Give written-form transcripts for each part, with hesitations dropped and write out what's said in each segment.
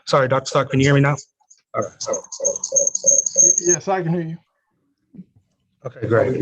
Sorry, Dr. Stark, can you hear me now? All right. Yes, I can hear you. Okay, great.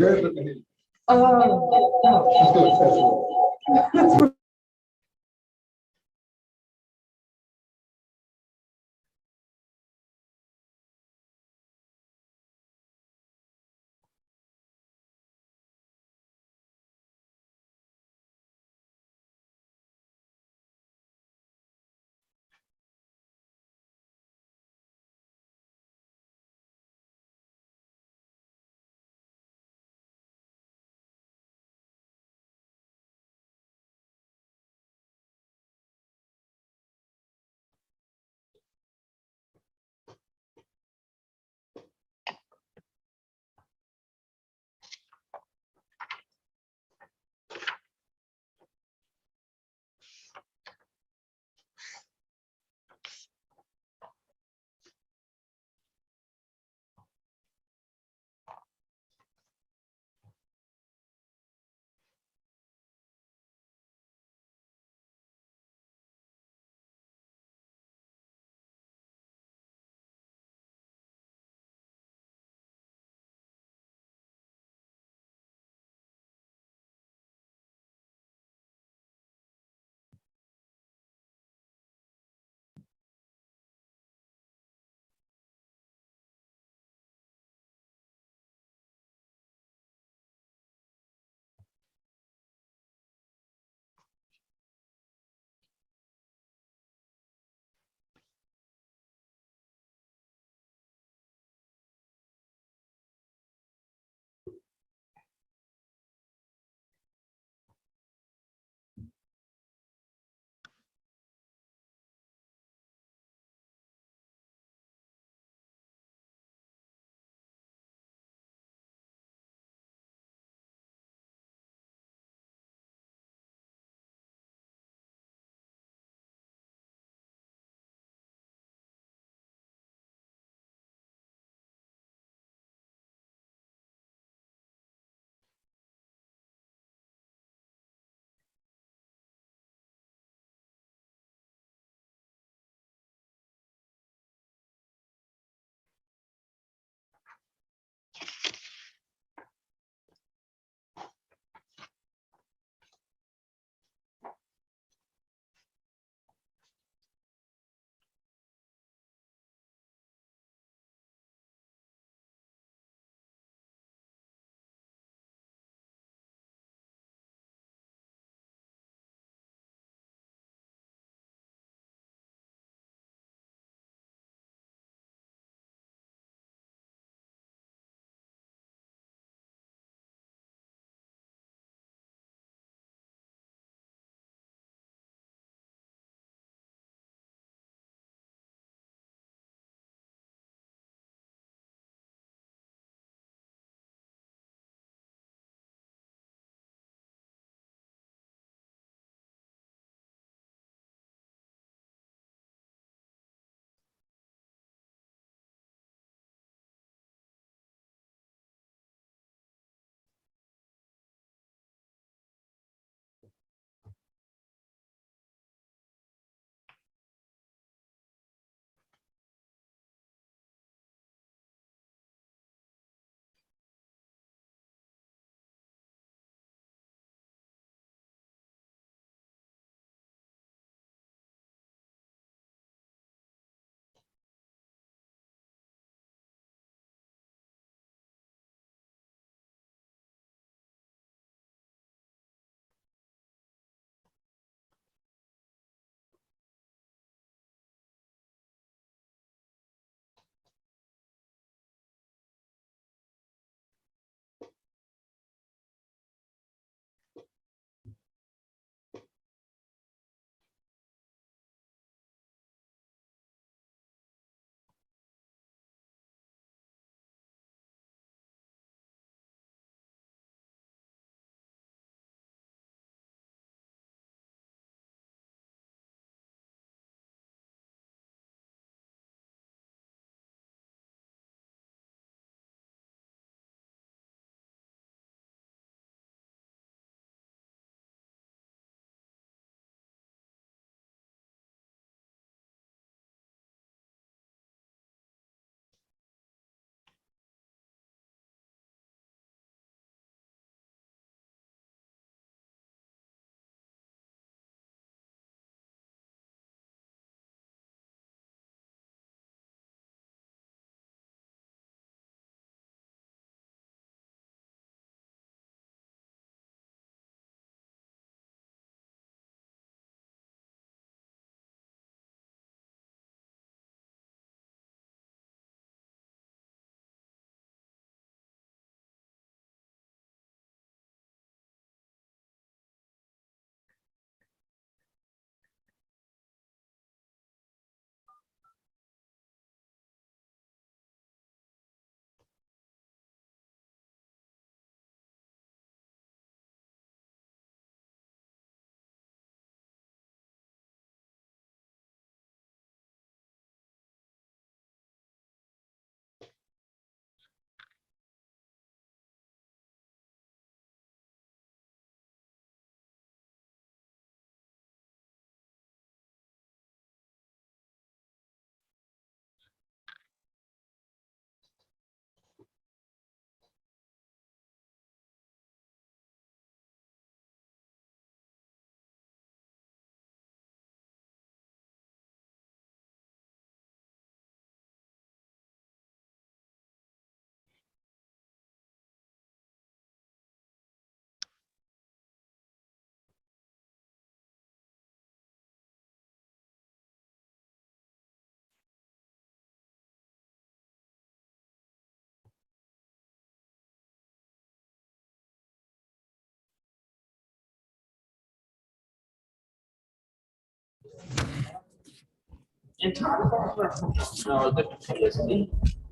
And talk about the PSD.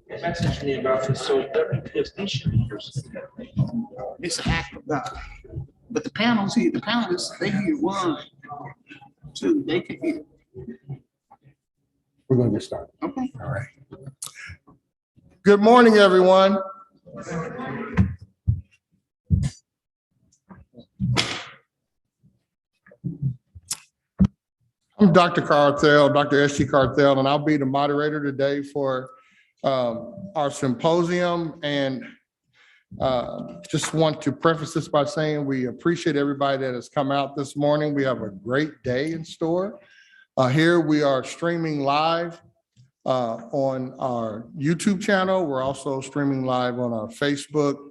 Message me about this. So every PSD should be here. It's an act of God. But the panels here, the panelists, they hear one, two, they can hear. We're gonna get started. Okay. All right. Good morning, everyone. I'm Dr. Carthel, Dr. S.G. Carthel, and I'll be the moderator today for our symposium. And just want to preface this by saying we appreciate everybody that has come out this morning. We have a great day in store. Here we are streaming live on our YouTube channel. We're also streaming live on our Facebook.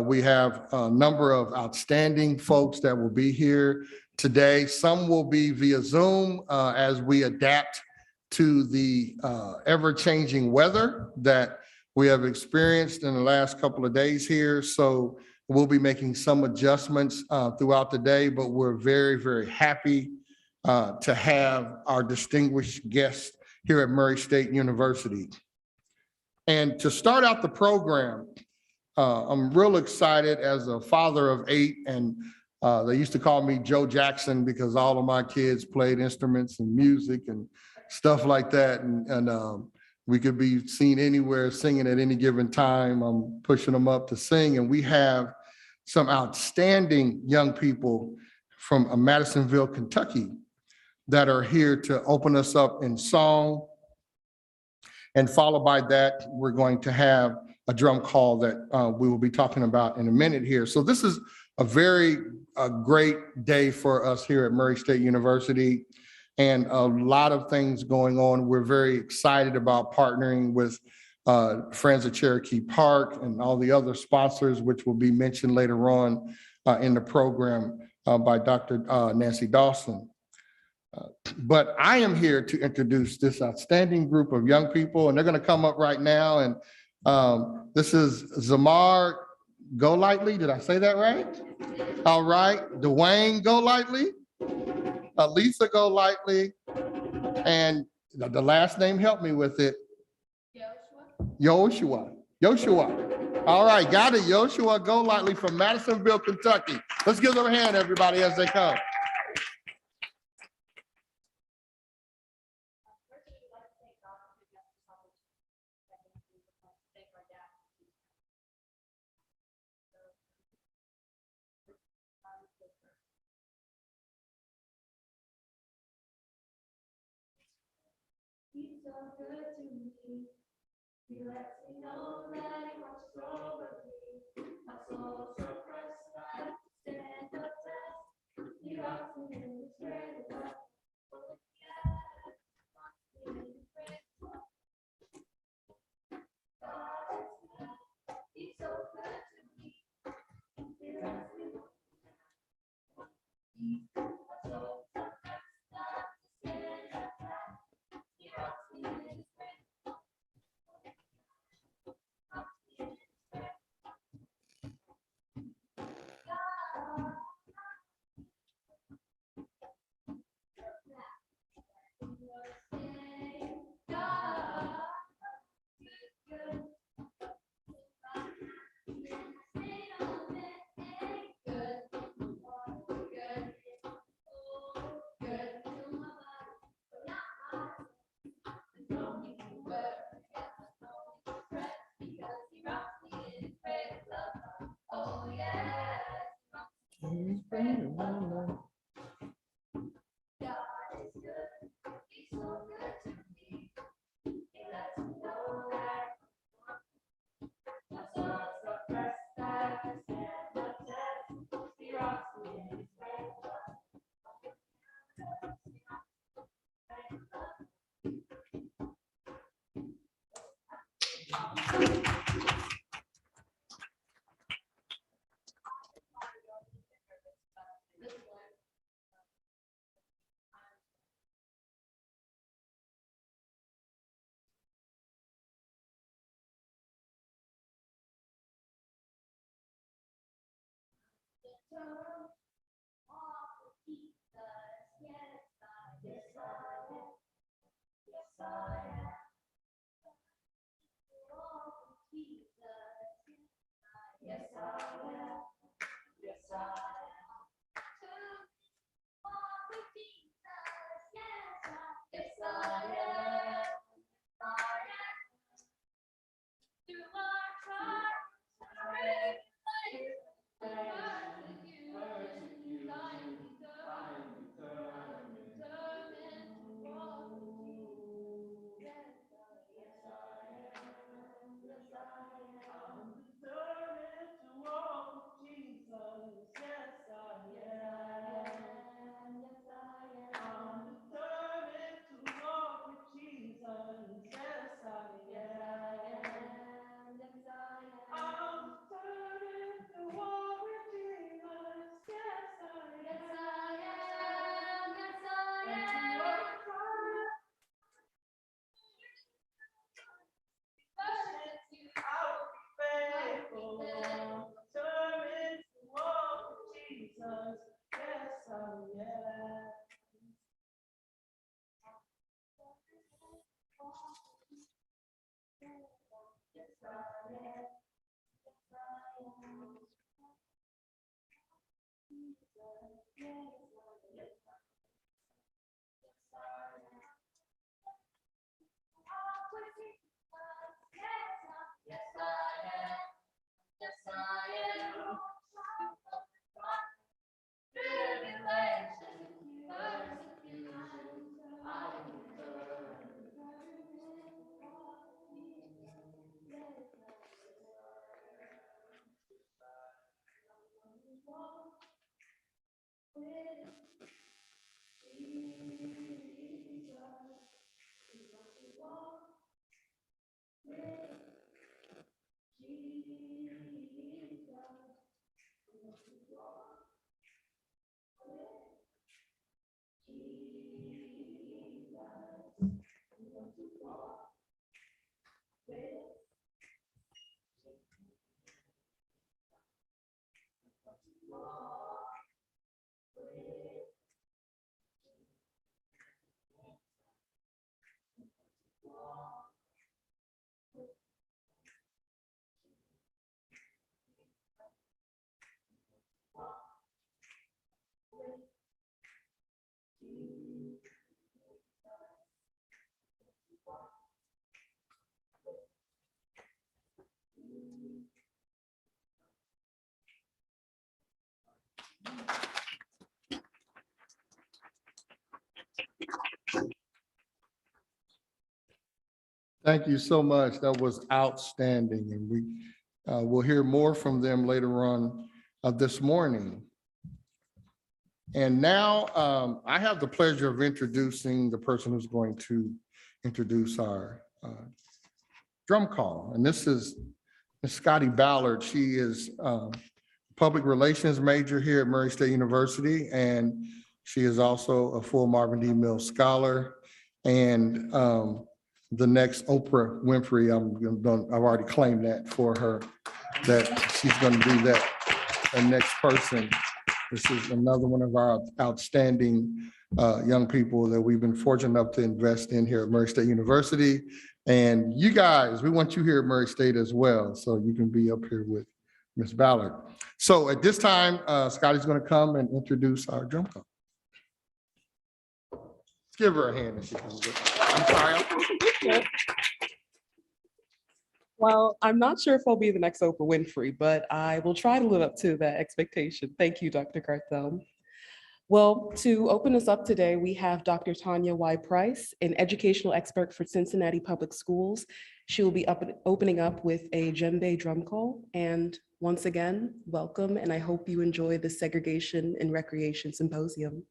We have a number of outstanding folks that will be here today. Some will be via Zoom as we adapt to the ever-changing weather that we have experienced in the last couple of days here. So we'll be making some adjustments throughout the day, but we're very, very happy to have our distinguished guests here at Murray State University. And to start out the program, I'm real excited as a father of 8, and they used to call me Joe Jackson because all of my kids played instruments and music and stuff like that. And we could be seen anywhere singing at any given time. I'm pushing them up to sing, and we have some outstanding young people from Madisonville, Kentucky, that are here to open us up in song. And followed by that, we're going to have a drum call that we will be talking about in a minute here. So this is a very great day for us here at Murray State University, and a lot of things going on. We're very excited about partnering with Friends of Cherokee Park and all the other sponsors, which will be mentioned later on in the program by Dr. Nancy Dawson. But I am here to introduce this outstanding group of young people, and they're going to come up right now. And this is Zamar Golightly. Did I say that right? All right. Dwayne Golightly, Lisa Golightly, and the last name, help me with it. Yoshua. All right, got it. Yoshua Golightly from Madisonville, Kentucky. Let's give them a hand, everybody, as they come. He's so good to me. He lets me know that he watches over me. My soul's so fresh, I have to stand the test. He rocks me in his great love. Oh, yeah. Rocks me in his great love. God is good. He's so good to me. He lets me know. My soul's so fresh, I have to stand the test. He rocks me in his great love. Rocks me in his great love. Oh yeah. God is good. He's so good to me. He lets me know that my soul's so fresh that I stand the test. He rocks me in his great love. Thank you so much. That was outstanding. And we will hear more from them later on this morning. And now I have the pleasure of introducing the person who's going to introduce our drum call. And this is Ms. Scotty Ballard. She is public relations major here at Murray State University, and she is also a full Marvin D. Mills scholar. And the next Oprah Winfrey, I've already claimed that for her, that she's going to be that the next person. This is another one of our outstanding young people that we've been fortunate enough to invest in here at Murray State University. And you guys, we want you here at Murray State as well, so you can be up here with Ms. Ballard. So at this time, Scotty's going to come and introduce our drum call. Let's give her a hand as she comes with. I'm sorry. Well, I'm not sure if I'll be the next Oprah Winfrey, but I will try to live up to that expectation. Thank you, Dr. Carthel. Well, to open us up today, we have Dr. Tanya Y. Price, an educational expert for Cincinnati Public Schools. She will be opening up with a djembe drum call. And once again, welcome, and I hope you enjoy the Segregation and Recreation Symposium.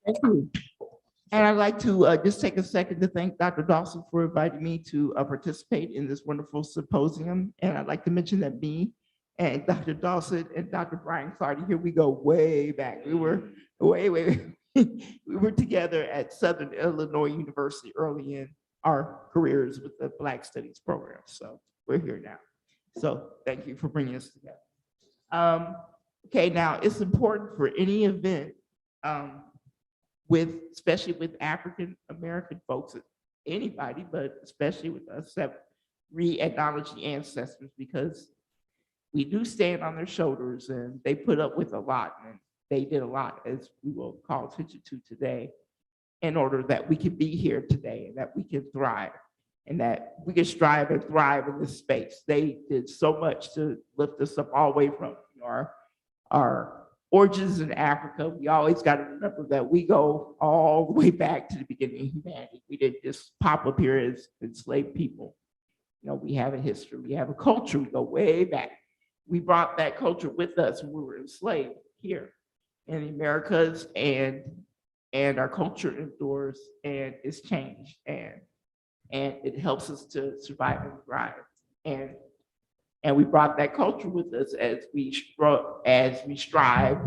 Thank you. And I'd like to just take a second to thank Dr. Dawson for inviting me to participate in this wonderful symposium. And I'd like to mention that me and Dr. Dawson and Dr. Brian Clardy, here we go way back. We were we were together at Southern Illinois University early in our careers with the Black Studies program. So we're here now. So thank you for bringing us together. Okay, now it's important for any event especially with African American folks, anybody, but especially with us, that re-acknowledge the ancestors, because we do stand on their shoulders and they put up with a lot, and they did a lot, as we will call attention to today, in order that we can be here today and that we can thrive and that we can strive and thrive in this space. They did so much to lift us up all the way from our origins in Africa. We always got to remember that we go all the way back to the beginning of humanity. We didn't just pop up here as enslaved people. You know, we have a history, we have a culture, we go way back. We brought that culture with us when we were enslaved here in the Americas, and our culture endures and is changed, and it helps us to survive and thrive. And we brought that culture with us as we strive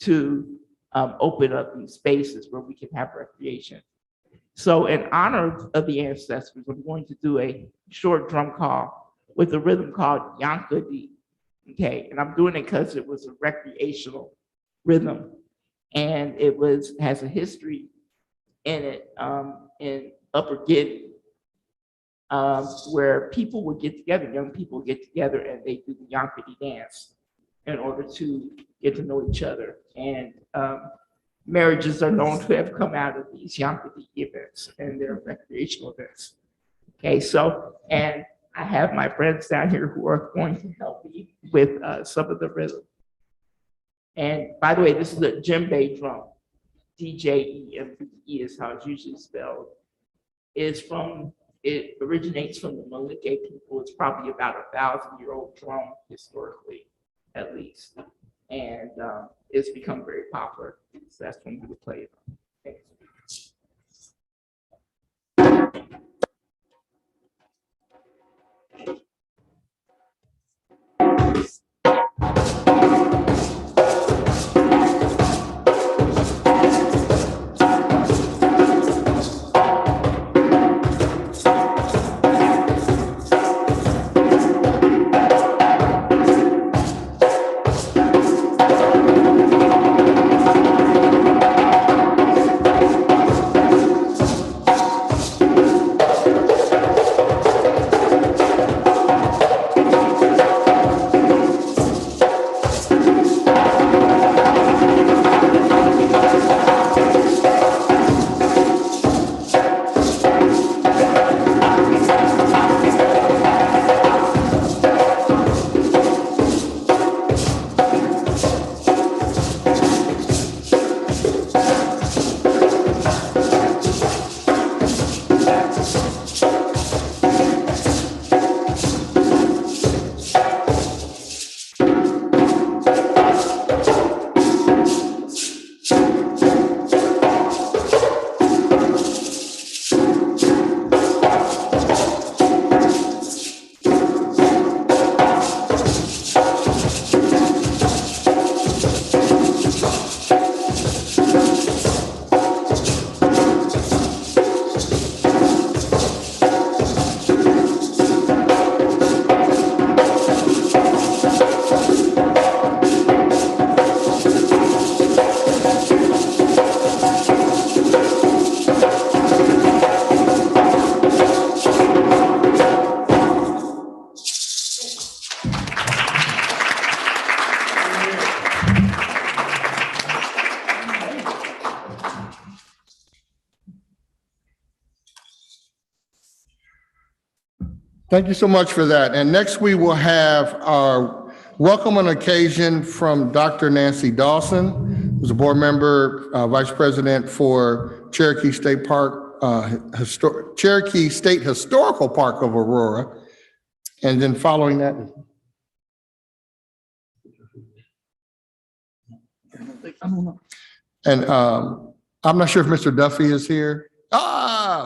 to open up these spaces where we can have recreation. So in honor of the ancestors, I'm going to do a short drum call with a rhythm called Yankadi. Okay, and I'm doing it because it was a recreational rhythm, and it has a history in it in Upper Getty, where people would get together, young people would get together, and they do the Yankee dance in order to get to know each other. And marriages are known to have come out of these Yankee events and their recreational events. Okay, so, and I have my friends down here who are going to help me with some of the rhythm. And by the way, this is a djembe drum. DJEMBE is how it's usually spelled. It originates from the Malike people. It's probably about 1,000-year-old drum historically, at least. And it's become very popular. So that's when we would play it. Thanks. Thank you so much for that. And next we will have our welcome on occasion from Dr. Nancy Dawson, who's a board member, vice president for Cherokee State Park, Cherokee State Historical Park of Aurora. And then following that. And I'm not sure if Mr. Duffy is here.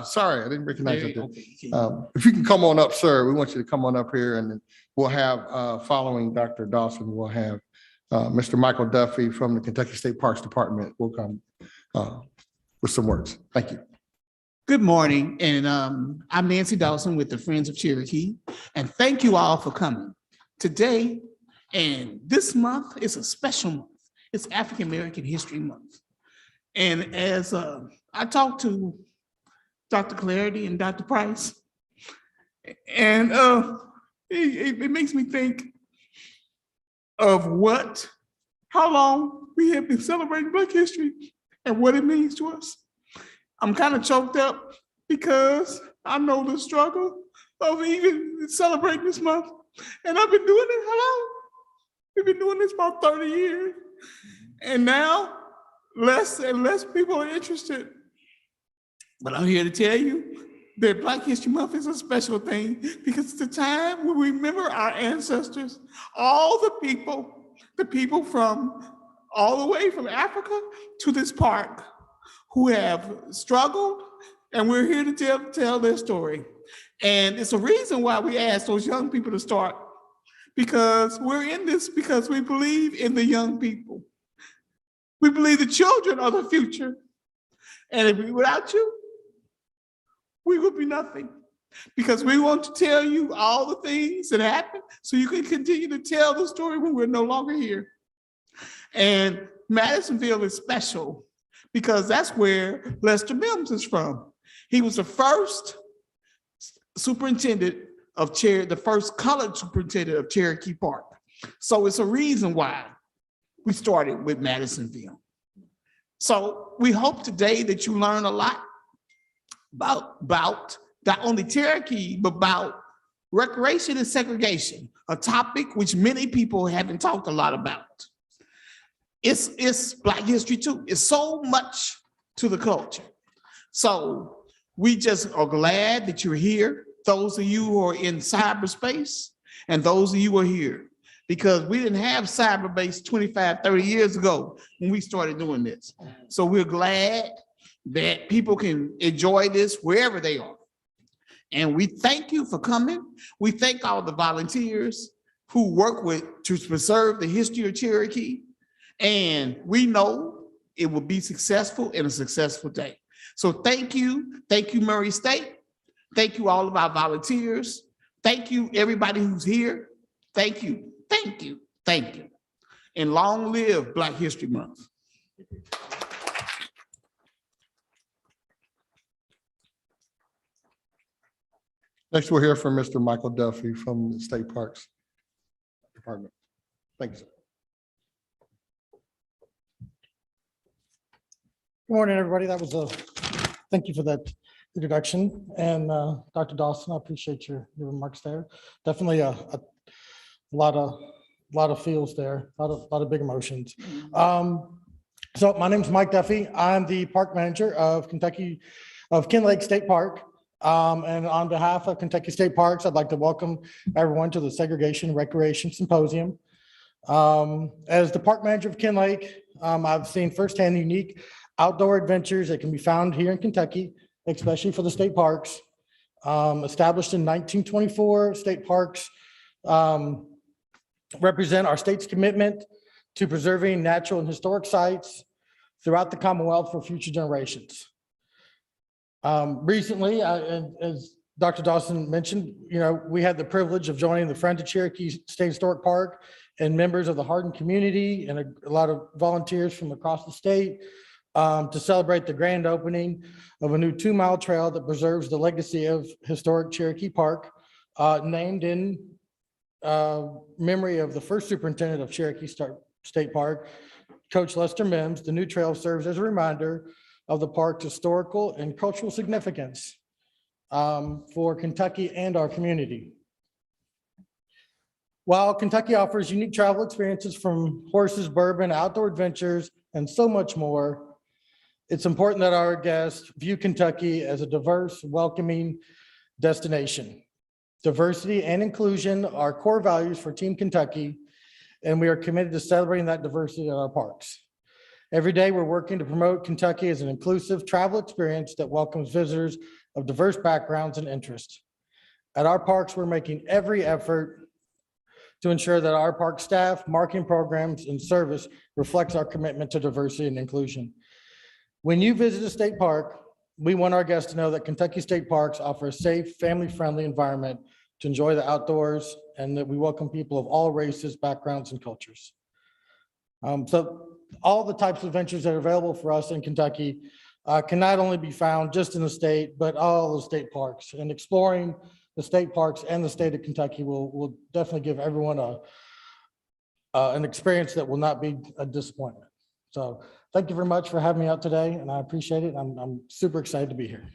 Sorry, I didn't recognize that. If you can come on up, sir, we want you to come on up here, and then we'll have, following Dr. Dawson, we'll have Mr. Michael Duffy from the Kentucky State Parks Department will come with some words. Thank you. Good morning, and I'm Nancy Dawson with the Friends of Cherokee, and thank you all for coming. Today and this month is a special month. It's African American History Month. And as I talked to Dr. Clarity and Dr. Price, and it makes me think of how long we have been celebrating Black history and what it means to us. I'm kind of choked up because I know the struggle of even celebrating this month. And I've been doing it, how long? We've been doing this about 30 years. And now less and less people are interested. But I'm here to tell you that Black History Month is a special thing because it's the time when we remember our ancestors, all the people from all the way from Africa to this park who have struggled, and we're here to tell their story. And it's a reason why we ask those young people to start, because we're in this because we believe in the young people. We believe the children are the future. And without you, we would be nothing. Because we want to tell you all the things that happened so you can continue to tell the story when we're no longer here. And Madisonville is special because that's where Lester Mims is from. He was the first superintendent of the first colored superintendent of Cherokee Park. So it's a reason why we started with Madisonville. So we hope today that you learn a lot about not only Cherokee, but about recreation and segregation, a topic which many people haven't talked a lot about. It's Black history too. It's so much to the culture. So we just are glad that you're here. Those of you who are in cyberspace and those of you who are here, because we didn't have cyberspace 25, 30 years ago when we started doing this. So we're glad that people can enjoy this wherever they are. And we thank you for coming. We thank all the volunteers who work to preserve the history of Cherokee. And we know it will be successful and a successful day. So thank you. Thank you, Murray State. Thank you, all of our volunteers. Thank you, everybody who's here. Thank you, thank you, thank you. And long live Black History Month. Next, we'll hear from Mr. Michael Duffy from the State Parks Department. Thank you, sir. Good morning, everybody. Thank you for that introduction. And Dr. Dawson, I appreciate your remarks there. Definitely a lot of feels there, a lot of big emotions. So my name is Mike Duffy. I'm the park manager of Ken Lake State Park. And on behalf of Kentucky State Parks, I'd like to welcome everyone to the Segregation Recreation Symposium. As the park manager of Ken Lake, I've seen firsthand the unique outdoor adventures that can be found here in Kentucky, especially for the state parks. Established in 1924, state parks represent our state's commitment to preserving natural and historic sites throughout the Commonwealth for future generations. Recently, as Dr. Dawson mentioned, we had the privilege of joining the Friends of Cherokee State Historic Park and members of the Hardin community and a lot of volunteers from across the state to celebrate the grand opening of a new 2-mile trail that preserves the legacy of historic Cherokee Park, named in memory of the first superintendent of Cherokee State Park, Coach Lester Mims. The new trail serves as a reminder of the park's historical and cultural significance for Kentucky and our community. While Kentucky offers unique travel experiences from horses, bourbon, outdoor adventures, and so much more, it's important that our guests view Kentucky as a diverse, welcoming destination. Diversity and inclusion are core values for Team Kentucky, and we are committed to celebrating that diversity at our parks. Every day, we're working to promote Kentucky as an inclusive travel experience that welcomes visitors of diverse backgrounds and interests. At our parks, we're making every effort to ensure that our park staff, marketing programs, and service reflects our commitment to diversity and inclusion. When you visit a state park, we want our guests to know that Kentucky State Parks offer a safe, family-friendly environment to enjoy the outdoors, and that we welcome people of all races, backgrounds, and cultures. So all the types of adventures that are available for us in Kentucky can not only be found just in the state, but all the state parks. And exploring the state parks and the state of Kentucky will definitely give everyone an experience that will not be a disappointment. So thank you very much for having me out today, and I appreciate it. I'm super excited to be here.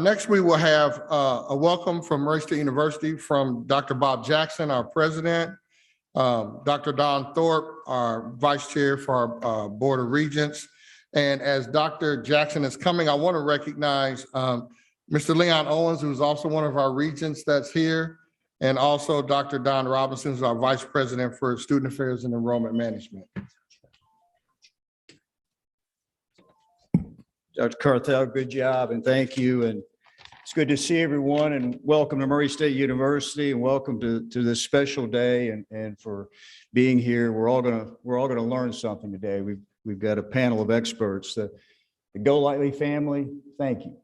Next, we will have a welcome from Murray State University from Dr. Bob Jackson, our president, Dr. Don Thorpe, our vice chair for our Board of Regents. And as Dr. Jackson is coming, I want to recognize Mr. Leon Owens, who's also one of our regents that's here, and also Dr. Don Robinson, who's our vice president for Student Affairs and Enrollment Management. Dr. Carthel, good job and thank you. And it's good to see everyone and welcome to Murray State University and welcome to this special day and for being here. We're all gonna learn something today. We've got a panel of experts. The Go Lightly family, thank you.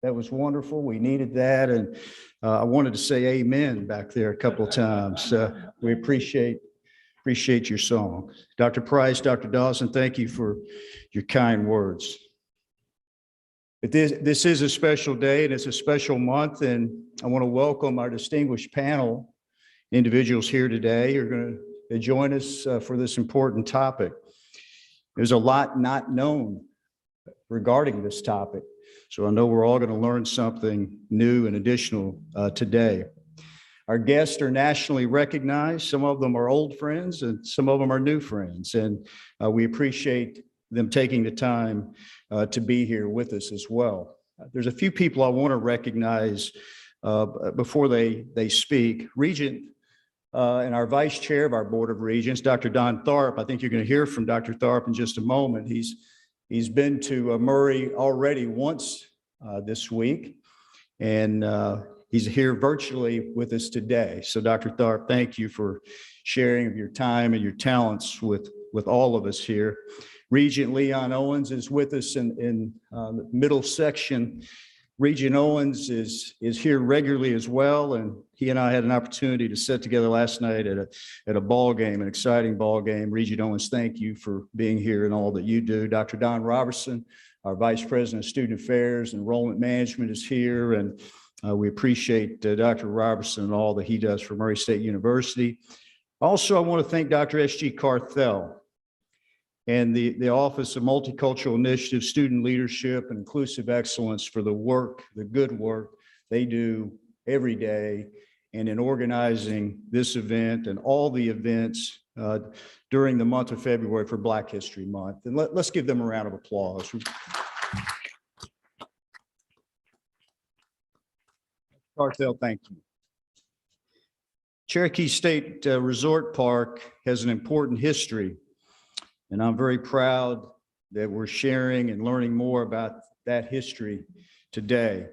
That was wonderful. We needed that. And I wanted to say amen back there a couple of times. We appreciate your song. Dr. Price, Dr. Dawson, thank you for your kind words. But this is a special day and it's a special month, and I want to welcome our distinguished panel individuals here today who are going to join us for this important topic. There's a lot not known regarding this topic, so I know we're all going to learn something new and additional today. Our guests are nationally recognized. Some of them are old friends and some of them are new friends, and we appreciate them taking the time to be here with us as well. There's a few people I want to recognize before they speak. Regent and our vice chair of our Board of Regents, Dr. Don Tharp. I think you're going to hear from Dr. Tharp in just a moment. He's been to Murray already once this week, and he's here virtually with us today. So Dr. Tharp, thank you for sharing of your time and your talents with all of us here. Regent Leon Owens is with us in the middle section. Regent Owens is here regularly as well, and he and I had an opportunity to sit together last night at a ball game, an exciting ball game. Regent Owens, thank you for being here and all that you do. Dr. Don Robertson, our Vice President of Student Affairs, Enrollment Management, is here, and we appreciate Dr. Robertson and all that he does for Murray State University. Also, I want to thank Dr. S.G. Carthel and the Office of Multicultural Initiative, Student Leadership, and Inclusive Excellence for the work, the good work they do every day, and in organizing this event and all the events during the month of February for Black History Month. And let's give them a round of applause. Cartel, thank you. Cherokee State Resort Park has an important history, and I'm very proud that we're sharing and learning more about that history today.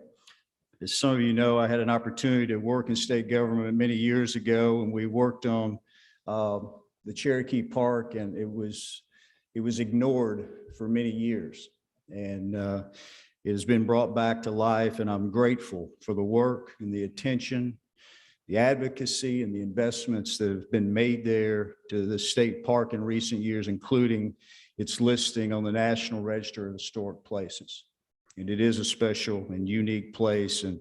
As some of you know, I had an opportunity to work in state government many years ago, and we worked on the Cherokee Park, and it was ignored for many years. And it has been brought back to life, and I'm grateful for the work and the attention, the advocacy and the investments that have been made there to the state park in recent years, including its listing on the National Register of Historic Places. And it is a special and unique place, and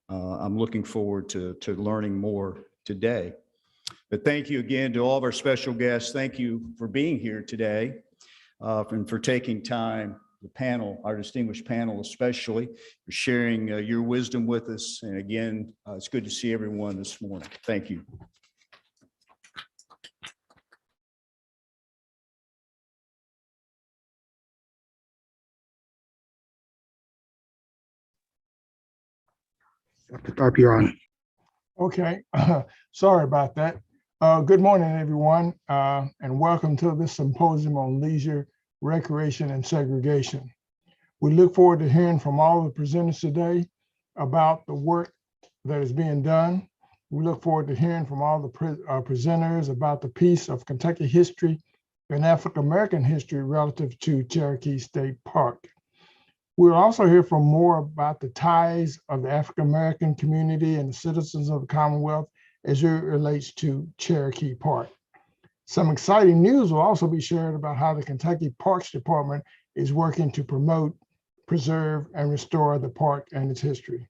I'm looking forward to learning more today. But thank you again to all of our special guests. Thank you for being here today and for taking time, the panel, our distinguished panel especially, for sharing your wisdom with us. And again, it's good to see everyone this morning. Thank you. Dr. Tharp, you're on. Okay, sorry about that. Good morning, everyone, and welcome to this symposium on leisure, recreation, and segregation. We look forward to hearing from all the presenters today about the work that is being done. We look forward to hearing from all the presenters about the piece of Kentucky history and African-American history relative to Cherokee State Park. We'll also hear from more about the ties of the African-American community and the citizens of the Commonwealth as it relates to Cherokee Park. Some exciting news will also be shared about how the Kentucky Parks Department is working to promote, preserve, and restore the park and its history.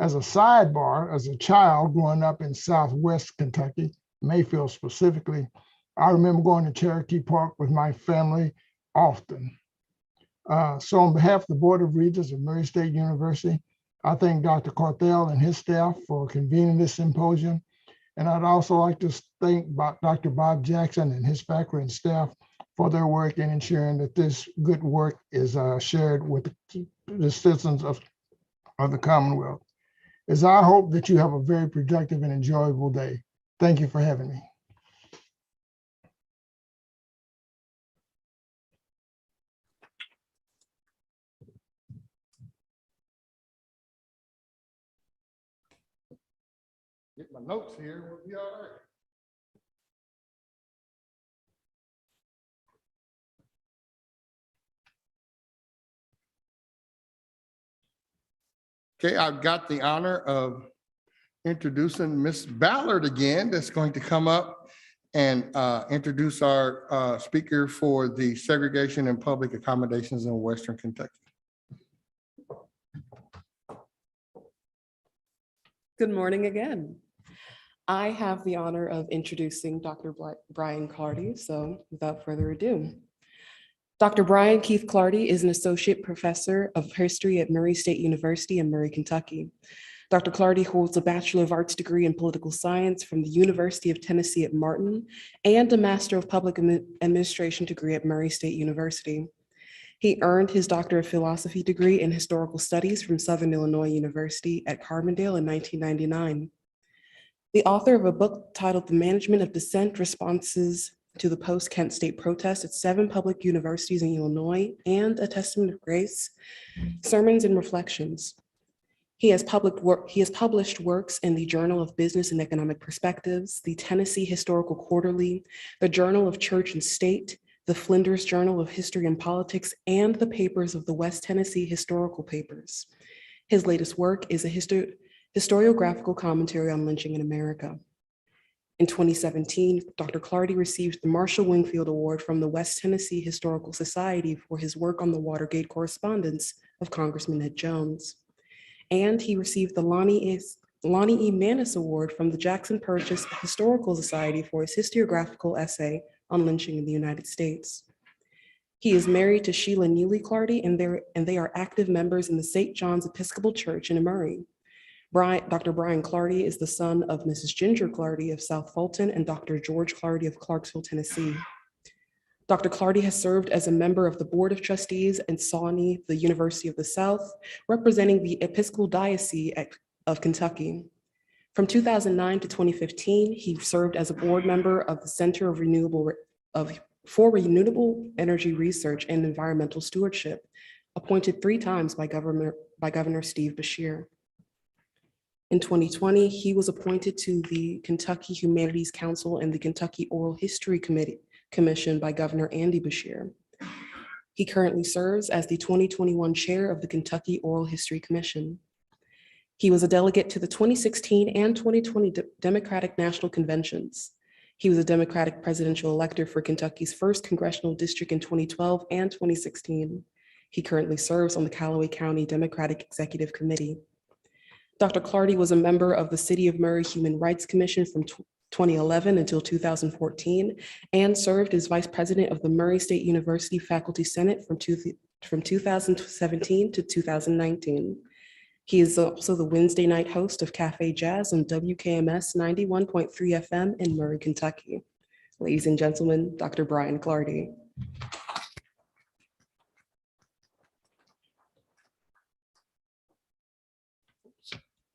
As a sidebar, as a child growing up in Southwest Kentucky, Mayfield specifically, I remember going to Cherokee Park with my family often. So on behalf of the Board of Regents of Murray State University, I thank Dr. Carthel and his staff for convening this symposium. And I'd also like to thank Dr. Bob Jackson and his faculty and staff for their work in ensuring that this good work is shared with the citizens of the Commonwealth. It's our hope that you have a very productive and enjoyable day. Thank you for having me. Get my notes here, we'll be all right. Okay, I've got the honor of introducing Miss Ballard again, that's going to come up and introduce our speaker for the segregation and public accommodations in Western Kentucky. Good morning again. I have the honor of introducing Dr. Brian Clardy, so without further ado. Dr. Brian Keith Clardy is an associate professor of history at Murray State University in Murray, Kentucky. Dr. Clardy holds a Bachelor of Arts degree in political science from the University of Tennessee at Martin and a Master of Public Administration degree at Murray State University. He earned his Doctor of Philosophy degree in historical studies from Southern Illinois University at Carbondale in 1999. The author of a book titled The Management of Dissent: Responses to the Post-Kent State Protest at 7 public universities in Illinois and A Testament of Grace, Sermons and Reflections. He has published works in the Journal of Business and Economic Perspectives, the Tennessee Historical Quarterly, the Journal of Church and State, the Flinders Journal of History and Politics, and the papers of the West Tennessee Historical Papers. His latest work is a historiographical commentary on lynching in America. In 2017, Dr. Clardy received the Marshall Wingfield Award from the West Tennessee Historical Society for his work on the Watergate correspondence of Congressman Ed Jones. And he received the Lonnie E. Maness Award from the Jackson Purchase Historical Society for his historiographical essay on lynching in the United States. He is married to Sheila Neely Clardy, and they are active members in the St. John's Episcopal Church in Murray. Dr. Brian Clardy is the son of Mrs. Ginger Clardy of South Fulton and Dr. George Clardy of Clarksville, Tennessee. Dr. Clardy has served as a member of the Board of Trustees in Shawnee, the University of the South, representing the Episcopal Diocese of Kentucky. From 2009 to 2015, he served as a board member of the Center for Renewable Energy Research and Environmental Stewardship, appointed 3 times by Governor Steve Beshear. In 2020, he was appointed to the Kentucky Humanities Council and the Kentucky Oral History Commission by Governor Andy Beshear. He currently serves as the 2021 chair of the Kentucky Oral History Commission. He was a delegate to the 2016 and 2020 Democratic National Conventions. He was a Democratic presidential elector for Kentucky's 1st congressional district in 2012 and 2016. He currently serves on the Callaway County Democratic Executive Committee. Dr. Clardy was a member of the City of Murray Human Rights Commission from 2011 until 2014, and served as vice president of the Murray State University Faculty Senate from 2017 to 2019. He is also the Wednesday night host of Cafe Jazz on WKMS 91.3 FM in Murray, Kentucky. Ladies and gentlemen, Dr. Brian Clardy.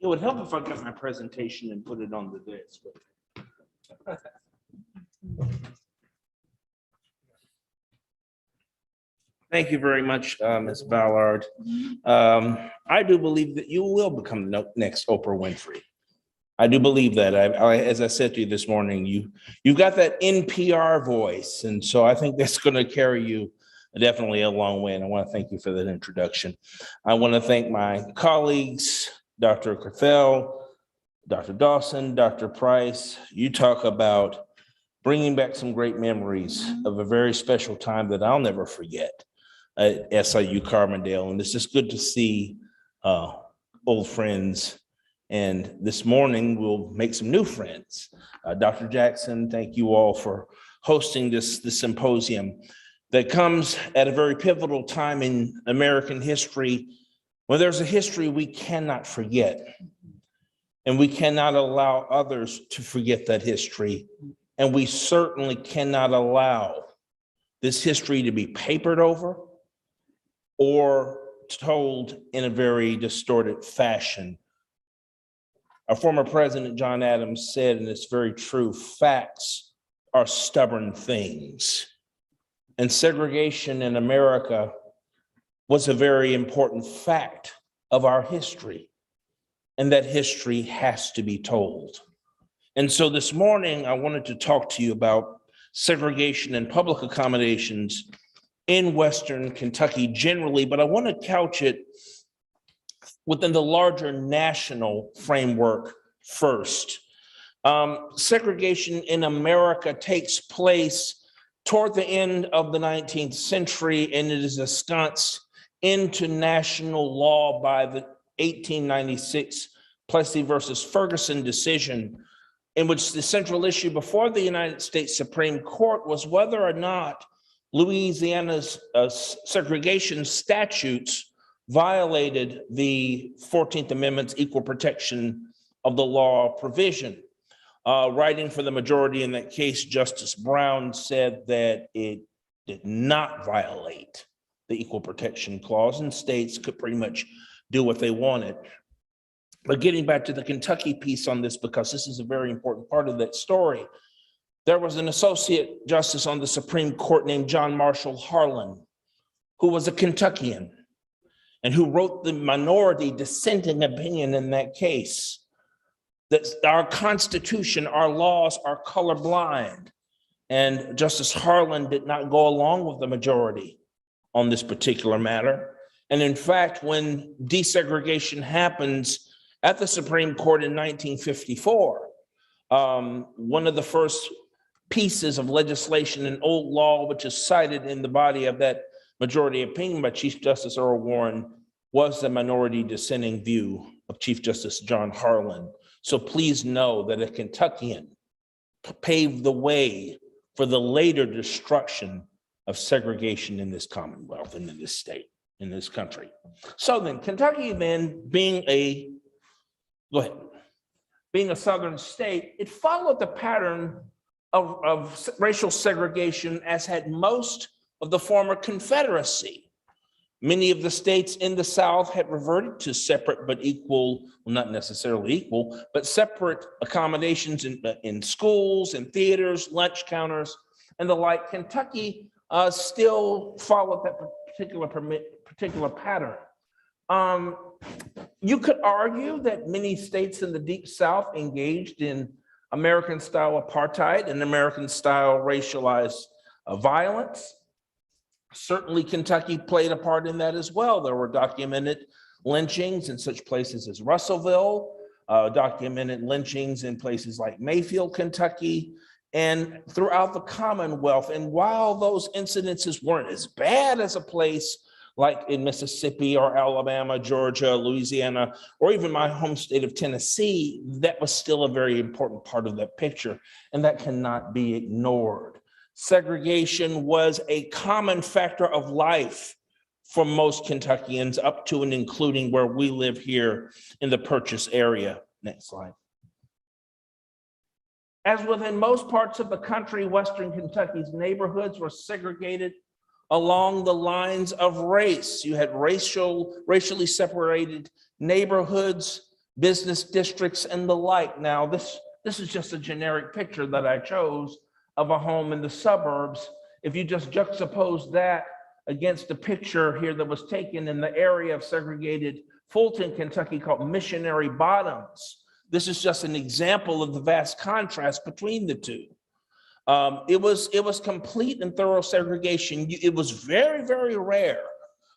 It would help if I got my presentation and put it on the desk. Thank you very much, Ms. Ballard. I do believe that you will become the next Oprah Winfrey. I do believe that. As I said to you this morning, you've got that NPR voice, and so I think that's going to carry you definitely a long way. And I want to thank you for that introduction. I want to thank my colleagues, Dr. Carthel, Dr. Dawson, Dr. Price. You talk about bringing back some great memories of a very special time that I'll never forget at SIU Carbondale. And it's just good to see old friends. And this morning we'll make some new friends. Dr. Jackson, thank you all for hosting this symposium that comes at a very pivotal time in American history. Well, there's a history we cannot forget, and we cannot allow others to forget that history. And we certainly cannot allow this history to be papered over or told in a very distorted fashion. Our former president, John Adams, said, and it's very true, facts are stubborn things. And segregation in America was a very important fact of our history, and that history has to be told. And so this morning, I wanted to talk to you about segregation and public accommodations in Western Kentucky generally, but I want to couch it within the larger national framework first. Segregation in America takes place toward the end of the 19th century, and it is ensconced into national law by the 1896 Plessy versus Ferguson decision, in which the central issue before the United States Supreme Court was whether or not Louisiana's segregation statutes violated the 14th Amendment's equal protection of the law provision. Writing for the majority in that case, Justice Brown said that it did not violate the equal protection clause, and states could pretty much do what they wanted. But getting back to the Kentucky piece on this, because this is a very important part of that story, there was an associate justice on the Supreme Court named John Marshall Harlan, who was a Kentuckian and who wrote the minority dissenting opinion in that case, that our Constitution, our laws are colorblind. And Justice Harlan did not go along with the majority on this particular matter. And in fact, when desegregation happens at the Supreme Court in 1954, one of the first pieces of legislation in old law, which is cited in the body of that majority opinion by Chief Justice Earl Warren, was the minority dissenting view of Chief Justice John Harlan. So please know that a Kentuckian paved the way for the later destruction of segregation in this Commonwealth and in this state, in this country. So then Kentucky then being a Southern state, it followed the pattern of racial segregation as had most of the former Confederacy. Many of the states in the South had reverted to separate but equal, well, not necessarily equal, but separate accommodations in schools and theaters, lunch counters, and the like. Kentucky still followed that particular pattern. You could argue that many states in the Deep South engaged in American-style apartheid and American-style racialized violence. Certainly, Kentucky played a part in that as well. There were documented lynchings in such places as Russellville, documented lynchings in places like Mayfield, Kentucky, and throughout the Commonwealth. And while those incidences weren't as bad as a place like in Mississippi or Alabama, Georgia, Louisiana, or even my home state of Tennessee, that was still a very important part of that picture, and that cannot be ignored. Segregation was a common factor of life for most Kentuckians, up to and including where we live here in the Purchase area. Next slide. As within most parts of the country, Western Kentucky's neighborhoods were segregated along the lines of race. You had racially separated neighborhoods, business districts, and the like. Now, this is just a generic picture that I chose of a home in the suburbs. If you just juxtapose that against a picture here that was taken in the area of segregated Fulton, Kentucky, called Missionary Bottoms, this is just an example of the vast contrast between the two. It was complete and thorough segregation. It was very, very rare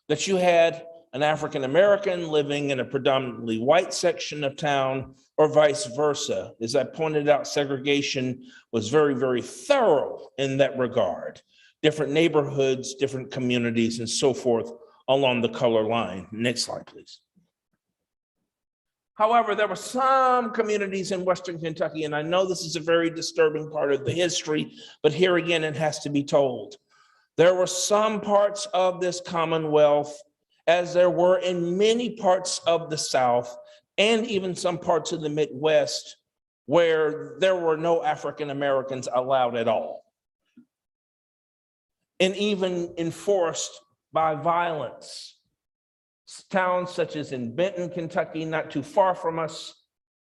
that you had an African-American living in a predominantly white section of town, or vice versa. As I pointed out, segregation was very, very thorough in that regard. Different neighborhoods, different communities, and so forth along the color line. Next slide, please. However, there were some communities in Western Kentucky, and I know this is a very disturbing part of the history, but here again, it has to be told. There were some parts of this Commonwealth, as there were in many parts of the South, and even some parts of the Midwest, where there were no African Americans allowed at all, and even enforced by violence. Towns such as in Benton, Kentucky, not too far from us,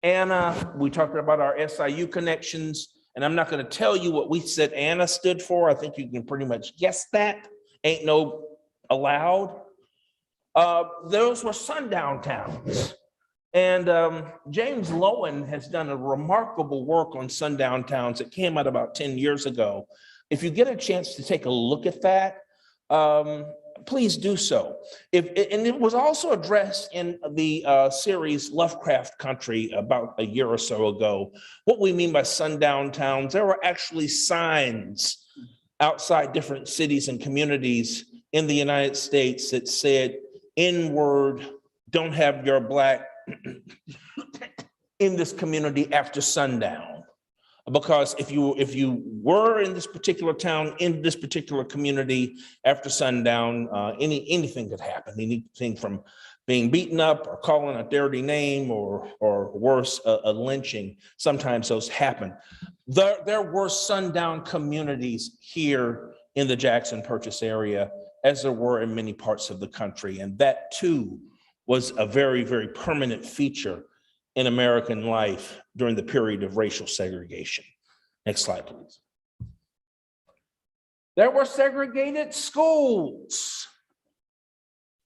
Anna, we talked about our SIU connections, and I'm not going to tell you what we said Anna stood for. I think you can pretty much guess that. Ain't no allowed. Those were sundown towns. And James Lowen has done a remarkable work on sundown towns. It came out about 10 years ago. If you get a chance to take a look at that, please do so. And it was also addressed in the series Lovecraft Country about a year or so ago. What we mean by sundown towns, there were actually signs outside different cities and communities in the United States that said, N-word, don't have your Black in this community after sundown. Because if you were in this particular town, in this particular community after sundown, anything could happen. Anything from being beaten up or calling a dirty name or worse, a lynching. Sometimes those happen. There were sundown communities here in the Jackson Purchase area, as there were in many parts of the country. And that too was a very, very permanent feature in American life during the period of racial segregation. Next slide, please. There were segregated schools,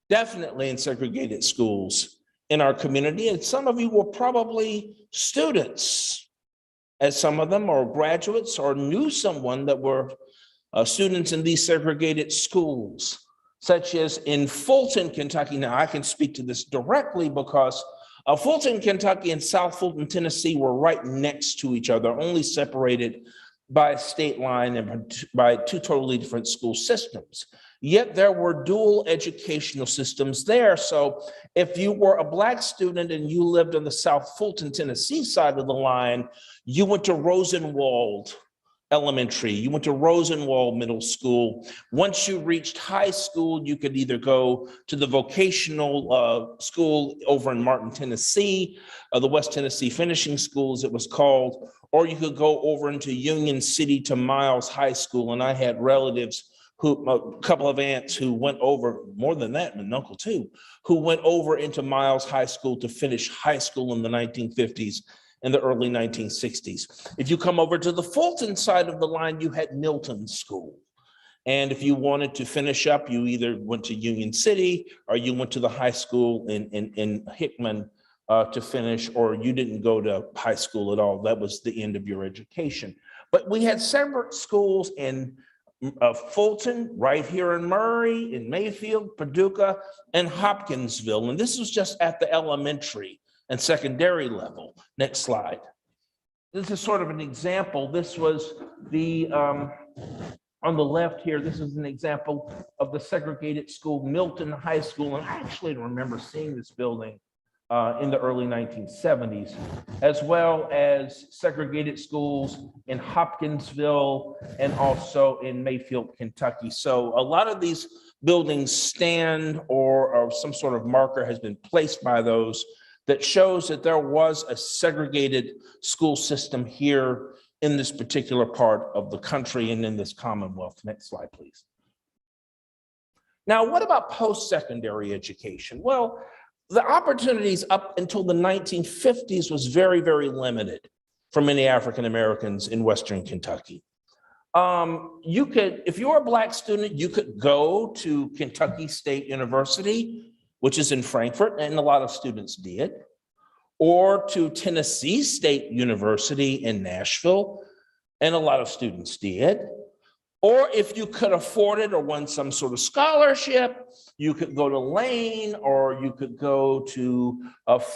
definitely in segregated schools in our community. And some of you were probably students, as some of them are graduates or knew someone that were students in these segregated schools, such as in Fulton, Kentucky. Now, I can speak to this directly because Fulton, Kentucky and South Fulton, Tennessee were right next to each other, only separated by a state line and by two totally different school systems. Yet there were dual educational systems there. So if you were a Black student and you lived on the South Fulton, Tennessee side of the line, you went to Rosenwald Elementary, you went to Rosenwald Middle School. Once you reached high school, you could either go to the vocational school over in Martin, Tennessee, the West Tennessee Finishing School, as it was called, or you could go over into Union City to Miles High School. And I had relatives a couple of aunts who went over, more than that, an uncle too, who went over into Miles High School to finish high school in the 1950s and the early 1960s. If you come over to the Fulton side of the line, you had Milton School. And if you wanted to finish up, you either went to Union City or you went to the high school in Hickman to finish, or you didn't go to high school at all. That was the end of your education. But we had separate schools in Fulton, right here in Murray, in Mayfield, Paducah, and Hopkinsville. And this was just at the elementary and secondary level. Next slide. This is sort of an example. This was the, on the left here, this is an example of the segregated school, Milton High School. And I actually remember seeing this building in the early 1970s, as well as segregated schools in Hopkinsville and also in Mayfield, Kentucky. So a lot of these buildings stand or some sort of marker has been placed by those that shows that there was a segregated school system here in this particular part of the country and in this Commonwealth. Next slide, please. Now, what about post-secondary education? Well, the opportunities up until the 1950s was very, very limited for many African Americans in Western Kentucky. You could, if you were a Black student, you could go to Kentucky State University, which is in Frankfort, and a lot of students did, or to Tennessee State University in Nashville, and a lot of students did. Or if you could afford it or won some sort of scholarship, you could go to Lane, or you could go to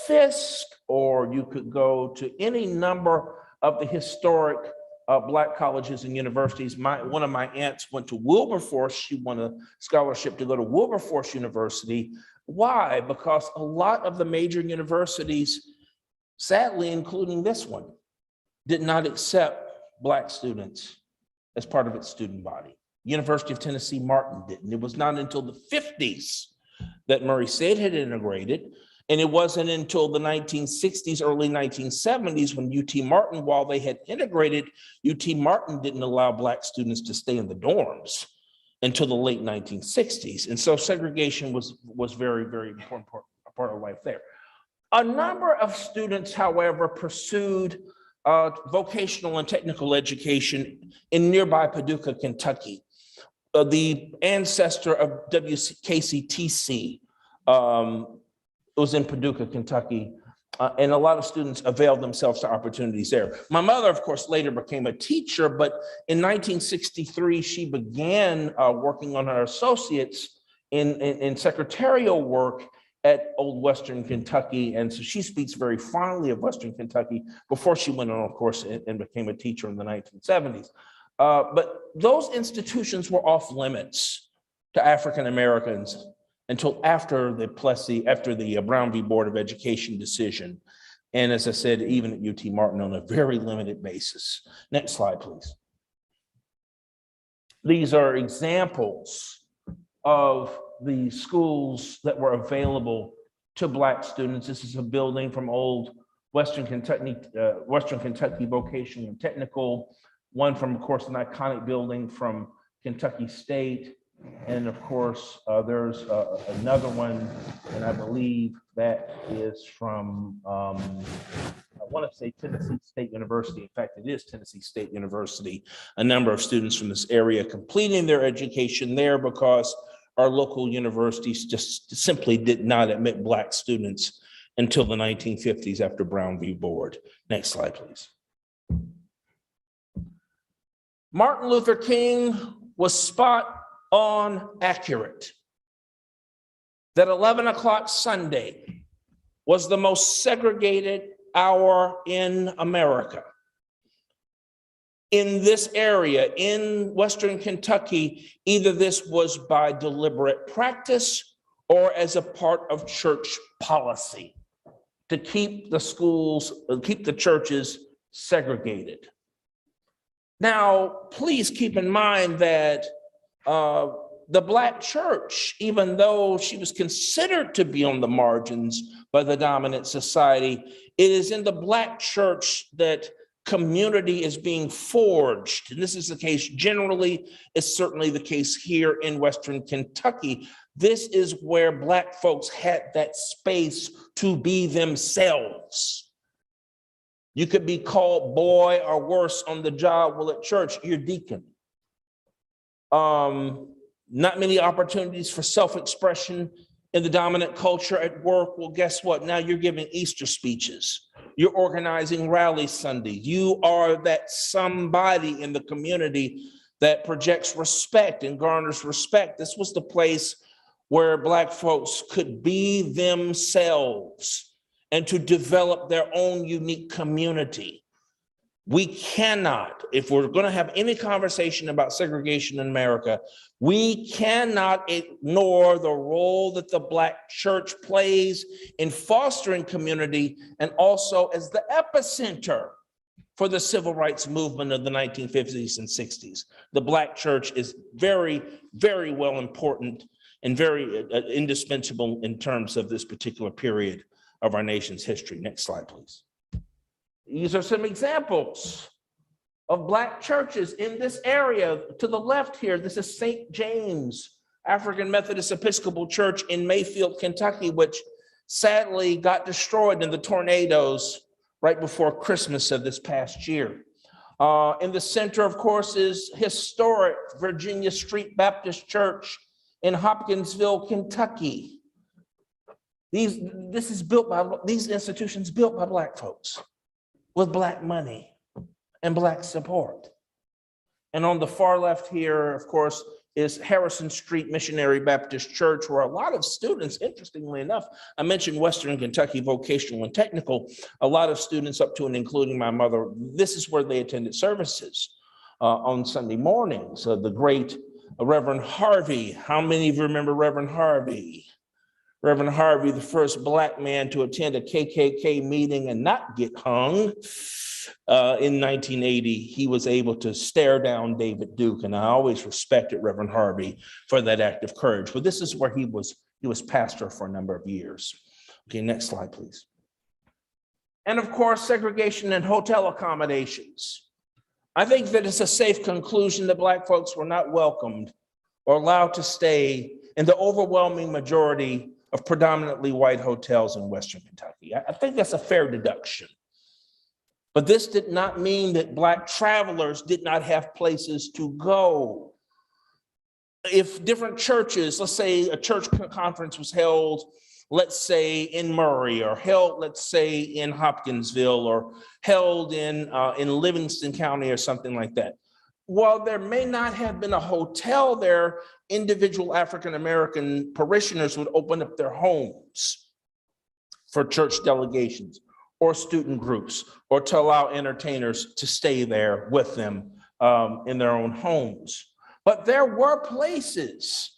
Fisk, or you could go to any number of the historic Black colleges and universities. One of my aunts went to Wilberforce. She won a scholarship to go to Wilberforce University. Why? Because a lot of the major universities, sadly, including this one, did not accept Black students as part of its student body. University of Tennessee Martin didn't. It was not until the 50s that Murray State had integrated. And it wasn't until the 1960s, early 1970s, when UT Martin, while they had integrated, UT Martin didn't allow Black students to stay in the dorms until the late 1960s. And so segregation was very, very important part of life there. A number of students, however, pursued vocational and technical education in nearby Paducah, Kentucky. The ancestor of WKCTC was in Paducah, Kentucky, and a lot of students availed themselves to opportunities there. My mother, of course, later became a teacher, but in 1963, she began working on her associates in secretarial work at Old Western Kentucky. And so she speaks very fondly of Western Kentucky before she went on, of course, and became a teacher in the 1970s. But those institutions were off limits to African Americans until after the Brown v. Board of Education decision. And as I said, even at UT Martin on a very limited basis. Next slide, please. These are examples of the schools that were available to Black students. This is a building from Old Western Kentucky Vocational and Technical, one from, of course, an iconic building from Kentucky State. And of course, there's another one, and I believe that is from, I want to say Tennessee State University. In fact, it is Tennessee State University. A number of students from this area completing their education there because our local universities just simply did not admit Black students until the 1950s after Brown v. Board. Next slide, please. Martin Luther King was spot on accurate that 11 o'clock Sunday was the most segregated hour in America. In this area, in Western Kentucky, either this was by deliberate practice or as a part of church policy to keep the schools, keep the churches segregated. Now, please keep in mind that the Black church, even though she was considered to be on the margins by the dominant society, it is in the Black church that community is being forged. And this is the case generally, it's certainly the case here in Western Kentucky. This is where Black folks had that space to be themselves. You could be called boy or worse on the job. Well, at church, you're deacon. Not many opportunities for self-expression in the dominant culture at work. Well, guess what? Now you're giving Easter speeches. You're organizing rally Sunday. You are that somebody in the community that projects respect and garners respect. This was the place where Black folks could be themselves and to develop their own unique community. We cannot, if we're going to have any conversation about segregation in America, we cannot ignore the role that the Black church plays in fostering community and also as the epicenter for the civil rights movement of the 1950s and 60s. The Black church is very, very well important and very indispensable in terms of this particular period of our nation's history. Next slide, please. These are some examples of Black churches in this area. To the left here, this is St. James African Methodist Episcopal Church in Mayfield, Kentucky, which sadly got destroyed in the tornadoes right before Christmas of this past year. In the center, of course, is historic Virginia Street Baptist Church in Hopkinsville, Kentucky. These institutions built by Black folks with Black money and Black support. And on the far left here, of course, is Harrison Street Missionary Baptist Church, where a lot of students, interestingly enough, I mentioned Western Kentucky Vocational and Technical, a lot of students up to and including my mother, this is where they attended services on Sunday mornings. The great Reverend Harvey. How many of you remember Reverend Harvey? Reverend Harvey, the first Black man to attend a KKK meeting and not get hung. In 1980, he was able to stare down David Duke, and I always respected Reverend Harvey for that act of courage. But this is where he was pastor for a number of years. Okay, next slide, please. And of course, segregation and hotel accommodations. I think that it's a safe conclusion that Black folks were not welcomed or allowed to stay in the overwhelming majority of predominantly white hotels in Western Kentucky. I think that's a fair deduction. But this did not mean that Black travelers did not have places to go. If different churches, let's say a church conference was held, let's say in Murray, or held, let's say in Hopkinsville, or held in Livingston County or something like that. while there may not have been a hotel there, individual African-American parishioners would open up their homes for church delegations or student groups, or to allow entertainers to stay there with them in their own homes. But there were places,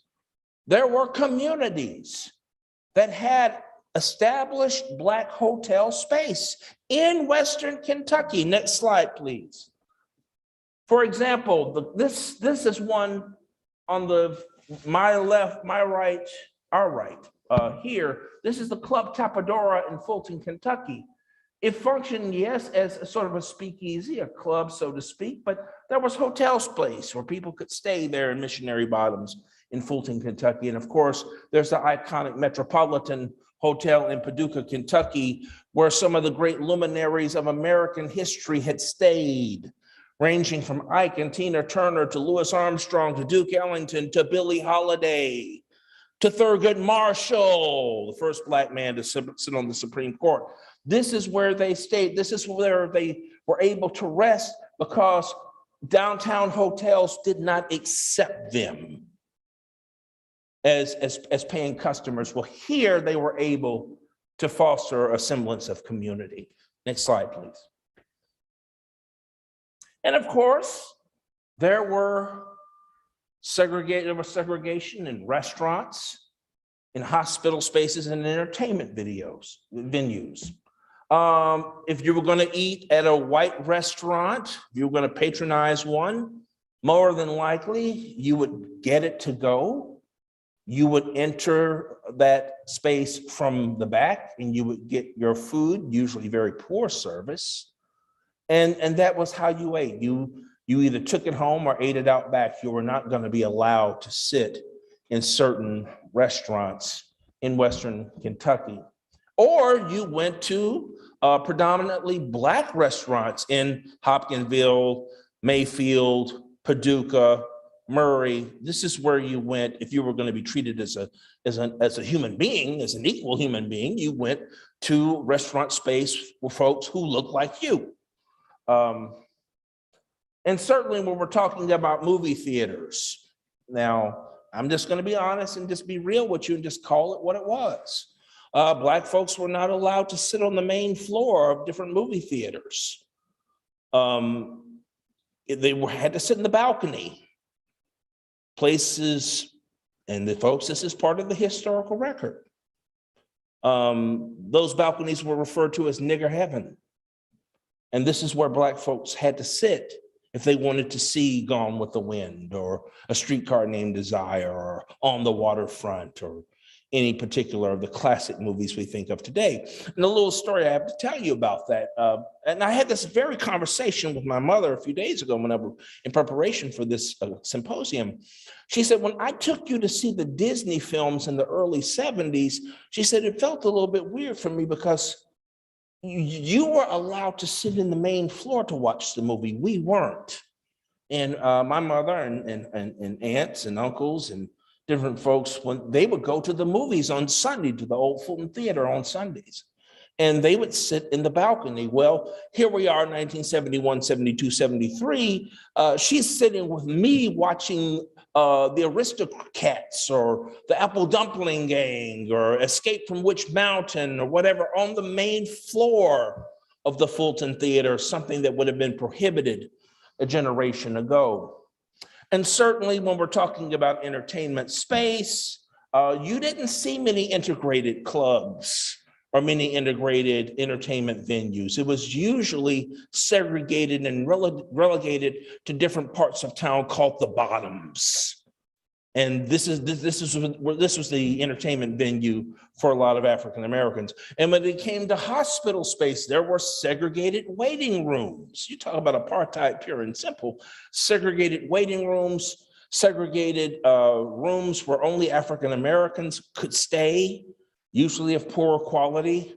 there were communities that had established Black hotel space in Western Kentucky. Next slide, please. For example, this is one on my left, my right, our right here. This is the Club Tapadora in Fulton, Kentucky. It functioned, yes, as a sort of a speakeasy, a club, so to speak, but there was hotel space where people could stay there in Missionary Bottoms in Fulton, Kentucky. And of course, there's the iconic Metropolitan Hotel in Paducah, Kentucky, where some of the great luminaries of American history had stayed, ranging from Ike and Tina Turner to Louis Armstrong to Duke Ellington to Billie Holiday to Thurgood Marshall, the first Black man to sit on the Supreme Court. This is where they stayed. This is where they were able to rest because downtown hotels did not accept them as paying customers. Well, here they were able to foster a semblance of community. Next slide, please. And of course, there were segregation in restaurants, in hospital spaces, and entertainment venues. If you were going to eat at a white restaurant, if you were going to patronize one, more than likely you would get it to go. You would enter that space from the back and you would get your food, usually very poor service. And that was how you ate. You either took it home or ate it out back. You were not going to be allowed to sit in certain restaurants in Western Kentucky. Or you went to predominantly Black restaurants in Hopkinsville, Mayfield, Paducah, Murray. This is where you went if you were going to be treated as a human being, as an equal human being. You went to restaurant space with folks who look like you. And certainly when we're talking about movie theaters, now I'm just going to be honest and just be real with you and just call it what it was. Black folks were not allowed to sit on the main floor of different movie theaters. They had to sit in the balcony. Places, and the folks, this is part of the historical record. Those balconies were referred to as nigger heaven. And this is where Black folks had to sit if they wanted to see Gone with the Wind or A Streetcar Named Desire or On the Waterfront or any particular of the classic movies we think of today. And a little story I have to tell you about that. And I had this very conversation with my mother a few days ago whenever in preparation for this symposium. She said, when I took you to see the Disney films in the early 70s, she said, it felt a little bit weird for me because you were allowed to sit in the main floor to watch the movie. We weren't. And my mother and aunts and uncles and different folks, when they would go to the movies on Sunday, to the old Fulton Theater on Sundays, and they would sit in the balcony. Well, here we are, 1971, 72, 73. She's sitting with me watching the Aristocats or the Apple Dumpling Gang or Escape from Witch Mountain or whatever on the main floor of the Fulton Theater, something that would have been prohibited a generation ago. And certainly when we're talking about entertainment space, you didn't see many integrated clubs or many integrated entertainment venues. It was usually segregated and relegated to different parts of town called the bottoms. And this was the entertainment venue for a lot of African Americans. And when it came to hospital space, there were segregated waiting rooms. You talk about apartheid, pure and simple. Segregated waiting rooms, segregated rooms where only African Americans could stay, usually of poorer quality,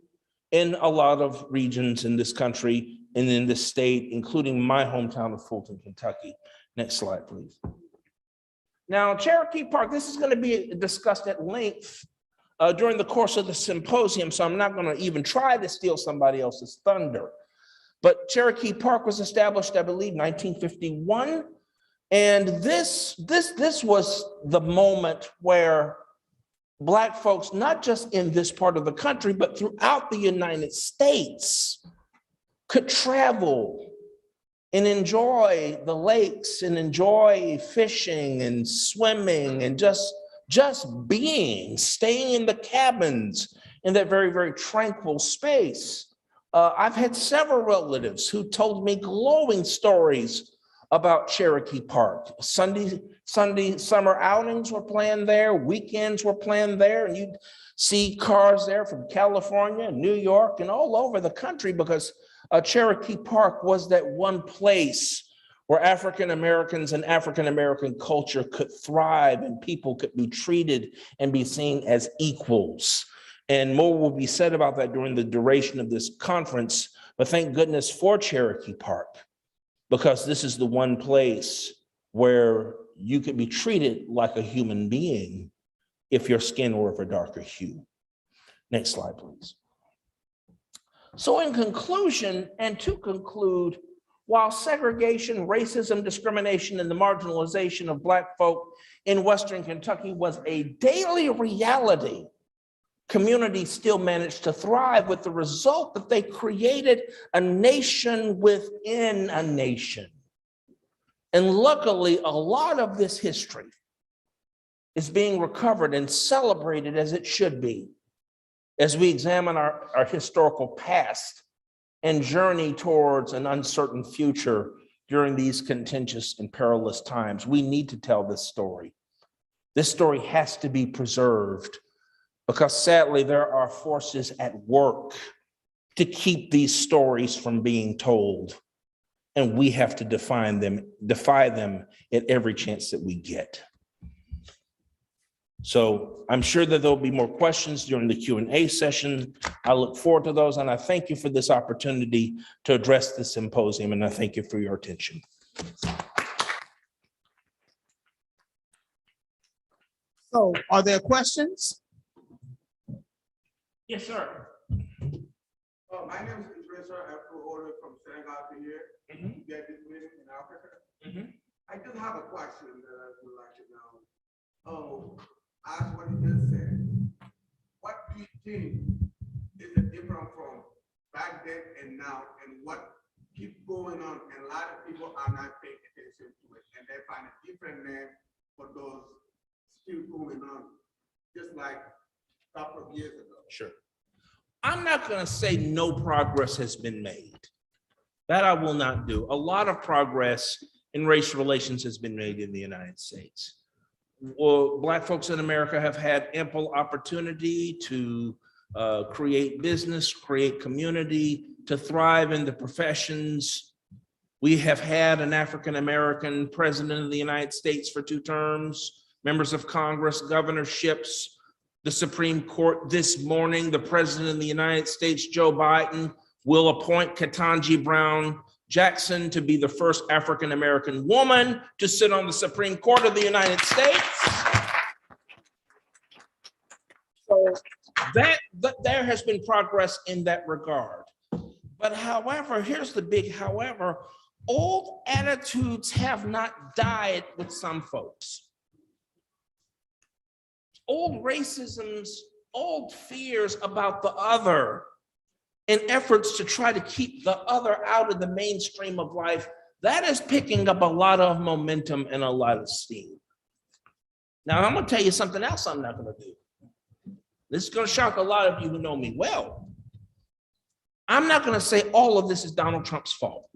in a lot of regions in this country and in this state, including my hometown of Fulton, Kentucky. Next slide, please. Now, Cherokee Park, this is going to be discussed at length during the course of the symposium, so I'm not going to even try to steal somebody else's thunder. But Cherokee Park was established, I believe, 1951. And this was the moment where Black folks, not just in this part of the country, but throughout the United States, could travel and enjoy the lakes and enjoy fishing and swimming and just being, staying in the cabins in that very, very tranquil space. I've had several relatives who told me glowing stories about Cherokee Park. Sunday summer outings were planned there, weekends were planned there, and you'd see cars there from California, New York, and all over the country because Cherokee Park was that one place where African Americans and African American culture could thrive and people could be treated and be seen as equals. And more will be said about that during the duration of this conference, but thank goodness for Cherokee Park, because this is the one place where you could be treated like a human being if your skin were of a darker hue. Next slide, please. So in conclusion, and to conclude, while segregation, racism, discrimination, and the marginalization of Black folk in Western Kentucky was a daily reality, communities still managed to thrive with the result that they created a nation within a nation. And luckily, a lot of this history is being recovered and celebrated as it should be, as we examine our historical past and journey towards an uncertain future during these contentious and perilous times. We need to tell this story. This story has to be preserved because sadly, there are forces at work to keep these stories from being told. And we have to defy them at every chance that we get. So I'm sure that there'll be more questions during the Q&A session. I look forward to those, and I thank you for this opportunity to address the symposium, and I thank you for your attention. So are there questions? Yes, sir. My name is Idrissa. I flew all the way from Senegal to here to get this meeting in Africa. I just have a question that I would like to know. As what you just said, what do you think is the difference from back then and now, and what keeps going on? And a lot of people are not paying attention to it, and they find a different name for those still going on, just like a couple of years ago. Sure. I'm not going to say no progress has been made. That I will not do. A lot of progress in race relations has been made in the United States. Well, Black folks in America have had ample opportunity to create business, create community, to thrive in the professions. We have had an African-American president of the United States for 2 terms, members of Congress, governorships, the Supreme Court. This morning, the president of the United States, Joe Biden, will appoint Ketanji Brown Jackson to be the first African-American woman to sit on the Supreme Court of the United States. So that there has been progress in that regard. But however, here's the big however, old attitudes have not died with some folks. Old racisms, old fears about the other, and efforts to try to keep the other out of the mainstream of life, that is picking up a lot of momentum and a lot of steam. Now, I'm going to tell you something else I'm not going to do. This is going to shock a lot of you who know me well. I'm not going to say all of this is Donald Trump's fault.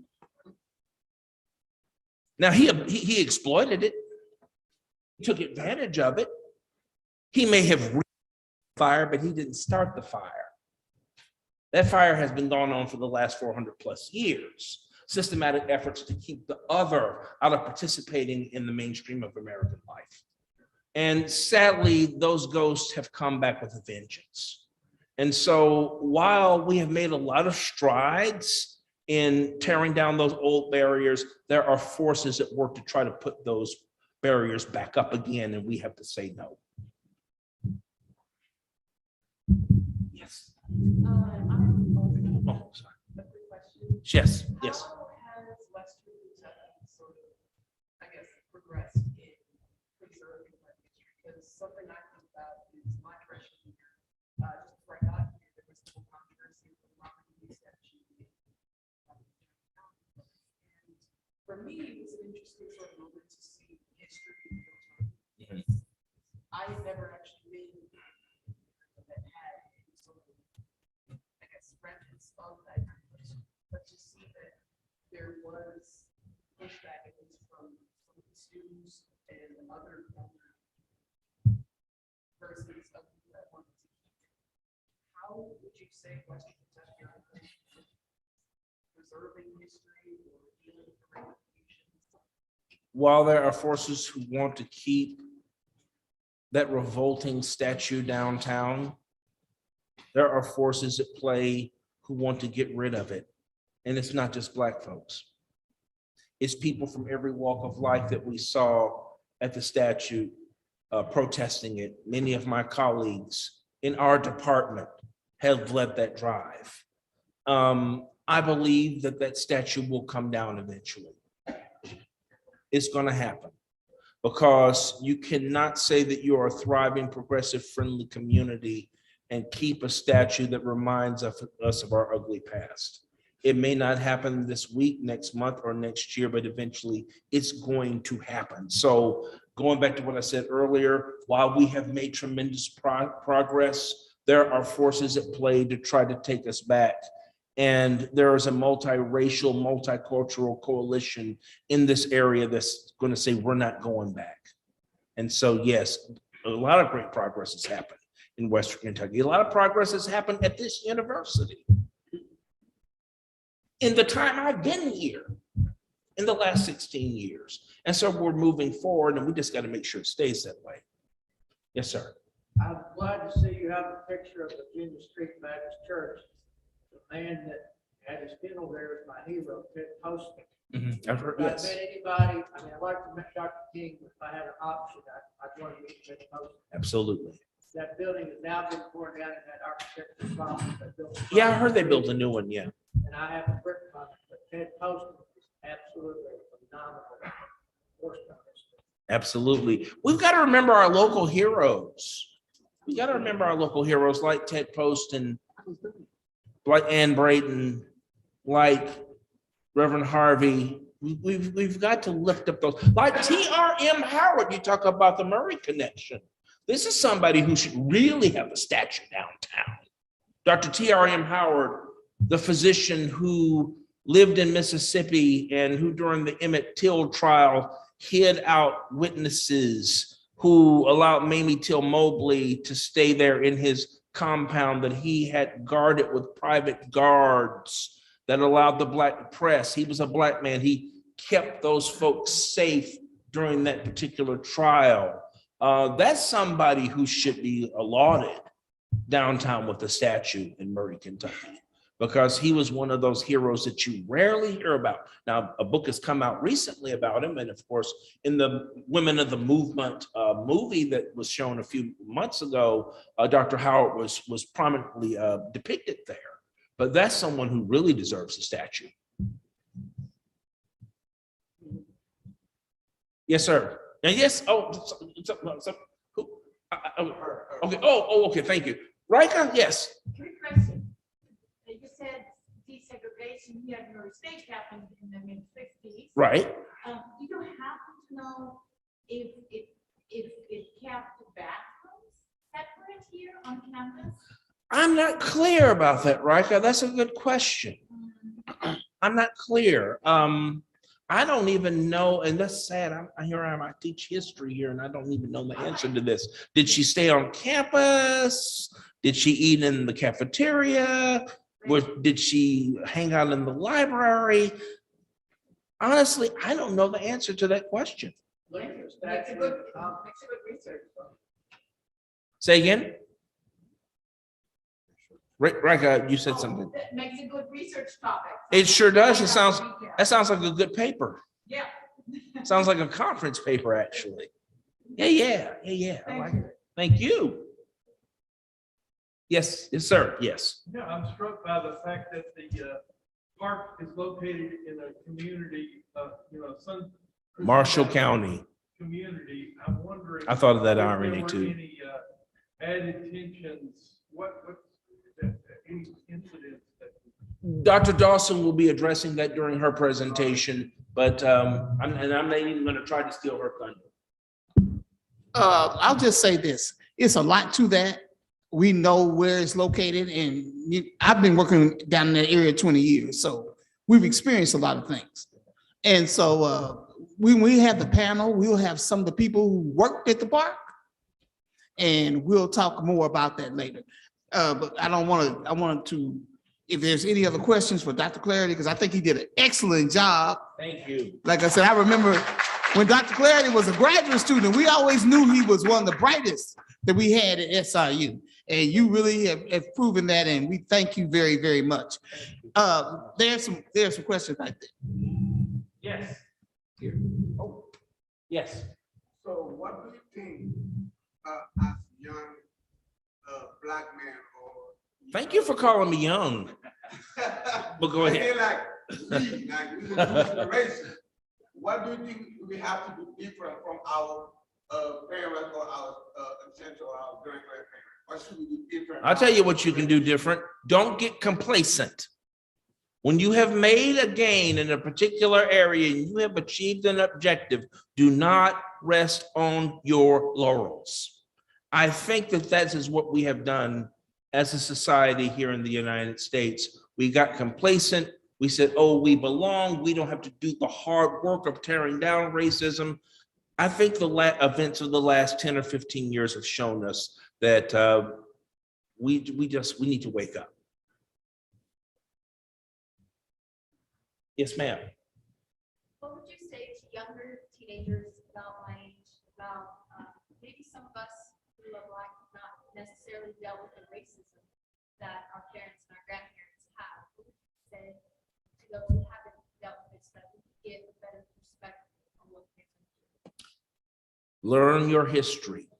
Now, he exploited it. He took advantage of it. He may have reached the fire, but he didn't start the fire. That fire has been going on for the last 400 plus years. Systematic efforts to keep the other out of participating in the mainstream of American life. And sadly, those ghosts have come back with a vengeance. And so while we have made a lot of strides in tearing down those old barriers, there are forces at work to try to put those barriers back up again, and we have to say no. Yes. Oh, sorry. Yes, yes. How has Western Kentucky sort of, I guess, something I think about is my freshman year. Just before I got here, there was some controversy with the Robert E. Lee statue. And for me, it was an interesting sort of moment to see history in real time. I had never actually been that had any sort of, I guess, remnants of that controversy, but to see that there was pushback, at least from some of the students and other persons of that wanted to keep it. How would you say Western Kentucky are preserving history or dealing with the ramifications? While there are forces who want to keep that revolting statue downtown, there are forces at play who want to get rid of it. And it's not just Black folks. It's people from every walk of life that we saw at the statue protesting it. Many of my colleagues in our department have led that drive. I believe that that statue will come down eventually. It's going to happen because you cannot say that you are a thriving, progressive, friendly community and keep a statue that reminds us of our ugly past. It may not happen this week, next month, or next year, but eventually it's going to happen. So going back to what I said earlier, while we have made tremendous progress, there are forces at play to try to take us back. And there is a multiracial, multicultural coalition in this area that's going to say we're not going back. And so, yes, a lot of great progress has happened in Western Kentucky. A lot of progress has happened at this university. In the time I've been here, in the last 16 years. And so we're moving forward and we just got to make sure it stays that way. Yes, sir. I'm glad to see you have a picture of the Virginia Street Baptist Church. The man that had his funeral there is my hero, Ted Poston. I've heard, If I yes. met anybody, I mean, I'd like to meet Dr. King, but if I had an option, I'd want to meet Ted Poston. Absolutely. That building has now been torn down and that architectural problem that built. Yeah, I heard they built a new one, yeah. And I haven't written on it, but Ted Poston is absolutely phenomenal. Absolutely. We've got to remember our local heroes. We got to remember our local heroes like Ted Poston, like Ann Brayton, like Reverend Harvey. We've got to lift up those, like T.R.M. Howard. You talk about the Murray connection. This is somebody who should really have a statue downtown. Dr. T.R.M. Howard, the physician who lived in Mississippi and who during the Emmett Till trial hid out witnesses, who allowed Mamie Till Mobley to stay there in his compound that he had guarded with private guards that allowed the Black press. He was a Black man. He kept those folks safe during that particular trial. That's somebody who should be lauded downtown with a statue in Murray, Kentucky, because he was one of those heroes that you rarely hear about. Now, a book has come out recently about him. And of course, in the Women of the Movement movie that was shown a few months ago, Dr. Howard was prominently depicted there. But that's someone who really deserves a statue. Yes, sir. And yes, who? Okay, okay, thank you. Rika, yes. Quick question. You said desegregation here in your state happened in the mid-50s. Right. Do you happen to know if it kept bathrooms separate here on campus? I'm not clear about that, Rika. That's a good question. I'm not clear. I don't even know, and that's sad. I teach history here, and I don't even know the answer to this. Did she stay on campus? Did she eat in the cafeteria? Did she hang out in the library? Honestly, I don't know the answer to that question. Makes a good research. Say again? Rika, you said something. That makes a good research topic. It sure does. That sounds like a good paper. Yeah. Sounds like a conference paper, actually. Yeah. I like it. Thank you. Yes, sir. Yes. Yeah, I'm struck by the fact that the park is located in a community of, Marshall County. community, I'm wondering. I thought of that if there irony were too. Any added tensions, any incidents that. Dr. Dawson will be addressing that during her presentation, but I'm not even going to try to steal her thunder. I'll just say this, it's a lot to that. We know where it's located and I've been working down in that area 20 years, so we've experienced a lot of things. And so when we have the panel, we'll have some of the people who worked at the park and we'll talk more about that later. But I wanted to, if there's any other questions for Dr. Clarity, because I think he did an excellent job. Thank you. Like I said, I remember when Dr. Clarity was a graduate student, we always knew he was one of the brightest that we had at SIU. And you really have proven that, and we thank you very, very much. There's some questions right there. Yes. Here. Oh, yes. So what do you think, as young, black man or? Thank you for calling me young. But go ahead. I feel like we the new generation, what do you think we have to do different from our parents or our ancestors or our great-grandparents? What should we do different? I'll tell you what you can do different. Don't get complacent. When you have made a gain in a particular area and you have achieved an objective, do not rest on your laurels. I think that is what we have done as a society here in the United States. We got complacent. We said, oh, we belong. We don't have to do the hard work of tearing down racism. I think the events of the last 10 or 15 years have shown us that we need to wake up. Yes, ma'am. What would you say to younger teenagers about my age, about maybe some of us who are Black have not necessarily dealt with the racism that our parents and our grandparents have? What would you say to those who haven't dealt with it so that we can get a better perspective on what they're going through? Learn your history.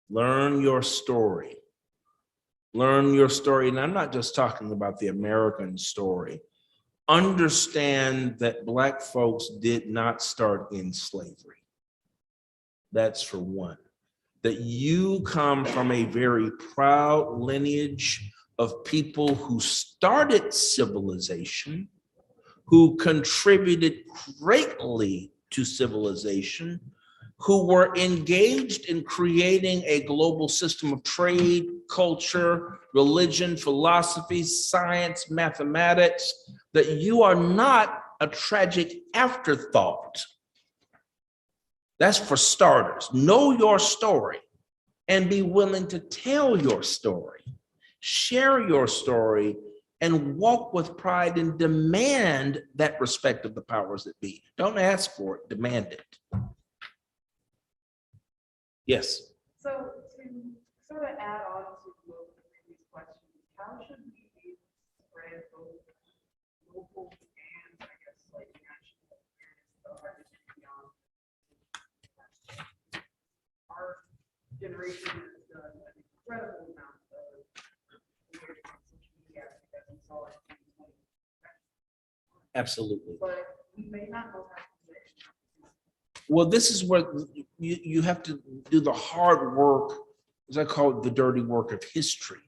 Learn your story. Learn your story. And I'm not just talking about the American story. Understand that Black folks did not start in slavery. That's for one. That you come from a very proud lineage of people who started civilization, who contributed greatly to civilization, who were engaged in creating a global system of trade, culture, religion, philosophy, science, mathematics, that you are not a tragic afterthought. That's for starters. Know your story and be willing to tell your story. Share your story and walk with pride and demand that respect of the powers that be. Don't ask for it, demand it. Yes. So to sort of add on to both the previous questions, how should we be able to spread both local and I guess like national awareness of our history beyond? Our generation has done an incredible amount of awareness on social media as we saw in 2020. Absolutely. But we may not know how to do it. Well, this is where you have to do the hard work, as I call it, the dirty work of history.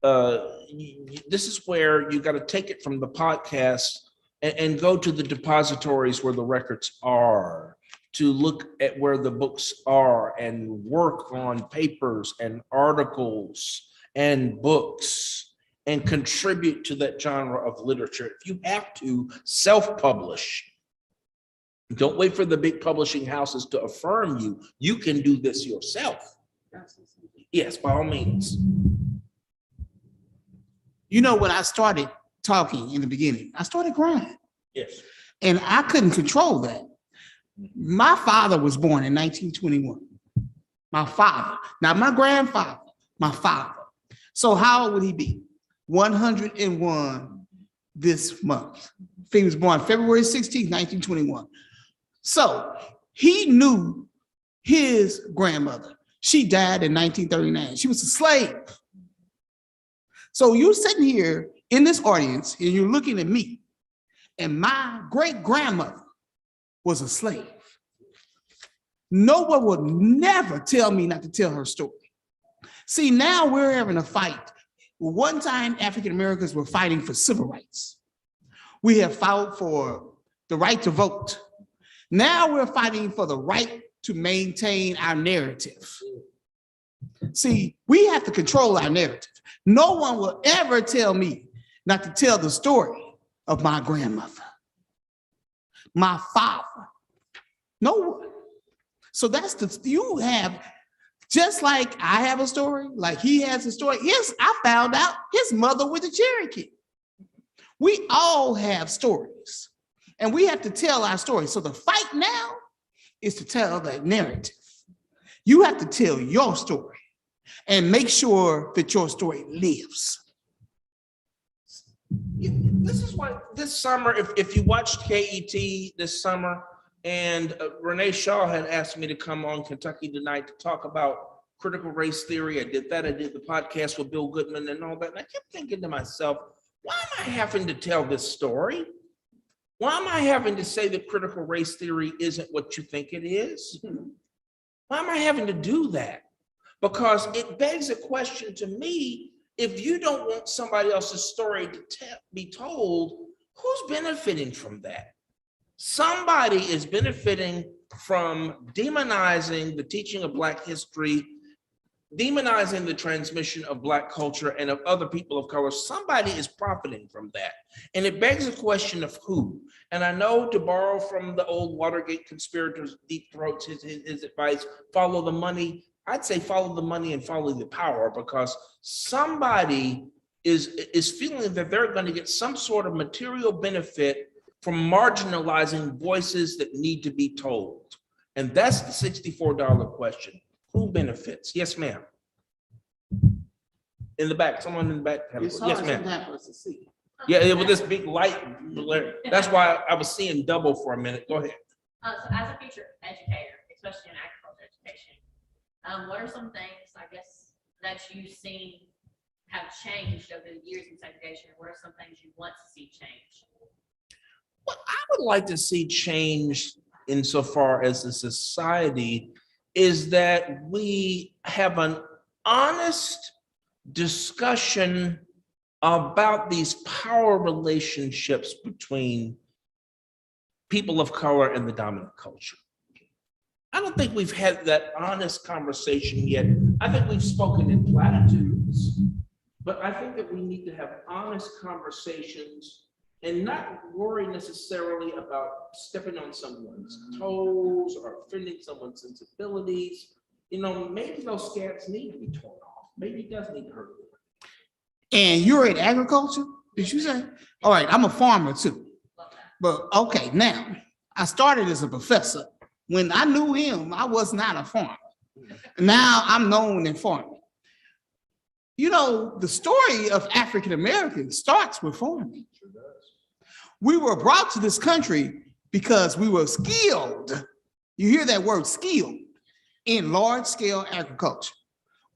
This is where you got to take it from the podcast and go to the depositories where the records are, to look at where the books are and work on papers and articles and books and contribute to that genre of literature. If you have to, self-publish. Don't wait for the big publishing houses to affirm you. You can do this yourself. Yes, by all means. You know, when I started talking in the beginning, I started crying. Yes. And I couldn't control that. My father was born in 1921. My father, not my grandfather, my father. So how old would he be? 101 this month. He was born February 16th, 1921. So he knew his grandmother. She died in 1939. She was a slave. So you're sitting here in this audience and you're looking at me, and my great grandmother was a slave. No one would never tell me not to tell her story. See, now we're having a fight. One time, African Americans were fighting for civil rights. We have fought for the right to vote. Now we're fighting for the right to maintain our narrative. See, we have to control our narrative. No one will ever tell me not to tell the story of my grandmother, my father. No one. So that's you have, just like I have a story, like he has a story. Yes, I found out his mother was a Cherokee. We all have stories, and we have to tell our story. So the fight now is to tell that narrative. You have to tell your story and make sure that your story lives. This is what this summer, if you watched KET this summer, and Renee Shaw had asked me to come on Kentucky Tonight to talk about critical race theory. I did that. I did the podcast with Bill Goodman and all that. And I kept thinking to myself, why am I having to tell this story? Why am I having to say that critical race theory isn't what you think it is? Why am I having to do that? Because it begs a question to me. If you don't want somebody else's story to be told, who's benefiting from that? Somebody is benefiting from demonizing the teaching of Black history, demonizing the transmission of Black culture and of other people of color. Somebody is profiting from that. And it begs a question of who. And I know, to borrow from the old Watergate conspirators, Deep Throats, his advice, follow the money. I'd say follow the money and follow the power, because somebody is feeling that they're going to get some sort of material benefit from marginalizing voices that need to be told. And that's the $64 question. Who benefits? Yes, ma'am. In the back, someone in the back. It's Yes, hard ma'am. sometimes for us to see. Yeah, with this big light. That's why I was seeing double for a minute. Go ahead. So as a future educator, especially in agriculture education, what are some things, I guess, that you've seen have changed over the years in segregation? What are some things you want to see change? What I would like to see change insofar as a society is that we have an honest discussion about these power relationships between people of color and the dominant culture. I don't think we've had that honest conversation yet. I think we've spoken in platitudes, but I think that we need to have honest conversations and not worry necessarily about stepping on someone's toes or offending someone's sensibilities. You know, maybe those scabs need to be torn off. Maybe it does need to hurt. And you're in agriculture, did you say? All right, I'm a farmer too. But okay, now, I started as a professor. When I knew him, I was not a farmer. Now I'm known in farming. You know, the story of African Americans starts with farming. We were brought to this country because we were skilled. You hear that word, skilled, in large scale agriculture.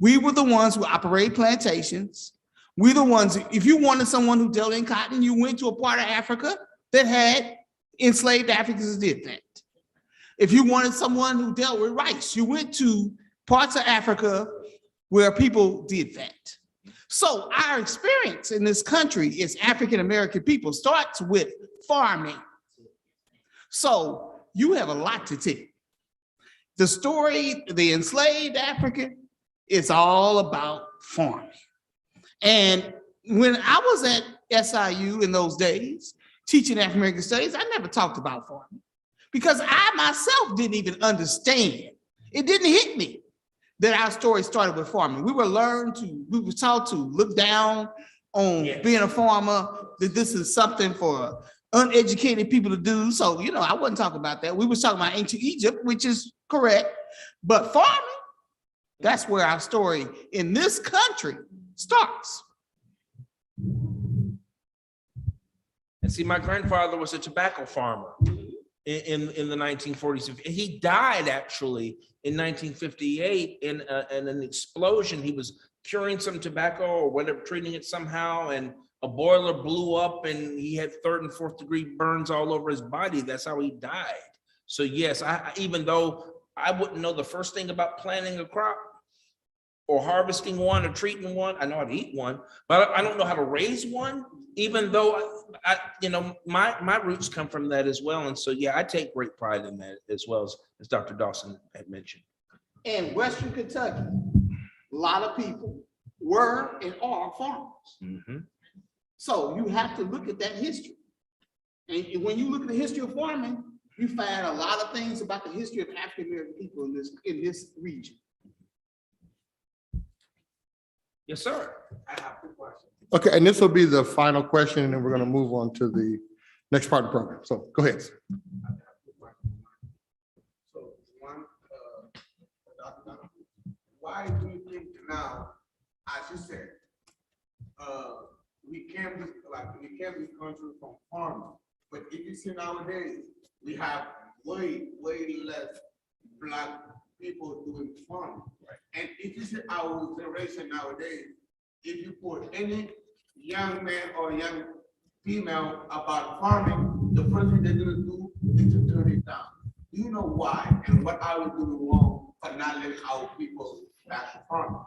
We were the ones who operated plantations. We're the ones, if you wanted someone who dealt in cotton, you went to a part of Africa that had enslaved Africans that did that. If you wanted someone who dealt with rice, you went to parts of Africa where people did that. So our experience in this country as African-American people starts with farming. So you have a lot to tell. The story, the enslaved African, is all about farming. And when I was at SIU in those days, teaching African American studies, I never talked about farming because I myself didn't even understand. It didn't hit me that our story started with farming. We were taught to look down on being a farmer, that this is something for uneducated people to do. So, you know, I wasn't talking about that. We was talking about ancient Egypt, which is correct, but farming, that's where our story in this country starts. And see, my grandfather was a tobacco farmer in the 1940s. He died actually in 1958 in an explosion. He was curing some tobacco or whatever, treating it somehow, and a boiler blew up and he had 3rd and 4th degree burns all over his body. That's how he died. So yes, even though I wouldn't know the first thing about planting a crop or harvesting one or treating one. I know how to eat one, but I don't know how to raise one, even though my roots come from that as well. And so, yeah, I take great pride in that as well, as Dr. Dawson had mentioned. In Western Kentucky, a lot of people were and are farmers. So you have to look at that history. And when you look at the history of farming, you find a lot of things about the history of African American people in this region. Yes, sir. I have 2 questions. Okay, and this will be the final question, and then we're going to move on to the next part of the program. So go ahead, sir. I have 2 questions. So one, Dr. Donovan, why do you think now, as you said, we can't be country from farming, but if you see nowadays, we have way less Black people doing farming. Right. And if you see our generation nowadays, if you put any young man or young female about farming, the first thing they're gonna do is to turn it down. Do you know why? And what are we doing wrong for not letting our people back to farming?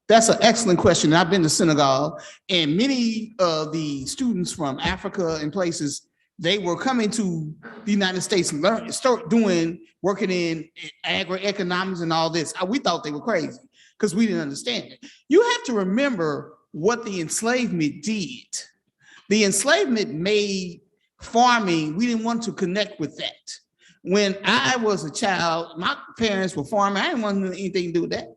That's an excellent question. I've been to Senegal, and many of the students from Africa and places, they were coming to the United States and working in agroeconomics and all this. We thought they were crazy because we didn't understand it. You have to remember what the enslavement did. The enslavement made farming, we didn't want to connect with that. When I was a child, my parents were farming. I didn't want anything to do with that.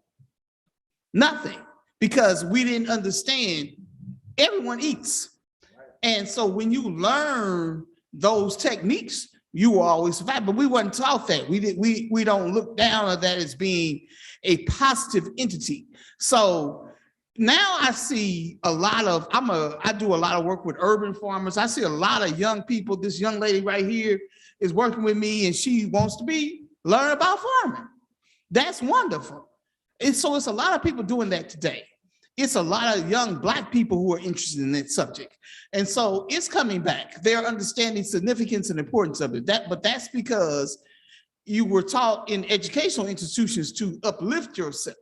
Nothing, because we didn't understand everyone eats. And so when you learn those techniques, you will always survive, but we weren't taught that. We don't look down on that as being a positive entity. So now I see a lot of, I do a lot of work with urban farmers. I see a lot of young people. This young lady right here is working with me and she wants to learn about farming. That's wonderful. And so it's a lot of people doing that today. It's a lot of young Black people who are interested in that subject. And so it's coming back. They're understanding significance and importance of it. But that's because you were taught in educational institutions to uplift yourself.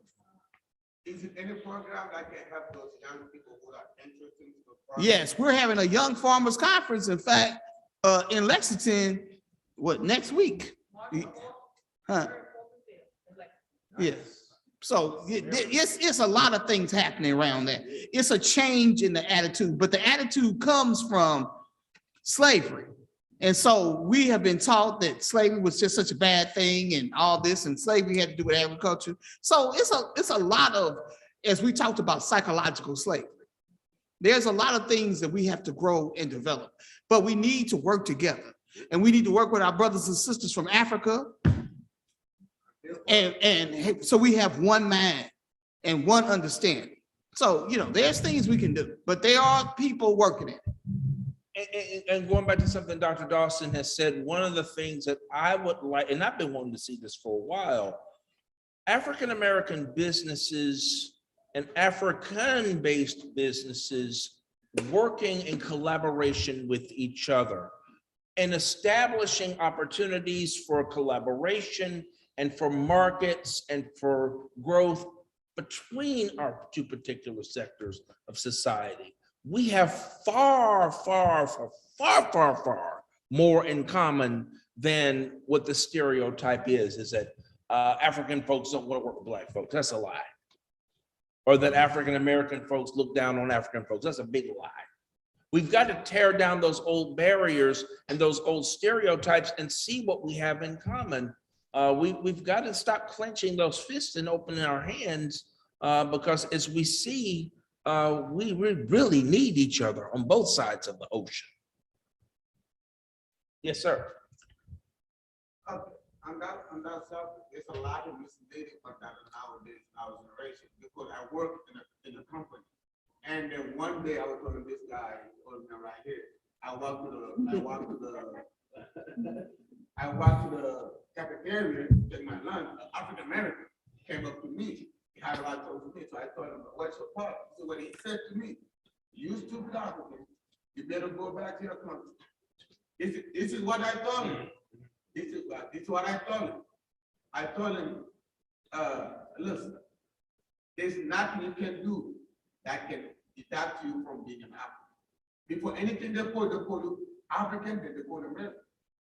Is it any program that can help those young people who are interested in farming? Yes, we're having a young farmers conference, in fact, in Lexington, next week? Huh? Yes. So it's a lot of things happening around that. It's a change in the attitude, but the attitude comes from slavery. And so we have been taught that slavery was just such a bad thing and all this, and slavery had to do with agriculture. So it's a lot of, as we talked about, psychological slavery. There's a lot of things that we have to grow and develop, but we need to work together. And we need to work with our brothers and sisters from Africa. And so we have one mind and one understanding. So, there's things we can do, but there are people working it. And going back to something Dr. Dawson has said, one of the things that I would like, and I've been wanting to see this for a while, African-American businesses and African-based businesses working in collaboration with each other and establishing opportunities for collaboration and for markets and for growth between our 2 particular sectors of society. We have far more in common than what the stereotype is that African folks don't want to work with Black folks. That's a lie. Or that African-American folks look down on African folks. That's a big lie. We've got to tear down those old barriers and those old stereotypes and see what we have in common. We've got to stop clenching those fists and opening our hands because as we see, we really need each other on both sides of the ocean. Yes, sir. Okay, on that subject, there's a lot of misleading for that nowadays, our generation, because I work in a company. And then one day I was talking to this guy, right here. I walked to the cafeteria to take my lunch. An African American came up to me. He had a lot to talk to me, so I told him, "What's your part?" So what he said to me, "You stupid African, you better go back to your country." This is what I told him. this is what I told him. I told him, listen, there's nothing you can do that can deduct you from being an African. Before anything they call you African, then they call you American.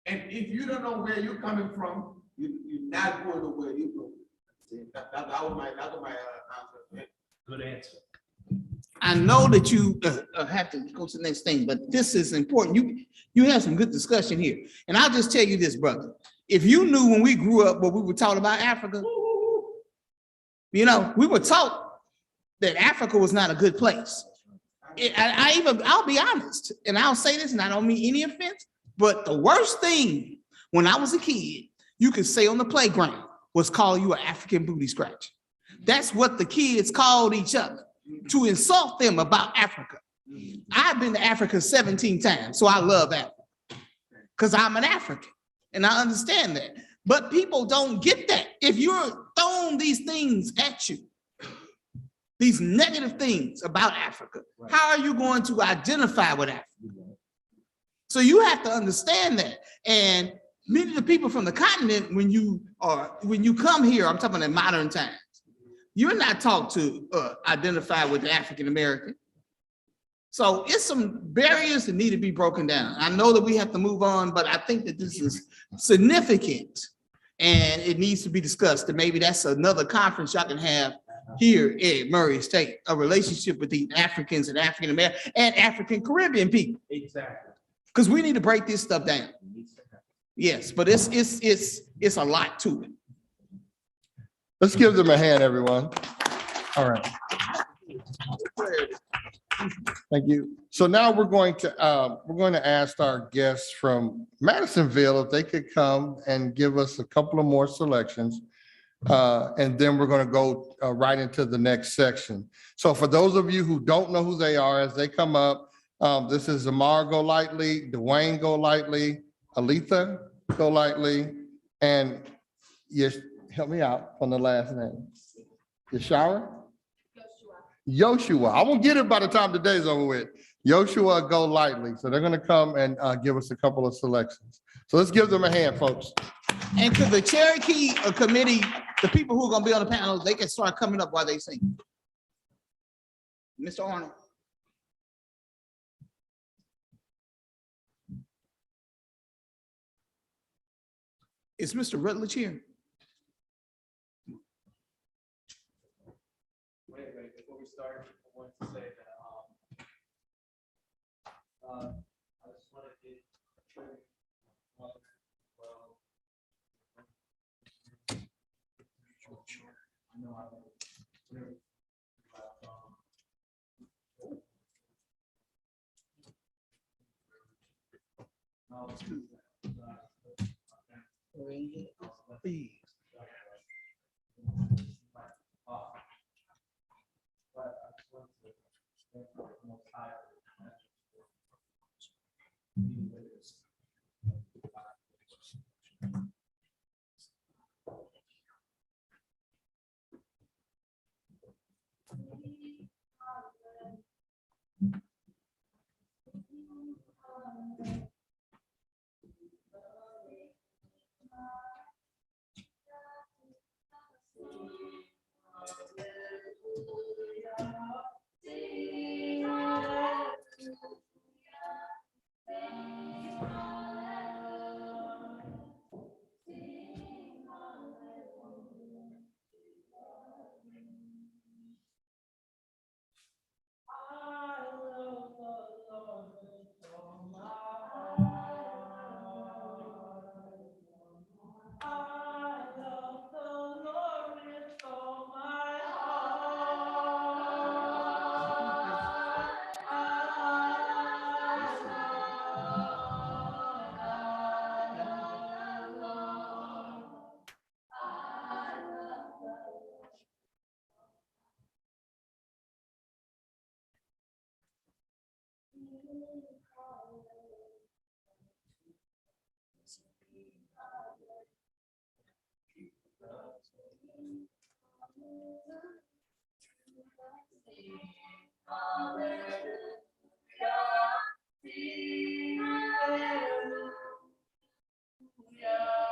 And if you don't know where you're coming from, you're not going to where you go. That was my answer. Good answer. I know that you have to go to the next thing, but this is important. You have some good discussion here. And I'll just tell you this, brother. If you knew when we grew up what we were taught about Africa, you know, we were taught that Africa was not a good place. I'll be honest, and I'll say this, and I don't mean any offense, but the worst thing when I was a kid, you could say on the playground was call you an African booty scratch. That's what the kids called each other, to insult them about Africa. I've been to Africa 17 times, so I love Africa because I'm an African and I understand that. But people don't get that. If you're throwing these things at you, these negative things about Africa, how are you going to identify with Africa? So you have to understand that. And many of the people from the continent, when you come here, I'm talking in modern times, you're not taught to identify with the African American. So it's some barriers that need to be broken down. I know that we have to move on, but I think that this is significant and it needs to be discussed. And maybe that's another conference y'all can have here at Murray State, a relationship with the Africans and African American and African Caribbean people. Exactly. Because we need to break this stuff down. Yes, but it's a lot to it. Let's give them a hand, everyone. All right. Thank you. So now we're going to ask our guests from Madisonville if they could come and give us a couple of more selections. And then we're going to go right into the next section. So for those of you who don't know who they are, as they come up, this is Amar Golightly, Dwayne Golightly, Aletha Golightly, and yes, help me out on the last name. Yashara? Yoshua. I won't get it by the time the day's over with. Yoshua Golightly. So they're going to come and give us a couple of selections. So let's give them a hand, folks. And to the Cherokee committee, the people who are going to be on the panel, they can start coming up while they sing. Mr. Arnold. Is Mr. Rutledge here? Wait, before we start, I want to say that I just wanted to I know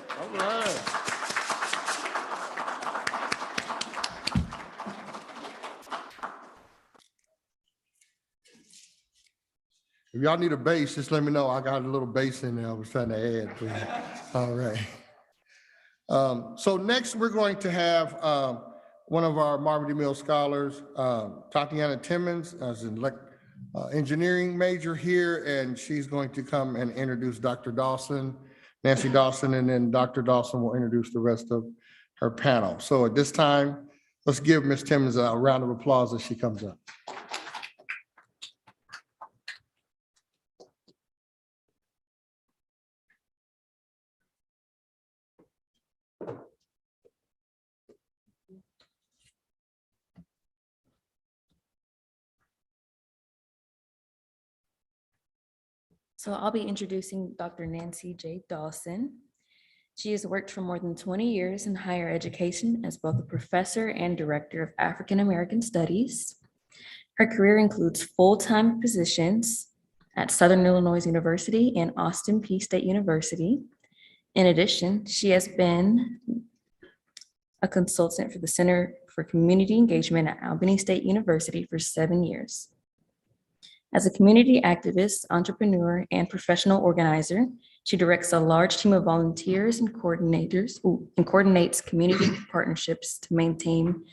All right. If y'all need a bass, just let me know. I got a little bass in there I was trying to add. Please. All right. So next, we're going to have one of our Marvin D. Mill scholars, Tatiana Timmons, as an engineering major here, and she's going to come and introduce Dr. Dawson, Nancy Dawson, and then Dr. Dawson will introduce the rest of her panel. So at this time, let's give Ms. Timmons a round of applause as she comes up. So I'll be introducing Dr. Nancy J. Dawson. She has worked for more than 20 years in higher education as both a professor and director of African American Studies. Her career includes full-time positions at Southern Illinois University and Austin Peay State University. In addition, she has been a consultant for the Center for Community Engagement at Albany State University for 7 years. As a community activist, entrepreneur, and professional organizer, she directs a large team of volunteers and coordinators and coordinates community partnerships to maintain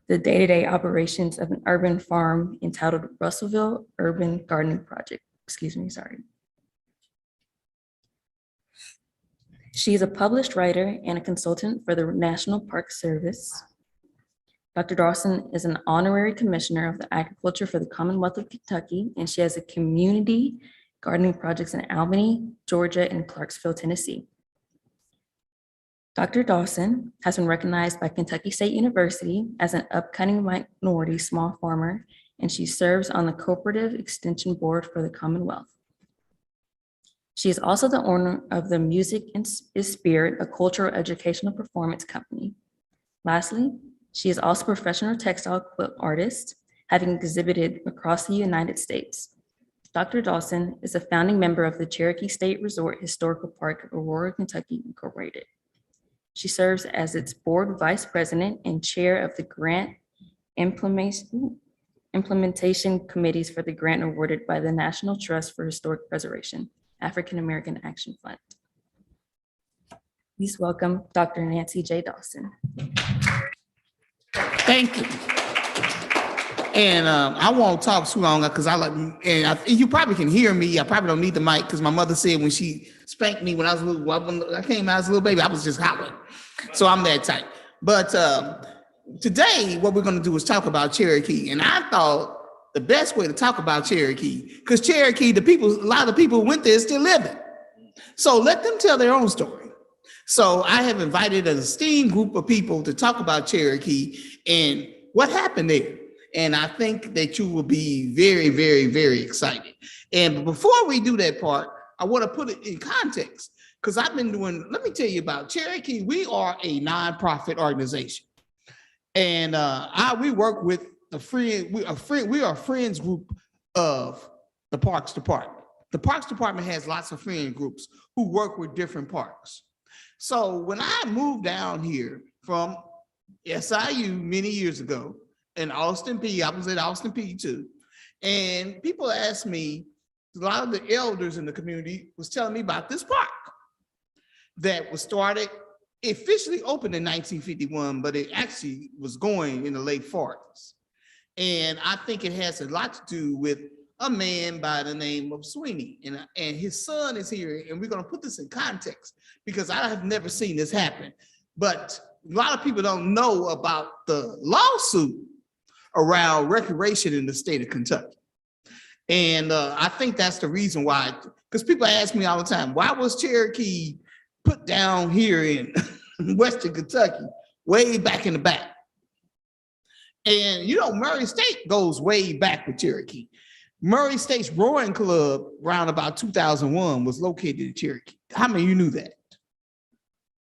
the day-to-day operations of an urban farm entitled Russellville Urban Gardening Project. She is a published writer and a consultant for the National Park Service. Dr. Dawson is an honorary commissioner of the agriculture for the Commonwealth of Kentucky, and she has a community gardening projects in Albany, Georgia, and Clarksville, Tennessee. Dr. Dawson has been recognized by Kentucky State University as an upcoming minority small farmer, and she serves on the Cooperative Extension Board for the Commonwealth. She is also the owner of the Music is Spirit, a cultural educational performance company. Lastly, she is also a professional textile quilt artist, having exhibited across the United States. Dr. Dawson is a founding member of the Cherokee State Resort Historical Park, Aurora, Kentucky, Incorporated. She serves as its board vice president and chair of the grant implementation committees for the grant awarded by the National Trust for Historic Preservation, African American Action Fund. Please welcome Dr. Nancy J. Dawson. Thank you. And I won't talk too long because you probably can hear me. I probably don't need the mic because my mother said when she spanked me when I was a little, when I came out as a little baby, I was just hollering. So I'm that type. But today, what we're going to do is talk about Cherokee. And I thought the best way to talk about Cherokee, because Cherokee, a lot of the people who went there still living. So let them tell their own story. So I have invited an esteemed group of people to talk about Cherokee and what happened there. And I think that you will be very, very, very excited. And before we do that part, I want to put it in context because I've been doing, let me tell you about Cherokee. We are a nonprofit organization. And we work with we are a friends group of the Parks Department. The Parks Department has lots of friend groups who work with different parks. So when I moved down here from SIU many years ago, in Austin P, I was at Austin P too. And people asked me, a lot of the elders in the community was telling me about this park that was started, officially opened in 1951, but it actually was going in the late 40s. And I think it has a lot to do with a man by the name of Sweeney. And his son is here, and we're gonna put this in context because I have never seen this happen. But a lot of people don't know about the lawsuit around recreation in the state of Kentucky. And I think that's the reason why, because people ask me all the time, why was Cherokee put down here in Western Kentucky, way back in the back? And you know, Murray State goes way back with Cherokee. Murray State's rowing club around about 2001 was located in Cherokee. How many of you knew that?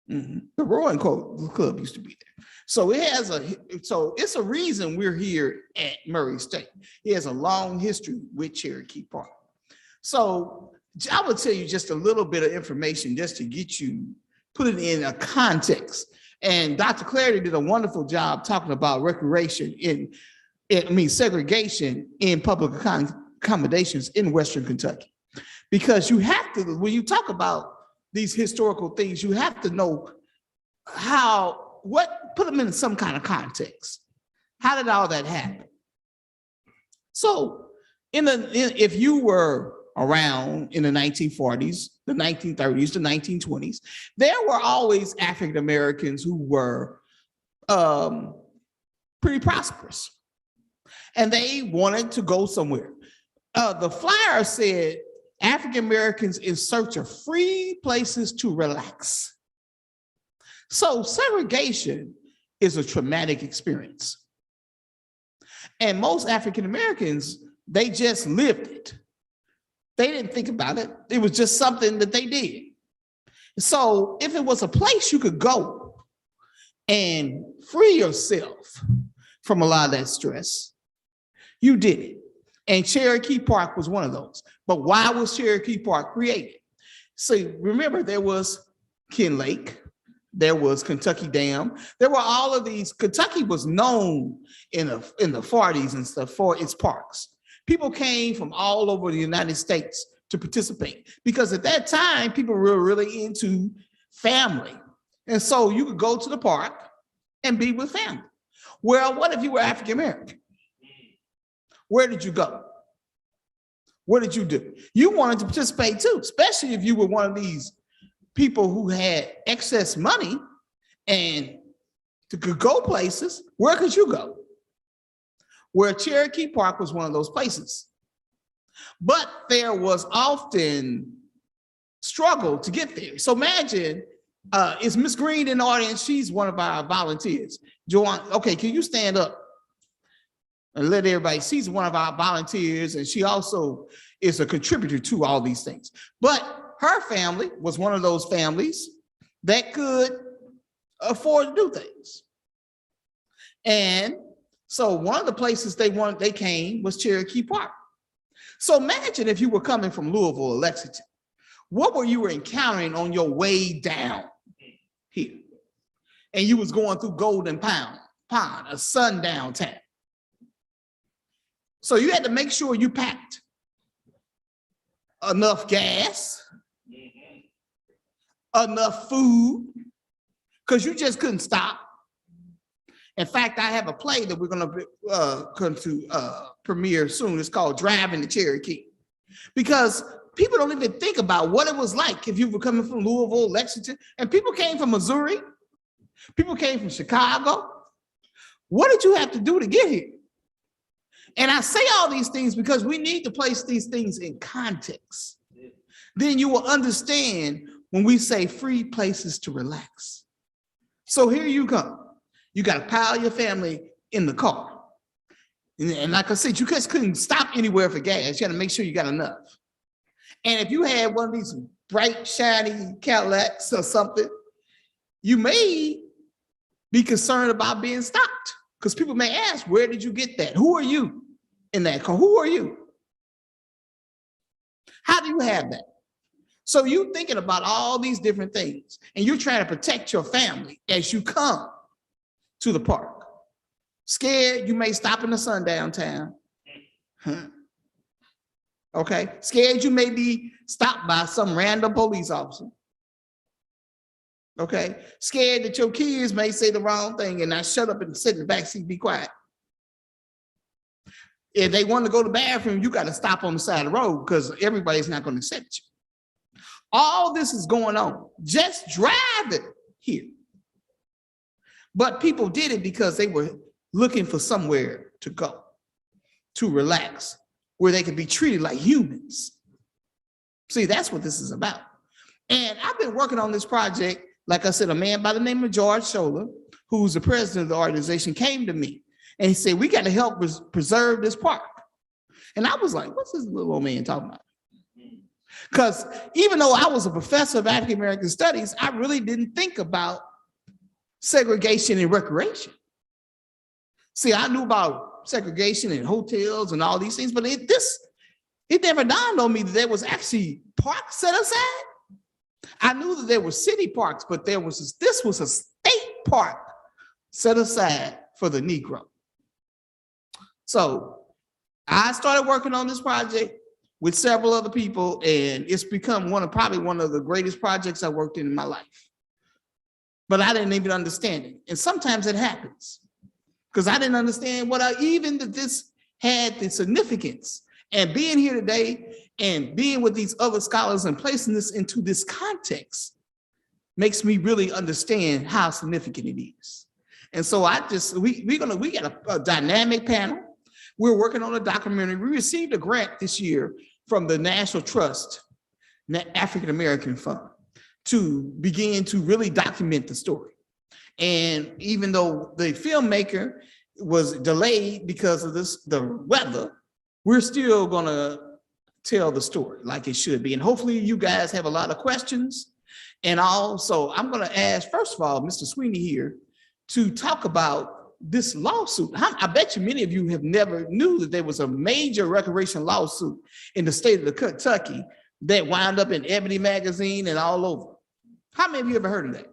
The rowing club used to be there. So it's a reason we're here at Murray State. It has a long history with Cherokee Park. So I will tell you just a little bit of information just to get you, put it in a context. And Dr. Clarity did a wonderful job talking about recreation segregation in public accommodations in Western Kentucky. Because you have to, when you talk about these historical things, you have to know put them in some kind of context. How did all that happen? So if you were around in the 1940s, the 1930s, the 1920s, there were always African Americans who were pretty prosperous. And they wanted to go somewhere. The flyer said, African Americans in search of free places to relax. So segregation is a traumatic experience. And most African Americans, they just lived it. They didn't think about it. It was just something that they did. So if it was a place you could go and free yourself from a lot of that stress, you did it. And Cherokee Park was one of those. But why was Cherokee Park created? So remember, there was Ken Lake, there was Kentucky Dam, there were all of these. Kentucky was known in the 40s and stuff for its parks. People came from all over the United States to participate because at that time, people were really into family. And so you could go to the park and be with family. Well, what if you were African American? Where did you go? What did you do? You wanted to participate too, especially if you were one of these people who had excess money and could go places. Where could you go? Where Cherokee Park was one of those places. But there was often struggle to get there. So imagine Is Miss Green in the audience? She's one of our volunteers. Joanne, okay, can you stand up and let everybody, she's one of our volunteers, and she also is a contributor to all these things. But her family was one of those families that could afford to do things. And so one of the places they came was Cherokee Park. So imagine if you were coming from Louisville or Lexington, what were you encountering on your way down here? And you was going through Golden Pond, a sundown town. So you had to make sure you packed enough gas, enough food, because you just couldn't stop. In fact, I have a play that we're going to premiere soon. It's called Driving the Cherokee, because people don't even think about what it was like if you were coming from Louisville, Lexington, and people came from Missouri, people came from Chicago. What did you have to do to get here? And I say all these things because we need to place these things in context. Then you will understand when we say free places to relax. So here you come. You got to pile your family in the car. And like I said, you just couldn't stop anywhere for gas. You got to make sure you got enough. And if you had one of these bright, shiny Cadillacs or something, you may be concerned about being stopped, because people may ask, where did you get that? Who are you in that car? Who are you? How do you have that? So you're thinking about all these different things, and you're trying to protect your family as you come to the park. Scared you may stop in the sundown town. Okay, scared you may be stopped by some random police officer. Okay, scared that your kids may say the wrong thing and not shut up and sit in the back seat, be quiet. If they want to go to the bathroom, you got to stop on the side of the road because everybody's not going to accept you. All this is going on. Just drive it here. But people did it because they were looking for somewhere to go, to relax, where they could be treated like humans. See, that's what this is about. And I've been working on this project. Like I said, a man by the name of George Scholler, who's the president of the organization, came to me and he said, we got to help preserve this park. And I was like, what's this little old man talking about? Because even though I was a professor of African American studies, I really didn't think about segregation and recreation. See, I knew about segregation in hotels and all these things, but it never dawned on me that there was actually parks set aside. I knew that there were city parks, but this was a state park set aside for the Negro. So I started working on this project with several other people, and it's become probably one of the greatest projects I worked in my life. But I didn't even understand it. And sometimes it happens because I didn't understand that this had the significance. And being here today and being with these other scholars and placing this into this context makes me really understand how significant it is. And so we got a dynamic panel. We're working on a documentary. We received a grant this year from the National Trust, African American Fund, to begin to really document the story. And even though the filmmaker was delayed because of the weather, we're still gonna tell the story like it should be. And hopefully you guys have a lot of questions. And also I'm gonna ask, first of all, Mr. Sweeney here to talk about this lawsuit. I bet you many of you have never knew that there was a major recreation lawsuit in the state of Kentucky that wound up in Ebony magazine and all over. How many of you ever heard of that?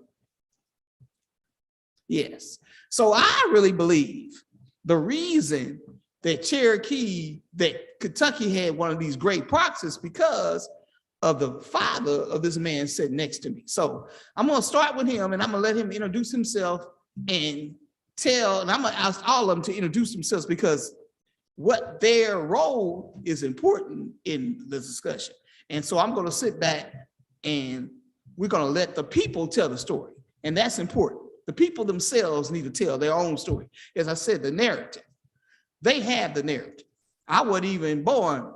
Yes. So I really believe the reason that Kentucky had one of these great parks is because of the father of this man sitting next to me. So I'm going to start with him, and I'm going to let him introduce himself and I'm going to ask all of them to introduce themselves because what their role is important in the discussion. And so I'm going to sit back and we're going to let the people tell the story. And that's important. The people themselves need to tell their own story. As I said, the narrative. They have the narrative. I wasn't even born,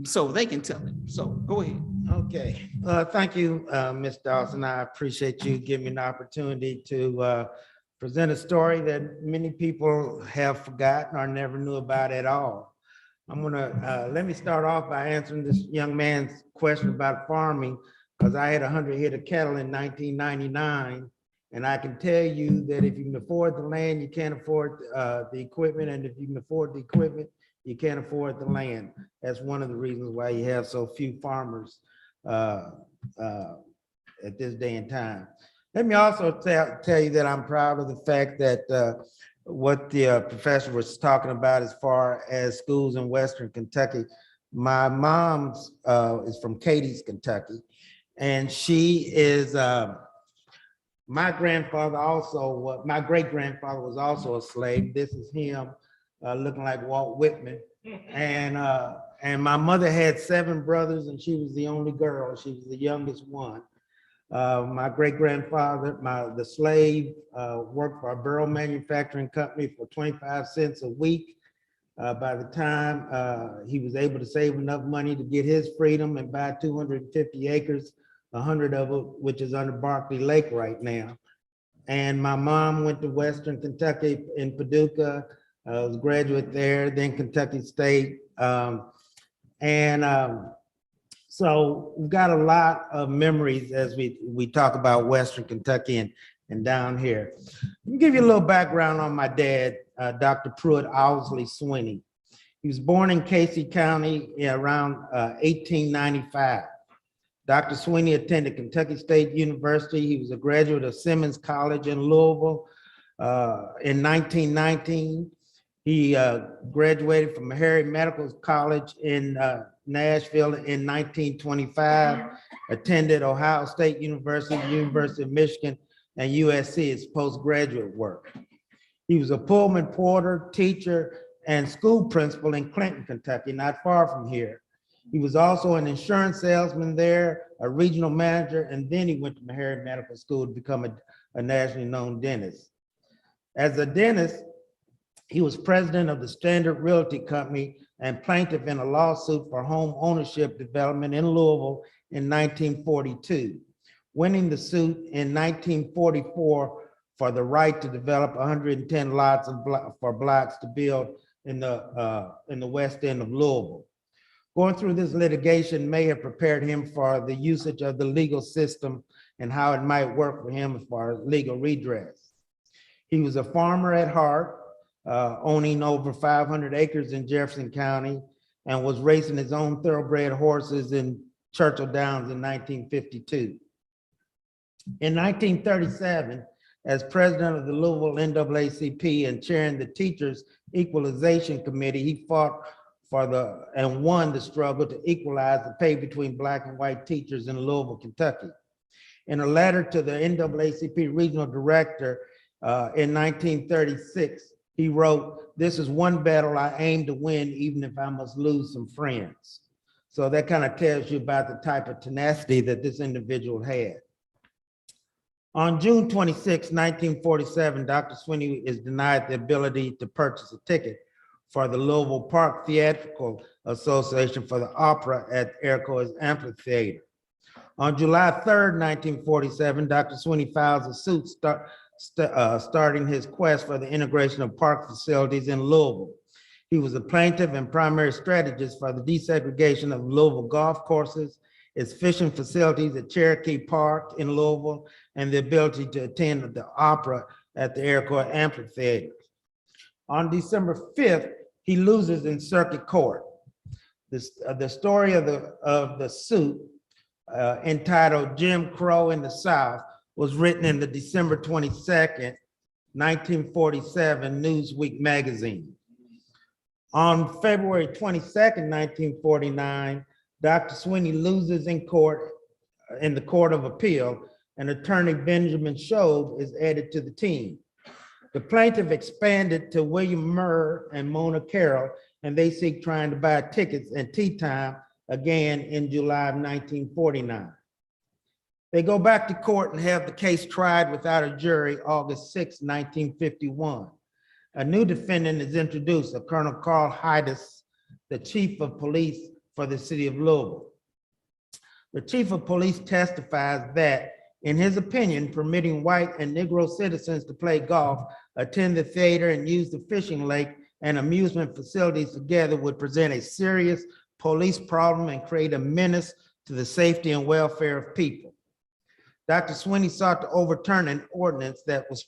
so they can tell it. So go ahead. Okay, thank you, Ms. Dawson. I appreciate you giving me an opportunity to present a story that many people have forgotten or never knew about at all. I'm gonna, let me start off by answering this young man's question about farming, because I had 100 head of cattle in 1999. And I can tell you that if you can afford the land, you can't afford the equipment. And if you can afford the equipment, you can't afford the land. That's one of the reasons why you have so few farmers at this day and time. Let me also tell you that I'm proud of the fact that what the professor was talking about as far as schools in Western Kentucky. My mom's is from Cadiz, Kentucky, and she is, my grandfather also, my great-grandfather was also a slave. This is him looking like Walt Whitman. And my mother had 7 brothers and she was the only girl. She was the youngest one. My great-grandfather, the slave, worked for a barrel manufacturing company for 25 cents a week. By the time he was able to save enough money to get his freedom and buy 250 acres, 100 of it, which is under Barkley Lake right now. And my mom went to Western Kentucky in Paducah, was a graduate there, then Kentucky State. So we've got a lot of memories as we talk about Western Kentucky and down here. Let me give you a little background on my dad, Dr. Pruitt Owsley Swinney. He was born in Casey County around 1895. Dr. Swinney attended Kentucky State University. He was a graduate of Simmons College in Louisville in 1919. He graduated from Harry Medical College in Nashville in 1925, attended Ohio State University, University of Michigan, and USC as postgraduate work. He was a Pullman porter, teacher, and school principal in Clinton, Kentucky, not far from here. He was also an insurance salesman there, a regional manager, and then he went to Meharry Medical School to become a nationally known dentist. As a dentist, he was president of the Standard Realty Company and plaintiff in a lawsuit for home ownership development in Louisville in 1942, winning the suit in 1944 for the right to develop 110 lots for blocks to build in the west end of Louisville. Going through this litigation may have prepared him for the usage of the legal system and how it might work for him as far as legal redress. He was a farmer at heart, owning over 500 acres in Jefferson County, and was racing his own thoroughbred horses in Churchill Downs in 1952. In 1937, as president of the Louisville NAACP and chairing the Teachers Equalization Committee, he fought for and won the struggle to equalize the pay between Black and white teachers in Louisville, Kentucky. In a letter to the NAACP regional director in 1936, he wrote, "This is one battle I aim to win, even if I must lose some friends." So that kind of tells you about the type of tenacity that this individual had. On June 26, 1947, Dr. Swinney is denied the ability to purchase a ticket for the Louisville Park Theatrical Association for the opera at Airco's Amphitheater. On July 3rd, 1947, Dr. Swinney files a suit starting his quest for the integration of park facilities in Louisville. He was a plaintiff and primary strategist for the desegregation of Louisville golf courses, its fishing facilities at Cherokee Park in Louisville, and the ability to attend the opera at the Airco Amphitheater. On December 5th, he loses in circuit court. The story of the suit entitled "Jim Crow in the South" was written in the December 22nd, 1947 Newsweek magazine. On February 22nd, 1949, Dr. Swinney loses in court, in the Court of Appeal, and attorney Benjamin Shobe is added to the team. The plaintiff expanded to William Murr and Mona Carroll, and they seek trying to buy tickets and tea time again in July of 1949. They go back to court and have the case tried without a jury August 6, 1951. A new defendant is introduced, a Colonel Carl Hydas, the chief of police for the city of Louisville. The chief of police testifies that, in his opinion, permitting white and Negro citizens to play golf, attend the theater, and use the fishing lake and amusement facilities together would present a serious police problem and create a menace to the safety and welfare of people. Dr. Sweeney sought to overturn an ordinance that was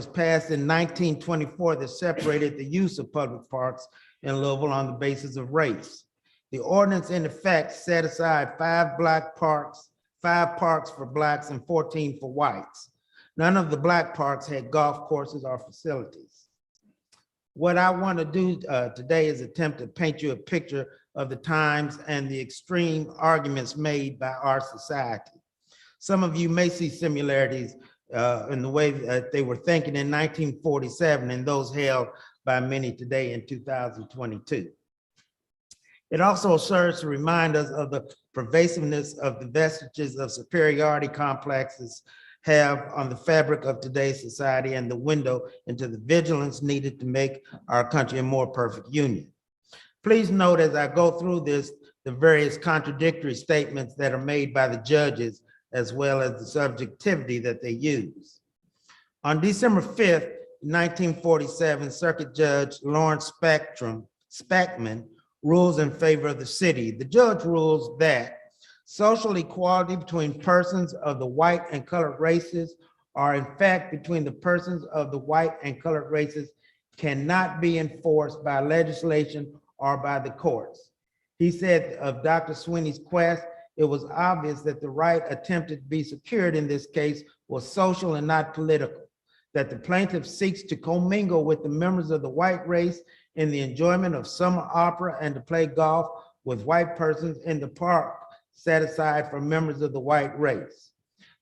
passed in 1924 that separated the use of public parks in Louisville on the basis of race. The ordinance in effect set aside 5 parks for blacks and 14 for whites. None of the black parks had golf courses or facilities. What I want to do today is attempt to paint you a picture of the times and the extreme arguments made by our society. Some of you may see similarities in the way that they were thinking in 1947 and those held by many today in 2022. It also serves to remind us of the pervasiveness of the vestiges of superiority complexes have on the fabric of today's society and the window into the vigilance needed to make our country a more perfect union. Please note as I go through this, the various contradictory statements that are made by the judges, as well as the subjectivity that they use. On December 5th, 1947, Circuit Judge Lawrence Spackman rules in favor of the city. The judge rules that social equality between persons of the white and colored races, or in fact between the persons of the white and colored races, cannot be enforced by legislation or by the courts. He said of Dr. Sweeney's quest, it was obvious that the right attempted to be secured in this case was social and not political, that the plaintiff seeks to commingle with the members of the white race in the enjoyment of summer opera and to play golf with white persons in the park set aside for members of the white race.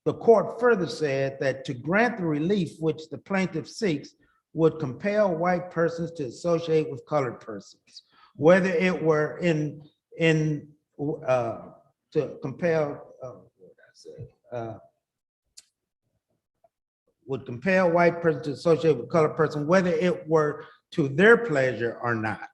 The court further said that to grant the relief which the plaintiff seeks would compel white persons to associate with colored persons, whether it were would compel white persons to associate with colored person, whether it were to their pleasure or not.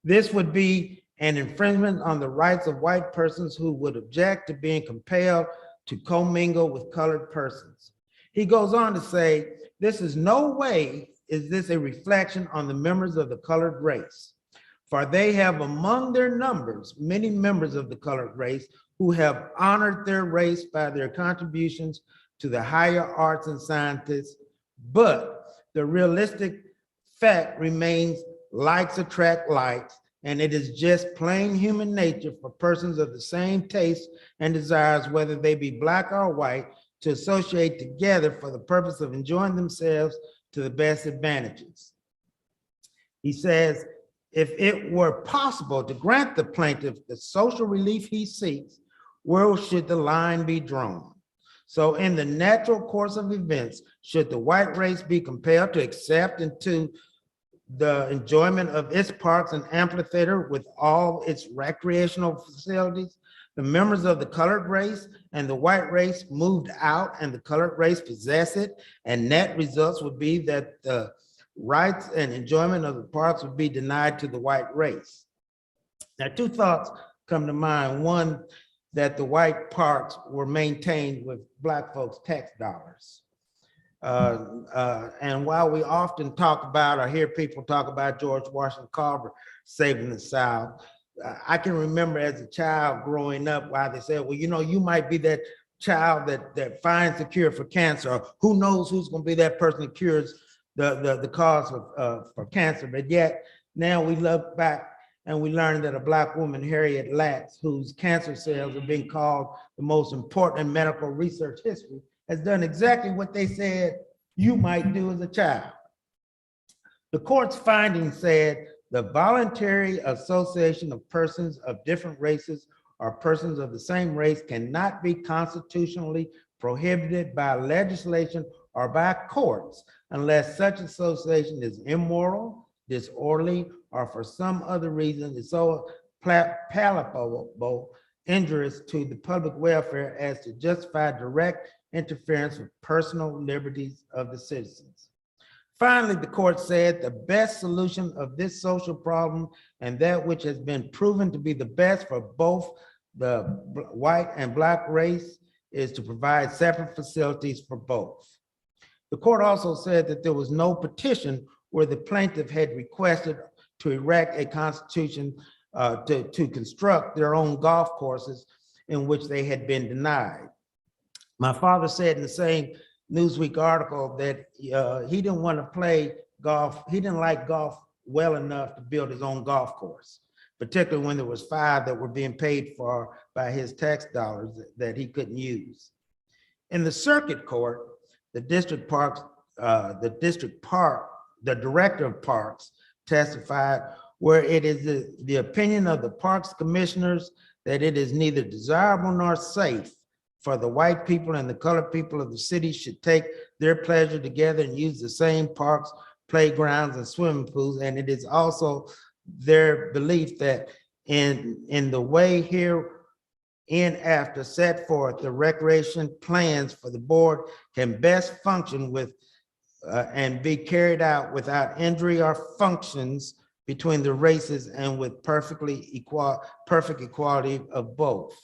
This would be an infringement on the rights of white persons who would object to being compelled to commingle with colored persons. He goes on to say, this is no way is this a reflection on the members of the colored race, for they have among their numbers many members of the colored race who have honored their race by their contributions to the higher arts and sciences, but the realistic fact remains likes attract likes, and it is just plain human nature for persons of the same taste and desires, whether they be black or white, to associate together for the purpose of enjoying themselves to the best advantages. He says, if it were possible to grant the plaintiff the social relief he seeks, where should the line be drawn? So in the natural course of events, should the white race be compelled to accept into the enjoyment of its parks and amphitheater with all its recreational facilities? The members of the colored race and the white race moved out and the colored race possess it, and net results would be that the rights and enjoyment of the parks would be denied to the white race. Now, two thoughts come to mind. One, that the white parks were maintained with black folks' tax dollars. And while we often talk about or hear people talk about George Washington Carver saving the South, I can remember as a child growing up why they said, well, you know, you might be that child that finds the cure for cancer, or who knows who's going to be that person that cures the cause for cancer. But yet now we look back and we learn that a black woman, Harriet Lacks, whose cancer cells are being called the most important in medical research history, has done exactly what they said you might do as a child. The court's findings said the voluntary association of persons of different races or persons of the same race cannot be constitutionally prohibited by legislation or by courts unless such association is immoral, disorderly, or for some other reason is so palpable, injurious to the public welfare as to justify direct interference with personal liberties of the citizens. Finally, the court said the best solution of this social problem, and that which has been proven to be the best for both white and black race is to provide separate facilities for both. The court also said that there was no petition where the plaintiff had requested to erect a constitution to construct their own golf courses in which they had been denied. My father said in the same Newsweek article that he didn't want to play golf. He didn't like golf well enough to build his own golf course, particularly when there was 5 that were being paid for by his tax dollars that he couldn't use. In the circuit court, the director of parks testified where it is the opinion of the parks commissioners that it is neither desirable nor safe for the white people and the colored people of the city should take their pleasure together and use the same parks, playgrounds, and swimming pools. And it is also their belief that in the way here in after set forth, the recreation plans for the board can best function with and be carried out without injury or functions between the races and with perfect equality of both.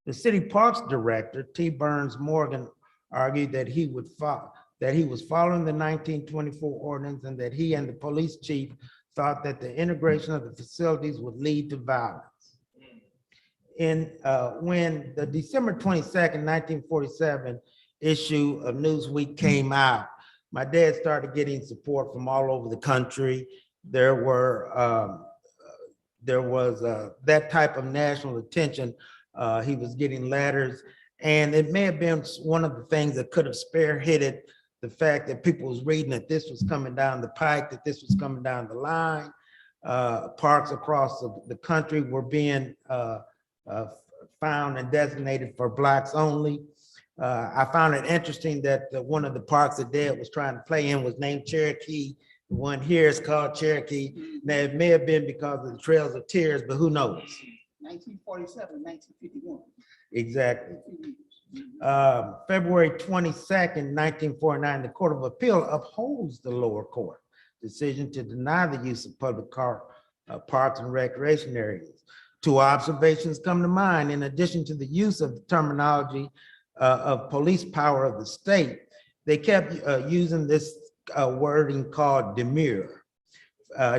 The city parks director, T. Burns Morgan, argued that he was following the 1924 ordinance and that he and the police chief thought that the integration of the facilities would lead to violence. When the December 22nd, 1947 issue of Newsweek came out, my dad started getting support from all over the country. There was that type of national attention. He was getting letters, and it may have been one of the things that could have spearheaded the fact that people was reading that this was coming down the pike, that this was coming down the line. Parks across the country were being found and designated for Blacks only. I found it interesting that one of the parks that Dad was trying to play in was named Cherokee. The one here is called Cherokee. Now, it may have been because of the Trails of Tears, but who knows? 1947, 1951. Exactly. February 22nd, 1949, the Court of Appeal upholds the lower court decision to deny the use of public parks and recreation areas. 2 observations come to mind. In addition to the use of the terminology of police power of the state, they kept using this wording called demur.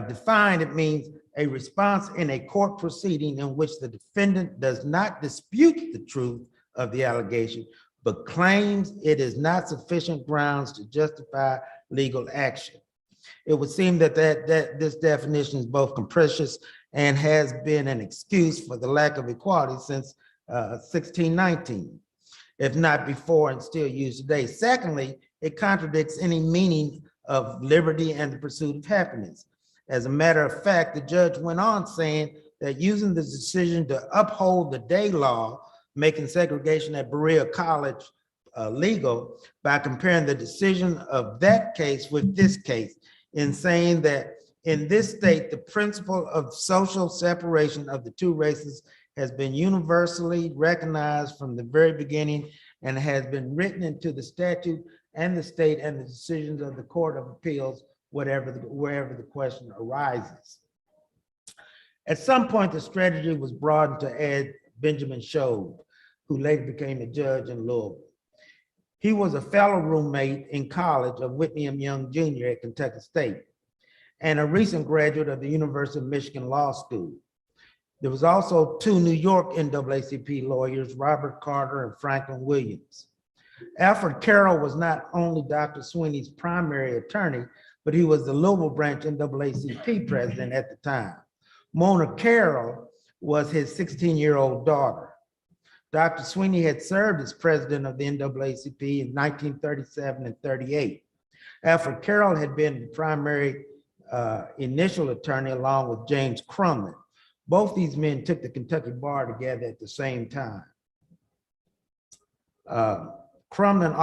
Defined, it means a response in a court proceeding in which the defendant does not dispute the truth of the allegation, but claims it is not sufficient grounds to justify legal action. It would seem that this definition is both capricious and has been an excuse for the lack of equality since 1619, if not before, and still used today. Secondly, it contradicts any meaning of liberty and the pursuit of happiness. As a matter of fact, the judge went on saying that using the decision to uphold the day law, making segregation at Berea College legal by comparing the decision of that case with this case, in saying that in this state, the principle of social separation of the 2 races has been universally recognized from the very beginning and has been written into the statute and the state and the decisions of the Court of Appeals, wherever the question arises. At some point, the strategy was broadened to add Benjamin Shobe, who later became a judge in Louisville. He was a fellow roommate in college of Whitney M. Young Jr. at Kentucky State and a recent graduate of the University of Michigan Law School. There was also 2 New York NAACP lawyers, Robert Carter and Franklin Williams. Alfred Carroll was not only Dr. Sweeney's primary attorney, but he was the Louisville branch NAACP president at the time. Mona Carroll was his 16-year-old daughter. Dr. Sweeney had served as president of the NAACP in 1937 and 38. Alfred Carroll had been the primary initial attorney along with James Crumlin. Both these men took the Kentucky bar together at the same time. Crumlin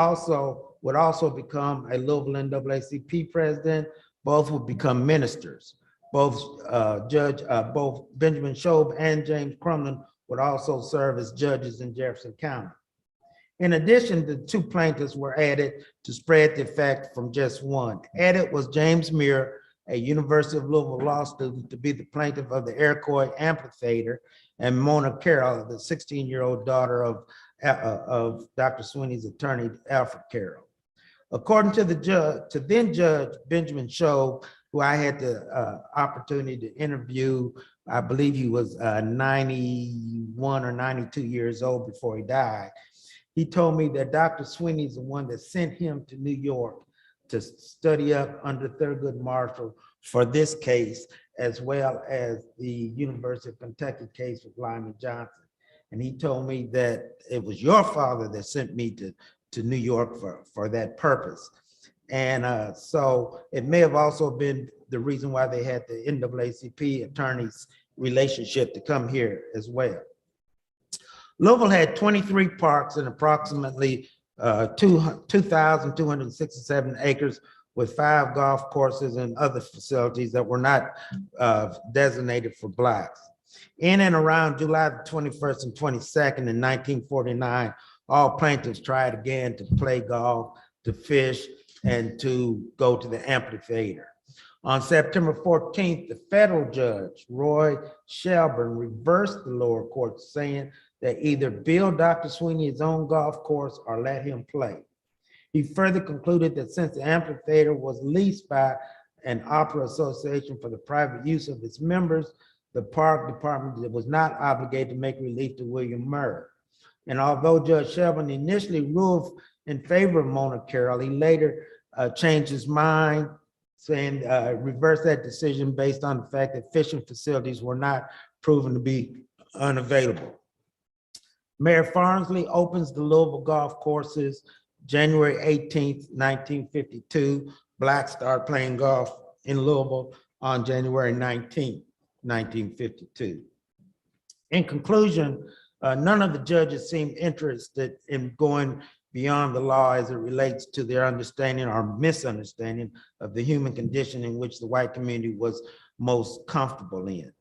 would also become a Louisville NAACP president. Both would become ministers. Both Benjamin Shobe and James Crumlin would also serve as judges in Jefferson County. In addition, the 2 plaintiffs were added to spread the effect from just one. Added was James Muir, a University of Louisville law student, to be the plaintiff of the Iroquois Amphitheater and Mona Carroll, the 16-year-old daughter of Dr. Sweeney's attorney, Alfred Carroll. According to the judge, to then Judge Benjamin Show, who I had the opportunity to interview, I believe he was 91 or 92 years old before he died. He told me that Dr. Sweeney's the one that sent him to New York to study up under Thurgood Marshall for this case, as well as the University of Kentucky case with Lyman Johnson. And he told me that it was your father that sent me to New York for that purpose. And so it may have also been the reason why they had the NAACP attorneys relationship to come here as well. Louisville had 23 parks and approximately 2,267 acres with 5 golf courses and other facilities that were not designated for Blacks. In and around July the 21st and 22nd in 1949, all plaintiffs tried again to play golf, to fish, and to go to the amphitheater. On September 14th, the federal judge, Roy Shelburne, reversed the lower court, saying that either build Dr. Sweeney his own golf course or let him play. He further concluded that since the amphitheater was leased by an opera association for the private use of its members, the park department was not obligated to make relief to William Murray. And although Judge Shelburne initially ruled in favor of Mona Carroll, he later changed his mind, saying reversed that decision based on the fact that fishing facilities were not proven to be unavailable. Mayor Farnsley opens the Louisville golf courses January 18th, 1952. Blacks start playing golf in Louisville on January 19th, 1952. In conclusion, none of the judges seemed interested in going beyond the law as it relates to their understanding or misunderstanding of the human condition in which the white community was most comfortable in.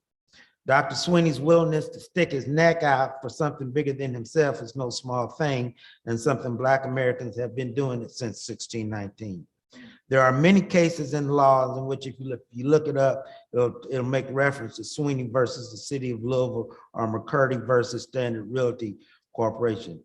Dr. Sweeney's willingness to stick his neck out for something bigger than himself is no small thing, and something Black Americans have been doing it since 1619. There are many cases in laws in which if you look it up, it'll make reference to Sweeney versus the city of Louisville or McCurdy versus Standard Realty Corporation.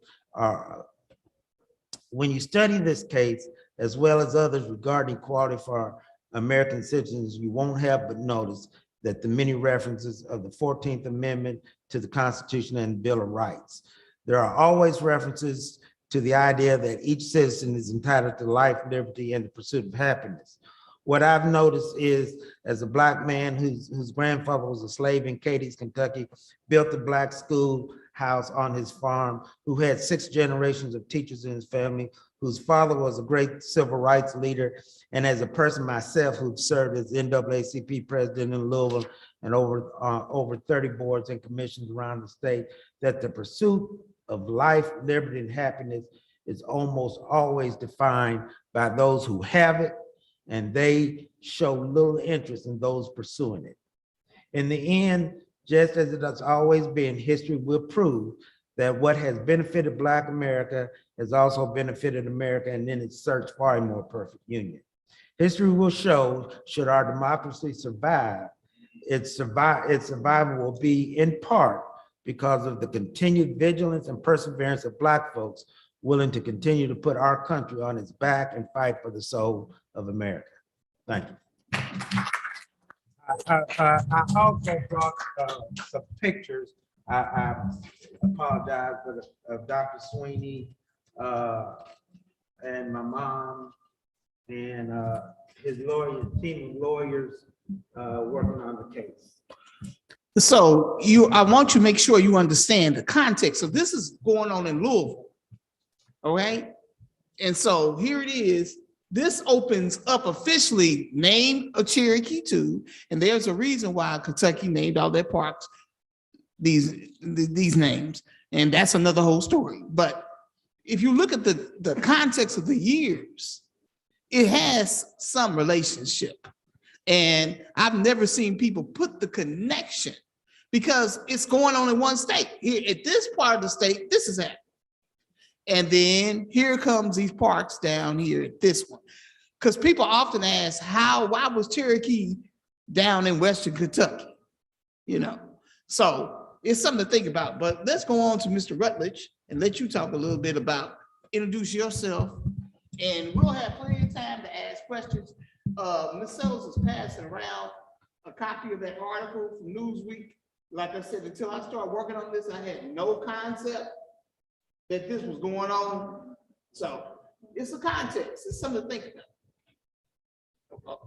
When you study this case, as well as others regarding equality for American citizens, you won't have but notice that the many references of the 14th Amendment to the Constitution and Bill of Rights. There are always references to the idea that each citizen is entitled to life, liberty, and the pursuit of happiness. What I've noticed is, as a Black man whose grandfather was a slave in Cadiz, Kentucky, built a Black schoolhouse on his farm, who had 6 generations of teachers in his family, whose father was a great civil rights leader, and as a person myself who served as NAACP president in Louisville and over 30 boards and commissions around the state, that the pursuit of life, liberty, and happiness is almost always defined by those who have it, and they show little interest in those pursuing it. In the end, just as it has always been, history will prove that what has benefited Black America has also benefited America and in its search for a more perfect union. History will show, should our democracy survive, its survival will be in part because of the continued vigilance and perseverance of Black folks willing to continue to put our country on its back and fight for the soul of America. Thank you. I also brought some pictures. I apologize for of Dr. Sweeney and my mom and his team of lawyers working on the case. So I want you to make sure you understand the context. So this is going on in Louisville, all right? And so here it is. This opens up officially name of Cherokee 2, and there's a reason why Kentucky named all their parks these names, and that's another whole story. But if you look at the context of the years, it has some relationship. And I've never seen people put the connection because it's going on in one state. Here at this part of the state, this is happening. And then here comes these parks down here at this one. Because people often ask, why was Cherokee down in Western Kentucky? You know, so it's something to think about, but let's go on to Mr. Rutledge and let you talk a little bit about, introduce yourself, and we'll have plenty of time to ask questions. Ms. Sellers is passing around a copy of that article from Newsweek. Like I said, until I started working on this, I had no concept that this was going on. So it's a context, it's something to think about.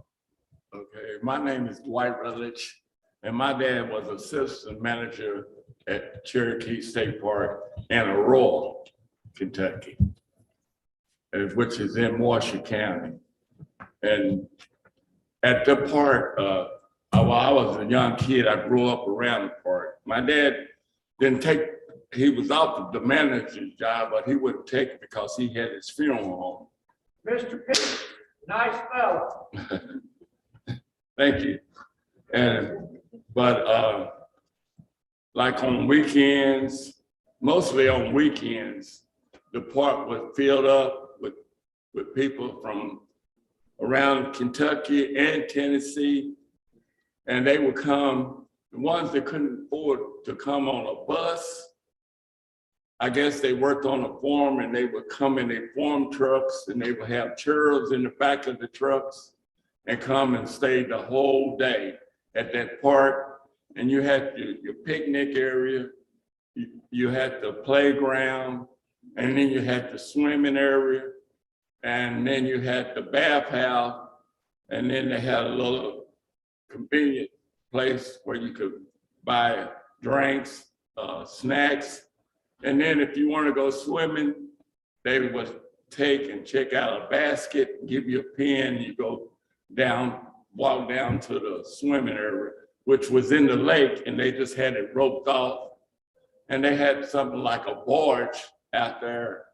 Okay, my name is Dwight Rutledge, and my dad was assistant manager at Cherokee State Park in Aurora, Kentucky, which is in Marshall County. And at the park, while I was a young kid, I grew up around the park. My dad didn't take, he was offered the manager's job, but he wouldn't take it because he had his funeral home. Mr. Pitt, nice fellow. Thank you. But like on weekends, mostly on weekends, the park was filled up with people from around Kentucky and Tennessee. And they would come, the ones that couldn't afford to come on a bus, I guess they worked on a farm, and they would come in their farm trucks, and they would have churros in the back of the trucks and come and stay the whole day at that park. And you had your picnic area, you had the playground, and then you had the swimming area, and then you had the bathhouse, and then they had a little convenient place where you could buy drinks, snacks. And then if you want to go swimming, they would take and check out a basket, give you a pen, you go down, walk down to the swimming area, which was in the lake, and they just had it roped off. And they had something like a barge out there.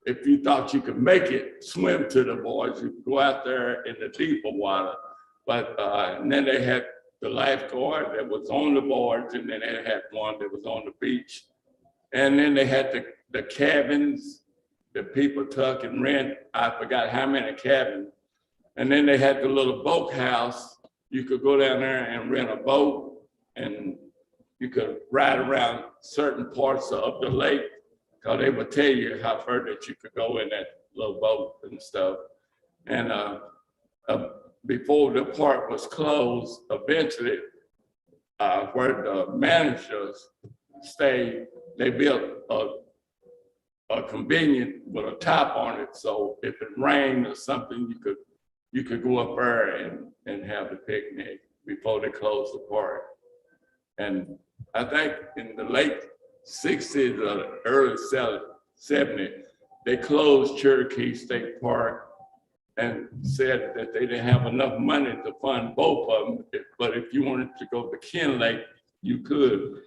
If you thought you could make it swim to the barge, you could go out there in the deeper water. But and then they had the lifeguard that was on the barge, and then they had one that was on the beach. And then they had the cabins that people took and rent. I forgot how many cabins. And then they had the little boat house. You could go down there and rent a boat, and you could ride around certain parts of the lake, because they would tell you how far that you could go in that little boat and stuff. And before the park was closed, eventually, where the managers stayed, they built a convenient with a top on it. So if it rained or something, you could go up there and have the picnic before they closed the park. And I think in the late 60s or early 70s, they closed Cherokee State Park and said that they didn't have enough money to fund both of them. But if you wanted to go to Ken Lake, you could.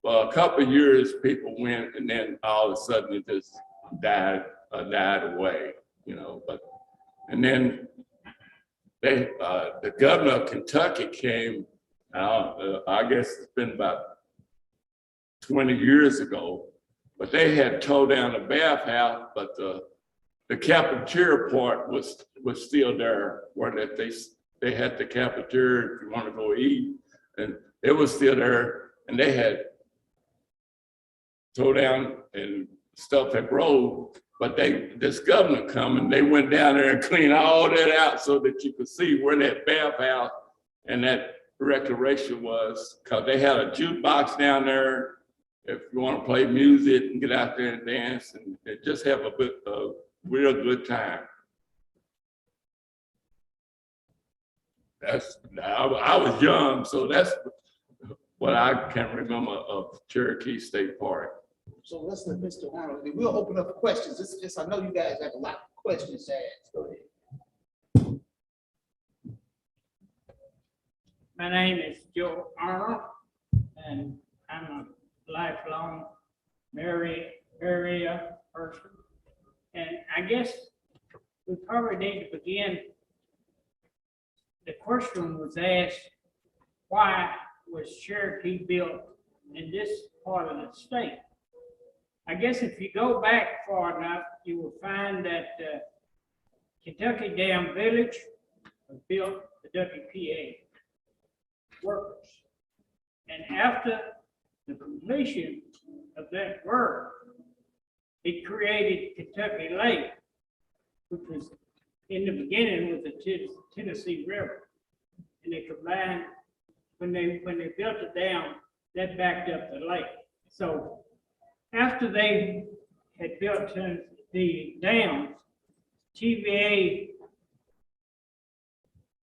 Well, a couple of years people went, and then all of a sudden it just died away, you know. But and then they, the governor of Kentucky came. I guess it's been about 20 years ago, but they had tore down the bathhouse, but the cafeteria part was still there, where that they had the cafeteria if you want to go eat, and it was still there, and they had tore down and stuff had grown, but this governor come and they went down there and cleaned all that out so that you could see where that bathhouse and that recreation was, because they had a jukebox down there if you want to play music and get out there and dance and just have a real good time. I was young, so that's what I can remember of Cherokee State Park. So let's let Mr. Arnold, we'll open up for questions. I know you guys have a lot of questions to ask. Go ahead. My name is Joe Arnold, and I'm a lifelong Mary area person. And I guess we probably need to begin. The question was asked, why was Cherokee built in this part of the state? I guess if you go back far enough, you will find that Kentucky Dam Village was built the WPA workers. And after the completion of that work, it created Kentucky Lake, which was in the beginning with the Tennessee River. And they combined, when they built the dam, that backed up the lake. So after they had built the dams, TVA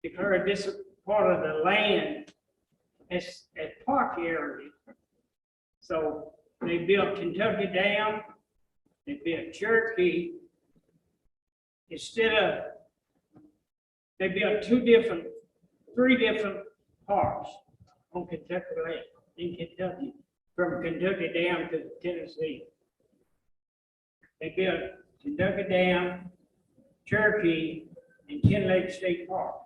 declared this part of the land as park area. So they built Kentucky Dam, they built Cherokee. They built three different parks on Kentucky Lake in Kentucky, from Kentucky Dam to Tennessee. They built Kentucky Dam, Cherokee, and Ken Lake State Park.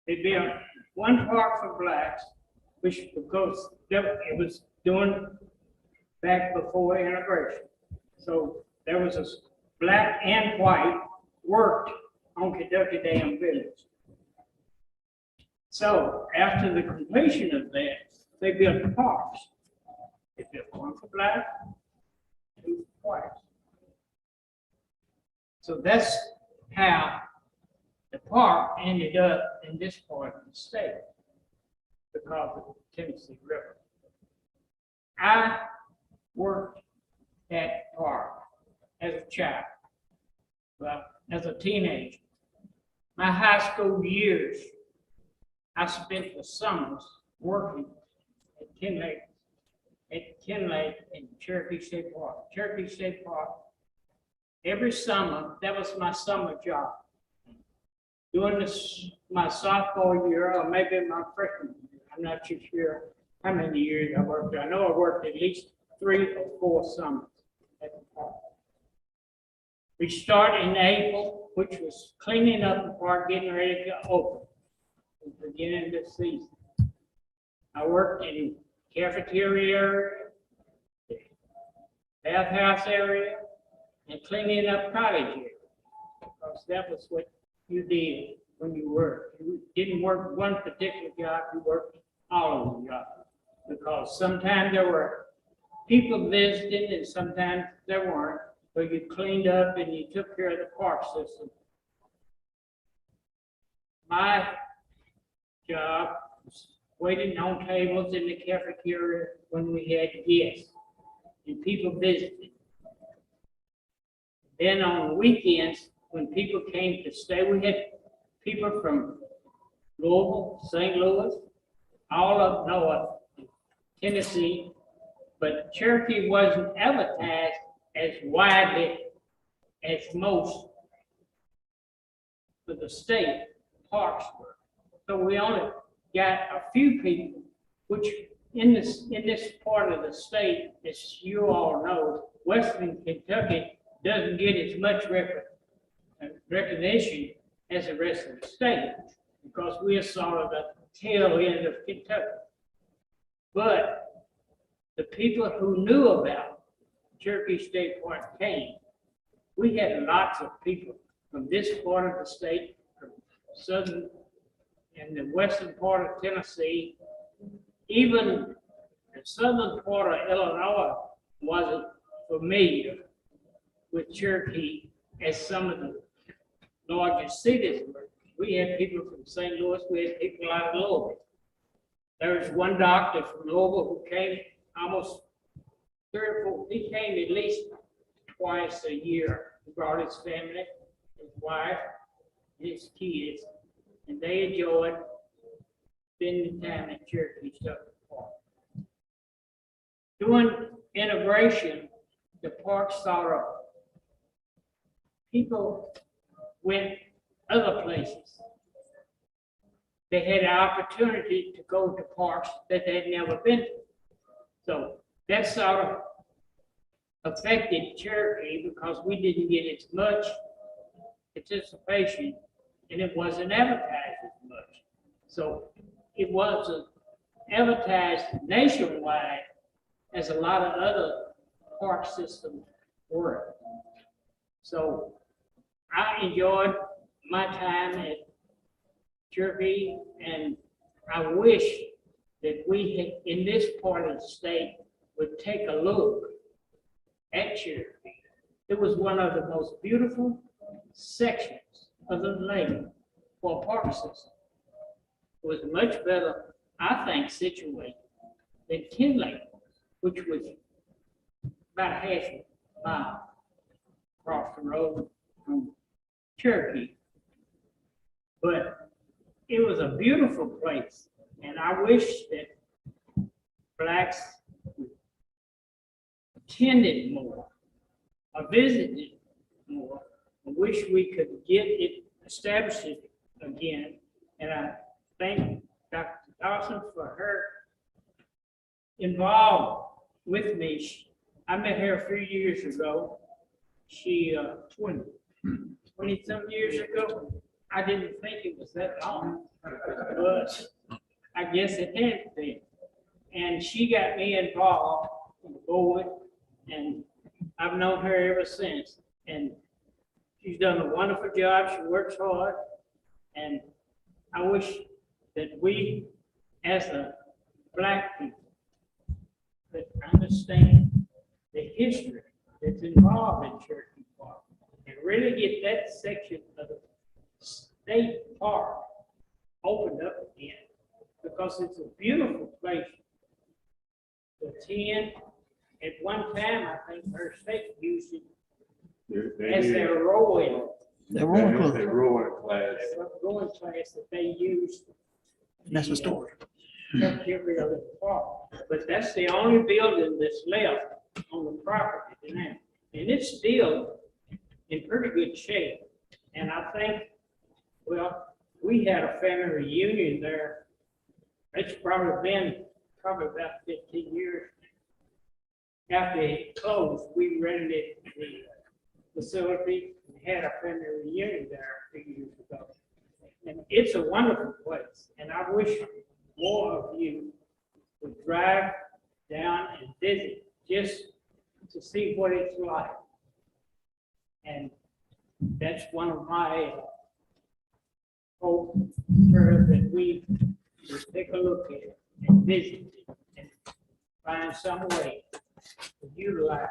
They built one park for blacks, which because it was doing back before integration. So there was a black and white worked on Kentucky Dam Village. So after the completion of that, they built the parks. They built one for black, two for white. So that's how the park ended up in this part of the state because of the Tennessee River. I worked at park as a child, well, as a teenager. My high school years, I spent the summers working at Ken Lake and Cherokee State Park. Cherokee State Park, every summer, that was my summer job. During my sophomore year, or maybe my freshman year, I'm not too sure how many years I worked there. I know I worked at least 3 or 4 summers at the park. We started in April, which was cleaning up the park, getting ready to open, at the beginning of the season. I worked in cafeteria area, bathhouse area, and cleaning up cottage area, because that was what you did when you worked. You didn't work one particular job, you worked all of the jobs. Because sometimes there were people visiting and sometimes there weren't, but you cleaned up and you took care of the park system. My job was waiting on tables in the cafeteria when we had guests and people visited. Then on weekends, when people came to stay, we had people from Louisville, St. Louis, all up north, Tennessee, but Cherokee wasn't advertised as widely as most of the state parks were. So we only got a few people, which in this part of the state, as you all know, Western Kentucky doesn't get as much recognition as the rest of the state, because we are sort of the tail end of Kentucky. But the people who knew about Cherokee State Park came. We had lots of people from this part of the state, from southern and the western part of Tennessee, even the southern part of Illinois wasn't familiar with Cherokee as some of the largest cities were. We had people from St. Louis, we had people out of Louisville. There was one doctor from Louisville who came almost 3 or 4, he came at least twice a year. He brought his family, his wife, his kids, and they enjoyed spending time at Cherokee State Park. During integration, the park sort of, people went other places. They had an opportunity to go to parks that they'd never been to. So that sort of affected Cherokee because we didn't get as much participation and it wasn't advertised as much. So it wasn't advertised nationwide as a lot of other park systems were. So I enjoyed my time at Cherokee, and I wish that we, in this part of the state, would take a look at Cherokee. It was one of the most beautiful sections of the lake for a park system. It was much better, I think, situated than Ken Lake, which was about half a mile across the road from Cherokee. But it was a beautiful place, and I wish that blacks attended more, or visited more. I wish we could get it established again, and I thank Dr. Dawson for her involved with me. I met her a few years ago. She, 20-some years ago. I didn't think it was that long, but I guess it had been. And she got me involved in the board, and I've known her ever since. And she's done a wonderful job. She works hard. And I wish that we, as a black people, could understand the history that's involved in Cherokee Park and really get that section of the state park opened up again, because it's a beautiful place to attend. At one time, I think our state used it as their rowing. The rowing club. The rowing class. Their rowing class that they used. That's the story. Every other park. But that's the only building that's left on the property now. And it's still in pretty good shape. And I think, well, we had a family reunion there. It's probably been about 15 years. After it closed, we rented the facility and had a family reunion there a few years ago. And it's a wonderful place. And I wish more of you would drive down and visit just to see what it's like. And that's one of my hope for that we will take a look at it and visit it and find some way to utilize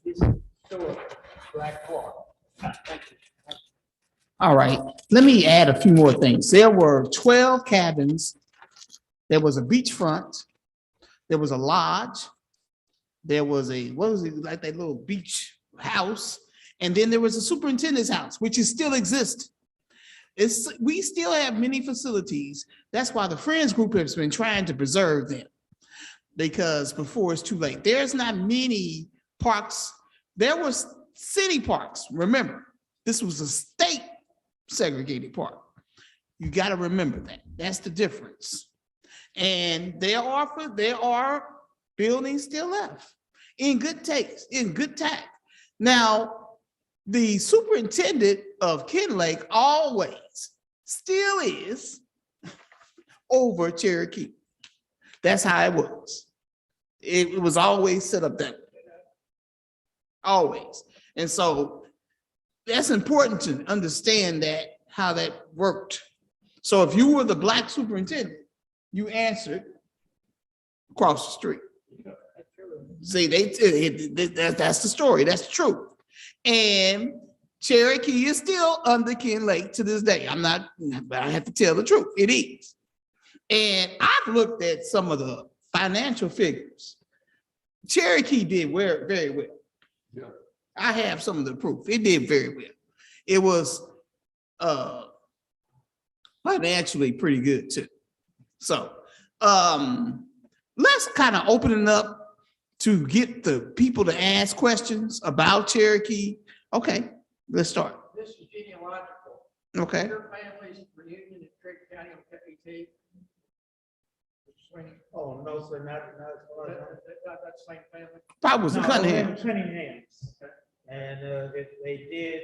this historic black water. Thank you. All right, let me add a few more things. There were 12 cabins. There was a beachfront. There was a lodge. There was a, what was it, like that little beach house. And then there was a superintendent's house, which is still exists. We still have many facilities. That's why the Friends Group has been trying to preserve them, because before it's too late. There's not many parks. There was city parks. Remember, this was a state segregated park. You got to remember that. That's the difference. And there are buildings still left in good taste, in good tact. Now, the superintendent of Ken Lake always still is over Cherokee. That's how it was. It was always set up that way. Always. And so that's important to understand that, how that worked. So if you were the black superintendent, you answered across the street. See, that's the story. That's the truth. And Cherokee is still under Ken Lake to this day. I'm not, but I have to tell the truth. It is. And I've looked at some of the financial figures. Cherokee did very well. Yeah. I have some of the proof. It did very well. It was financially pretty good too. So let's kind of open it up to get the people to ask questions about Cherokee. Okay, let's start. This is genealogical. Okay. Your family's reunion in Drake County on KPT. Oh, no, sir, not. That same family. Probably was a Cunningham. Cunninghams. And they did,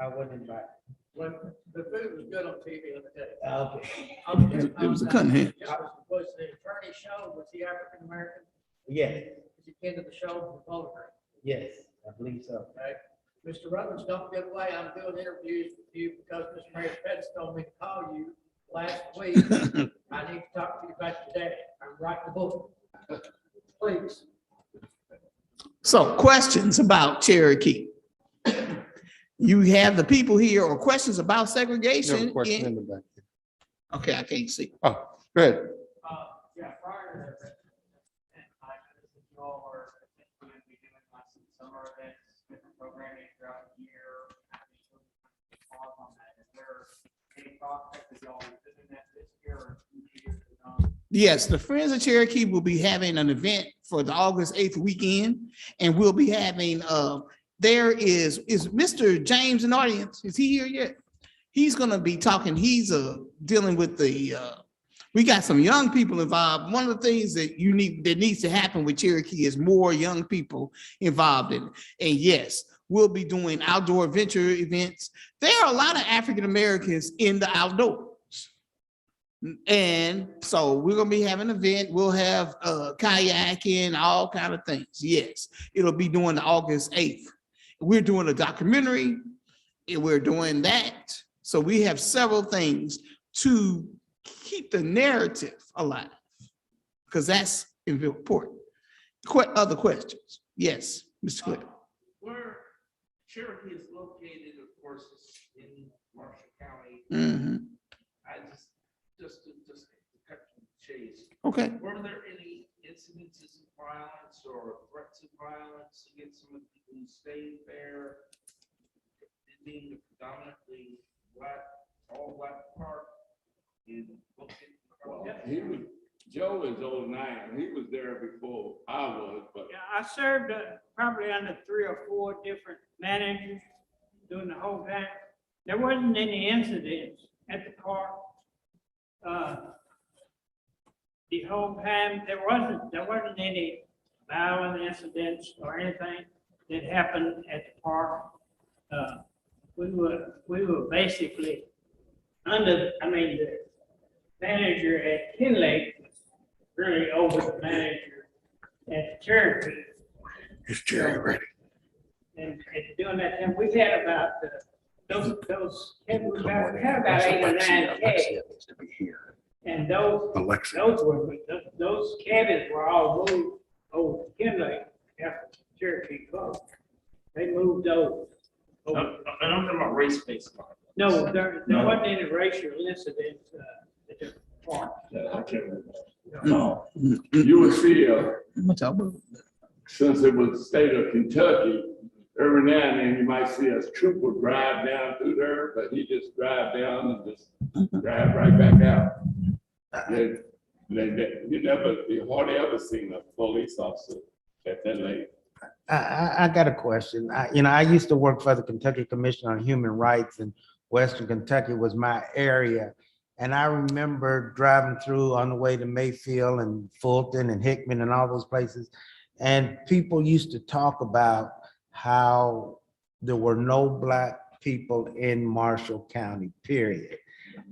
I wasn't invited. When the food was good on TV, let me tell you. Okay. It was a Cunningham. Was the attorney show, was he African American? Yes, Was he came to the show from Boulder? yes, I believe so. Okay. Mr. Robbins, don't get away. I'm doing interviews with you because Mr. Mayor Pettis told me to call you last week. I need to talk to you about today. I'm writing a book. Please. So questions about Cherokee? You have the people here or questions about segregation? Question in the back. Okay, I can't see. Oh, go ahead. Yeah, prior to that, and I noticed that you all are going to be doing like some summer events, different programming throughout the year. Pause on that. Is there any prospect that y'all are doing that this year or 2 years ago? Yes, the Friends of Cherokee will be having an event for the August 8th weekend, and we'll be having, there is Mr. James in the audience? Is he here yet? He's gonna be talking, he's dealing with the, we got some young people involved. One of the things that that needs to happen with Cherokee is more young people involved in it. And yes, we'll be doing outdoor adventure events. There are a lot of African Americans in the outdoors. And so we're gonna be having an event. We'll have kayaking, all kind of things. Yes, it'll be doing August 8th. We're doing a documentary and we're doing that. So we have several things to keep the narrative alive because that's important. Other questions? Yes, Mr. Clinton. Where Cherokee is located, of course, is in Marshall County. I just to cut to the chase. Okay. Were there any incidences of violence or threats of violence against some of the people who stayed there? It being a predominantly black, all black park in. Joe is 09. He was there before I was, but. Yeah, I served probably under 3 or 4 different managers during the whole time. There wasn't any incidents at the park. The whole time, there wasn't any violent incidents or anything that happened at the park. We were basically the manager at Kinlake was really over the manager at Cherokee. Is Jerry ready? And during that time, we've had about we had about 8 or 9 cabins. And those cabins were all moved over to Kinlake after Cherokee closed. They moved those. I don't know about race-based. No, there wasn't any racial incidents at the park. No, you would see, since it was the state of Kentucky, every now and then you might see a trooper drive down through there, but he just drive down and just drive right back out. You hardly ever seen a police officer at that late. I got a question. I used to work for the Kentucky Commission on Human Rights, and Western Kentucky was my area. And I remember driving through on the way to Mayfield and Fulton and Hickman and all those places. And people used to talk about how there were no Black people in Marshall County, period.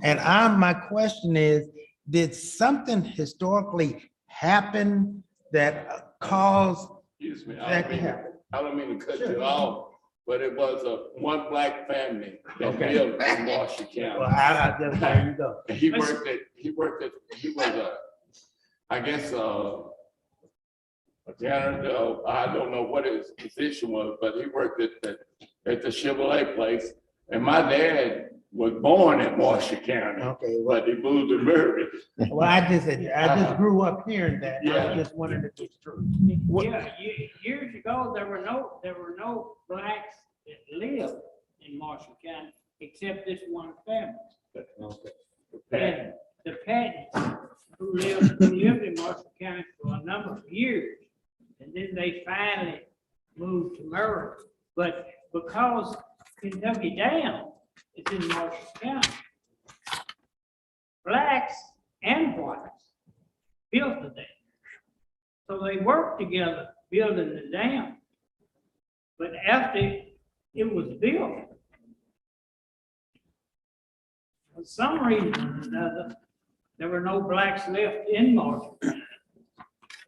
And my question is, did something historically happen that caused Excuse me, that to happen? I don't mean to cut you off, but it was one Black family that Okay. lived in Marshall County. Well, there you go. And he was I guess, a janitor. I don't know what his position was, but he worked at the Chevrolet place. And my dad was born in Marshall County, Okay, but he moved to Murray. Well, I just grew up hearing that. I Yeah. was just wondering if it's true. Yeah, years ago, there were no Blacks that lived in Marshall County except this one family. And the Pattons who lived in Marshall County for a number of years. And then they finally moved to Murray. But because Kentucky Dam is in Marshall County, Blacks and whites built the dam. So they worked together building the dam. But after it was built, for some reason or another, there were no Blacks left in Marshall.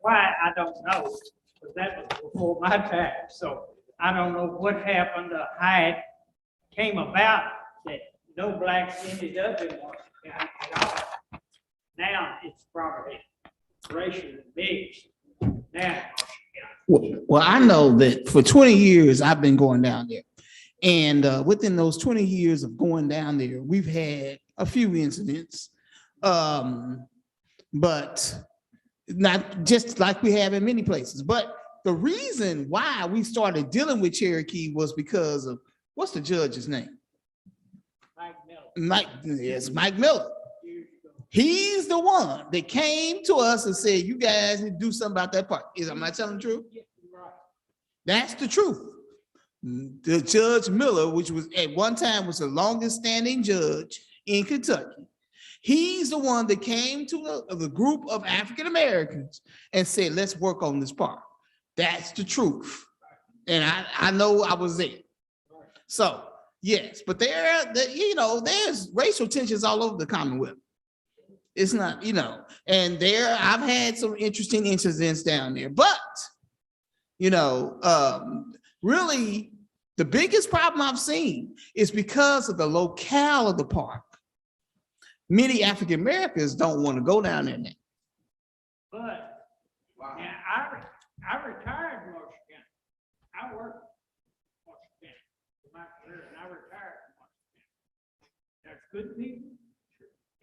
Why, I don't know, but that was before my time. So I don't know what happened or how it came about that no Blacks ended up in Marshall County. Now it's probably racially mixed. Now, Well, I know that for 20 years, I've been going down there. And within those 20 years of going down there, we've had a few incidents, but not just like we have in many places. But the reason why we started dealing with Cherokee was because of, what's the judge's name? Yes, Mike Miller. He's the one that came to us and said, you guys need to do something about that part. Am I telling the truth? That's the truth. The Judge Miller, which was at one time was the longest standing judge in Kentucky. He's the one that came to the group of African Americans and said, let's work on this part. That's the truth. And I know I was there. So yes, but there's racial tensions all over the Commonwealth. It's not, and I've had some interesting incidents down there, but really the biggest problem I've seen is because of the locale of the park. Many African Americans don't want to go down there now. but now I retired from Marshall County. I worked in Marshall County for my career, and I retired from Marshall County. There's good people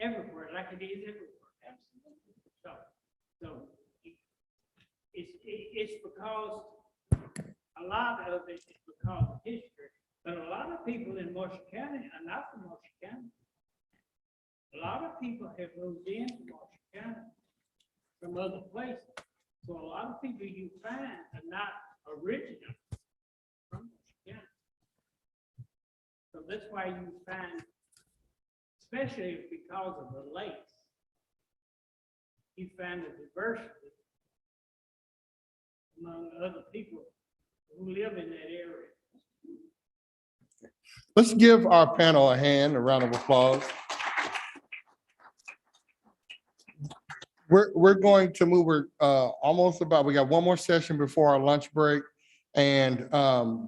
everywhere, like it is everywhere. Absolutely. So it's because a lot of it is because of history, but a lot of people in Marshall County are not from Marshall County. A lot of people have moved into Marshall County from other places. So a lot of people you find are not original from Marshall County. So that's why you find, especially because of the lakes, you find a diversity among other people who live in that area. Let's give our panel a hand, a round of applause. We're going to move, we got one more session before our lunch break. And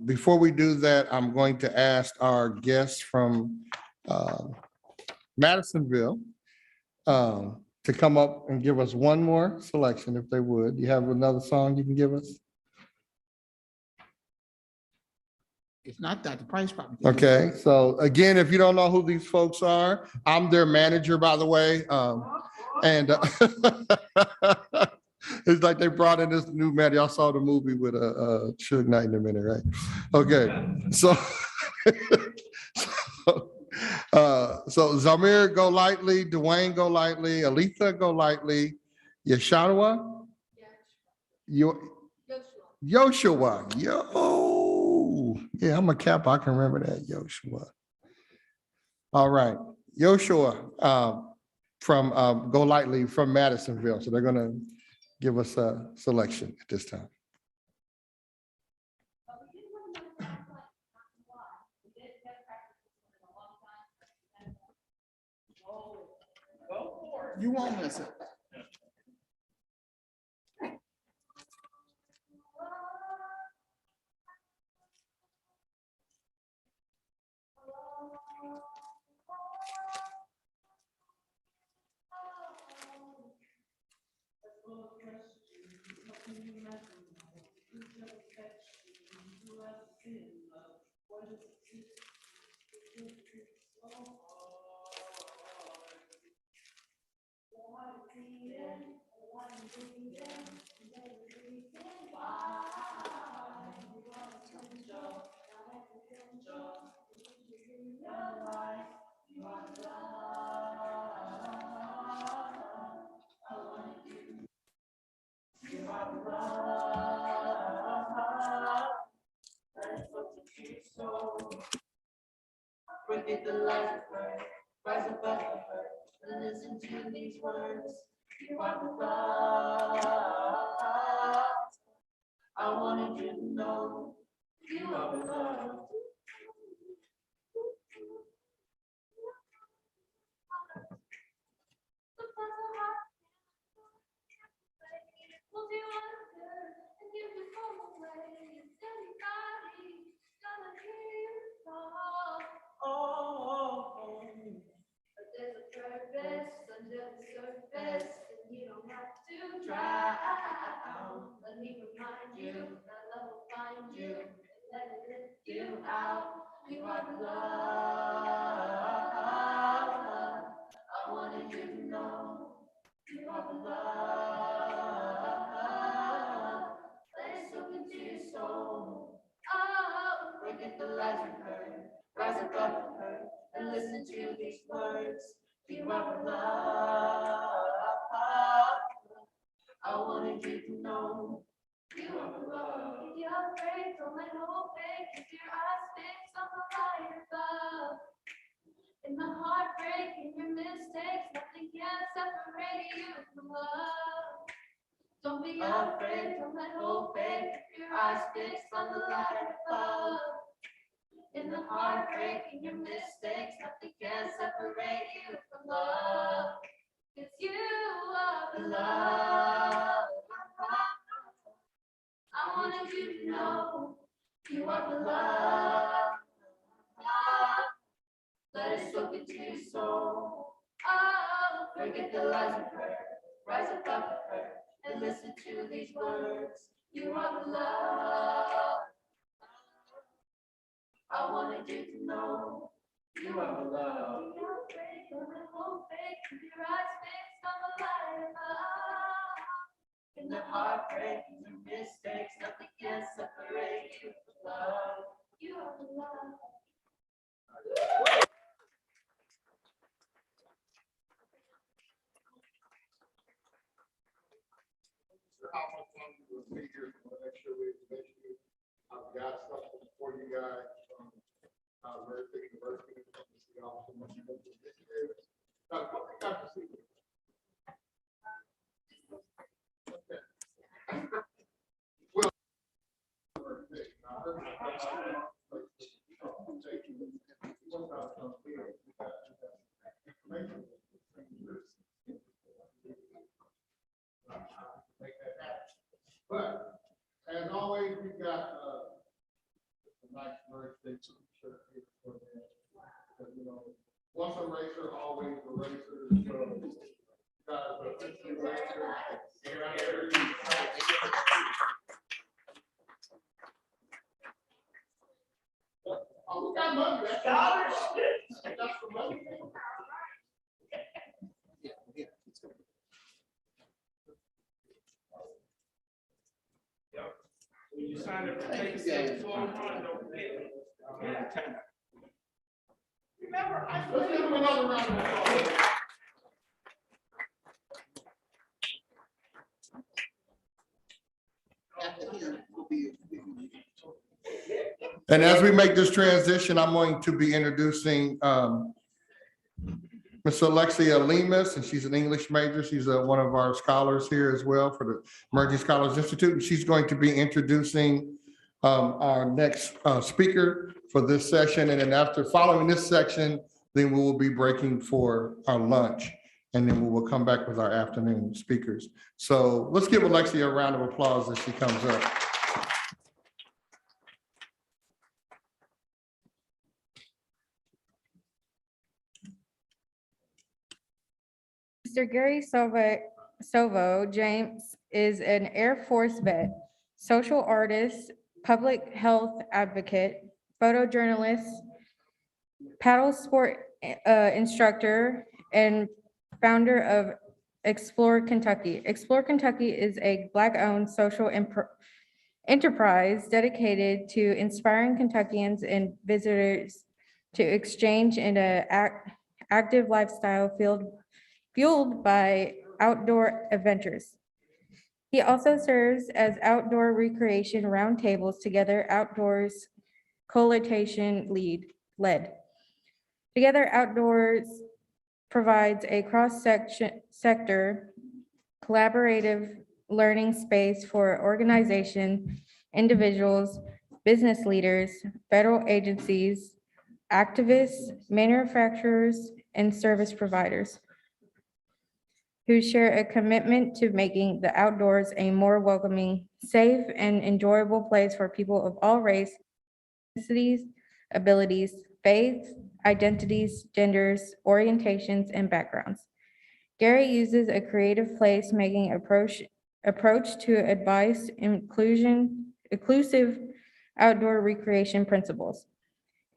before we do that, I'm going to ask our guests from Madisonville to come up and give us one more selection, if they would. You have another song you can give us? If not, Dr. Price probably. Okay, so again, if you don't know who these folks are, I'm their manager, by the way. And it's like they brought in this new man. Y'all saw the movie with Suge Knight in a minute, right? Okay, so so Zamir go lightly, Dwayne go lightly, Aletha go lightly, Yeshua, Yoshua, yeah, I'm a Kappa. I can remember that, Yoshua. All right, Yoshua from Go Lightly from Madisonville. So they're going to give us a selection at this time. You won't miss it. Forget the lies of her, rise above her, and listen to these words. You are the God. I wanted you to know you are loved. But there's a purpose under the surface. remind you that love will find you, let it lift you out. You are the love. I wanted you to know you are the love. Let it soak into your soul. Oh, forget the lies you heard. Rise above the hurt and listen to these words. You are the love. I wanted you to know you are the love. If you're afraid, don't let hope fade. Keep your eyes fixed on the light above. In the heartbreak, in your mistakes, nothing can separate you from love. Don't be afraid, don't let hope fade. Keep your eyes fixed on the light above. In the heartbreak, in your mistakes, nothing can separate you from love. 'Cause you are the love. I wanted you to know you are the love. Let it soak into your soul. Oh, forget the lies you heard. Rise above the hurt and listen to these words. You are the love. I wanted you to know you are the love. You're afraid, don't let hope fade. Keep your eyes fixed on the light above. In the heartbreak, in your mistakes, nothing can separate you from love. You are the love. How much longer we'll be here for the next year, I've got something for you guys from American University. Dr. Seaver. Okay. Well, but as always, we've got a nice birthday t-shirt here for them. Because, you know, once a racer, always a racer. So, guys, officially racer. Oh, we got money. That's dollars. That's the money. When you sign up to take a full run, don't forget it. Remember, let's give them another round of applause. And as we make this transition, I'm going to be introducing Ms. Alexia Lemus, and she's an English major. She's one of our scholars here as well for the Emerging Scholars Institute. And she's going to be introducing our next speaker for this session. And then after following this section, then we will be breaking for our lunch. And then we will come back with our afternoon speakers. So let's give Alexia a round of applause as she comes up. Mr. Gary Sovo James is an Air Force vet, social artist, public health advocate, photojournalist, paddle sport instructor, and founder of Explore Kentucky. Explore Kentucky is a Black-owned social enterprise dedicated to inspiring Kentuckians and visitors to exchange in an active lifestyle fueled by outdoor adventures. He also serves as outdoor recreation roundtables together outdoors coalition led. Together Outdoors provides a cross-sector collaborative learning space for organizations, individuals, business leaders, federal agencies, activists, manufacturers, and service providers who share a commitment to making the outdoors a more welcoming, safe, and enjoyable place for people of all races, ethnicities, abilities, faiths, identities, genders, orientations, and backgrounds. Gary uses a creative place-making approach approach to advise inclusive outdoor recreation principles.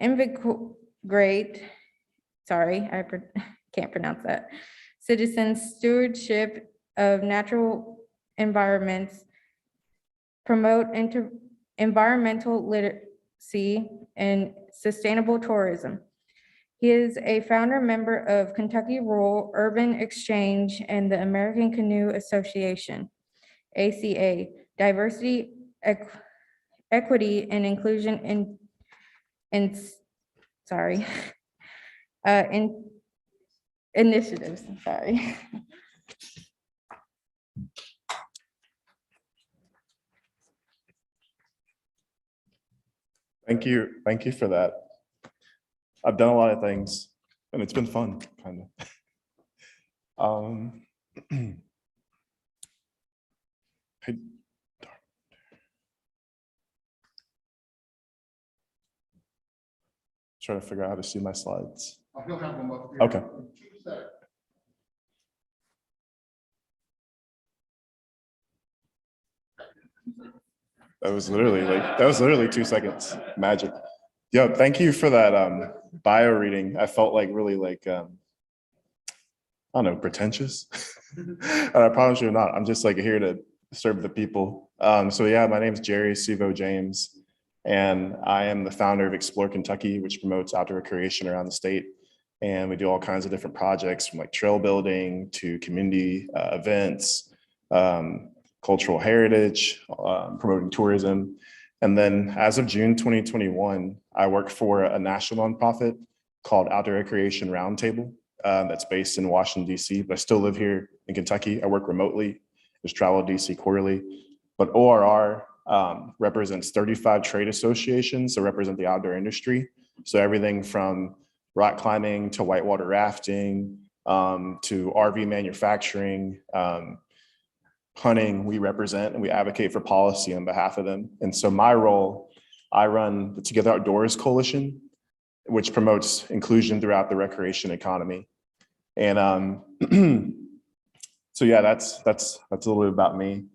Invigorate, sorry, can't pronounce that. Citizen stewardship of natural environments, promote environmental literacy and sustainable tourism. He is a founder member of Kentucky Rural Urban Exchange and the American Canoe Association, ACA, Diversity, Equity, and Inclusion initiatives, sorry. Thank you. Thank you for that. I've done a lot of things and it's been fun, kind of. I- Trying to figure out how to see my slides. He'll have them up here. Okay. That was literally 2 seconds. Magic. Yo, thank you for that bio reading. I felt like really like I don't know, pretentious. And I promise you not. I'm just like here to serve the people. So yeah, my name is Jerry Sivo James, and I am the founder of Explore Kentucky, which promotes outdoor recreation around the state. And we do all kinds of different projects from like trail building to community events, cultural heritage, promoting tourism. And then as of June 2021, I work for a national nonprofit called Outdoor Recreation Roundtable that's based in Washington, DC, but I still live here in Kentucky. I work remotely, just travel to DC quarterly. But ORR represents 35 trade associations that represent the outdoor industry. So everything from rock climbing to whitewater rafting to RV manufacturing, hunting, we represent and we advocate for policy on behalf of them. And so my role, I run the Together Outdoors Coalition, which promotes inclusion throughout the recreation economy. And so yeah, that's a little bit about me.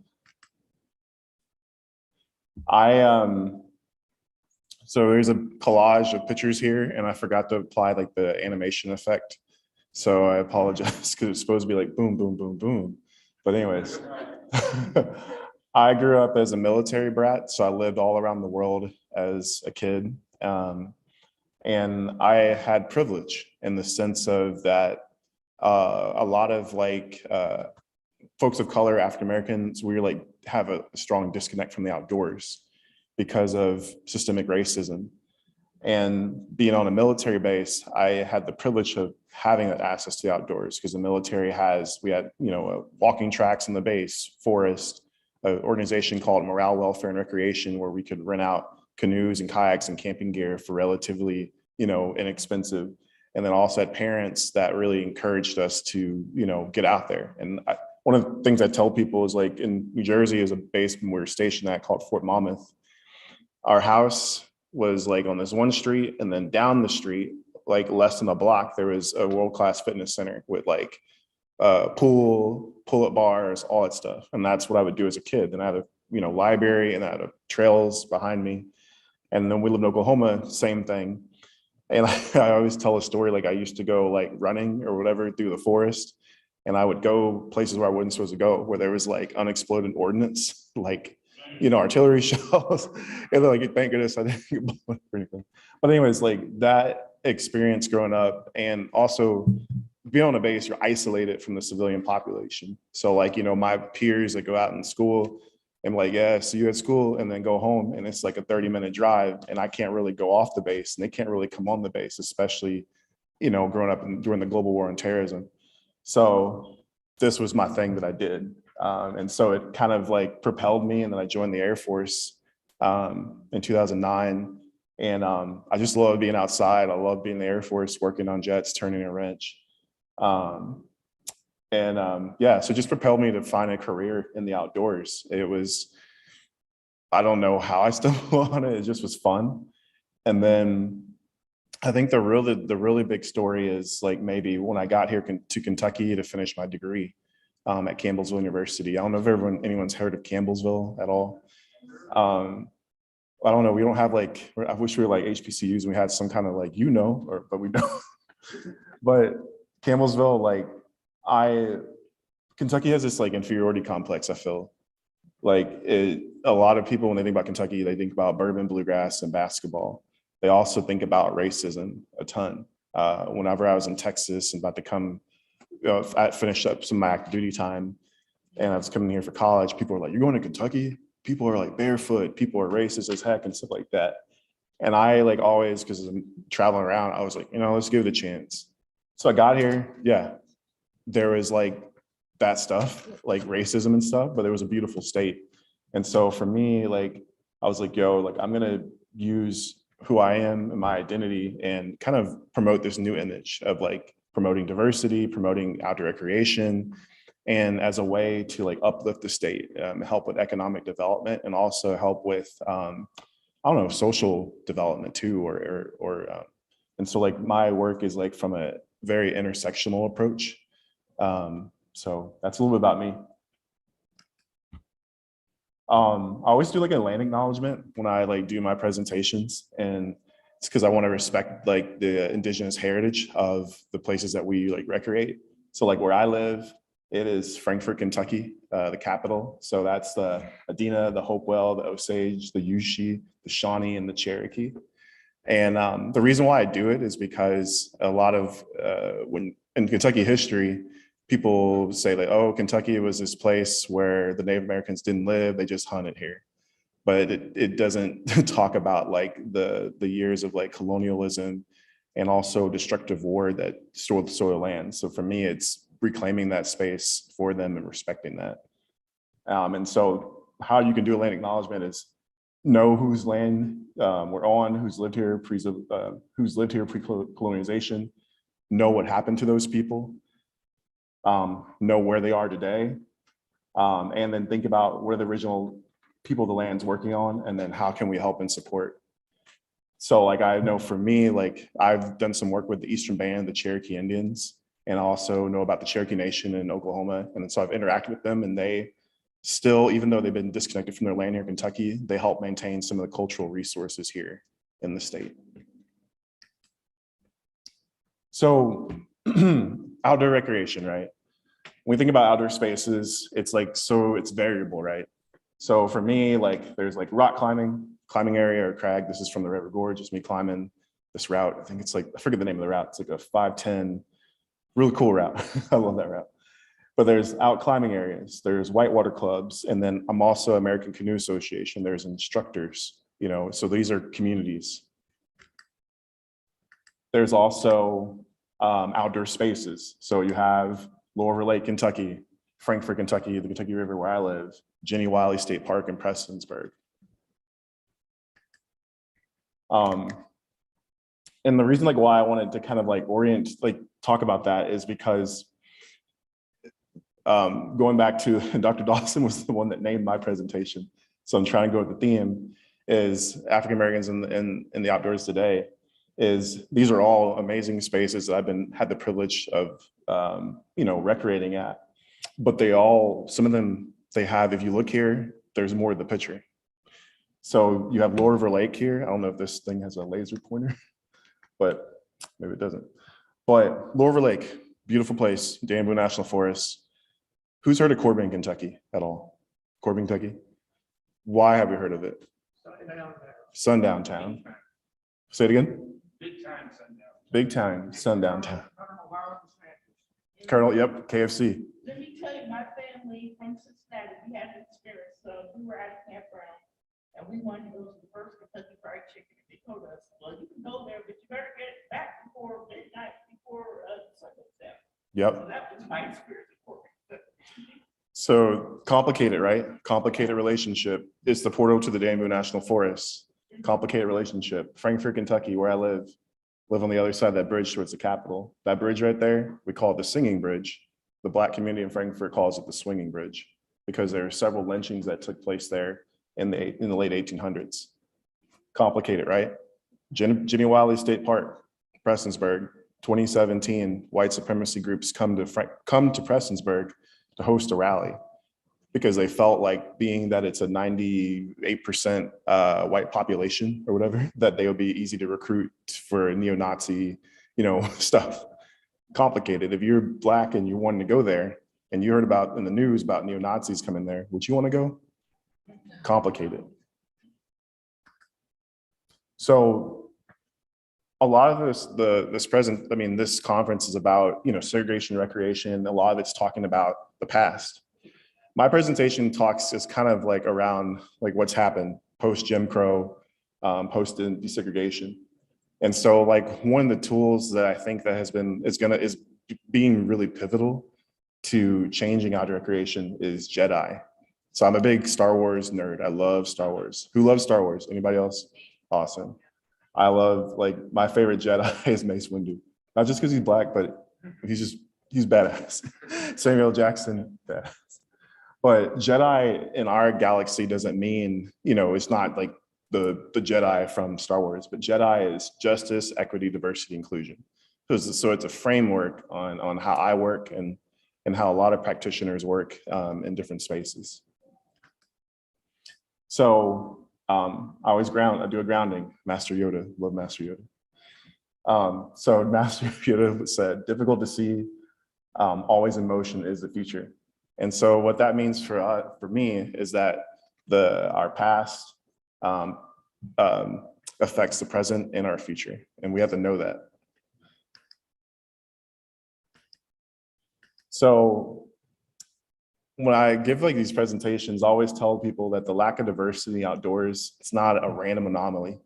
So there's a collage of pictures here and I forgot to apply like the animation effect. So I apologize because it's supposed to be like boom, boom, boom, boom. But anyways, I grew up as a military brat. So I lived all around the world as a kid. And I had privilege in the sense of that a lot of like folks of color, African Americans, we like have a strong disconnect from the outdoors because of systemic racism. And being on a military base, I had the privilege of having that access to the outdoors because the military we had, walking tracks in the base, forest, an organization called Morale, Welfare, and Recreation, where we could rent out canoes and kayaks and camping gear for relatively, inexpensive. And then also had parents that really encouraged us to, get out there. And one of the things I tell people is like in New Jersey is a base we were stationed at called Fort Monmouth. Our house was like on this one street, and then down the street, like less than a block, there was a world-class fitness center with like pool, pull-up bars, all that stuff. And that's what I would do as a kid. And I had a library, and I had trails behind me. And then we lived in Oklahoma, same thing. And I always tell a story, like I used to go like running or whatever through the forest, and I would go places where I wasn't supposed to go, where there was like unexploded ordnance, like artillery shells. And they're like, thank goodness I didn't get blown up or anything. But anyways, like that experience growing up, and also being on a base, you're isolated from the civilian population. So like, my peers that go out in school, I'm like, yeah, see you at school, and then go home, and it's like a 30-minute drive, and I can't really go off the base, and they can't really come on the base, especially, growing up during the global war on terrorism. So this was my thing that I did. And so it kind of like propelled me, and then I joined the Air Force in 2009. And I just love being outside. I love being in the Air Force, working on jets, turning a wrench. Yeah, so it just propelled me to find a career in the outdoors. It was, I don't know how I stumbled on it. It just was fun. And then I think the really big story is like maybe when I got here to Kentucky to finish my degree. at Campbellsville University. I don't know if anyone's heard of Campbellsville at all. I don't know. We don't have like, I wish we were like HBCUs and we had some kind of like, but we don't. But Campbellsville, like Kentucky has this like inferiority complex, I feel. Like a lot of people, when they think about Kentucky, they think about bourbon, bluegrass, and basketball. They also think about racism a ton. Whenever I was in Texas and about to come, I finished up some of my active duty time and I was coming here for college, people were like, "You're going to Kentucky?" People are like barefoot, people are racist as heck and stuff like that. And I like always, because I'm traveling around, I was like, let's give it a chance. So I got here, yeah, there was like that stuff, like racism and stuff, but it was a beautiful state. And so for me, like, I was like, I'm gonna use who I am and my identity and kind of promote this new image of like promoting diversity, promoting outdoor recreation, and as a way to like uplift the state, help with economic development, and also help with social development too, and so like my work is like from a very intersectional approach. So that's a little bit about me. I always do like a land acknowledgement when I like do my presentations, and it's because I want to respect like the indigenous heritage of the places that we like recreate. So like where I live, it is Frankfort, Kentucky, the capital. So that's the Adena, the Hopewell, the Osage, the Yushi, the Shawnee, and the Cherokee. And the reason why I do it is because a lot of when in Kentucky history, people say that, oh, Kentucky was this place where the Native Americans didn't live, they just hunted here. But it doesn't talk about like the years of like colonialism and also destructive war that stole the soil land. So for me, it's reclaiming that space for them and respecting that. And so how you can do a land acknowledgement is know whose land we're on, who's lived here pre-colonization, know what happened to those people, know where they are today, and then think about where the original people the land's working on, and then how can we help and support. So like I know for me, like I've done some work with the Eastern Band, the Cherokee Indians, and also know about the Cherokee Nation in Oklahoma. And so I've interacted with them, and they still, even though they've been disconnected from their land here in Kentucky, they help maintain some of the cultural resources here in the state. So outdoor recreation, right? When we think about outdoor spaces, it's like, so it's variable, right? So for me, like there's like rock climbing area or crag. This is from the River Gorge, just me climbing this route. I think it's like, I forget the name of the route. It's like a 510, really cool route. I love that route. But there's out climbing areas, there's whitewater clubs, and then I'm also American Canoe Association. There's instructors, so these are communities. There's also outdoor spaces. So you have Lower River Lake, Kentucky, Frankfort, Kentucky, the Kentucky River where I live, Jenny Wiley State Park in Prestonsburg. And the reason like why I wanted to kind of like talk about that is because going back to Dr. Dawson was the one that named my presentation. So I'm trying to go with the theme is African Americans in the outdoors today. Is these are all amazing spaces that I've had the privilege of recreating at, but some of them they have, if you look here, there's more to the picture. So you have Lower River Lake here. I don't know if this thing has a laser pointer, but maybe it doesn't. But Lower River Lake, beautiful place, Danville National Forest. Who's heard of Corbin, Kentucky at all? Corbin, Kentucky? Why have you heard of it? Sundown Town. Say it again. Big time sundown. Big time sundown town. Colonel, yep, KFC. Let me tell you, my family from Cincinnati, we had an experience. So we were at a campground and we wanted to go to the first Kentucky Fried Chicken. And they told us, well, you can go there, but you better get back before midnight, before the sun goes down. Yep. So that was my experience. So complicated, right? Complicated relationship. It's the portal to the Danville National Forest. Complicated relationship. Frankfort, Kentucky, where I live on the other side of that bridge towards the Capitol. That bridge right there, we call it the Singing Bridge. The Black community in Frankfort calls it the Swinging Bridge because there are several lynchings that took place there in the late 1800s. Complicated, right? Jenny Wiley State Park, Prestonsburg, 2017, white supremacy groups come to Prestonsburg to host a rally because they felt like being that it's a 98% white population or whatever, that they would be easy to recruit for neo-Nazi, stuff. Complicated. If you're Black and you wanted to go there and you heard about in the news about neo-Nazis coming there, would you want to go? Complicated. So a lot of this conference is about, segregation, recreation. A lot of it's talking about the past. My presentation talks is kind of like around like what's happened post Jim Crow, post desegregation. And so like one of the tools that I think that is being really pivotal to changing outdoor recreation is Jedi. So I'm a big Star Wars nerd. I love Star Wars. Who loves Star Wars? Anybody else? Awesome. I love, like, my favorite Jedi is Mace Windu. Not just because he's Black, but he's badass. Samuel Jackson, badass. But Jedi in our galaxy doesn't mean, it's not like the Jedi from Star Wars, but Jedi is justice, equity, diversity, inclusion. So it's a framework on how I work and how a lot of practitioners work in different spaces. So I do a grounding, Master Yoda, love Master Yoda. So Master Yoda said, difficult to see, always in motion is the future. And so what that means for me is that our past affects the present and our future, and we have to know that. So when I give like these presentations, I always tell people that the lack of diversity outdoors, it's not a random anomaly.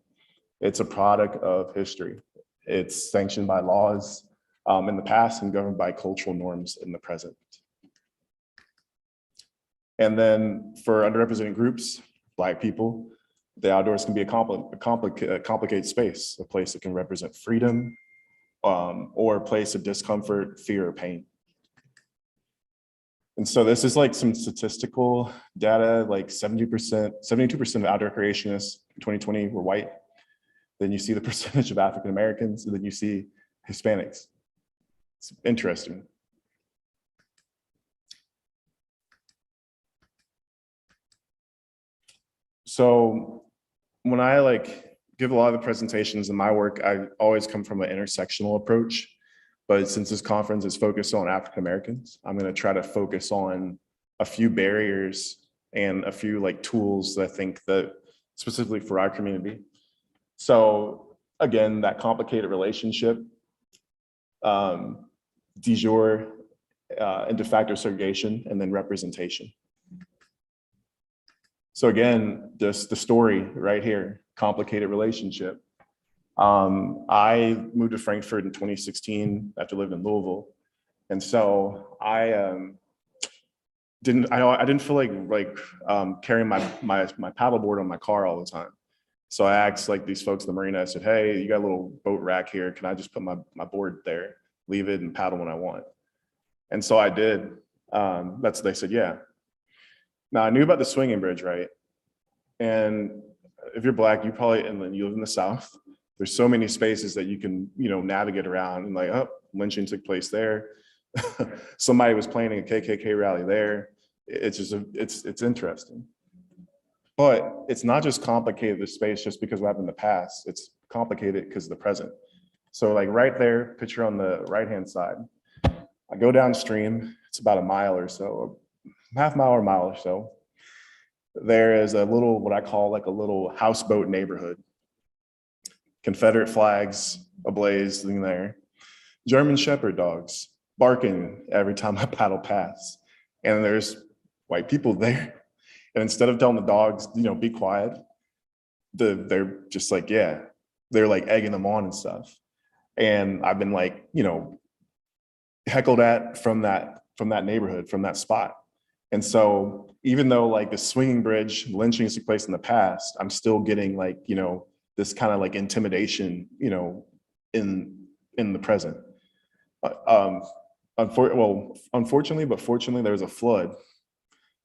It's a product of history. It's sanctioned by laws in the past and governed by cultural norms in the present. And then for underrepresented groups, Black people, the outdoors can be a complicated space, a place that can represent freedom or a place of discomfort, fear, or pain. And so this is like some statistical data, like 72% of outdoor recreationists in 2020 were white. Then you see the percentage of African Americans, and then you see Hispanics. It's interesting. So when I give a lot of the presentations in my work, I always come from an intersectional approach. But since this conference is focused on African Americans, I'm going to try to focus on a few barriers and a few tools that I think that specifically for our community. So again, that complicated relationship, de jure and de facto segregation, and then representation. So again, just the story right here, complicated relationship. I moved to Frankfurt in 2016 after living in Louisville. And so I didn't feel like carrying my paddleboard on my car all the time. So I asked these folks in the marina, I said, hey, you got a little boat rack here. Can I just put my board there, leave it and paddle when I want? And so I did. They said, yeah. Now I knew about the swinging bridge, right? And if you're Black, you live in the South. There's so many spaces that you can, navigate around and lynching took place there. Somebody was planning a KKK rally there. It's just, it's interesting. But it's not just complicated, the space, just because what happened in the past. It's complicated because of the present. So right there, picture on the right-hand side, I go downstream, it's about a mile or so, half mile or mile or so. There is a little, what I call a little houseboat neighborhood. Confederate flags ablaze in there. German Shepherd dogs barking every time I paddle past. And there's white people there. And instead of telling the dogs, be quiet, they're just yeah, they're egging them on and stuff. And I've been heckled at from that neighborhood, from that spot. And so even though the swinging bridge lynchings took place in the past, I'm still getting this kind of intimidation, in the present. Unfortunately, but fortunately, there was a flood.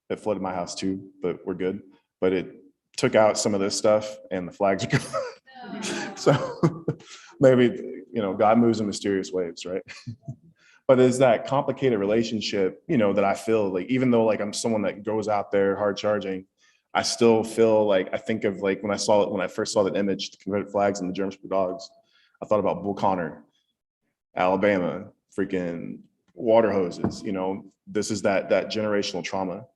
It flooded my house too, but we're good. But it took out some of this stuff and the flags are gone. So maybe, God moves in mysterious ways, right? But there's that complicated relationship, you know, that I feel like, even though like I'm someone that goes out there hard charging, I still feel like, I think of like when I first saw that image, the Confederate flags and the German Shepherd dogs, I thought about Bull Connor, Alabama, freaking water hoses, you know, this is that generational trauma.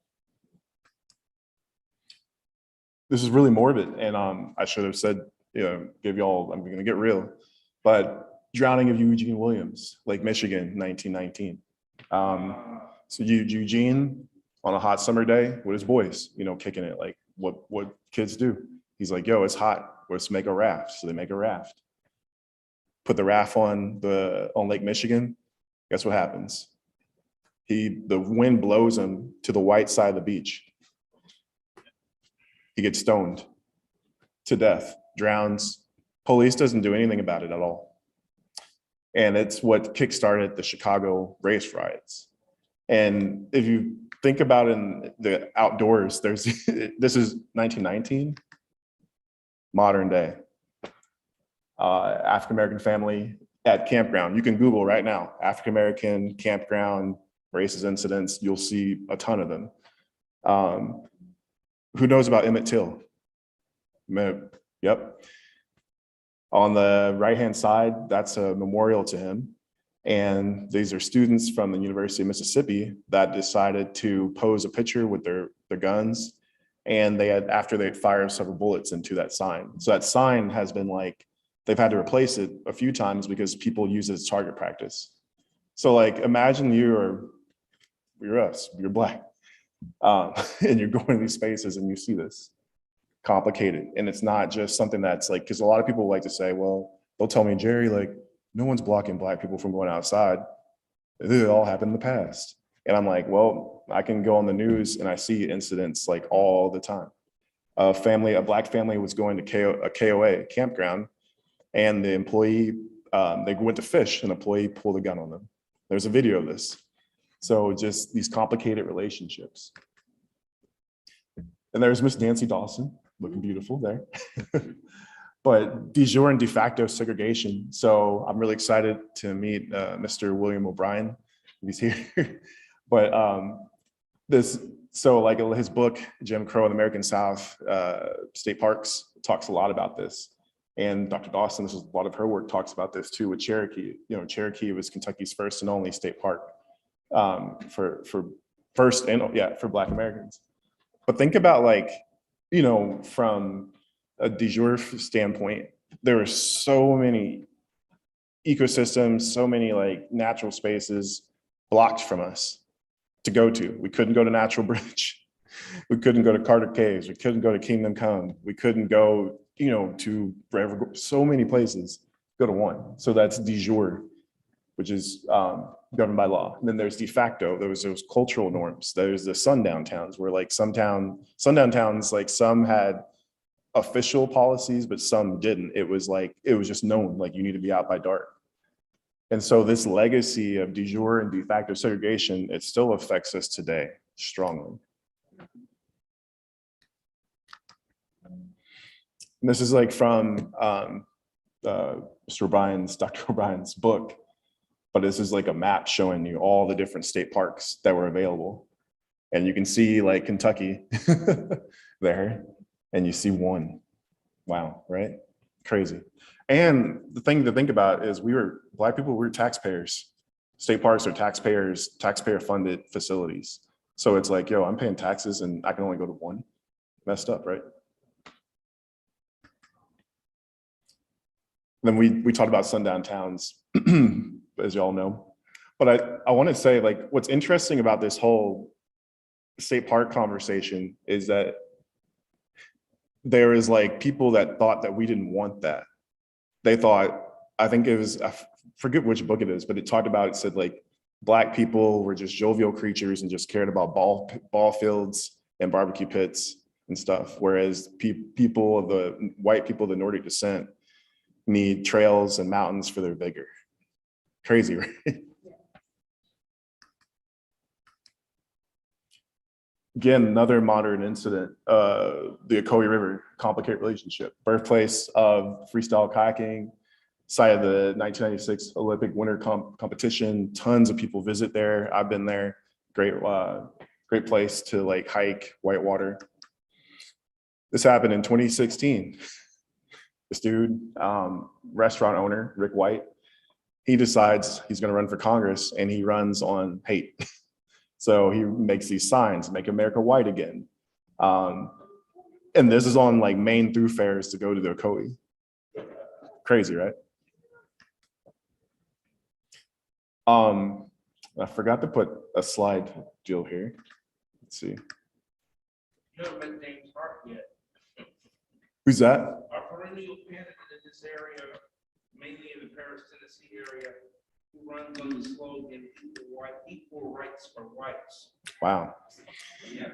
This is really morbid, and I should have said, you know, give y'all, I'm gonna get real, but drowning of Eugene Williams, Lake Michigan, 1919. So Eugene, on a hot summer day with his boys, you know, kicking it like what kids do. He's like, yo, it's hot, let's make a raft. So they make a raft. Put the raft on Lake Michigan. Guess what happens? The wind blows him to the white side of the beach. He gets stoned to death, drowns. Police doesn't do anything about it at all. And it's what kickstarted the Chicago race riots. And if you think about in the outdoors, this is 1919, modern day. African-American family at campground. You can Google right now, African-American campground racist incidents. You'll see a ton of them. Who knows about Emmett Till? Yep. On the right-hand side, that's a memorial to him. And these are students from the University of Mississippi that decided to pose a picture with their guns. And after they fired several bullets into that sign. So that sign has been like, they've had to replace it a few times because people use it as target practice. So like, imagine you're us, you're Black. And you're going to these spaces and you see this complicated. And it's not just something that's like, because a lot of people like to say, well, they'll tell me, Jerry, like, no one's blocking Black people from going outside. It all happened in the past. And I'm like, well, I can go on the news and I see incidents like all the time. A Black family was going to a KOA, campground, and the employee, they went to fish, and an employee pulled a gun on them. There's a video of this. So just these complicated relationships. And there's Miss Nancy Dawson, looking beautiful there. But de jure and de facto segregation. So I'm really excited to meet Mr. William O'Brien. He's here. But so like his book, Jim Crow in the American South, State Parks, talks a lot about this. And Dr. Dawson, a lot of her work talks about this too with Cherokee. You know, Cherokee was Kentucky's first and only state park for Black Americans. But think about like, you know, from a de jure standpoint, there were so many ecosystems, so many like natural spaces blocked from us to go to. We couldn't go to Natural Bridge. We couldn't go to Carter Caves. We couldn't go to Kingdom Come. We couldn't go, you know, to forever, so many places, go to one. So that's de jure, which is governed by law. And then there's de facto, those cultural norms. There's the sundown towns where like sundown towns, like some had official policies, but some didn't. It was just known, like you need to be out by dark. And so this legacy of de jure and de facto segregation, it still affects us today strongly. And this is like from Dr. O'Brien's book, but this is like a map showing you all the different state parks that were available. And you can see like Kentucky there, and you see one. Wow, right? Crazy. And the thing to think about is Black people, we were taxpayers. State parks are taxpayer funded facilities. So it's like, yo, I'm paying taxes and I can only go to one. Messed up, right? Then we talked about sundown towns, as y'all know. But I want to say, like, what's interesting about this whole state park conversation is that there is like people that thought that we didn't want that. They thought, I think it was, I forget which book it is, but it said like Black people were just jovial creatures and just cared about ball fields and barbecue pits and stuff. Whereas white people of the Nordic descent need trails and mountains for their vigor. Crazy, right? Again, another modern incident, the Ocoee River, complicated relationship, birthplace of freestyle kayaking, site of the 1996 Olympic winter competition. Tons of people visit there. I've been there. Great, great place to like hike, whitewater. This happened in 2016. This dude, restaurant owner, Rick White, he decides he's going to run for Congress, and he runs on hate. So he makes these signs, "Make America White Again." And this is on like main thoroughfares to go to the Ocoee. Crazy, right? I forgot to put a slide deal here. Let's see. You haven't met James Hart yet. Who's that? Our perennial candidate in this area, mainly in the Paris, Tennessee area, who runs on the slogan, equal rights for whites. Wow. Yeah.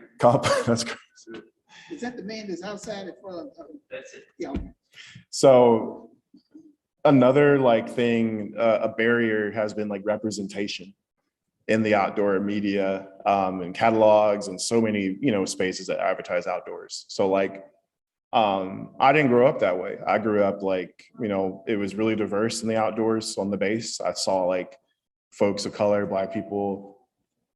That's crazy. Is that the man that's outside in front of? That's it. Yeah. So another like thing, a barrier has been like representation in the outdoor media, and catalogs and so many, spaces that advertise outdoors. So like, I didn't grow up that way. I grew up like, it was really diverse in the outdoors on the base. I saw like folks of color, Black people,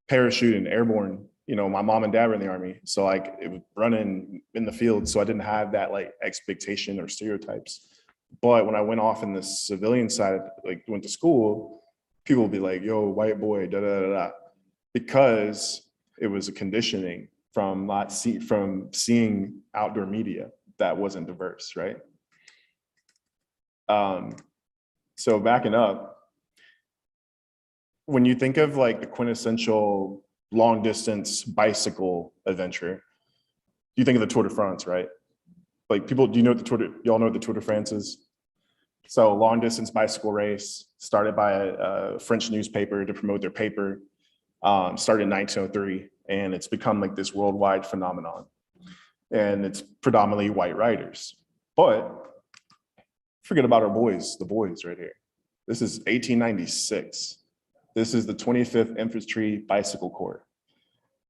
parachute and airborne. My mom and dad were in the Army. So like it was running in the field. So I didn't have that like expectation or stereotypes. But when I went off in the civilian side, like went to school, people would be like, "Yo, white boy, da da da da," because it was a conditioning from seeing outdoor media that wasn't diverse, right? So backing up, when you think of like the quintessential long distance bicycle adventure, you think of the Tour de France, right? Like people, do you know what y'all know what the Tour de France is? So long distance bicycle race started by a French newspaper to promote their paper, started in 1903, and it's become like this worldwide phenomenon. And it's predominantly white riders. But forget about our boys, the boys right here. This is 1896. This is the 25th Infantry Bicycle Corps.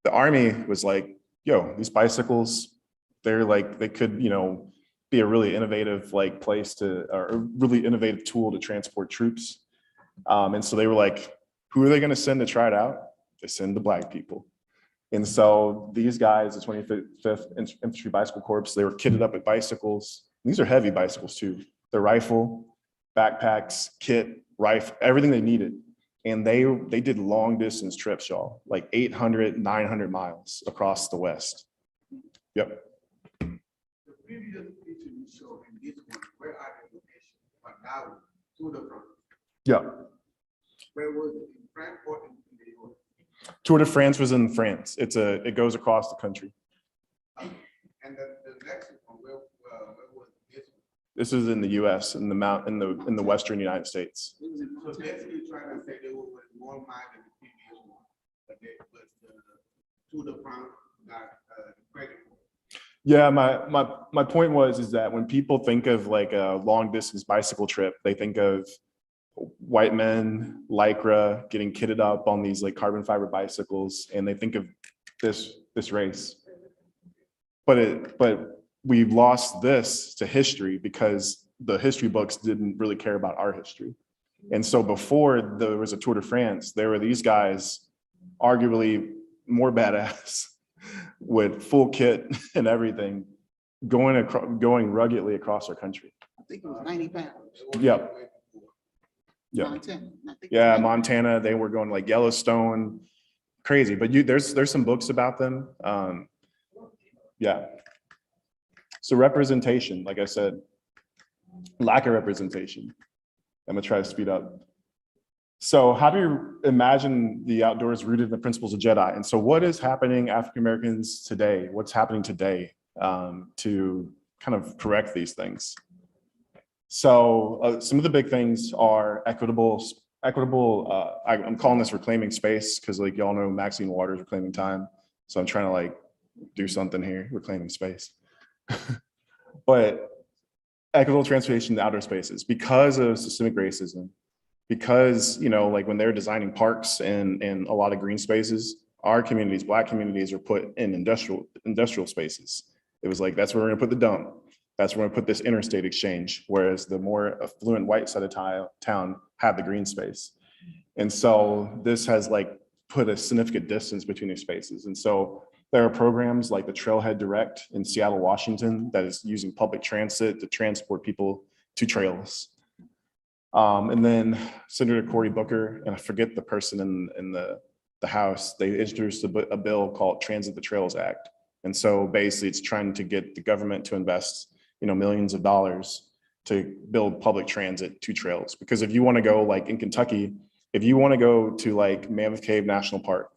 The Army was like, yo, these bicycles, they're like, they could, be a really innovative like place or a really innovative tool to transport troops. And so they were like, who are they gonna send to try it out? They send the Black people. And so these guys, the 25th Infantry Bicycle Corps, they were kitted up with bicycles. These are heavy bicycles too. Their rifle, backpacks, kit, rifle, everything they needed. And they did long distance trips, y'all, like 800, 900 miles across the West. Yep. The previous picture you showed in this one, where are the locations? But now, to the front. Yeah. Where was it? In France or in the US? Tour de France was in France. It goes across the country. And the next one, where was this one? This is in the US, in the Western United States. So basically trying to say they were more mind than the previous one, but the Tour de France got credit for. Yeah, my point is that when people think of like a long distance bicycle trip, they think of white men, Lycra, getting kitted up on these like carbon fiber bicycles, and they think of this race. But we've lost this to history because the history books didn't really care about our history. And so before there was a Tour de France, there were these guys, arguably more badass, with full kit and everything, going ruggedly across our country. I think it was 90 pounds. Yep. Yep. Montana. Yeah, Montana. They were going like Yellowstone, crazy. But there's some books about them. Yeah. So representation, like I said, lack of representation. I'm gonna try to speed up. So how do you imagine the outdoors rooted in the principles of Jedi? And so what is happening African Americans today? What's happening today to kind of correct these things? So some of the big things are equitable. I'm calling this reclaiming space because like y'all know Maxine Waters reclaiming time. So I'm trying to like do something here, reclaiming space. But equitable transportation to outdoor spaces because of systemic racism. Because, like when they're designing parks and a lot of green spaces, our communities, Black communities, are put in industrial spaces. It was like, that's where we're gonna put the dump. That's where we put this interstate exchange, whereas the more affluent white side of town have the green space. And so this has like put a significant distance between these spaces. And so there are programs like the Trailhead Direct in Seattle, Washington, that is using public transit to transport people to trails. And then Senator Cory Booker, and I forget the person in the House, they introduced a bill called Transit the Trails Act. And so basically it's trying to get the government to invest, millions of dollars to build public transit to trails. Because if you want to go like in Kentucky, if you want to go to like Mammoth Cave National Park,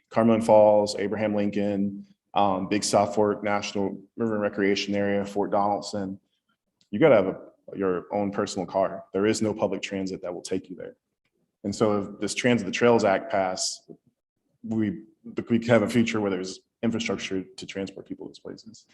Cumberland Falls, Abraham Lincoln, Big South Fork National River and Recreation Area, Fort Donaldson, you got to have your own personal car. There is no public transit that will take you there. And so if this Transit the Trails Act pass, we could have a future where there's infrastructure to transport people to these places.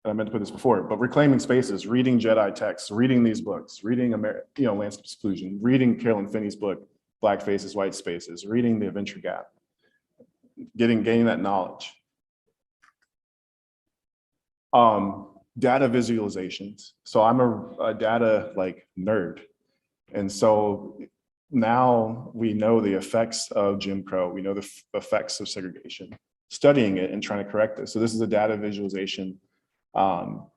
And I meant to put this before, but reclaiming spaces, reading Jedi texts, reading these books, reading Landscape Exclusion, reading Carolyn Finney's book, Black Faces, White Spaces, reading The Adventure Gap, gaining that knowledge. Data visualizations. So I'm a data like nerd. And so now we know the effects of Jim Crow. We know the effects of segregation, studying it and trying to correct it. So this is a data visualization from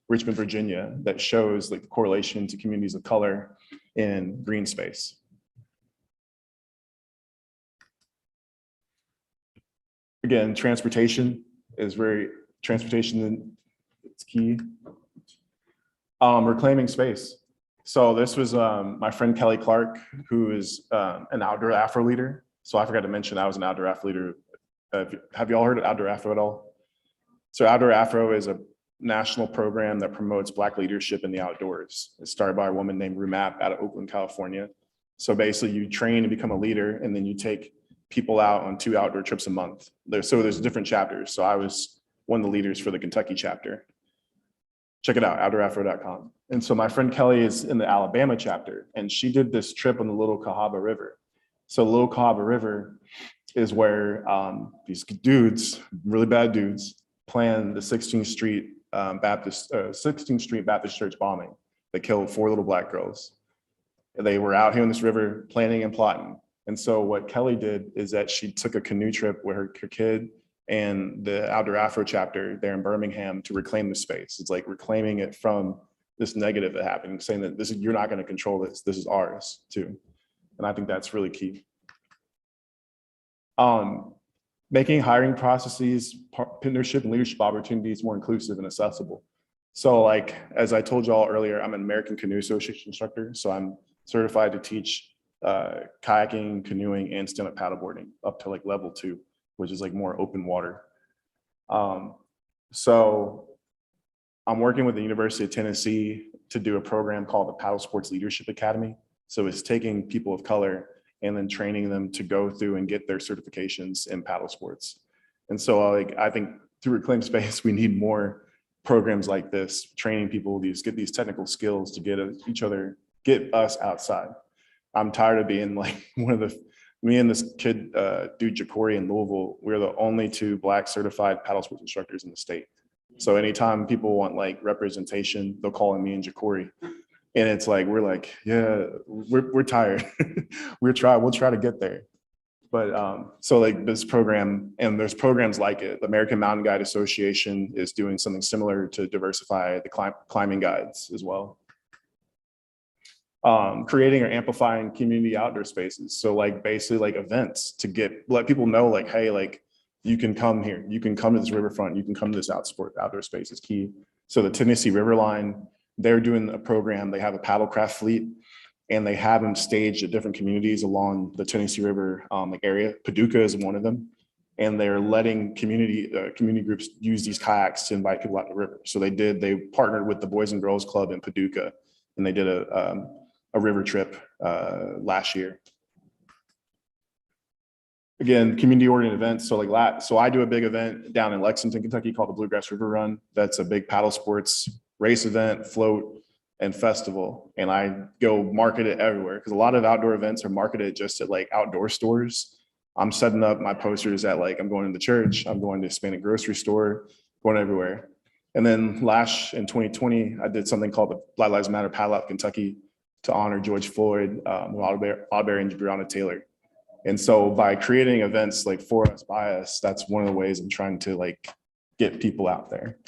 Richmond, Virginia, that shows like the correlation to communities of color in green space. Again, transportation is it's key. Reclaiming space. So this was my friend Kelly Clark, who is an outdoor Afro leader. So I forgot to mention I was an outdoor Afro leader. Have you all heard of Outdoor Afro at all? So Outdoor Afro is a national program that promotes Black leadership in the outdoors. It's started by a woman named Rumap out of Oakland, California. So basically you train to become a leader and then you take people out on 2 outdoor trips a month. There's different chapters. So I was one of the leaders for the Kentucky chapter. Check it out, outdoorafro.com. And so my friend Kelly is in the Alabama chapter, and she did this trip on the Little Cahaba River. So Little Cahaba River is where these dudes, really bad dudes, planned the 16th Street Baptist Church bombing that killed 4 little Black girls. They were out here on this river planning and plotting. And so what Kelly did is that she took a canoe trip with her kid and the Outdoor Afro chapter there in Birmingham to reclaim the space. It's like reclaiming it from this negative that happened, saying that you're not going to control this. This is ours too. And I think that's really key. Making hiring processes, partnership and leadership opportunities more inclusive and accessible. So like, as I told you all earlier, I'm an American Canoe Association instructor. So I'm certified to teach kayaking, canoeing, and stand-up paddleboarding up to like level 2, which is like more open water. So I'm working with the University of Tennessee to do a program called the Paddle Sports Leadership Academy. So it's taking people of color and then training them to go through and get their certifications in paddle sports. And so I think through Reclaim Space, we need more programs like this, training people, get these technical skills to get us outside. I'm tired of being like me and this kid, dude Jacory in Louisville, we're the only 2 Black certified paddle sports instructors in the state. So anytime people want like representation, they'll call in me and Jacory. And it's like, we're like, yeah, we're tired. We'll try to get there. But so like this program, and there's programs like it. The American Mountain Guide Association is doing something similar to diversify the climbing guides as well. Creating or amplifying community outdoor spaces. So like basically like events to let people know like, hey, like you can come here, you can come to this riverfront, you can come to this outdoor space is key. So the Tennessee River Line, they're doing a program. They have a paddlecraft fleet and they have them staged at different communities along the Tennessee River area. Paducah is one of them. And they're letting community groups use these kayaks to invite people out the river. So they partnered with the Boys and Girls Club in Paducah and they did a river trip last year. Again, community-oriented events. So I do a big event down in Lexington, Kentucky called the Bluegrass River Run. That's a big paddle sports race event, float, and festival. And I go market it everywhere because a lot of outdoor events are marketed just at like outdoor stores. I'm setting up my posters at like, I'm going to the church, I'm going to Hispanic grocery store, going everywhere. And then in 2020, I did something called the Black Lives Matter Paddle Out Kentucky to honor George Floyd, Arbery, and Breonna Taylor. And so by creating events like for us, by us, that's one of the ways I'm trying to like get people out there.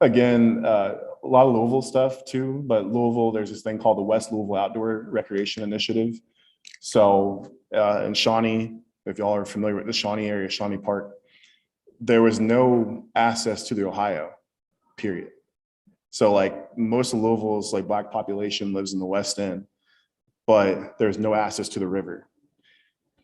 Again, a lot of Louisville stuff too, but Louisville, there's this thing called the West Louisville Outdoor Recreation Initiative. So in Shawnee, if y'all are familiar with the Shawnee area, Shawnee Park, there was no access to the Ohio, period. So like most of Louisville's like Black population lives in the West End, but there's no access to the river.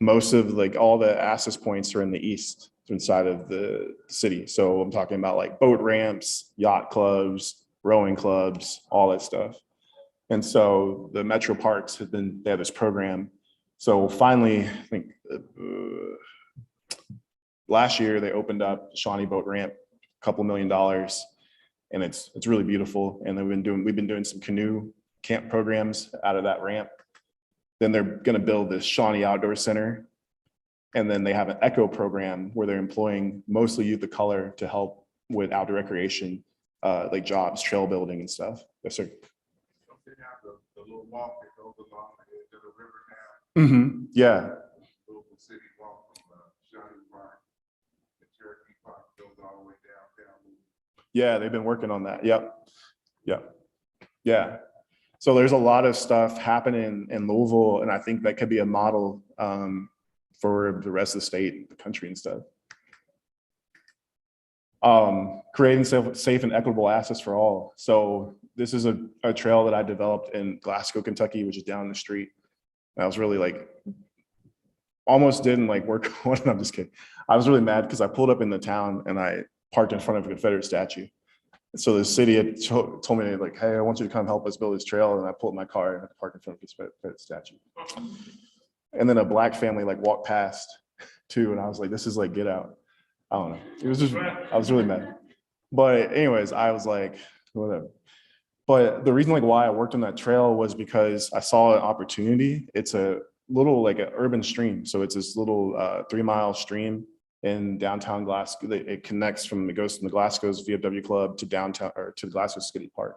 Most of like all the access points are in the east inside of the city. So I'm talking about like boat ramps, yacht clubs, rowing clubs, all that stuff. And so the metro parks they have this program. So finally, I think last year they opened up Shawnee Boat Ramp, a couple $1 million, and it's really beautiful. And we've been doing some canoe camp programs out of that ramp. Then they're going to build this Shawnee Outdoor Center. And then they have an ECHO program where they're employing mostly youth of color to help with outdoor recreation, like jobs, trail building and stuff. Yes, sir. They have the little walk that goes along the edge of the river now. Mm-hmm. Yeah. Louisville City Walk from Shawnee Park, the Cherokee Park goes all the way downtown. Yeah, they've been working on that. Yep. Yep. Yeah. So there's a lot of stuff happening in Louisville, and I think that could be a model for the rest of the state, the country and stuff. Creating safe and equitable access for all. So this is a trail that I developed in Glasgow, Kentucky, which is down the street. And I was really like, almost didn't like work on it. I'm just kidding. I was really mad because I pulled up in the town and I parked in front of a Confederate statue. So the city had told me like, hey, I want you to come help us build this trail. And I pulled my car and I parked in front of a Confederate statue. And then a Black family like walked past too. And I was like, this is like, get out. I don't know. It was just, I was really mad. But anyways, I was like, whatever. But the reason like why I worked on that trail was because I saw an opportunity. It's a little like an urban stream. So it's this little 3-mile stream in downtown Glasgow. It connects it goes from the Glasgow's VFW club to downtown or to Glasgow City Park.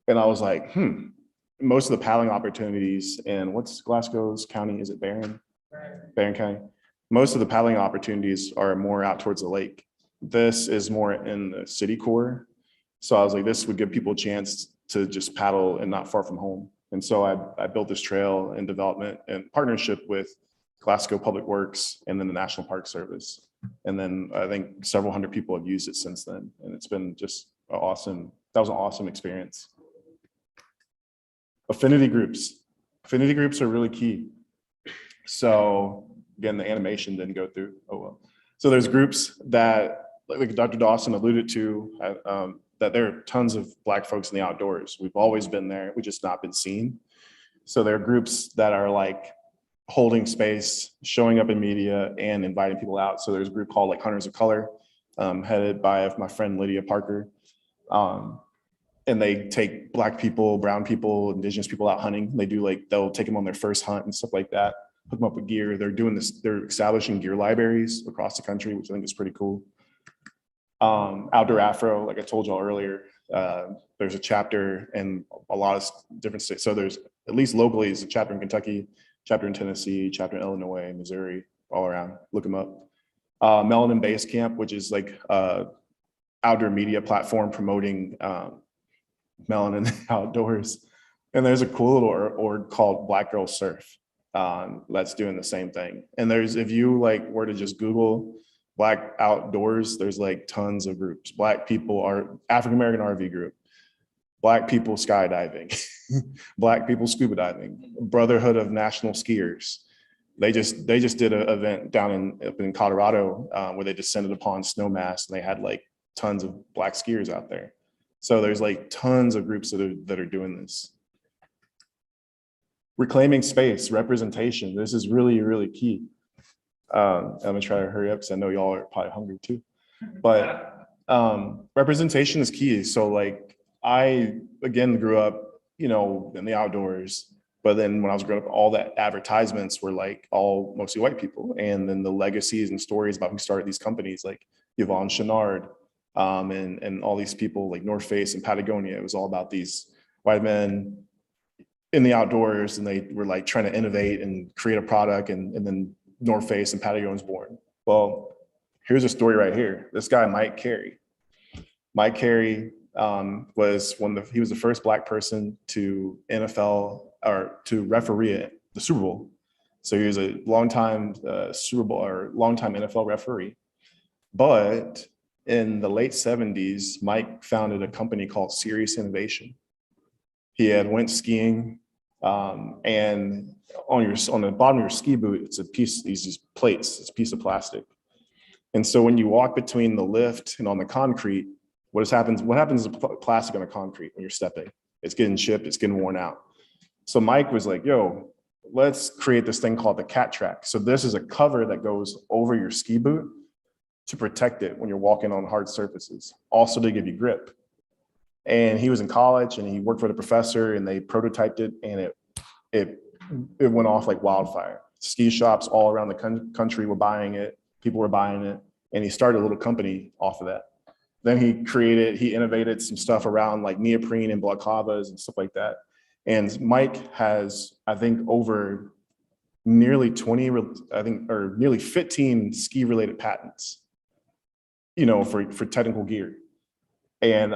And I was like, most of the paddling opportunities in what's Glasgow's county? Is it Barron? Barron County. Most of the paddling opportunities are more out towards the lake. This is more in the city core. So I was like, this would give people a chance to just paddle and not far from home. And so I built this trail in development in partnership with Glasgow Public Works and then the National Park Service. And then I think several hundred people have used it since then. And it's been just that was an awesome experience. Affinity groups. Affinity groups are really key. So again, the animation didn't go through. Oh, well. So there's groups that, like Dr. Dawson alluded to, that there are tons of Black folks in the outdoors. We've always been there. We've just not been seen. So there are groups that are like holding space, showing up in media and inviting people out. So there's a group called like Hunters of Color, headed by my friend Lydia Parker. And they take Black people, brown people, Indigenous people out hunting. They'll take them on their first hunt and stuff like that, hook them up with gear. They're doing this, they're establishing gear libraries across the country, which I think is pretty cool. Outdoor Afro, like I told y'all earlier, there's a chapter in a lot of different states. So there's, at least locally, is a chapter in Kentucky, chapter in Tennessee, chapter in Illinois, Missouri, all around. Look them up. Melanin Base Camp, which is like outdoor media platform promoting melanin outdoors. And there's a cool little org called Black Girl Surf that's doing the same thing. And if you like were to just Google Black outdoors, there's like tons of groups. Black people are African American RV group, Black people skydiving, Black people scuba diving, Brotherhood of National Skiers. They just did an event down up in Colorado where they descended upon snowmass and they had like tons of Black skiers out there. So there's like tons of groups that are doing this. Reclaiming space, representation. This is really, really key. I'm gonna try to hurry up because I know y'all are probably hungry too. But representation is key. So like I, again, grew up, in the outdoors. But then when I was growing up, all that advertisements were like all mostly white people. And then the legacies and stories about who started these companies like Yvonne Chouinard, and all these people like North Face and Patagonia, it was all about these white men in the outdoors, and they were like trying to innovate and create a product, and then North Face and Patagonia was born. Well, here's a story right here. This guy, Mike Carey. Mike Carey was he was the first Black person to NFL or to referee the Super Bowl. So he was a longtime Super Bowl or longtime NFL referee. But in the late 70s, Mike founded a company called Serious Innovation. He had went skiing, and on the bottom of your ski boot, it's a piece, these plates, it's a piece of plastic. And so when you walk between the lift and on the concrete, what happens to plastic on the concrete when you're stepping? It's getting chipped, it's getting worn out. So Mike was like, yo, let's create this thing called the Cat Track. So this is a cover that goes over your ski boot to protect it when you're walking on hard surfaces, also to give you grip. And he was in college and he worked for the professor, and they prototyped it, and it went off like wildfire. Ski shops all around the country were buying it, people were buying it, and he started a little company off of that. Then he innovated some stuff around like neoprene and balaclavas and stuff like that. And Mike has, I think, over nearly 20, or nearly 15 ski related patents, for technical gear. And,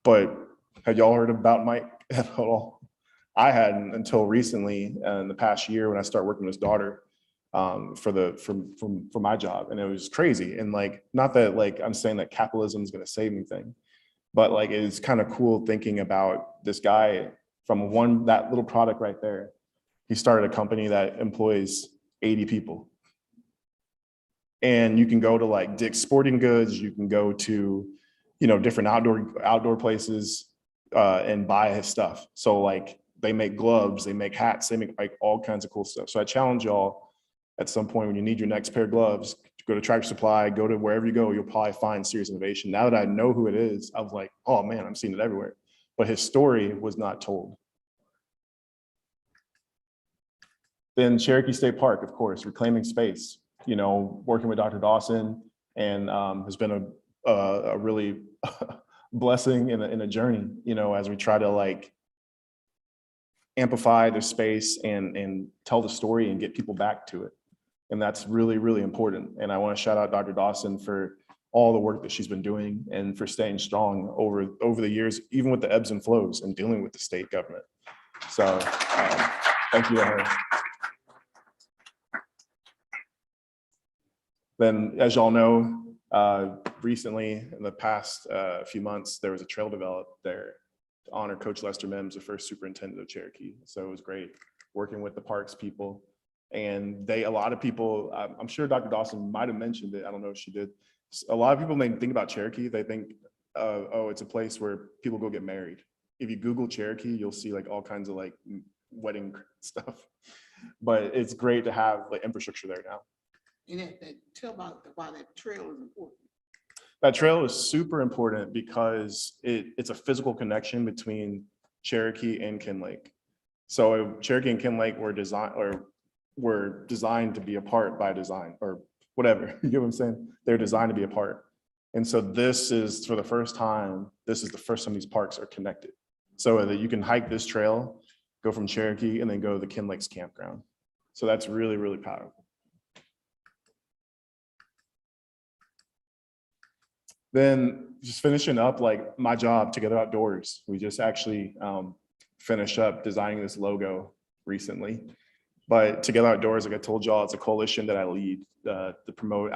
but had y'all heard about Mike at all? I hadn't until recently in the past year when I started working with his daughter for my job. And it was crazy. And like, not that like I'm saying that capitalism is going to save anything, but like, it's kind of cool thinking about this guy from that little product right there. He started a company that employs 80 people. And you can go to like Dick's Sporting Goods, you can go to, different outdoor places and buy his stuff. So like they make gloves, they make hats, they make like all kinds of cool stuff. So I challenge y'all at some point when you need your next pair of gloves, go to Tractor Supply, go to wherever you go, you'll probably find Serious Innovation. Now that I know who it is, I was like, oh man, I'm seeing it everywhere. But his story was not told. Then Cherokee State Park, of course, reclaiming space, working with Dr. Dawson, and has been a really blessing in a journey, as we try to like amplify the space and tell the story and get people back to it. And that's really, really important. And I want to shout out Dr. Dawson for all the work that she's been doing and for staying strong over the years, even with the ebbs and flows and dealing with the state government. So thank you to her. Then, as y'all know, recently in the past few months, there was a trail developed there to honor Coach Lester Mims, the first superintendent of Cherokee. So it was great working with the parks people. And a lot of people, I'm sure Dr. Dawson might have mentioned it. I don't know if she did. A lot of people, when they think about Cherokee, they think, oh, it's a place where people go get married. If you Google Cherokee, you'll see like all kinds of like wedding stuff. But it's great to have like infrastructure there now. And tell about why that trail is important. That trail is super important because it's a physical connection between Cherokee and Kin Lake. So Cherokee and Kin Lake were designed to be apart by design, or whatever. You get what I'm saying? They're designed to be apart. And so this is the first time these parks are connected. So that you can hike this trail, go from Cherokee, and then go to the Kin Lakes campground. So that's really, really powerful. Then just finishing up like my job, Together Outdoors. We just actually finished up designing this logo recently. But Together Outdoors, like I told y'all, it's a coalition that I lead to promote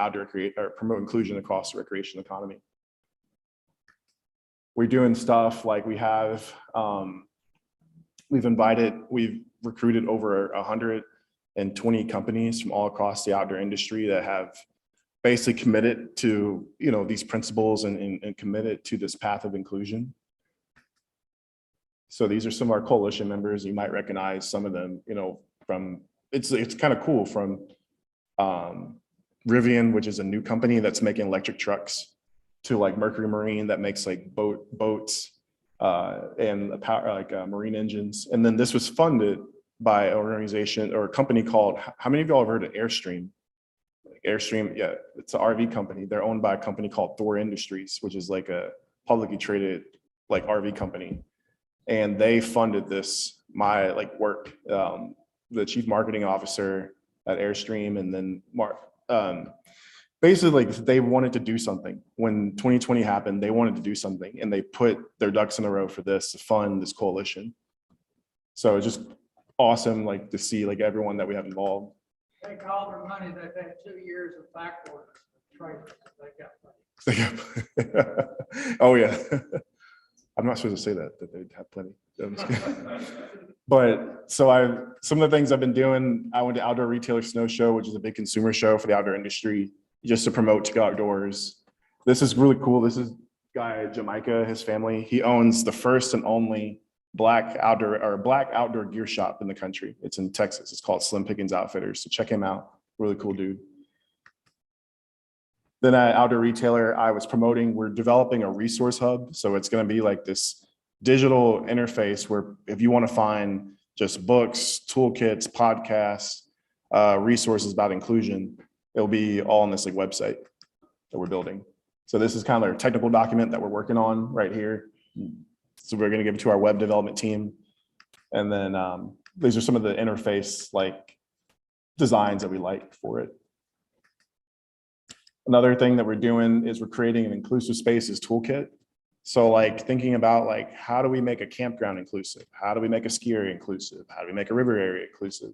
promote inclusion across the recreation economy. We're doing stuff like we've recruited over 120 companies from all across the outdoor industry that have basically committed to these principles and committed to this path of inclusion. So these are some of our coalition members. You might recognize some of them, from it's kind of cool, from Rivian, which is a new company that's making electric trucks, to like Mercury Marine that makes like boats and marine engines. And then this was funded by an organization or a company called, how many of y'all have heard of Airstream? Airstream, yeah, it's an RV company. They're owned by a company called Thor Industries, which is like a publicly traded like RV company. And they funded this, my like work, the chief marketing officer at Airstream, and then basically like they wanted to do something. When 2020 happened, they wanted to do something and they put their ducks in a row for this to fund this coalition. So it's just awesome like to see like everyone that we have involved. Take all their money, they've had 2 years of back order. They got money. Oh yeah. I'm not supposed to say that they'd have plenty. But so some of the things I've been doing, I went to Outdoor Retailer Snow Show, which is a big consumer show for the outdoor industry, just to promote to go outdoors. This is really cool. This is guy Jamaica, his family. He owns the first and only black outdoor gear shop in the country. It's in Texas. It's called Slim Pickens Outfitters. So check him out. Really cool dude. Then at Outdoor Retailer, I was promoting, we're developing a resource hub. So it's going to be like this digital interface where if you want to find just books, toolkits, podcasts, resources about inclusion, it'll be all on this like website that we're building. So this is kind of our technical document that we're working on right here. So we're going to give it to our web development team. And then these are some of the interface like designs that we like for it. Another thing that we're doing is we're creating an inclusive spaces toolkit. So like thinking about like, how do we make a campground inclusive? How do we make a ski area inclusive? How do we make a river area inclusive?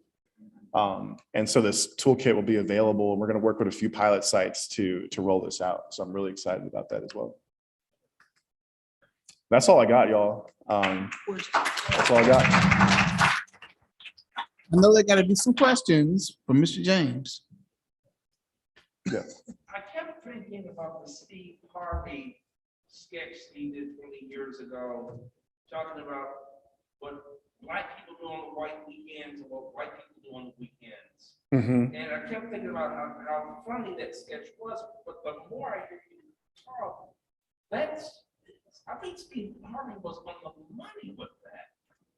And so this toolkit will be available and we're going to work with a few pilot sites to roll this out. So I'm really excited about that as well. That's all I got, y'all. That's all I got. I know there gotta be some questions from Mr. James. Yeah. I kept thinking about the Steve Harvey sketch he did 20 years ago, talking about what Black people do on the white weekends and what white people do on the weekends. Mm-hmm. And I kept thinking about how funny that sketch was, but the more I hear you talk, I think Steve Harvey was on the money with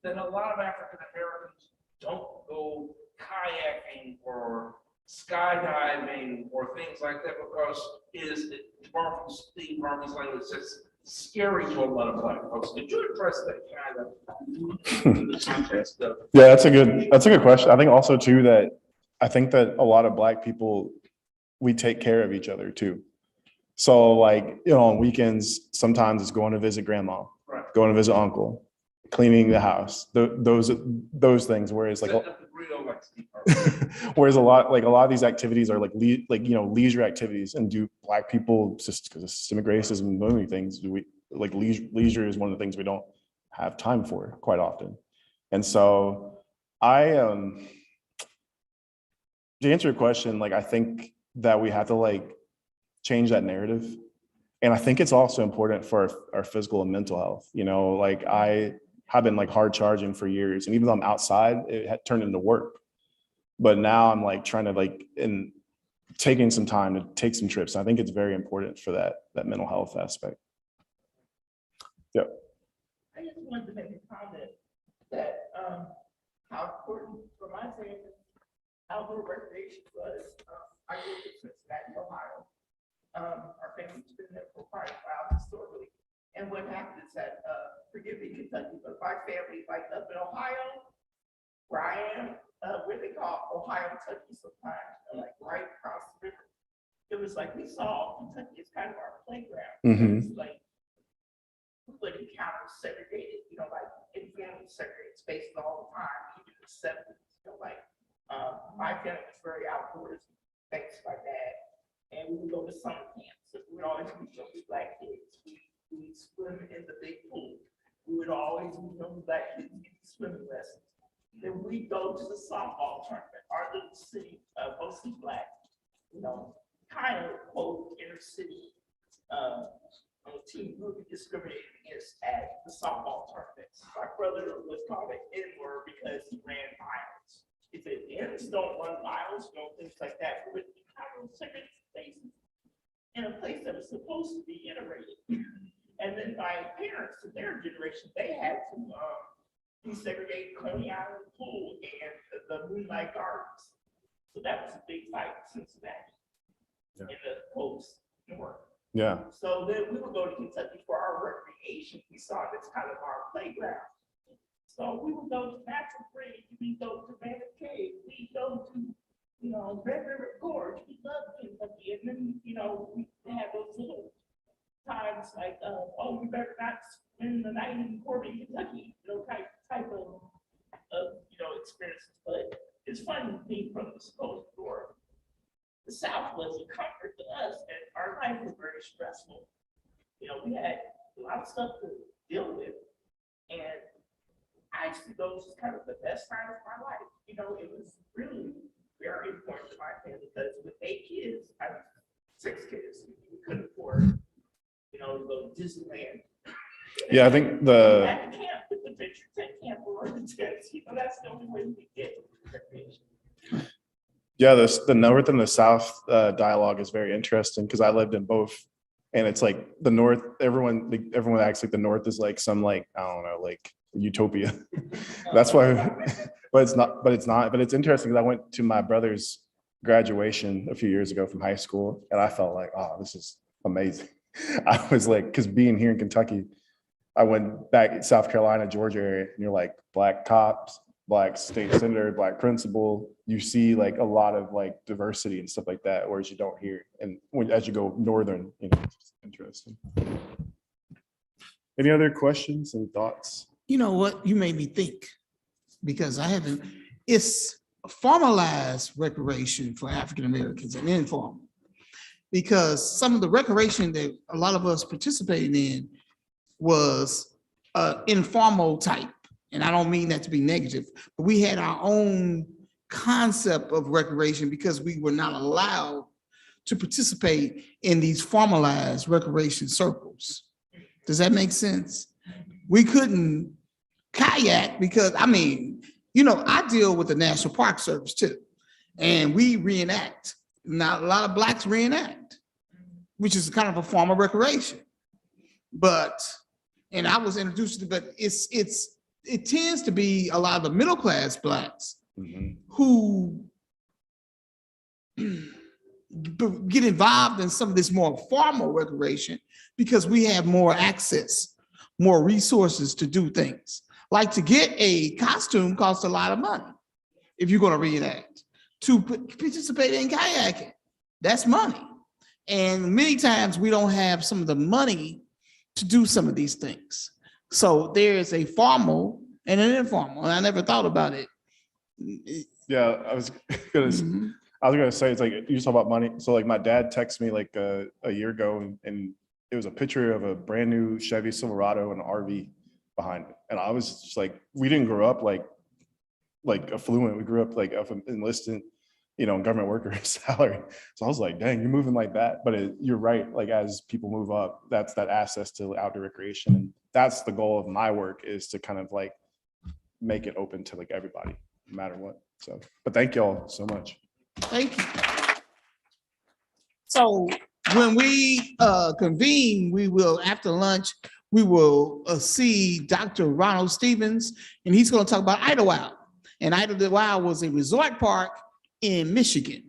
that a lot of African Americans don't go kayaking or skydiving or things like that because Steve Harvey's language is scary to a lot of Black folks. Did you address that kind of in the context of? Yeah, that's a good question. I think also too that I think that a lot of Black people, we take care of each other too. So like, you know, on weekends, sometimes it's going to visit grandma, right, going to visit uncle, cleaning the house, those things. Whereas like, whereas a lot of these activities are like leisure activities, and do Black people, just because of systemic racism and many things, do we like leisure is one of the things we don't have time for quite often. And so to answer your question, like I think that we have to like change that narrative. And I think it's also important for our physical and mental health. You know, like I have been like hard charging for years, and even though I'm outside, it had turned into work. But now I'm like trying to like taking some time to take some trips. I think it's very important for that mental health aspect. Yeah. I just wanted to make a comment that how important for my family outdoor recreation was. I grew up in Cincinnati, Ohio. Our family's been there for quite a while historically. And what happened is that, forgive me, Kentucky, but my family, like up in Ohio, where I am, where they call Ohio, Kentucky sometimes, like right across the river. It was like we saw Kentucky as kind of our playground. Mm-hmm. It's like we would encounter segregated, like informal segregated spaces all the time, even in the 70s. My family was very outdoors, thanks to my dad. And we would go to summer camps. So we would always meet young Black kids. We would swim in the big pool. We would always meet young Black kids get swimming lessons. Then we go to the softball tournament. Our little city, mostly Black, kind of quote inner city team would be discriminated against at the softball tournaments. My brother was called an N-word because he ran miles. He said, N's don't run miles, things like that. We would have those segregated spaces in a place that was supposed to be integrated. And then my parents, in their generation, they had to desegregate Coney Island Pool and the Moonlight Gardens. So that was a big fight in Cincinnati Yeah. in the post north. Yeah. So then we would go to Kentucky for our recreation. We saw it as kind of our playground. So we would go to Natural Bridge, we go to Mammoth Cave, we go to, Red River Gorge. We love Kentucky. And then, we have those little times like, oh, you better not spend the night in Corbin, Kentucky, type of experiences. But it's fun being from the Coast North. The South was a comfort to us, and our life was very stressful. We had a lot of stuff to deal with, and I actually those was kind of the best time of my life. It was really very important to my family because with 8 kids, I have 6 kids, we couldn't afford, to go to Disneyland. Yeah, I think At the camp with the picture tent camp or the tents, that's the only way we could get recreation. Yeah, the North and the South dialogue is very interesting because I lived in both, and it's like the North. Everyone acts like the North is like some I don't know utopia. That's why, but it's not. But it's interesting because I went to my brother's graduation a few years ago from high school, and I felt like, oh, this is amazing. I was like, because being here in Kentucky, I went back in South Carolina, Georgia area, and you're like black cops, Black state senator, Black principal. You see a lot of diversity and stuff like that, whereas you don't hear. And as you go northern, it's interesting. Any other questions and thoughts? You know what? You made me think because it's a formalized recreation for African Americans and informal. Because some of the recreation that a lot of us participated in was informal type. And I don't mean that to be negative, but we had our own concept of recreation because we were not allowed to participate in these formalized recreation circles. Does that make sense? We couldn't kayak because, I deal with the National Park Service too, and we reenact. Now, a lot of Blacks reenact, which is kind of a form of recreation. And I was introduced to it, but it tends to be a lot of the middle-class Blacks who get involved in some of this more formal recreation because we have more access, more resources to do things. Like to get a costume costs a lot of money if you're going to reenact. To participate in kayaking, that's money. And many times we don't have some of the money to do some of these things. So there is a formal and an informal, and I never thought about it. Yeah, I was gonna say it's like you talk about money. So my dad texted me a year ago, and it was a picture of a brand new Chevy Silverado and an RV behind it, and I was just like, we didn't grow up like affluent. We grew up of an enlisted, government worker salary. So I was like, dang, you're moving like that. But you're right. As people move up, that's that access to outdoor recreation. And that's the goal of my work, is to kind of make it open to everybody, no matter what. So, but thank y'all so much. Thank you. So when we convene, we will, after lunch, we will see Dr. Ronald Stevens, and he's going to talk about Idlewild. And Idlewild was a resort park in Michigan.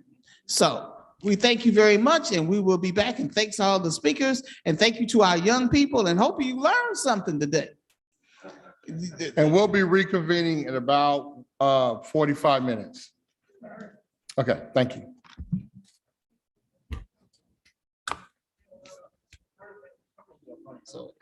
So we thank you very much, and we will be back. And thanks to all the speakers, and thank you to our young people, and hope you learned something today. And we'll be reconvening in about 45 minutes. Okay, thank you. So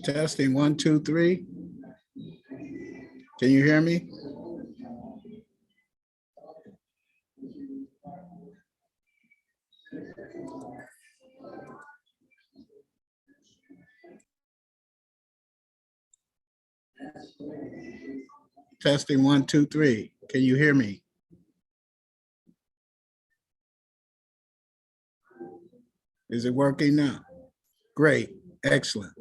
Testing, 1, 2, 3. Can you hear me? Testing, 1, 2, 3. Can you hear me? Is it working now? Great, excellent.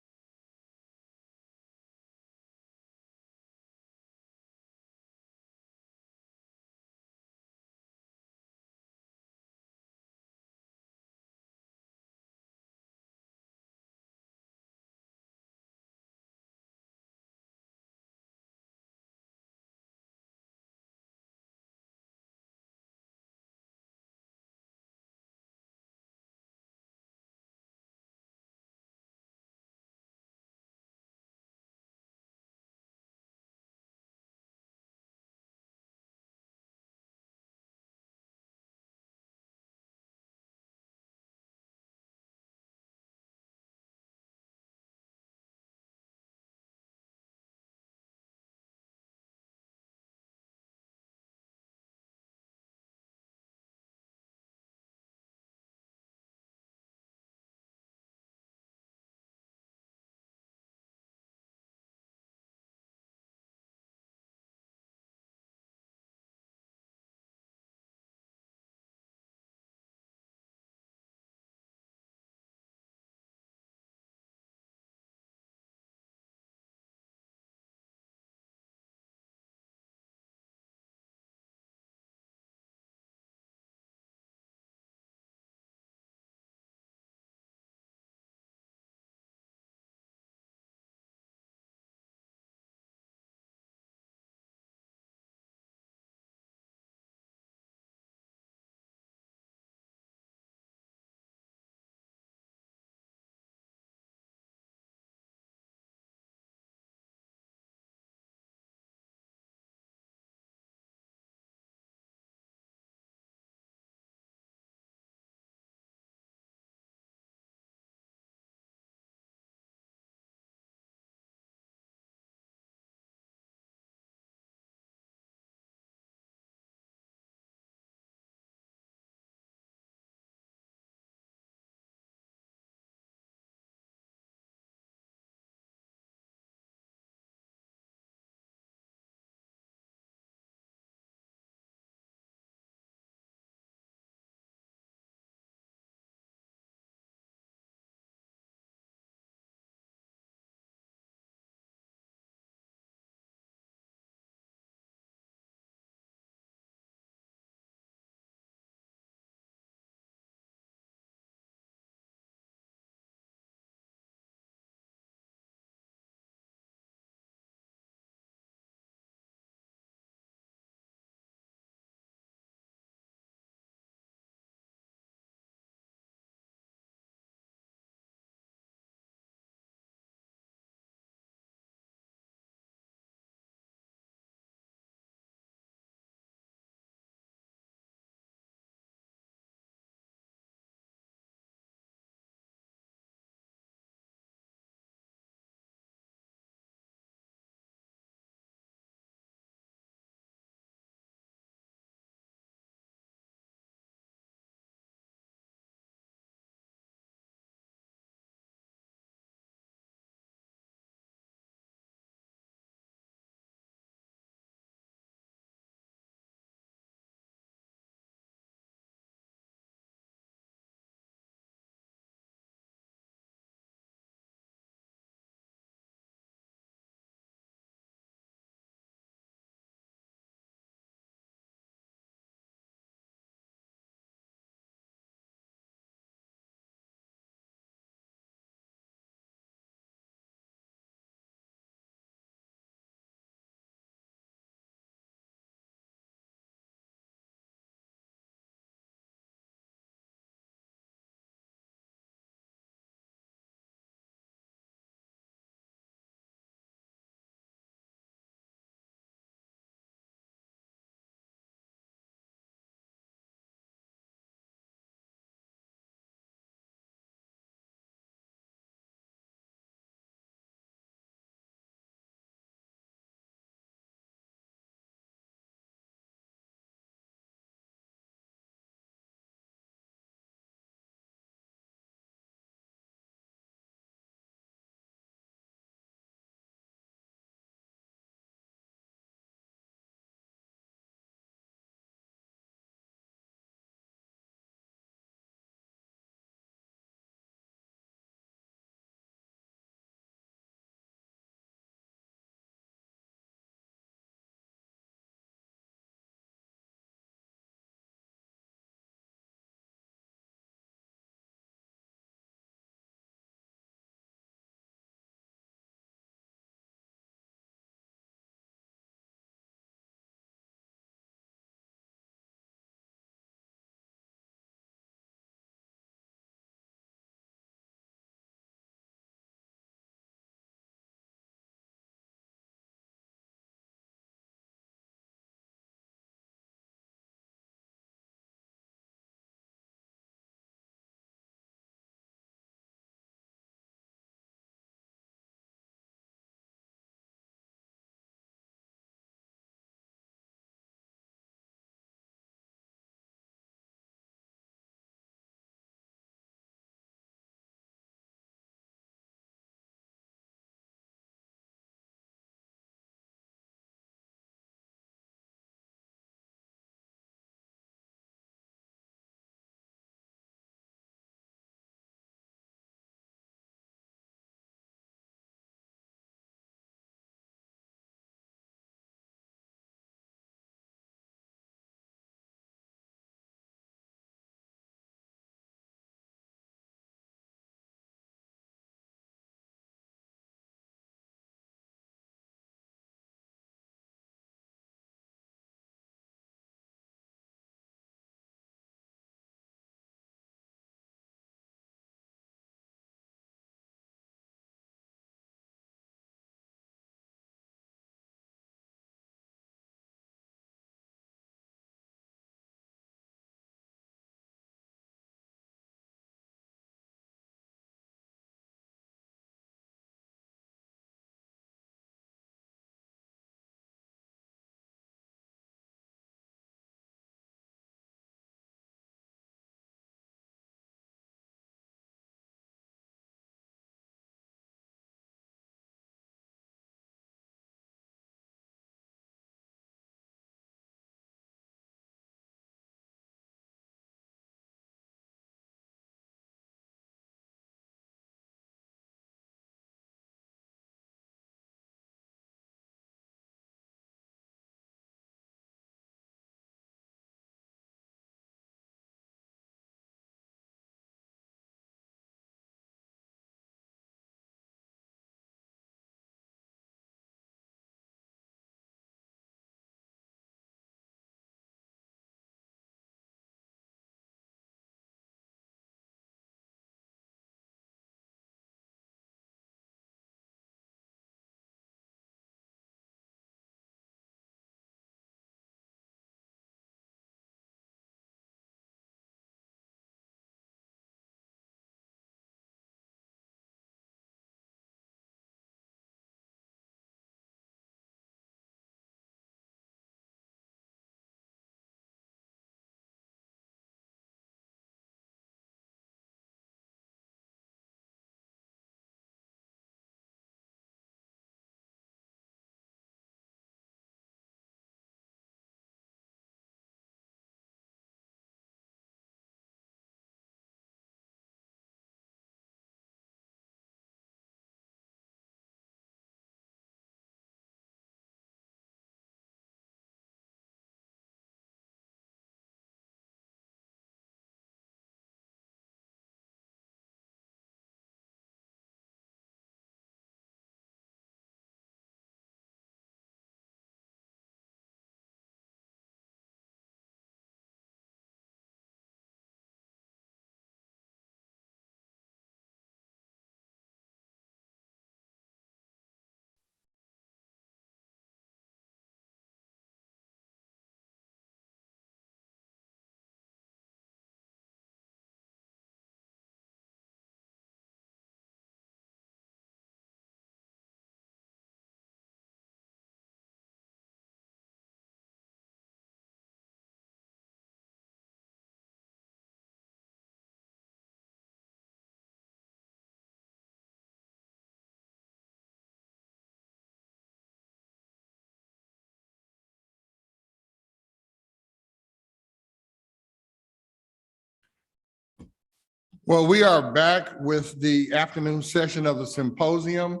Well, we are back with the afternoon session of the symposium.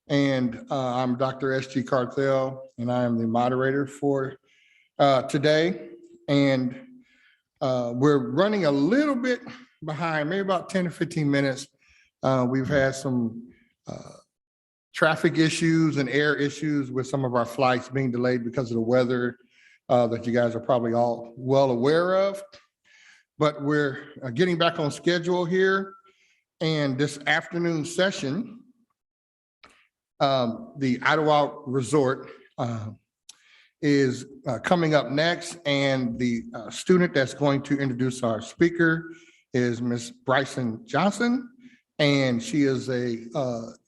And I'm Dr. S.G. Carthel, and I am the moderator for today. And we're running a little bit behind, maybe about 10 to 15 minutes. We've had some traffic issues and air issues with some of our flights being delayed because of the weather that you guys are probably all well aware of. But we're getting back on schedule here. And this afternoon session, the Idlewild Resort is coming up next. And the student that's going to introduce our speaker is Ms. Bryson Johnson. And she is a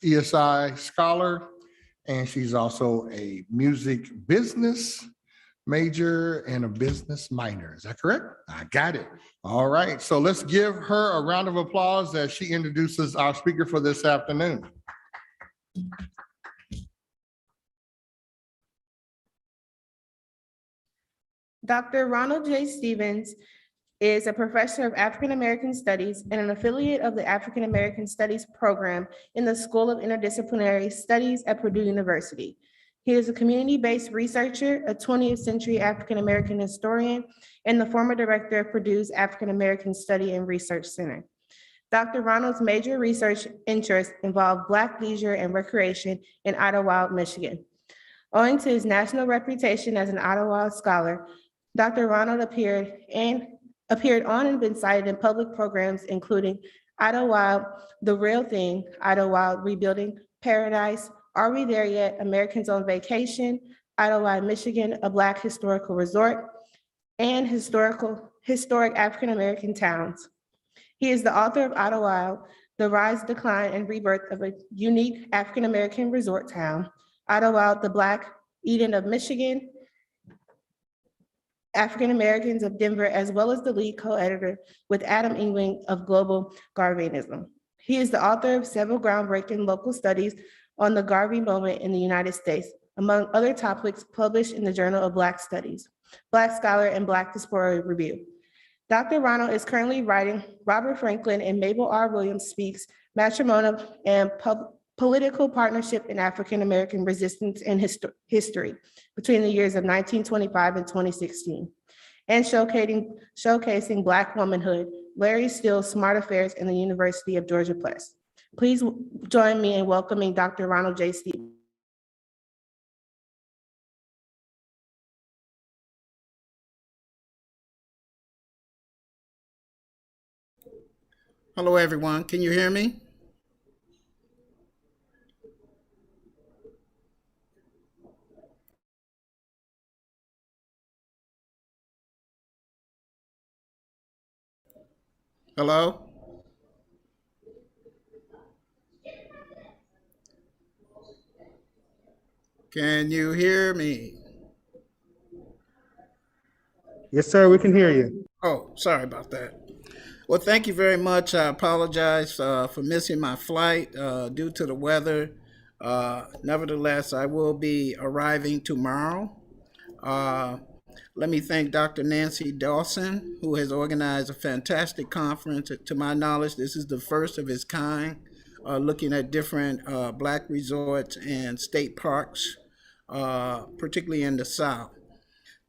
ESI scholar, and she's also a music business major and a business minor. Is that correct? I got it. All right. So let's give her a round of applause as she introduces our speaker for this afternoon. Dr. Ronald J. Stevens is a professor of African American Studies and an affiliate of the African American Studies program in the School of Interdisciplinary Studies at Purdue University. He is a community-based researcher, a 20th century African American historian, and the former director of Purdue's African American Study and Research Center. Dr. Ronald's major research interests involve Black leisure and recreation in Idlewild, Michigan. Owing to his national reputation as an Idlewild scholar, Dr. Ronald appeared on and been cited in public programs including Idlewild, The Real Thing, Idlewild Rebuilding Paradise, Are We There Yet? Americans on Vacation, Idlewild, Michigan, A Black Historical Resort, and Historic African American Towns. He is the author of Idlewild, The Rise, Decline, and Rebirth of a Unique African American Resort Town, Idlewild, The Black Eden of Michigan, African Americans of Denver, as well as the lead co-editor with Adam Ewing of Global Garveyism. He is the author of several groundbreaking local studies on the Garvey moment in the United States, among other topics published in the Journal of Black Studies, Black Scholar, and Black Diaspora Review. Dr. Ronald is currently writing Robert Franklin and Mabel R. Williams Speaks, Matrimonial and Political Partnership in African American Resistance and History between the years of 1925 and 2016, and showcasing Black womanhood, Larry Steele's Smart Affairs in the University of Georgia Press. Please join me in welcoming Dr. Ronald J. Stevens. Hello, everyone. Can you hear me? Hello? Can you hear me? Yes, sir, we can hear you. Oh, sorry about that. Well, thank you very much. I apologize for missing my flight due to the weather. Nevertheless, I will be arriving tomorrow. Let me thank Dr. Nancy Dawson, who has organized a fantastic conference. To my knowledge, this is the first of its kind, looking at different Black resorts and state parks, particularly in the South.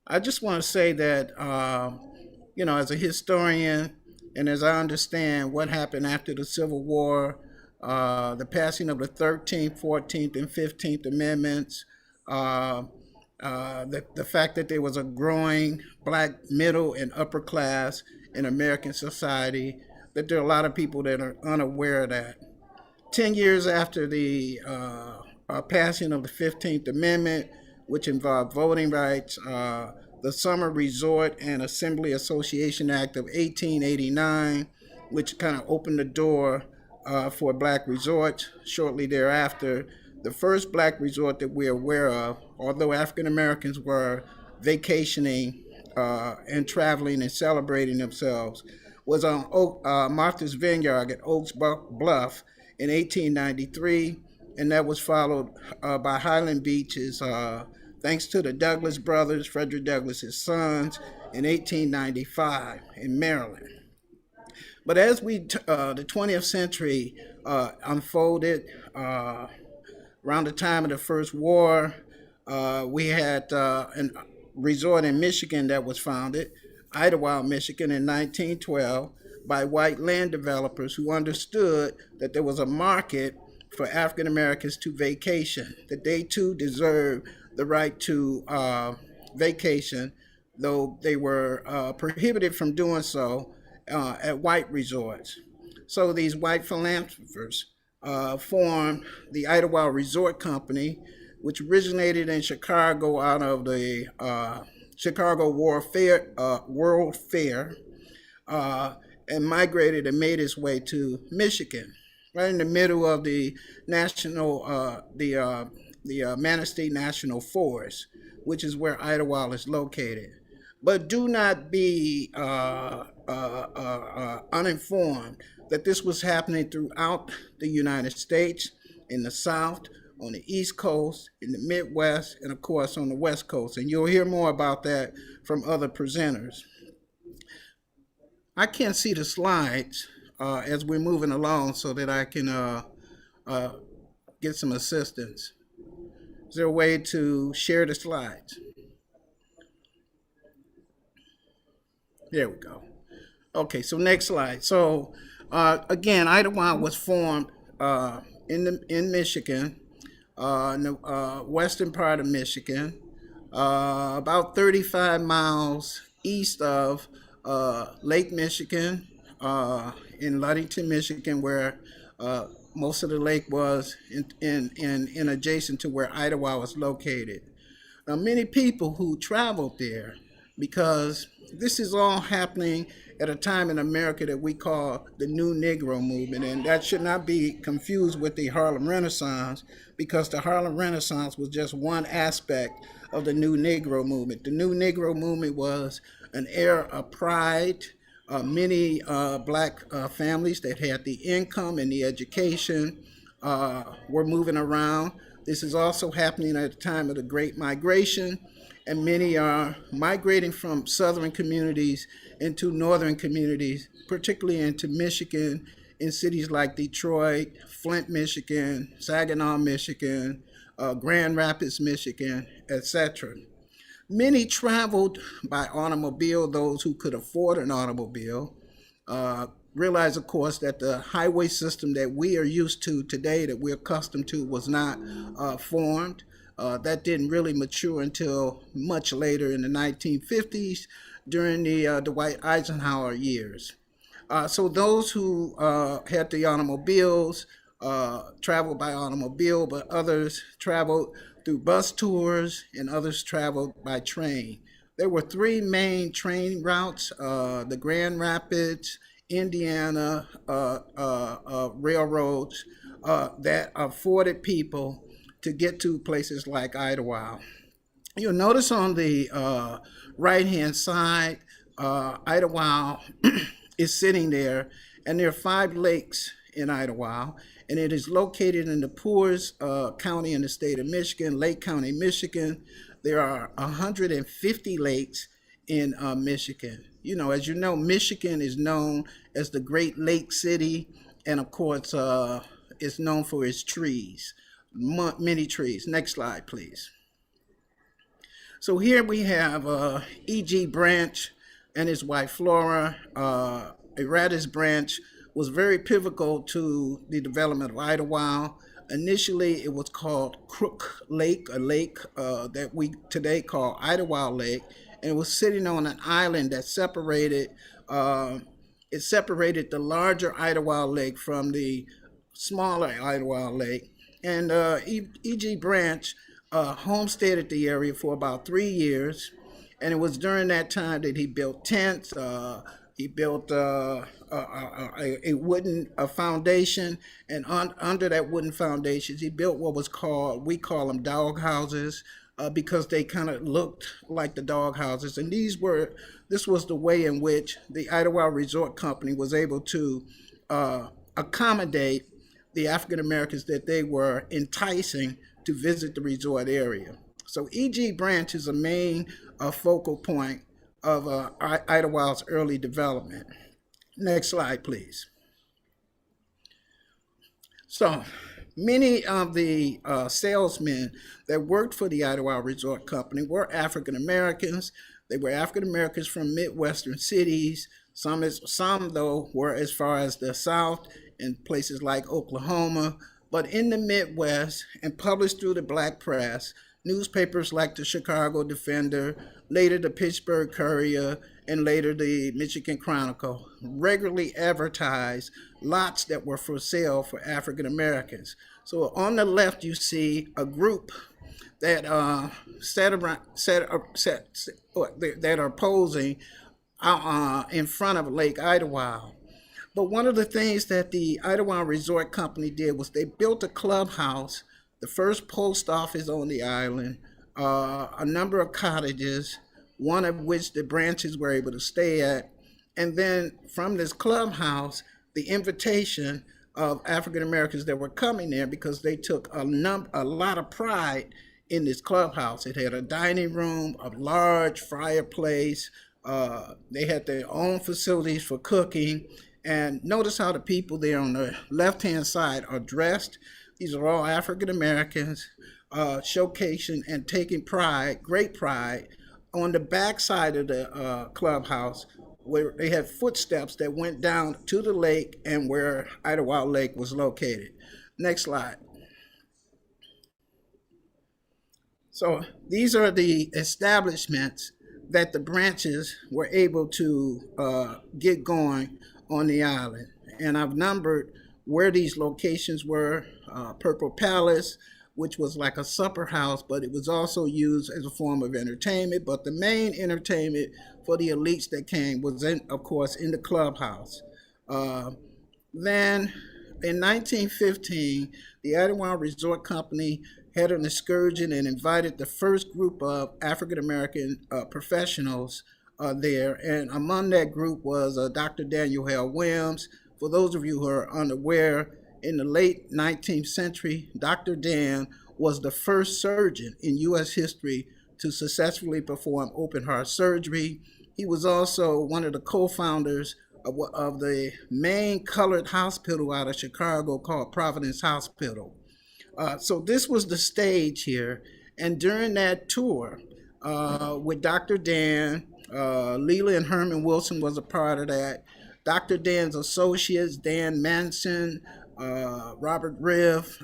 I just want to say that, as a historian, and as I understand what happened after the Civil War, the passing of the 13th, 14th, and 15th Amendments, the fact that there was a growing Black middle and upper class in American society, that there are a lot of people that are unaware of that. 10 years after the passing of the 15th Amendment, which involved voting rights, the Summer Resort and Assembly Association Act of 1889, which kind of opened the door for Black resorts. Shortly thereafter, the first Black resort that we're aware of, although African Americans were vacationing and traveling and celebrating themselves, was on Martha's Vineyard at Oaks Bluff in 1893, and that was followed by Highland Beaches, thanks to the Douglas brothers, Frederick Douglass's sons, in 1895 in Maryland. But as the 20th century unfolded, around the time of the First War, we had a resort in Michigan that was founded, Idlewild, Michigan, in 1912 by white land developers who understood that there was a market for African Americans to vacation, that they too deserve the right to vacation, though they were prohibited from doing so at white resorts. So these white philanthropists formed the Idlewild Resort Company, which originated in Chicago out of the Chicago World Fair, and migrated and made its way to Michigan, right in the middle of the Manistee National Forest, which is where Idlewild is located. But do not be uninformed that this was happening throughout the United States, in the South, on the East Coast, in the Midwest, and of course on the West Coast. And you'll hear more about that from other presenters. I can't see the slides as we're moving along so that I can get some assistance. Is there a way to share the slides? There we go. Okay, so next slide. So again, Idlewild was formed in Michigan, in the western part of Michigan, about 35 miles east of Lake Michigan, in Ludington, Michigan, where most of the lake was in adjacent to where Idlewild was located. Now, many people who traveled there, because this is all happening at a time in America that we call the New Negro Movement, and that should not be confused with the Harlem Renaissance, because the Harlem Renaissance was just one aspect of the New Negro Movement. The New Negro Movement was an era of pride. Many black families that had the income and the education were moving around. This is also happening at the time of the Great Migration, and many are migrating from southern communities into northern communities, particularly into Michigan, in cities like Detroit, Flint, Michigan, Saginaw, Michigan, Grand Rapids, Michigan, etc. Many traveled by automobile, those who could afford an automobile. Realize, of course, that the highway system that we are used to today, that we're accustomed to, was not formed. That didn't really mature until much later in the 1950s during the Dwight Eisenhower years. So those who had the automobiles traveled by automobile, but others traveled through bus tours and others traveled by train. There were three main train routes, the Grand Rapids, Indiana railroads that afforded people to get to places like Idlewild. You'll notice on the right-hand side, Idlewild is sitting there, and there are 5 lakes in Idlewild, and it is located in the poorest county in the state of Michigan, Lake County, Michigan. There are 150 lakes in Michigan. You know, as you know, Michigan is known as the Great Lake City, and of course, it's known for its trees, many trees. Next slide, please. So here we have E.G. Branch and his wife Flora. Eratus Branch was very pivotal to the development of Idlewild. Initially, it was called Crook Lake, a lake that we today call Idlewild Lake, and it was sitting on an island that separated the larger Idlewild Lake from the smaller Idlewild Lake. And E.G. Branch homesteaded the area for about 3 years, and it was during that time that he built tents. He built a wooden foundation, and under that wooden foundation, he built what was called, we call them dog houses, because they kind of looked like the dog houses. And this was the way in which the Idlewild Resort Company was able to accommodate the African Americans that they were enticing to visit the resort area. So E.G. Branch is a main focal point of Idlewild's early development. Next slide, please. So many of the salesmen that worked for the Idlewild Resort Company were African Americans. They were African Americans from Midwestern cities. Some though were as far as the South in places like Oklahoma, but in the Midwest and published through the black press, newspapers like the Chicago Defender, later the Pittsburgh Courier, and later the Michigan Chronicle regularly advertised lots that were for sale for African Americans. So on the left, you see a group that that are posing in front of Lake Idlewild. But one of the things that the Idlewild Resort Company did was they built a clubhouse, the first post office on the island, a number of cottages, one of which the branches were able to stay at. And then from this clubhouse, the invitation of African Americans that were coming there, because they took a lot of pride in this clubhouse. It had a dining room, a large fireplace. They had their own facilities for cooking. And notice how the people there on the left-hand side are dressed. These are all African Americans, showcasing and taking pride, great pride. On the back side of the clubhouse, where they had footsteps that went down to the lake and where Idlewild Lake was located. Next slide. So these are the establishments that the branches were able to get going on the island. And I've numbered where these locations were. Purple Palace, which was like a supper house, but it was also used as a form of entertainment. But the main entertainment for the elites that came was, of course, in the clubhouse. Then in 1915, the Idlewild Resort Company had an excursion and invited the first group of African-American professionals there. And among that group was Dr. Daniel Hale Williams. For those of you who are unaware, in the late 19th century, Dr. Dan was the first surgeon in U.S. history to successfully perform open heart surgery. He was also one of the co-founders of the main colored hospital out of Chicago called Providence Hospital. So this was the stage here. And during that tour with Dr. Dan, Leela and Herman Wilson was a part of that. Dr. Dan's associates, Dan Manson, Robert Riff,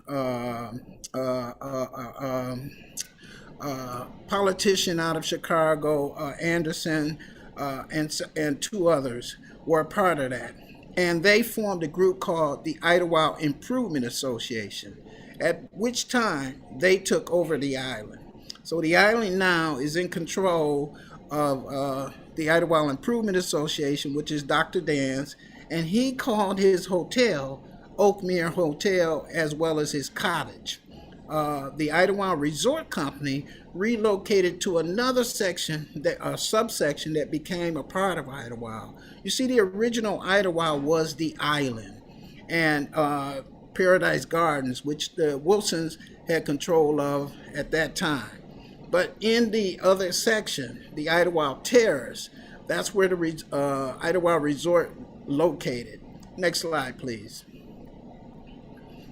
politician out of Chicago, Anderson, and two others were a part of that. And they formed a group called the Idlewild Improvement Association, at which time they took over the island. So the island now is in control of the Idlewild Improvement Association, which is Dr. Dan's, and he called his hotel Oakmere Hotel, as well as his cottage. The Idlewild Resort Company relocated to another section, subsection that became a part of Idlewild. You see, the original Idlewild was the island, and Paradise Gardens, which the Wilsons had control of at that time. But in the other section, the Idlewild Terrace, that's where the Idlewild Resort located. Next slide, please.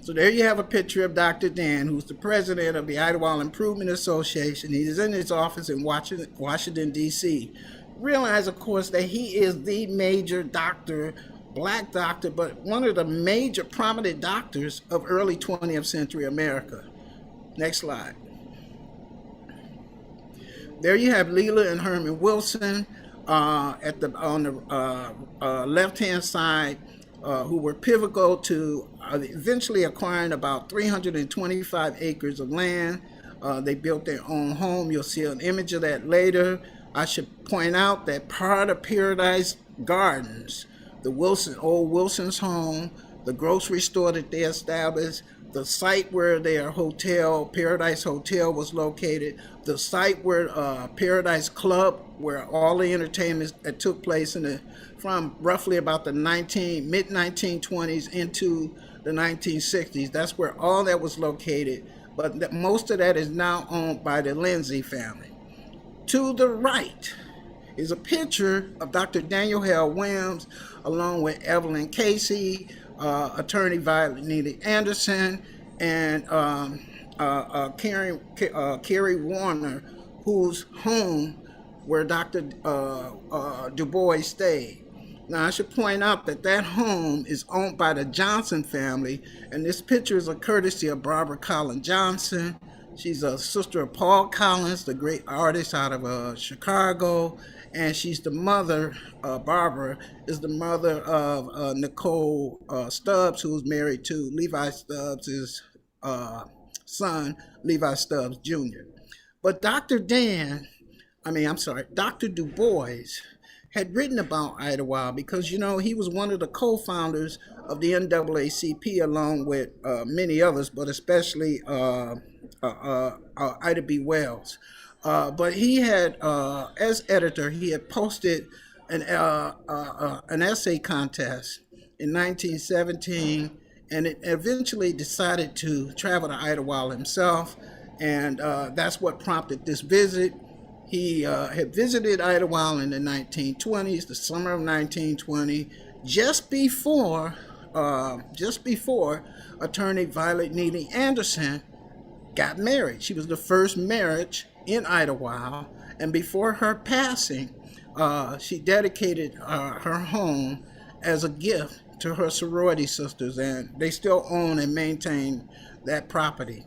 So there you have a picture of Dr. Dan, who's the president of the Idlewild Improvement Association. He's in his office in Washington, D.C. Realize, of course, that he is the major doctor, black doctor, but one of the major prominent doctors of early 20th century America. Next slide. There you have Leela and Herman Wilson on the left-hand side, who were pivotal to eventually acquiring about 325 acres of land. They built their own home. You'll see an image of that later. I should point out that part of Paradise Gardens, the old Wilson's home, the grocery store that they established, the site where their hotel, Paradise Hotel, was located, the site where Paradise Club, where all the entertainment that took place from roughly about the mid-1920s into the 1960s. That's where all that was located, but most of that is now owned by the Lindsay family. To the right is a picture of Dr. Daniel Hale Williams along with Evelyn Casey, attorney Violet Neely Anderson, and Carrie Warner, whose home where Dr. Du Bois stayed. Now, I should point out that that home is owned by the Johnson family, and this picture is a courtesy of Barbara Collins Johnson. She's a sister of Paul Collins, the great artist out of Chicago, and she's the mother, Barbara, is the mother of Nicole Stubbs, who's married to Levi Stubbs' son, Levi Stubbs Jr. But Dr. Du Bois had written about Idlewild because, you know, he was one of the co-founders of the NAACP along with many others, but especially Ida B. Wells. But he had, as editor, he had posted an essay contest in 1917, and it eventually decided to travel to Idlewild himself, and that's what prompted this visit. He had visited Idlewild in the 1920s, the summer of 1920, just before attorney Violet Neely Anderson got married. She was the first marriage in Idlewild, and before her passing, she dedicated her home as a gift to her sorority sisters, and they still own and maintain that property.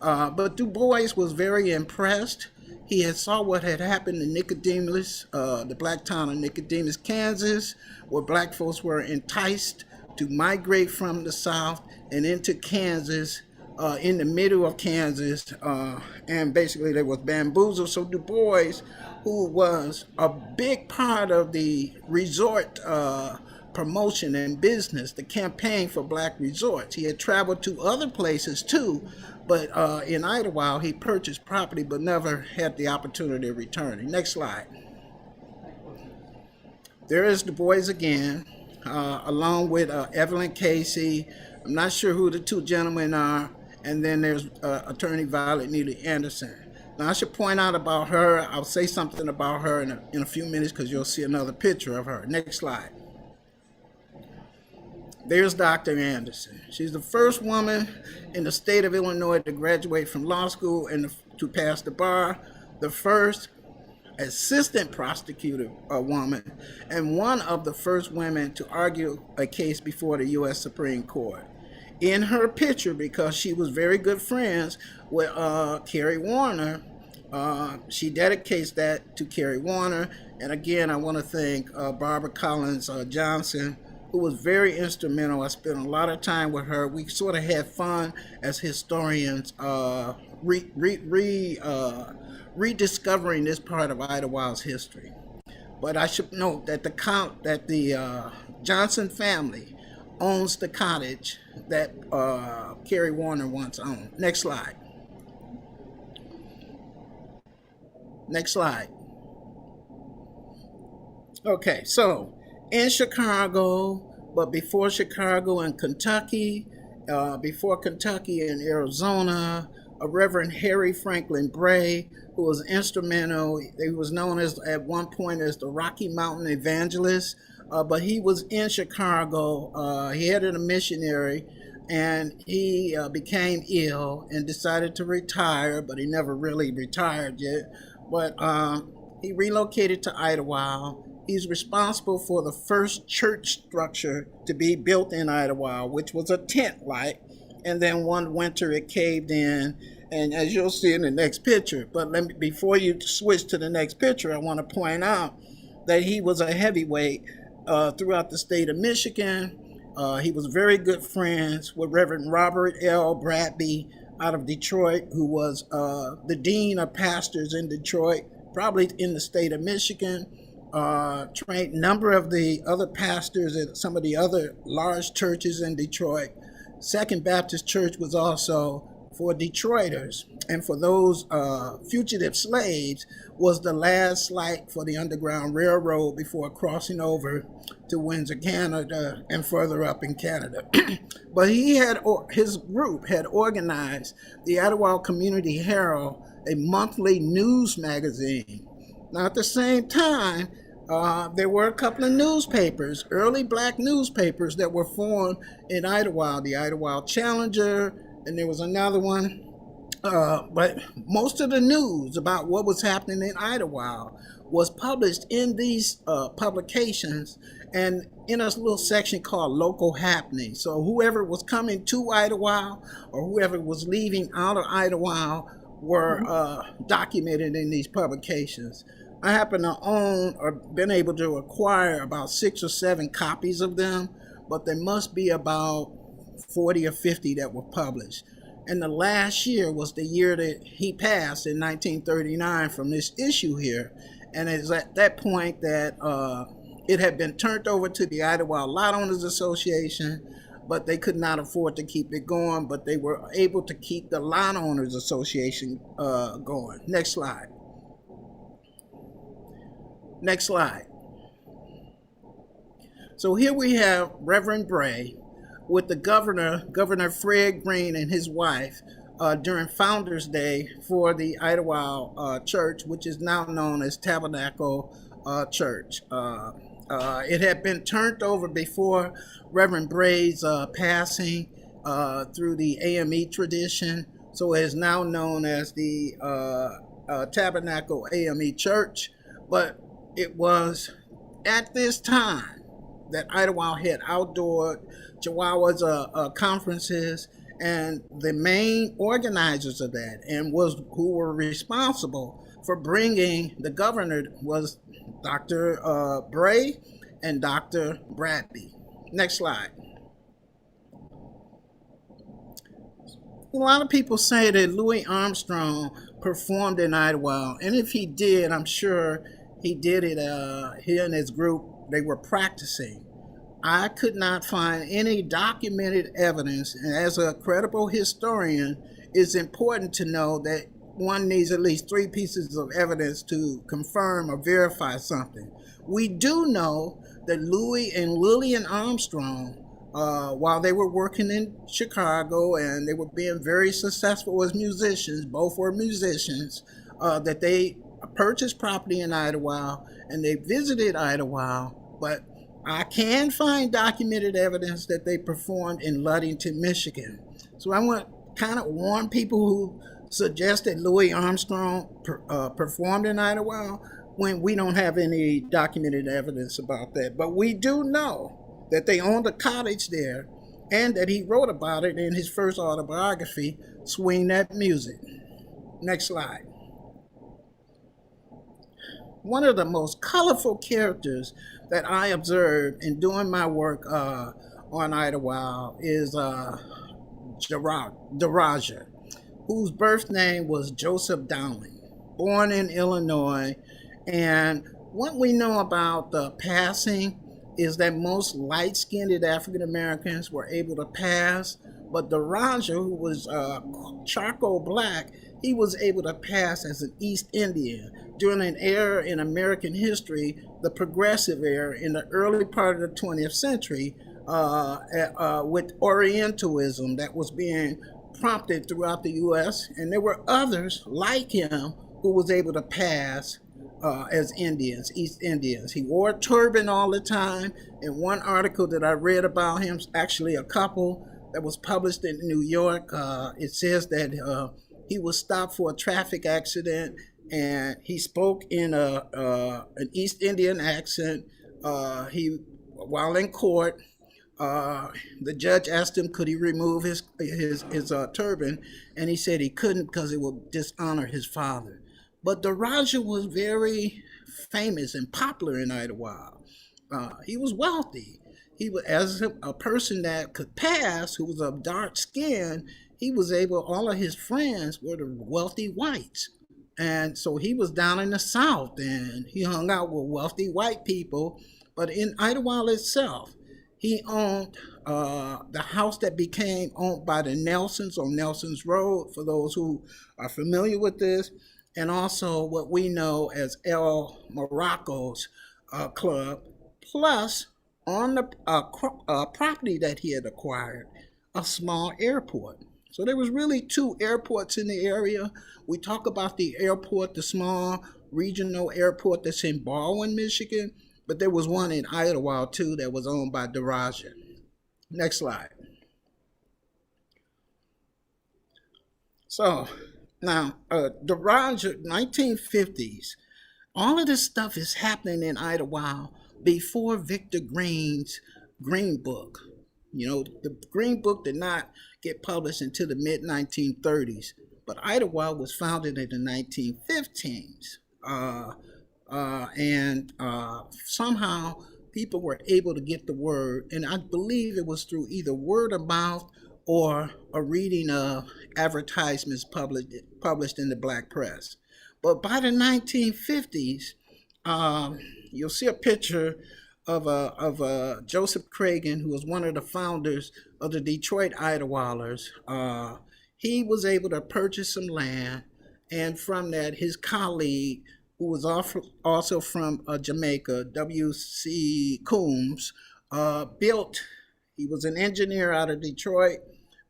But Du Bois was very impressed. He had saw what had happened in Nicodemus, the black town of Nicodemus, Kansas, where black folks were enticed to migrate from the South and into Kansas, in the middle of Kansas, and basically they was bamboozled. So Du Bois, who was a big part of the resort promotion and business, the campaign for black resorts. He had traveled to other places too, but in Idlewild, he purchased property but never had the opportunity of returning. Next slide. There is Du Bois again, along with Evelyn Casey. I'm not sure who the two gentlemen are. And then there's attorney Violet Neely Anderson. Now, I should point out about her, I'll say something about her in a few minutes because you'll see another picture of her. Next slide. There's Dr. Anderson. She's the first woman in the state of Illinois to graduate from law school and to pass the bar, the first assistant prosecutor woman, and one of the first women to argue a case before the U.S. Supreme Court. In her picture, because she was very good friends with Carrie Warner, she dedicates that to Carrie Warner. And again, I want to thank Barbara Collins Johnson, who was very instrumental. I spent a lot of time with her. We sort of had fun as historians rediscovering this part of Idlewild's history. But I should note that the Johnson family owns the cottage that Carrie Warner once owned. Next slide. Next slide. Okay, so in Chicago, but before Chicago in Kentucky, before Kentucky in Arizona, a Reverend Harry Franklin Bray, who was instrumental. He was known as at one point as the Rocky Mountain Evangelist, but he was in Chicago. He headed a missionary, and he became ill and decided to retire, but he never really retired yet. But he relocated to Idlewild. He's responsible for the first church structure to be built in Idlewild, which was a tent-like. And then one winter it caved in, and as you'll see in the next picture. But before you switch to the next picture, I want to point out that he was a heavyweight throughout the state of Michigan. He was very good friends with Reverend Robert L. Bradby out of Detroit, who was the dean of pastors in Detroit, probably in the state of Michigan. Trained a number of the other pastors at some of the other large churches in Detroit. Second Baptist Church was also for Detroiters, and for those fugitive slaves was the last slight for the Underground Railroad before crossing over to Windsor, Canada, and further up in Canada. But his group had organized the Idlewild Community Herald, a monthly news magazine. Now, at the same time, there were a couple of newspapers, early black newspapers that were formed in Idlewild, the Idlewild Challenger, and there was another one. But most of the news about what was happening in Idlewild was published in these publications and in a little section called local happenings. So whoever was coming to Idlewild or whoever was leaving out of Idlewild were documented in these publications. I happen to own or been able to acquire about 6 or 7 copies of them, but there must be about 40 or 50 that were published. And the last year was the year that he passed in 1939 from this issue here. And it's at that point that it had been turned over to the Idlewild Lot Owners Association, but they could not afford to keep it going, but they were able to keep the Lot Owners Association going. Next slide. Next slide. So here we have Reverend Bray with the Governor Fred Green and his wife during Founders Day for the Idlewild Church, which is now known as Tabernacle Church. It had been turned over before Reverend Bray's passing through the AME tradition, so it is now known as the Tabernacle AME Church, but it was at this time that Idlewild had outdoor Chihuahuas conferences, and the main organizers of that and who were responsible for bringing the governor was Dr. Bray and Dr. Bradby. Next slide. A lot of people say that Louis Armstrong performed in Idlewild, and if he did, I'm sure he did it, he and his group, they were practicing. I could not find any documented evidence, and as a credible historian, it's important to know that one needs at least 3 pieces of evidence to confirm or verify something. We do know that Louis and Lillian Armstrong, while they were working in Chicago and they were being very successful as musicians, both were musicians, that they purchased property in Idlewild and they visited Idlewild, but I can find documented evidence that they performed in Ludington, Michigan. So I want to kind of warn people who suggest that Louis Armstrong performed in Idlewild when we don't have any documented evidence about that. But we do know that they owned a cottage there and that he wrote about it in his first autobiography, Swing That Music. Next slide. One of the most colorful characters that I observed in doing my work on Idlewild is Daraja, whose birth name was Joseph Dowling, born in Illinois. And what we know about the passing is that most light-skinned African Americans were able to pass, but Daraja, who was charcoal black, he was able to pass as an East Indian during an era in American history, the progressive era in the early part of the 20th century, with Orientalism that was being prompted throughout the U.S. And there were others like him who was able to pass as Indians, East Indians. He wore a turban all the time. In one article that I read about him, actually a couple that was published in New York, it says that he was stopped for a traffic accident and he spoke in an East Indian accent. While in court, the judge asked him could he remove his turban, and he said he couldn't because it would dishonor his father. But Daraja was very famous and popular in Idlewild. He was wealthy. He was, as a person that could pass, who was of dark skin, he was able, all of his friends were the wealthy whites. And so he was down in the South and he hung out with wealthy white people. But in Idlewild itself, he owned the house that became owned by the Nelsons on Nelson's Road, for those who are familiar with this, and also what we know as El Morocco's Club, plus on the property that he had acquired, a small airport. So there was really 2 airports in the area. We talk about the airport, the small regional airport that's in Baldwin, Michigan, but there was one in Idlewild too that was owned by Daraja. Next slide. So now, Daraja, 1950s, all of this stuff is happening in Idlewild before Victor Green's Green Book. You know, the Green Book did not get published until the mid 1930s, but Idlewild was founded in the 1915s. And somehow people were able to get the word, and I believe it was through either word of mouth or a reading of advertisements published in the black press. But by the 1950s, you'll see a picture of Joseph Cragen, who was one of the founders of the Detroit Idlewilders. He was able to purchase some land, and from that, his colleague, who was also from Jamaica, W.C. Coombs, built. He was an engineer out of Detroit,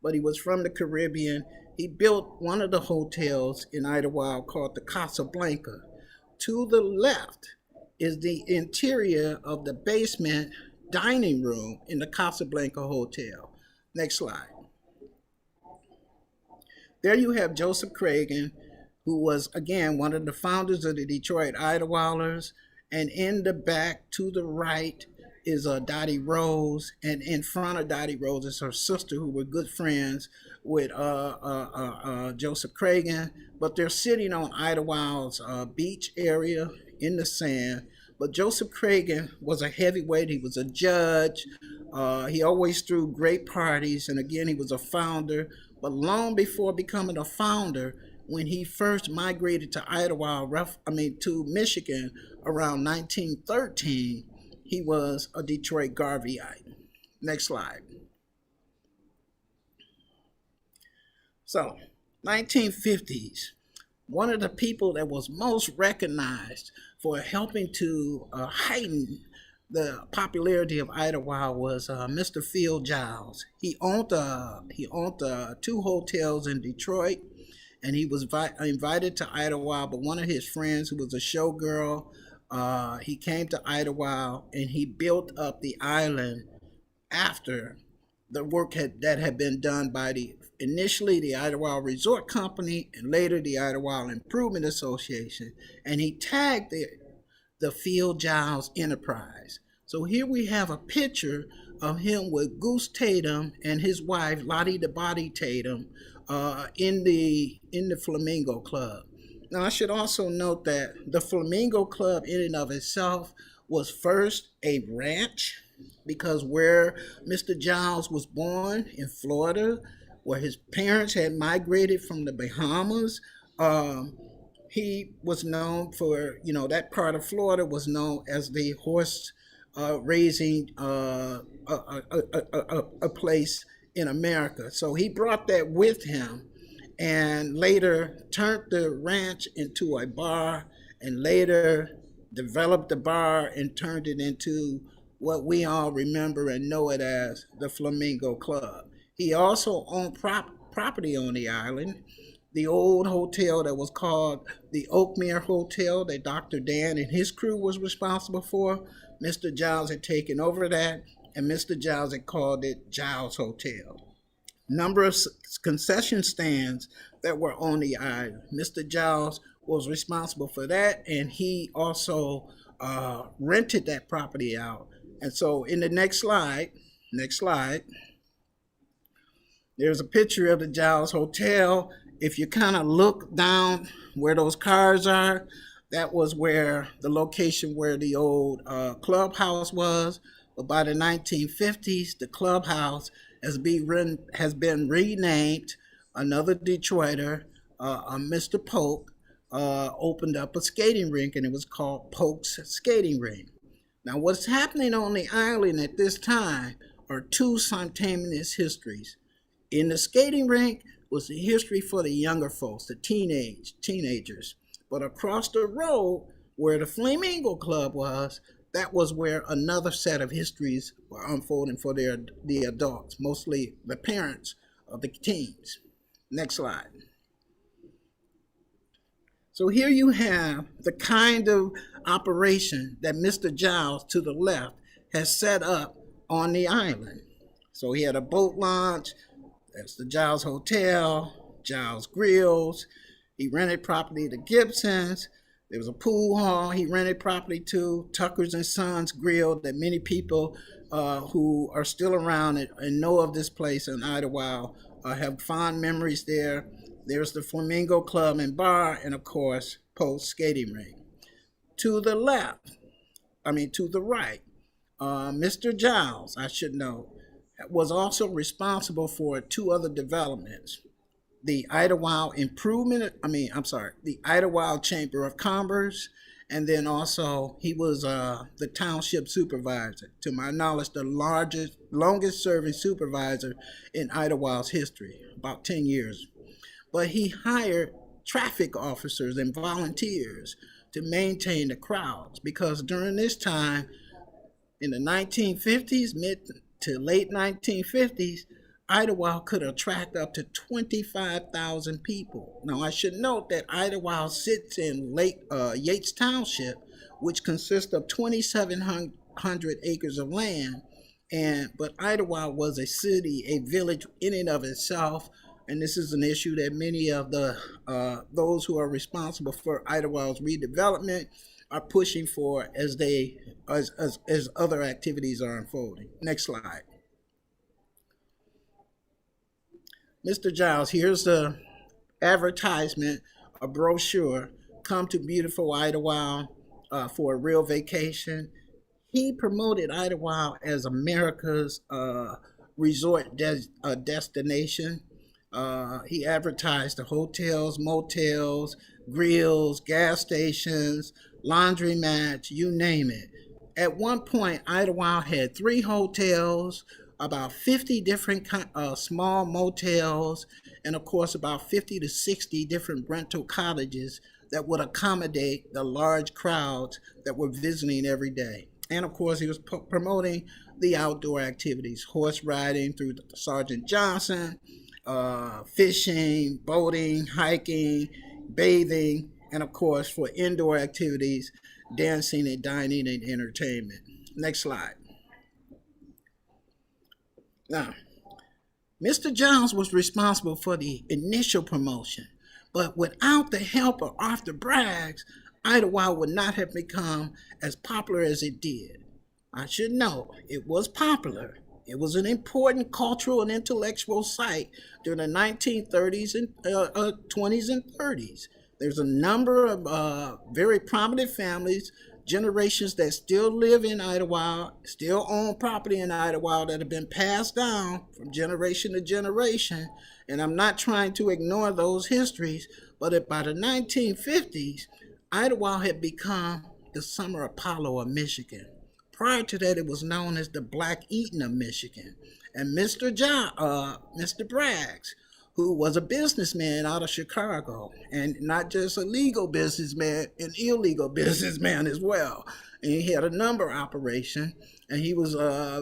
but he was from the Caribbean. He built one of the hotels in Idlewild called the Casablanca. To the left is the interior of the basement dining room in the Casablanca Hotel. Next slide. There you have Joseph Cragen, who was, again, one of the founders of the Detroit Idlewilders. And in the back to the right is Dottie Rose. And in front of Dottie Rose is her sister, who were good friends with Joseph Cragen. But they're sitting on Idlewild's beach area in the sand. But Joseph Cragen was a heavyweight. He was a judge. He always threw great parties. And again, he was a founder. But long before becoming a founder, when he first migrated to to Michigan around 1913, he was a Detroit Garveyite. Next slide. So, 1950s, one of the people that was most recognized for helping to heighten the popularity of Idlewild was Mr. Phil Giles. He owned 2 hotels in Detroit, and he was invited to Idlewild. But one of his friends, who was a showgirl, he came to Idlewild, and he built up the island after the work that had been done by initially the Idlewild Resort Company and later the Idlewild Improvement Association, and he tagged the Phil Giles Enterprise. So here we have a picture of him with Goose Tatum and his wife Lottie the Body Tatum in the Flamingo Club. Now I should also note that the Flamingo Club in and of itself was first a ranch, because where Mr. Giles was born in Florida, where his parents had migrated from the Bahamas, he was known for, that part of Florida was known as the horse raising a place in America. So he brought that with him, and later turned the ranch into a bar, and later developed the bar and turned it into what we all remember and know it as the Flamingo Club. He also owned property on the island. The old hotel that was called the Oakmere Hotel that Dr. Dan and his crew was responsible for, Mr. Giles had taken over that, and Mr. Giles had called it Giles Hotel. Number of concession stands that were on the island. Mr. Giles was responsible for that, and he also rented that property out. And so in the next slide, there's a picture of the Giles Hotel. If you kind of look down where those cars are, that was where the location where the old clubhouse was. But by the 1950s, the clubhouse has been renamed. Another Detroiter, Mr. Polk, opened up a skating rink, and it was called Polk's Skating Rink. Now, what's happening on the island at this time are 2 simultaneous histories. In the skating rink was the history for the younger folks, the teenagers. But across the road, where the Flamingo Club was, that was where another set of histories were unfolding for the adults, mostly the parents of the teens. Next slide. So here you have the kind of operation that Mr. Giles to the left has set up on the island. So he had a boat launch, that's the Giles Hotel, Giles Grills. He rented property to Gibson's. There was a pool hall he rented property to, Tucker's and Sons Grill, that many people who are still around and know of this place in Idlewild have fond memories there. There's the Flamingo Club and Bar, and of course, Post Skating Rink. To the right, Mr. Giles, I should know, was also responsible for two other developments. The Idlewild the Idlewild Chamber of Commerce, and then also he was the township supervisor. To my knowledge, the longest serving supervisor in Idlewild's history, about 10 years. But he hired traffic officers and volunteers to maintain the crowds, because during this time, in the 1950s, mid to late 1950s, Idlewild could attract up to 25,000 people. Now, I should note that Idlewild sits in Yates Township, which consists of 2,700 acres of land. But Idlewild was a city, a village in and of itself. And this is an issue that many of those who are responsible for Idlewild's redevelopment are pushing for as other activities are unfolding. Next slide. Mr. Giles, here's the advertisement, a brochure, come to beautiful Idlewild for a real vacation. He promoted Idlewild as America's resort destination. He advertised the hotels, motels, grills, gas stations, laundromats, you name it. At one point, Idlewild had 3 hotels, about 50 different small motels, and of course about 50 to 60 different rental cottages that would accommodate the large crowds that were visiting every day. And of course, he was promoting the outdoor activities, horse riding through Sergeant Johnson, fishing, boating, hiking, bathing, and of course for indoor activities, dancing and dining and entertainment. Next slide. Now, Mr. Jones was responsible for the initial promotion, but without the help of Arthur Braggs, Idlewild would not have become as popular as it did. I should know, it was popular. It was an important cultural and intellectual site during the 1930s and 20s and 30s. There's a number of very prominent families, generations that still live in Idlewild, still own property in Idlewild that have been passed down from generation to generation. And I'm not trying to ignore those histories, but by the 1950s, Idlewild had become the summer Apollo of Michigan. Prior to that, it was known as the Black Eaton of Michigan. And Mr. Braggs, who was a businessman out of Chicago, and not just a legal businessman, an illegal businessman as well. And he had a number operation, and he was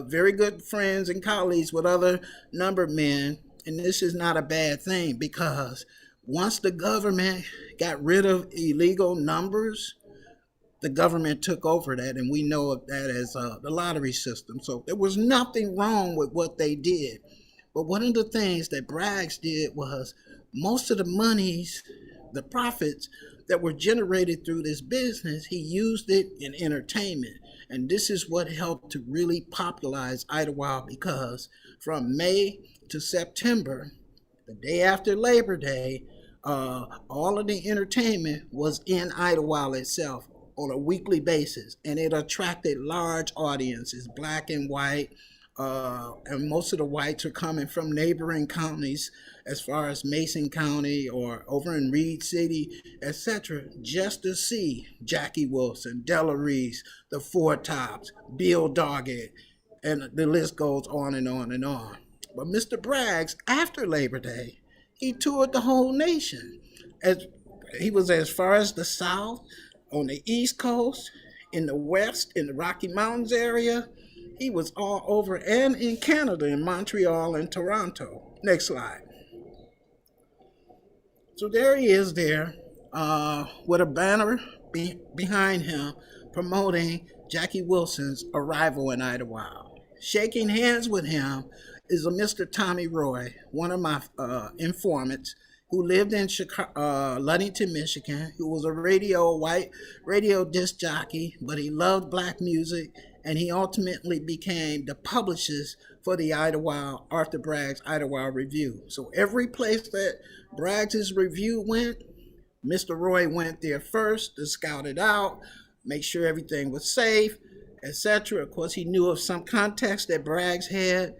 very good friends and colleagues with other number men. And this is not a bad thing, because once the government got rid of illegal numbers, the government took over that, and we know of that as the lottery system. So there was nothing wrong with what they did. But one of the things that Braggs did was most of the monies, the profits that were generated through this business, he used it in entertainment. And this is what helped to really popularize Idlewild, because from May to September, the day after Labor Day, all of the entertainment was in Idlewild itself on a weekly basis, and it attracted large audiences, black and white, and most of the whites are coming from neighboring counties as far as Mason County or over in Reed City, etc., just to see Jackie Wilson, Della Reese, the Four Tops, Bill Doggett, and the list goes on and on and on. But Mr. Braggs, after Labor Day, he toured the whole nation. He was as far as the South, on the East Coast, in the West, in the Rocky Mountains area. He was all over, and in Canada, in Montreal and Toronto. Next slide. So there he is there. with a banner behind him promoting Jackie Wilson's arrival in Idlewild. Shaking hands with him is a Mr. Tommy Roy, one of my informants, who lived in Ludington, Michigan, who was a white radio disc jockey, but he loved black music, and he ultimately became the publicist for the Idlewild, Arthur Bragg's Idlewild Review. So every place that Bragg's review went, Mr. Roy went there first to scout it out, make sure everything was safe, etc. Of course, he knew of some context that Bragg's had,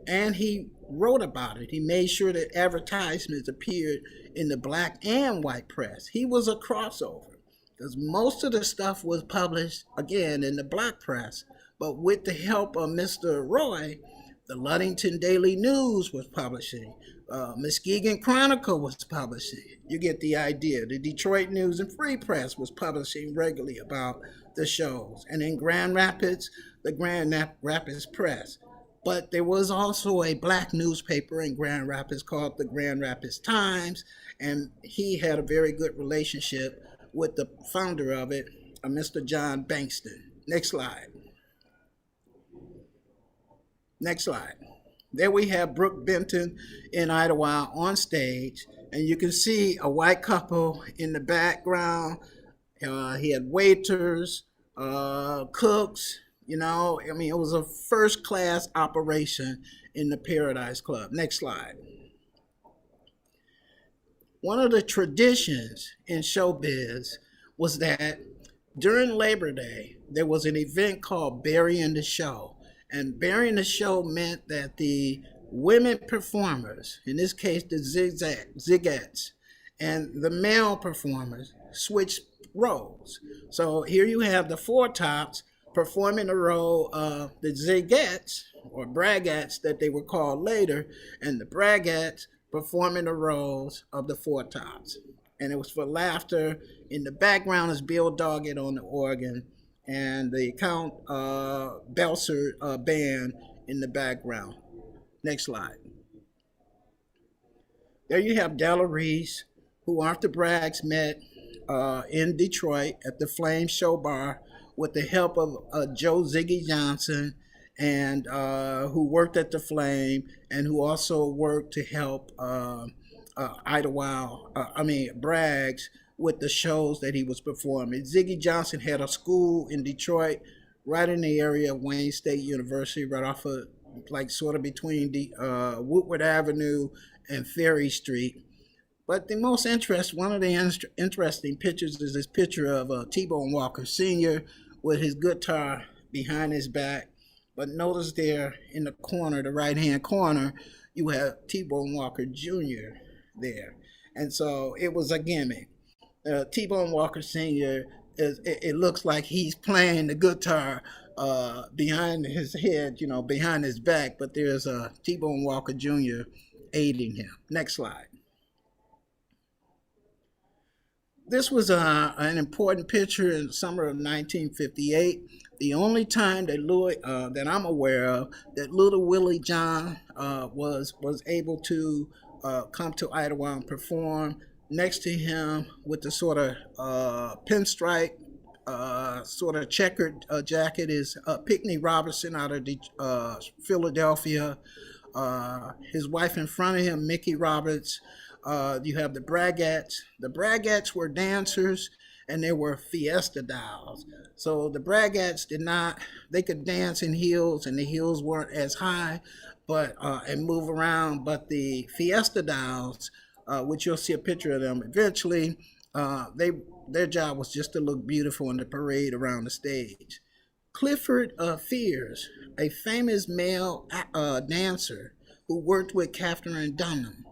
and he wrote about it. He made sure that advertisements appeared in the black and white press. He was a crossover because most of the stuff was published, again, in the black press. But with the help of Mr. Roy, the Ludington Daily News was publishing. Muskegon Chronicle was publishing. You get the idea. The Detroit News and Free Press was publishing regularly about the shows. And in Grand Rapids, the Grand Rapids Press. But there was also a black newspaper in Grand Rapids called the Grand Rapids Times, and he had a very good relationship with the founder of it, Mr. John Bankston. Next slide. Next slide. There we have Brooke Benton in Idlewild on stage, and you can see a white couple in the background. He had waiters, cooks, it was a first-class operation in the Paradise Club. Next slide. One of the traditions in showbiz was that during Labor Day, there was an event called Burying the Show. And burying the show meant that the women performers, in this case the Zigettes, and the male performers switched roles. So here you have the Four Tops performing the role of the Zigettes, or Braggettes that they were called later, and the Braggettes performing the roles of the Four Tops. And it was for laughter. In the background is Bill Doggett on the organ, and the Count Belser band in the background. Next slide. There you have Della Reese, who Arthur Braggs met in Detroit at the Flame Show Bar with the help of Joe Ziggy Johnson, and who worked at the Flame, and who also worked to help Braggs with the shows that he was performing. Ziggy Johnson had a school in Detroit, right in the area of Wayne State University, right off of, sort of between the Woodward Avenue and Ferry Street. But the most one of the interesting pictures is this picture of T-Bone Walker Sr. with his guitar behind his back. But notice there in the corner, the right-hand corner, you have T-Bone Walker Jr. there. And so it was a gimmick. T-Bone Walker Sr., it looks like he's playing the guitar behind his head, behind his back, but there's a T-Bone Walker Jr. aiding him. Next slide. This was an important picture in the summer of 1958. The only time that that I'm aware of, that Little Willie John was able to come to Idlewild and perform. Next to him with the sort of pinstripe, sort of checkered jacket is Pickney Robertson out of Philadelphia. His wife in front of him, Mickey Roberts. You have the Braggettes. The Braggettes were dancers, and they were Fiesta dolls. So the Braggettes they could dance in heels, and the heels weren't as high, and move around. But the Fiesta dolls, which you'll see a picture of them eventually, their job was just to look beautiful in the parade around the stage. Clifford Fears, a famous male dancer who worked with Catherine Dunham,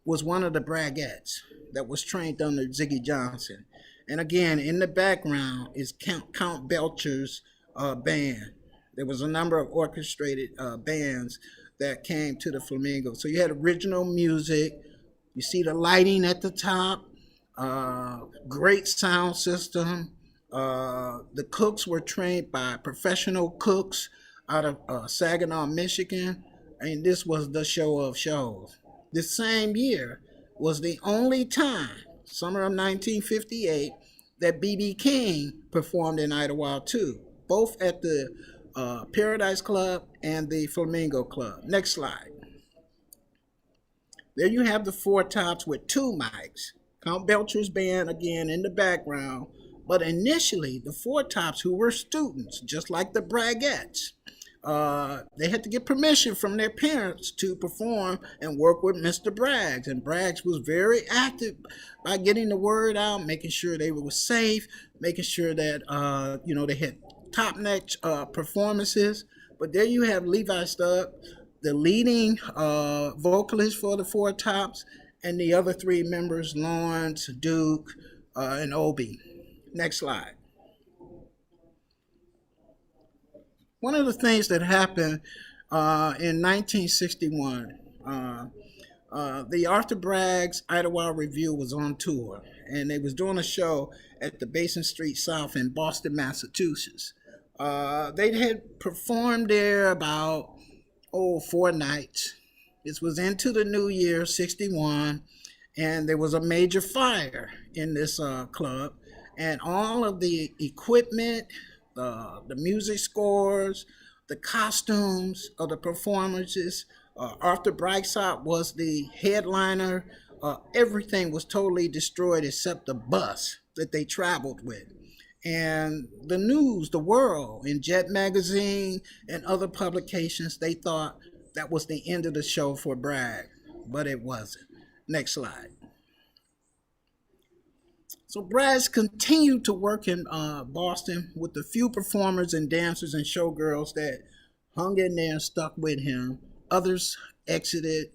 was one of the Braggettes that was trained under Ziggy Johnson. And again, in the background is Count Belcher's band. There was a number of orchestrated bands that came to the Flamingo. So you had original music. You see the lighting at the top, great sound system. The cooks were trained by professional cooks out of Saginaw, Michigan. And this was the show of shows. This same year was the only time summer of 1958, that B.B. King performed in Idlewild too, both at the Paradise Club and the Flamingo Club. Next slide. There you have the Four Tops with two mics. Count Belcher's band again in the background. But initially, the Four Tops, who were students, just like the Braggettes, they had to get permission from their parents to perform and work with Mr. Braggs. And Braggs was very active by getting the word out, making sure they were safe, making sure that, they had top-notch performances. But there you have Levi Stubb, the leading vocalist for the Four Tops, and the other three members, Lawrence, Duke, and Obie. Next slide. One of the things that happened in 1961, the Arthur Bragg's Idlewild Review was on tour, and they was doing a show at the Basin Street South in Boston, Massachusetts. They had performed there about 4 nights. This was into the new year, 61, and there was a major fire in this club, and all of the equipment, the music scores, the costumes of the performances, Arthur Brightsop was the headliner. Everything was totally destroyed except the bus that they traveled with. And the news, the world, in Jet Magazine and other publications, they thought that was the end of the show for Bragg, but it wasn't. Next slide. So Braggs continued to work in Boston with the few performers and dancers and showgirls that hung in there and stuck with him. Others exited.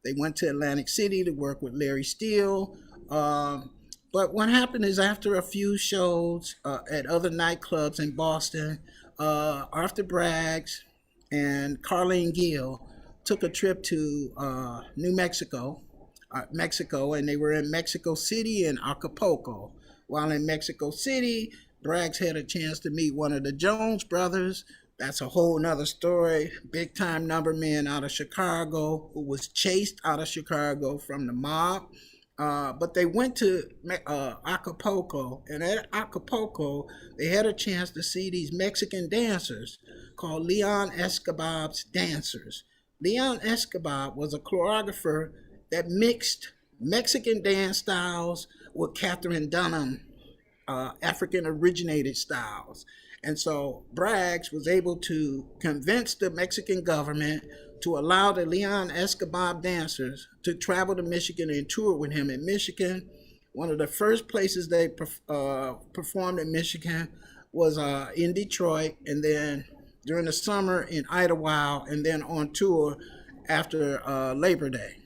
They went to Atlantic City to work with Larry Steele. But what happened is after a few shows at other nightclubs in Boston, Arthur Braggs and Carleen Gill took a trip to New Mexico, and they were in Mexico City and Acapulco. While in Mexico City, Braggs had a chance to meet one of the Jones brothers. That's a whole nother story. Big time number man out of Chicago who was chased out of Chicago from the mob. But they went to Acapulco, and at Acapulco, they had a chance to see these Mexican dancers called Leon Escobar's Dancers. Leon Escobar was a choreographer that mixed Mexican dance styles with Catherine Dunham, African originated styles. And so Braggs was able to convince the Mexican government to allow the Leon Escobar dancers to travel to Michigan and tour with him in Michigan. One of the first places they performed in Michigan was in Detroit, and then during the summer in Idlewild, and then on tour after Labor Day.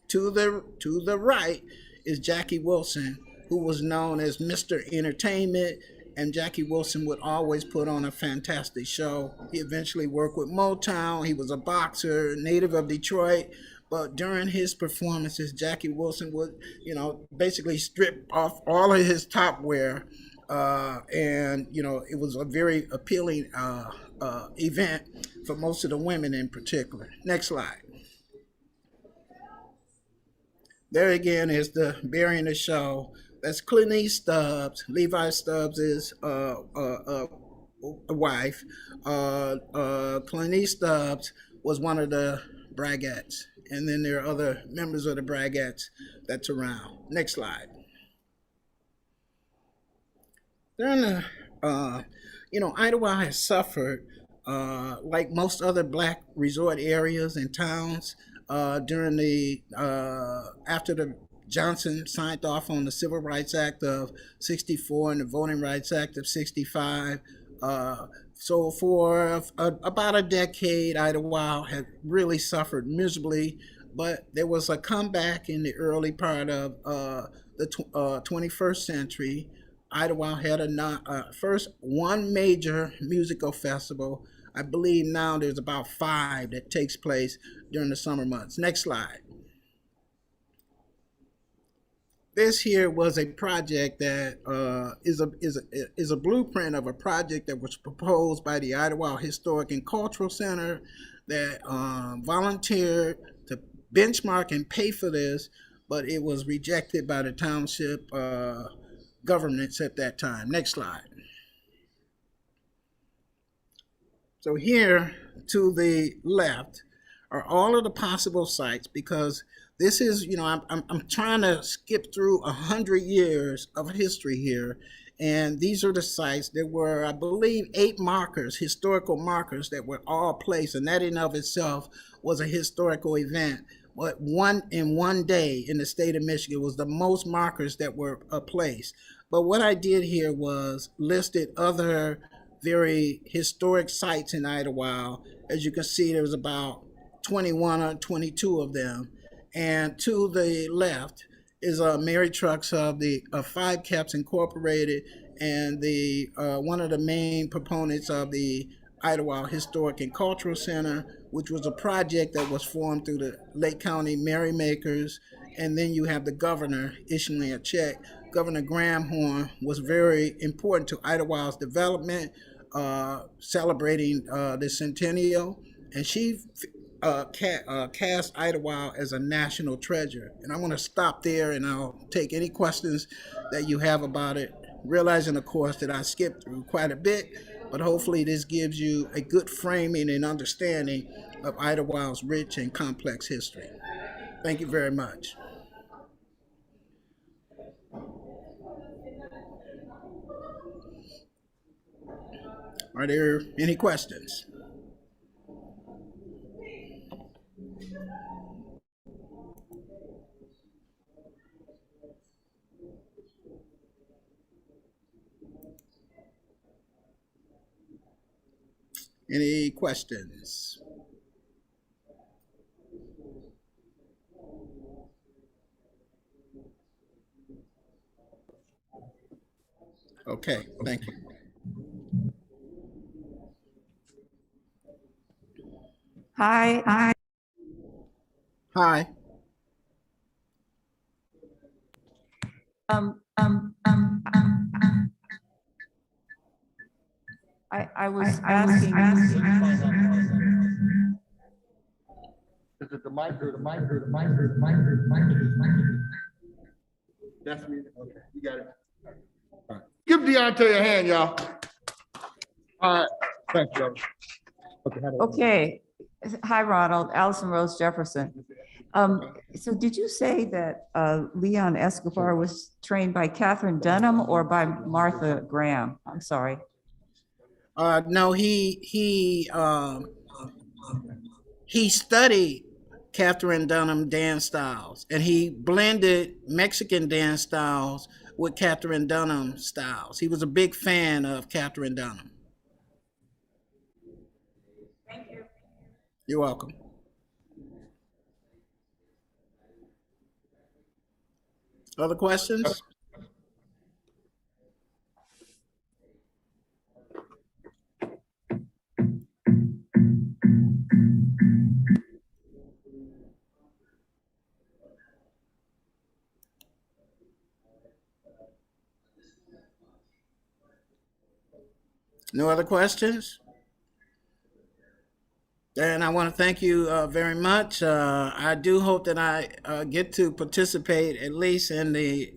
To the right is Jackie Wilson, who was known as Mr. Entertainment, and Jackie Wilson would always put on a fantastic show. He eventually worked with Motown. He was a boxer, native of Detroit, but during his performances, Jackie Wilson would, basically strip off all of his top wear, and it was a very appealing event for most of the women in particular. Next slide. There again is the burying the show. That's Clinique Stubbs. Levi Stubbs is a wife. Clinique Stubbs was one of the Braggettes. And then there are other members of the Braggettes that's around. Next slide. During the, Idlewild has suffered, like most other Black resort areas and towns, during the after the Johnson signed off on the Civil Rights Act of 64 and the Voting Rights Act of 65. So for about a decade, Idlewild had really suffered miserably, but there was a comeback in the early part of the 21st century. Idlewild had first one major musical festival. I believe now there's about 5 that takes place during the summer months. Next slide. This here was a project that is a blueprint of a project that was proposed by the Idlewild Historic and Cultural Center that volunteered to benchmark and pay for this. but it was rejected by the township governments at that time. Next slide. So here to the left are all of the possible sites, because this is, I'm trying to skip through 100 years of history here. And these are the sites. There were, I believe, 8 markers, historical markers that were all placed. And that in of itself was a historical event. But one day in the state of Michigan was the most markers that were placed. But what I did here was listed other very historic sites in Idlewild. As you can see, there was about 21 or 22 of them. And to the left is Mary Trucks of the Five Caps Incorporated, and the one of the main proponents of the Idlewild Historic and Cultural Center, which was a project that was formed through the Lake County Merrymakers. And then you have the governor issuing a check. Governor Graham Horn was very important to Idlewild's development, celebrating the centennial, and she cast Idlewild as a national treasure. And I want to stop there, and I'll take any questions that you have about it, realizing, of course, that I skipped through quite a bit, but hopefully this gives you a good framing and understanding of Idlewild's rich and complex history. Thank you very much. Are there any questions? Any questions? Okay, thank you. Hi. Hi. I was asking. Is it the mic or the mic or the mic or the mic or the mic or the mic? That's me. Okay, you got it. All right. Give Deontay a hand, y'all. All right, thank you. Okay. Hi, Ronald. Allison Rose Jefferson. So did you say that Leon Escobar was trained by Catherine Dunham or by Martha Graham? I'm sorry. No, he studied Catherine Dunham dance styles, and he blended Mexican dance styles with Catherine Dunham styles. He was a big fan of Catherine Dunham. Thank you. You're welcome. Other questions? No other questions? And I want to thank you very much. I do hope that I get to participate at least in the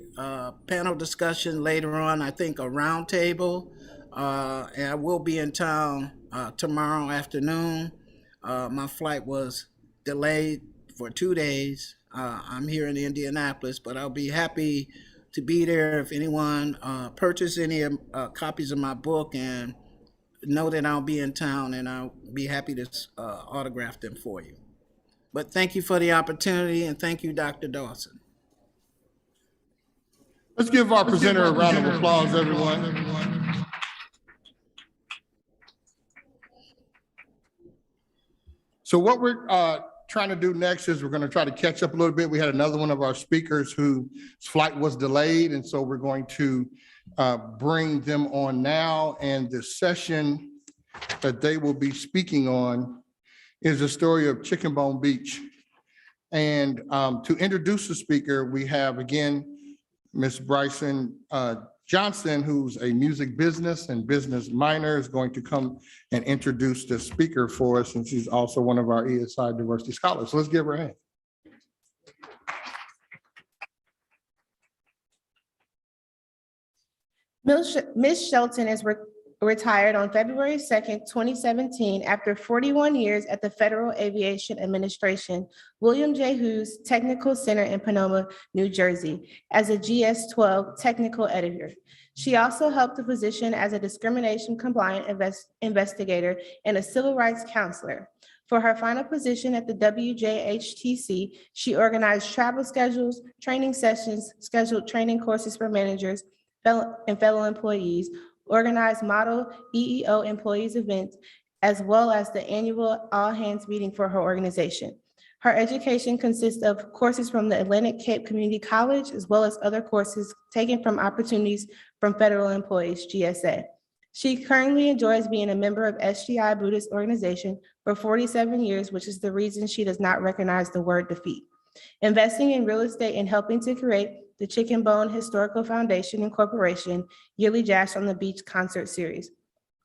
panel discussion later on, I think a roundtable. And I will be in town tomorrow afternoon. My flight was delayed for 2 days. I'm here in Indianapolis, but I'll be happy to be there if anyone purchase any copies of my book, and know that I'll be in town, and I'll be happy to autograph them for you. But thank you for the opportunity, and thank you, Dr. Dawson. Let's give our presenter a round of applause, everyone. So what we're trying to do next is we're going to try to catch up a little bit. We had another one of our speakers whose flight was delayed, and so we're going to bring them on now. And the session that they will be speaking on is the story of Chicken Bone Beach. And to introduce the speaker, we have again Ms. Bryson Johnson, who's a music business and business minor, is going to come and introduce the speaker for us, and she's also one of our ESI diversity scholars. So let's give her a hand. Ms. Shelton is retired on February 2nd, 2017, after 41 years at the Federal Aviation Administration, William J. Hughes Technical Center in Panoma, New Jersey, as a GS-12 technical editor. She also held the position as a discrimination compliant investigator and a civil rights counselor. For her final position at the WJHTC, she organized travel schedules, training sessions, scheduled training courses for managers and fellow employees, organized model EEO employees events, as well as the annual all-hands meeting for her organization. Her education consists of courses from the Atlantic Cape Community College, as well as other courses taken from opportunities from federal employees, GSA. She currently enjoys being a member of SGI Buddhist organization for 47 years, which is the reason she does not recognize the word defeat. Investing in real estate and helping to create the Chicken Bone Historical Foundation Incorporation yearly Jazz on the Beach concert series.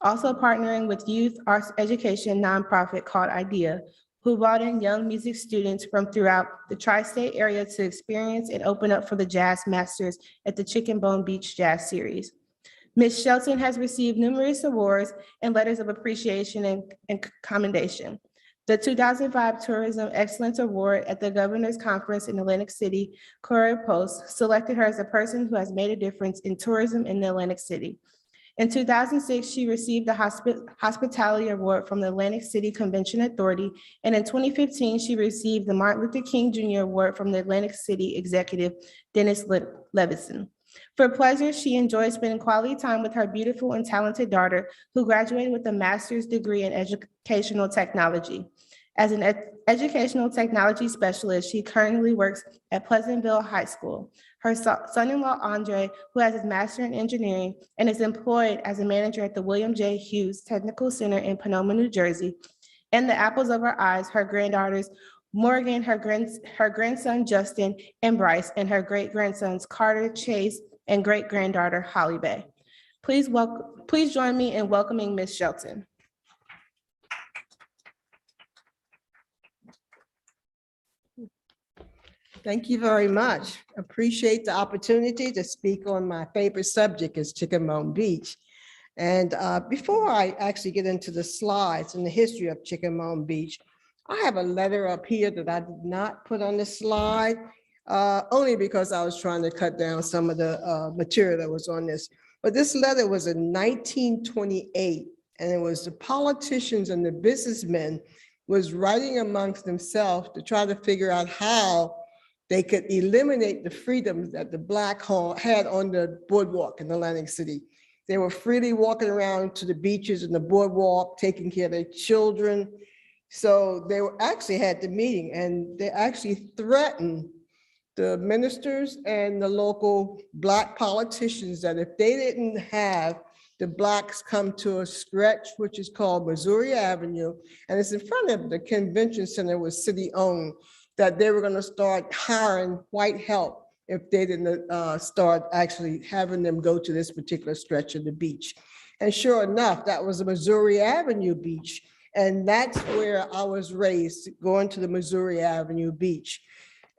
Also partnering with youth arts education nonprofit called IDEA, who brought in young music students from throughout the tri-state area to experience and open up for the Jazz Masters at the Chicken Bone Beach Jazz Series. Ms. Shelton has received numerous awards and letters of appreciation and commendation. The 2005 Tourism Excellence Award at the Governor's Conference in Atlantic City, Courier Post selected her as a person who has made a difference in tourism in the Atlantic City. In 2006, she received the Hospitality Award from the Atlantic City Convention Authority, and in 2015, she received the Martin Luther King Jr. Award from the Atlantic City Executive, Dennis Levison. For pleasure, she enjoys spending quality time with her beautiful and talented daughter, who graduated with a master's degree in educational technology. As an educational technology specialist, she currently works at Pleasantville High School. Her son-in-law, Andre, who has his master in engineering and is employed as a manager at the William J. Hughes Technical Center in Panoma, New Jersey, and the apples of her eyes, her granddaughters, Morgan, her grandson, Justin, and Bryce, and her great-grandsons, Carter, Chase, and great-granddaughter, Holly Bay. Please join me in welcoming Ms. Shelton. Thank you very much. Appreciate the opportunity to speak on my favorite subject is Chicken Bone Beach. And before I actually get into the slides and the history of Chicken Bone Beach, I have a letter up here that I did not put on the slide, only because I was trying to cut down some of the material that was on this. But this letter was in 1928, and it was the politicians and the businessmen was writing amongst themselves to try to figure out how they could eliminate the freedoms that the Black had on the boardwalk in Atlantic City. They were freely walking around to the beaches and the boardwalk, taking care of their children. So they actually had the meeting, and they actually threatened the ministers and the local Black politicians that if they didn't have the Blacks come to a stretch, which is called Missouri Avenue, and it's in front of the convention center, was city-owned, that they were going to start hiring white help if they didn't start actually having them go to this particular stretch of the beach. And sure enough, that was the Missouri Avenue beach. And that's where I was raised, going to the Missouri Avenue beach.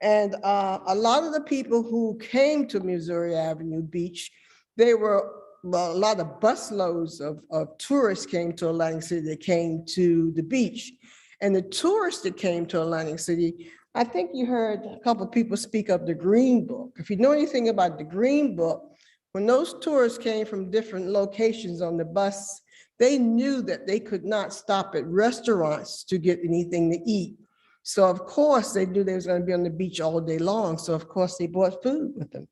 And a lot of the people who came to Missouri Avenue beach, they were, well, a lot of busloads of tourists came to Atlantic City that came to the beach. And the tourists that came to Atlantic City, I think you heard a couple of people speak of the Green Book. If you know anything about the Green Book, when those tourists came from different locations on the bus, they knew that they could not stop at restaurants to get anything to eat. So of course they knew they was going to be on the beach all day long. So of course they brought food with them.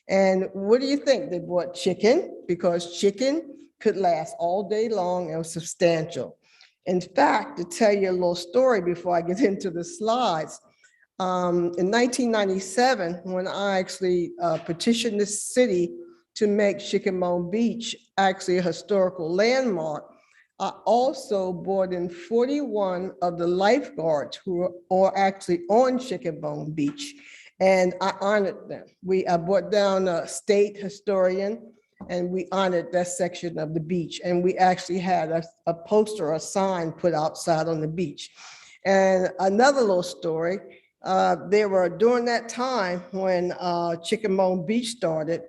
And what do you think? They brought chicken, because chicken could last all day long and was substantial. In fact, to tell you a little story before I get into the slides, in 1997, when I actually petitioned the city to make Chicken Bone Beach actually a historical landmark, I also brought in 41 of the lifeguards who are actually on Chicken Bone Beach, and I honored them. I brought down a state historian, and we honored that section of the beach. And we actually had a poster or a sign put outside on the beach. And another little story, they were during that time when Chicken Bone Beach started,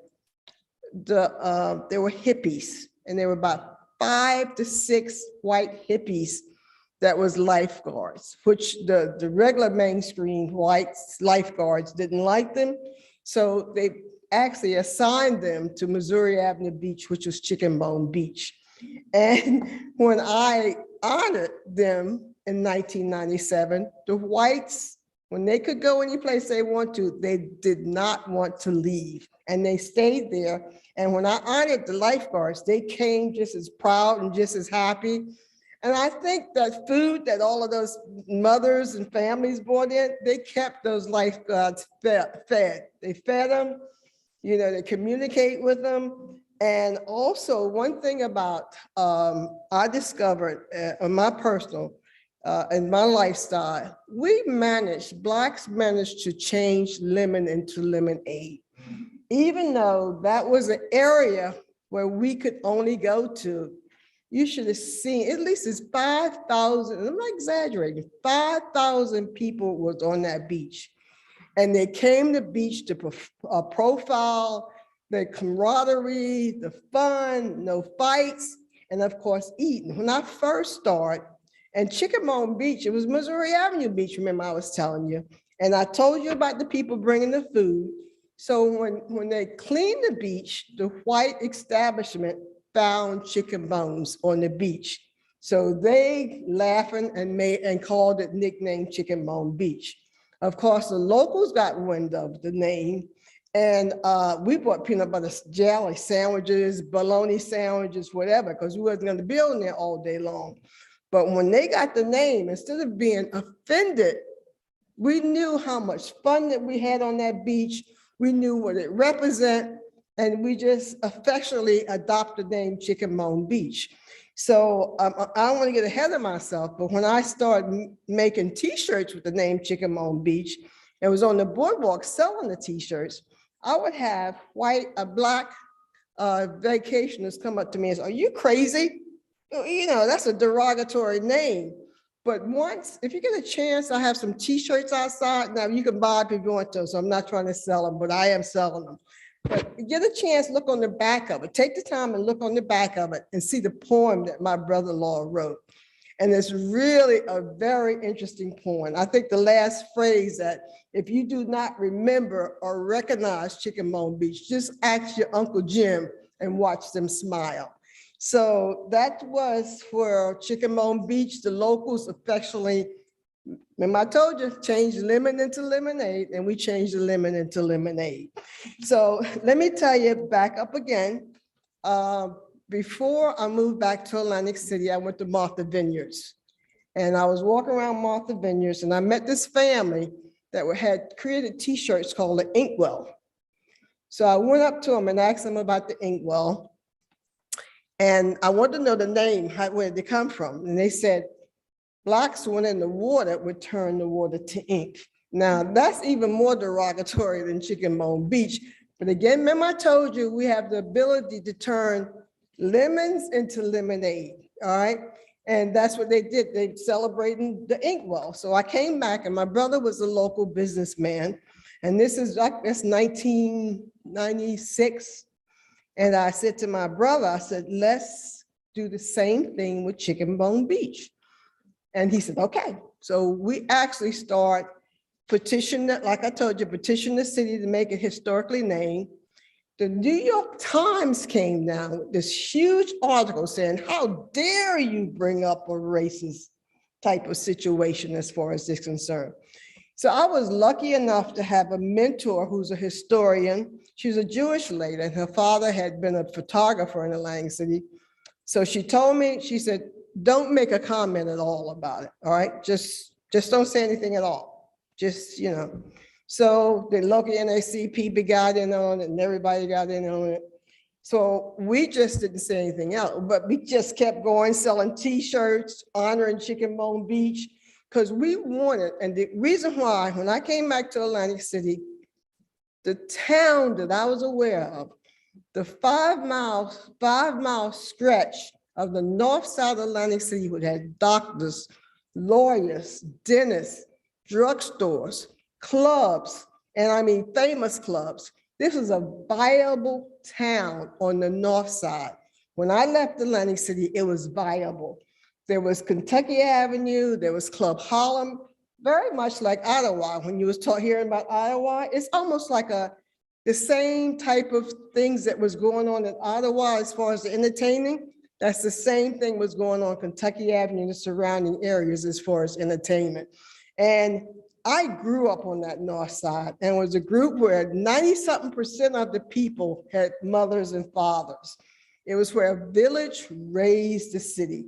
there were hippies, and there were about 5 to 6 white hippies that was lifeguards, which the regular mainstream white lifeguards didn't like them. So they actually assigned them to Missouri Avenue Beach, which was Chicken Bone Beach. And when I honored them in 1997, the whites, when they could go any place they want to, they did not want to leave, and they stayed there. And when I honored the lifeguards, they came just as proud and just as happy. And I think that food that all of those mothers and families brought in, they kept those lifeguards fed. They fed them, you know, they communicate with them. And also one thing about, I discovered in my personal, in my lifestyle, Blacks managed to change lemon into lemonade. Even though that was an area where we could only go to, you should have seen, at least it's 5,000, I'm not exaggerating, 5,000 people was on that beach. And they came to the beach to profile the camaraderie, the fun, no fights, and of course, eating. When I first started, and Chicken Bone Beach, it was Missouri Avenue Beach, remember I was telling you. And I told you about the people bringing the food. So when they cleaned the beach, the white establishment found chicken bones on the beach. So they laughing and called it, nicknamed Chicken Bone Beach. Of course, the locals got wind of the name, and we bought peanut butter jelly sandwiches, bologna sandwiches, whatever, because we wasn't gonna be on there all day long. But when they got the name, instead of being offended, we knew how much fun that we had on that beach. We knew what it represented, and we just affectionately adopted the name Chicken Bone Beach. So I don't want to get ahead of myself, but when I started making T-shirts with the name Chicken Bone Beach, and was on the boardwalk selling the T-shirts, I would have black vacationers come up to me and say, "Are you crazy? You know, that's a derogatory name." But once, if you get a chance, I have some T-shirts outside. Now you can buy if you want to, so I'm not trying to sell them, but I am selling them. But get a chance, look on the back of it. Take the time and look on the back of it and see the poem that my brother-in-law wrote. And it's really a very interesting poem. I think the last phrase that if you do not remember or recognize Chicken Bone Beach, just ask your Uncle Jim and watch them smile. So that was for Chicken Bone Beach. The locals affectionately, remember I told you, changed lemon into lemonade, and we changed the lemon into lemonade. So let me tell you, back up again. Before I moved back to Atlantic City, I went to Martha Vineyards. And I was walking around Martha Vineyards, and I met this family that had created T-shirts called the Inkwell. So I went up to them and asked them about the Inkwell. And I wanted to know the name, where did they come from? And they said, Blacks went in the water would turn the water to ink. Now that's even more derogatory than Chicken Bone Beach. But again, remember I told you we have the ability to turn lemons into lemonade, all right? And that's what they did. They celebrating the Inkwell. So I came back, and my brother was a local businessman. And this is like, that's 1996. And I said to my brother, I said, let's do the same thing with Chicken Bone Beach. And he said, okay. So we actually start petition, like I told you, petition the city to make it historically named. The New York Times came down with this huge article saying, how dare you bring up a racist type of situation as far as this is concerned. So I was lucky enough to have a mentor who's a historian. She's a Jewish lady, and her father had been a photographer in Atlantic City. So she told me, she said, don't make a comment at all about it, all right? Just don't say anything at all. Just, you know. So the local NAACP got in on it, and everybody got in on it. So we just didn't say anything else, but we just kept going, selling T-shirts, honoring Chicken Bone Beach, because we wanted, and the reason why, when I came back to Atlantic City, the town that I was aware of, the 5 mile stretch of the north side of Atlantic City, would have doctors, lawyers, dentists, drugstores, clubs, and I mean famous clubs. This was a viable town on the north side. When I left Atlantic City, it was viable. There was Kentucky Avenue, there was Club Harlem, very much like Ottawa. When you was hearing about Ottawa, it's almost like the same type of things that was going on in Ottawa as far as the entertaining. That's the same thing was going on Kentucky Avenue and the surrounding areas as far as entertainment. And I grew up on that north side and was a group where 90-something% of the people had mothers and fathers. It was where a village raised the city.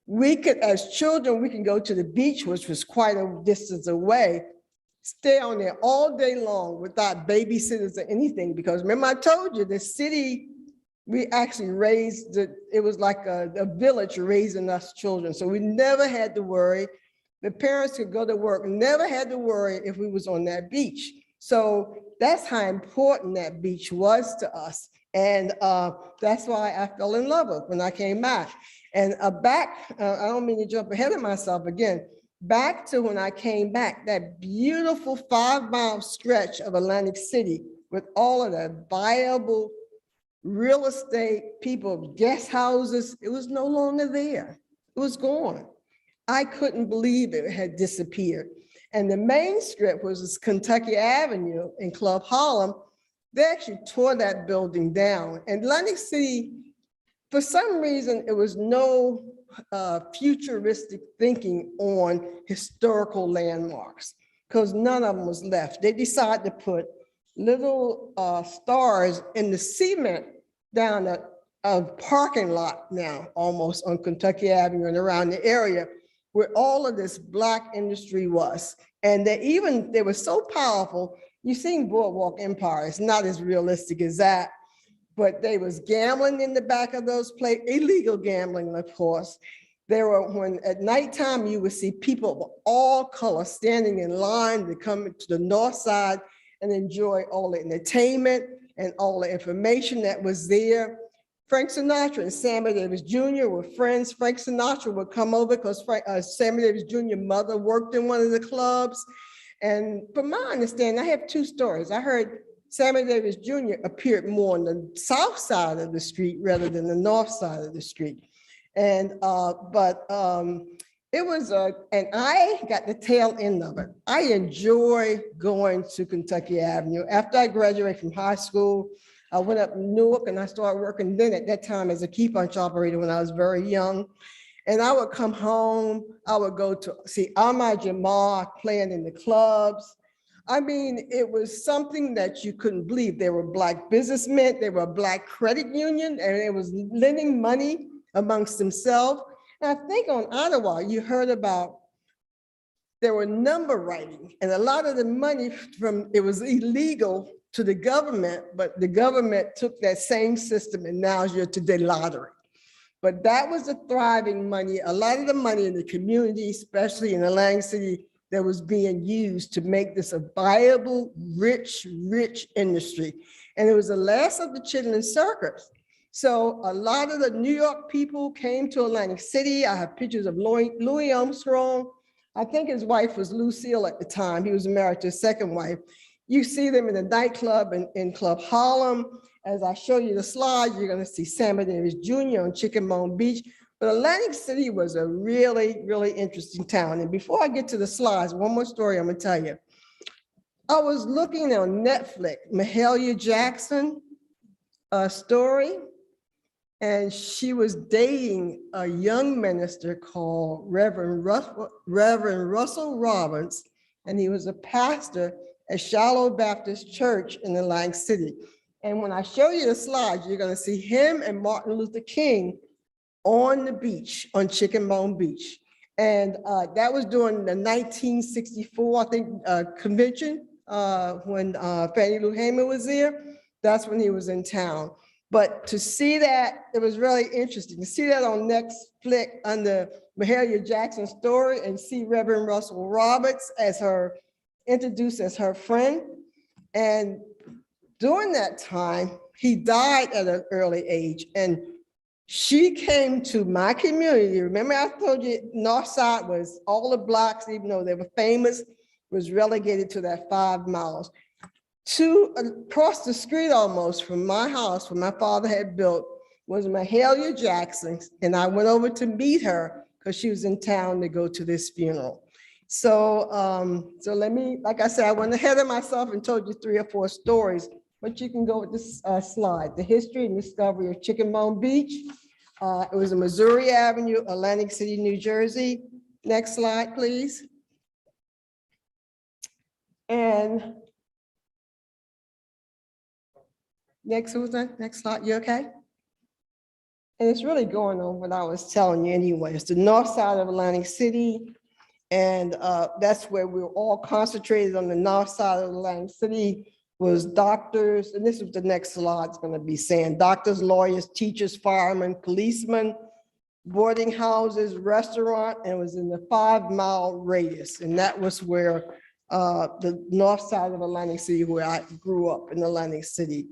We could, as children, we can go to the beach, which was quite a distance away, stay on there all day long without babysitters or anything. Because remember I told you, the city, we actually raised, it was like a village raising us children. So we never had to worry. The parents could go to work, never had to worry if we was on that beach. So that's how important that beach was to us. And that's why I fell in love with it when I came back. And I don't mean to jump ahead of myself again, back to when I came back, that beautiful 5-mile stretch of Atlantic City with all of the viable real estate, people, guest houses, it was no longer there. It was gone. I couldn't believe it had disappeared. And the main strip was this Kentucky Avenue in Club Harlem. They actually tore that building down. And Atlantic City, for some reason, it was no futuristic thinking on historical landmarks because none of them was left. They decided to put little stars in the cement down a parking lot now, almost on Kentucky Avenue and around the area where all of this Black industry was. And they were so powerful. You've seen Boardwalk Empire, it's not as realistic as that, but they was gambling in the back of those places, illegal gambling, of course. When at nighttime, you would see people of all colors standing in line to come to the north side and enjoy all the entertainment and all the information that was there. Frank Sinatra and Sammy Davis Jr. were friends. Frank Sinatra would come over because Sammy Davis Jr. mother worked in one of the clubs. And from my understanding, I have two stories. I heard Sammy Davis Jr. appeared more on the south side of the street rather than the north side of the street. And, it was, and I got the tail end of it. I enjoy going to Kentucky Avenue. After I graduated from high school, I went up in Newark and I started working then at that time as a key punch operator when I was very young. And I would come home, I would go to see Ahmad Jamal playing in the clubs. I mean, it was something that you couldn't believe. There were Black businessmen, there were a Black credit union, and it was lending money amongst themselves. And I think on Ottawa, you heard about, there were number writing, and a lot of the money it was illegal to the government, but the government took that same system and now you're today lottery. But that was the thriving money, a lot of the money in the community, especially in Atlantic City, that was being used to make this a viable, rich industry. And it was the last of the Chitlin Circus. So a lot of the New York people came to Atlantic City. I have pictures of Louis Armstrong. I think his wife was Lucille at the time. He was married to his second wife. You see them in the nightclub in Club Harlem. As I show you the slide, you're gonna see Sammy Davis Jr. on Chicken Bone Beach. But Atlantic City was a really, really interesting town. And before I get to the slides, one more story I'm gonna tell you. I was looking on Netflix, Mahalia Jackson story, and she was dating a young minister called Reverend Russell Roberts, and he was a pastor at Shiloh Baptist Church in Atlantic City. And when I show you the slides, you're gonna see him and Martin Luther King on the beach, on Chicken Bone Beach. And that was during the 1964, I think, convention, when Fannie Lou Hamer was there. That's when he was in town. But to see that, it was really interesting to see that on Netflix under Mahalia Jackson's story and see Reverend Russell Roberts introduced as her friend. And during that time, he died at an early age. And she came to my community. Remember I told you North Side was all the Blacks, even though they were famous, was relegated to that 5 miles. across the street almost from my house, where my father had built, was Mahalia Jackson. And I went over to meet her because she was in town to go to this funeral. So, so let me, like I said, I went ahead of myself and told you 3 or 4 stories, but you can go with this slide, the history and discovery of Chicken Bone Beach. It was in Missouri Avenue, Atlantic City, New Jersey. Next slide, please. And next, Susan, next slide, you okay? And it's really going on what I was telling you anyway. It's the north side of Atlantic City. And that's where we were all concentrated on the north side of Atlantic City was doctors. And this is the next slide, it's gonna be saying doctors, lawyers, teachers, firemen, policemen, boarding houses, restaurant, and it was in the 5-mile radius. And that was where the north side of Atlantic City, where I grew up in Atlantic City.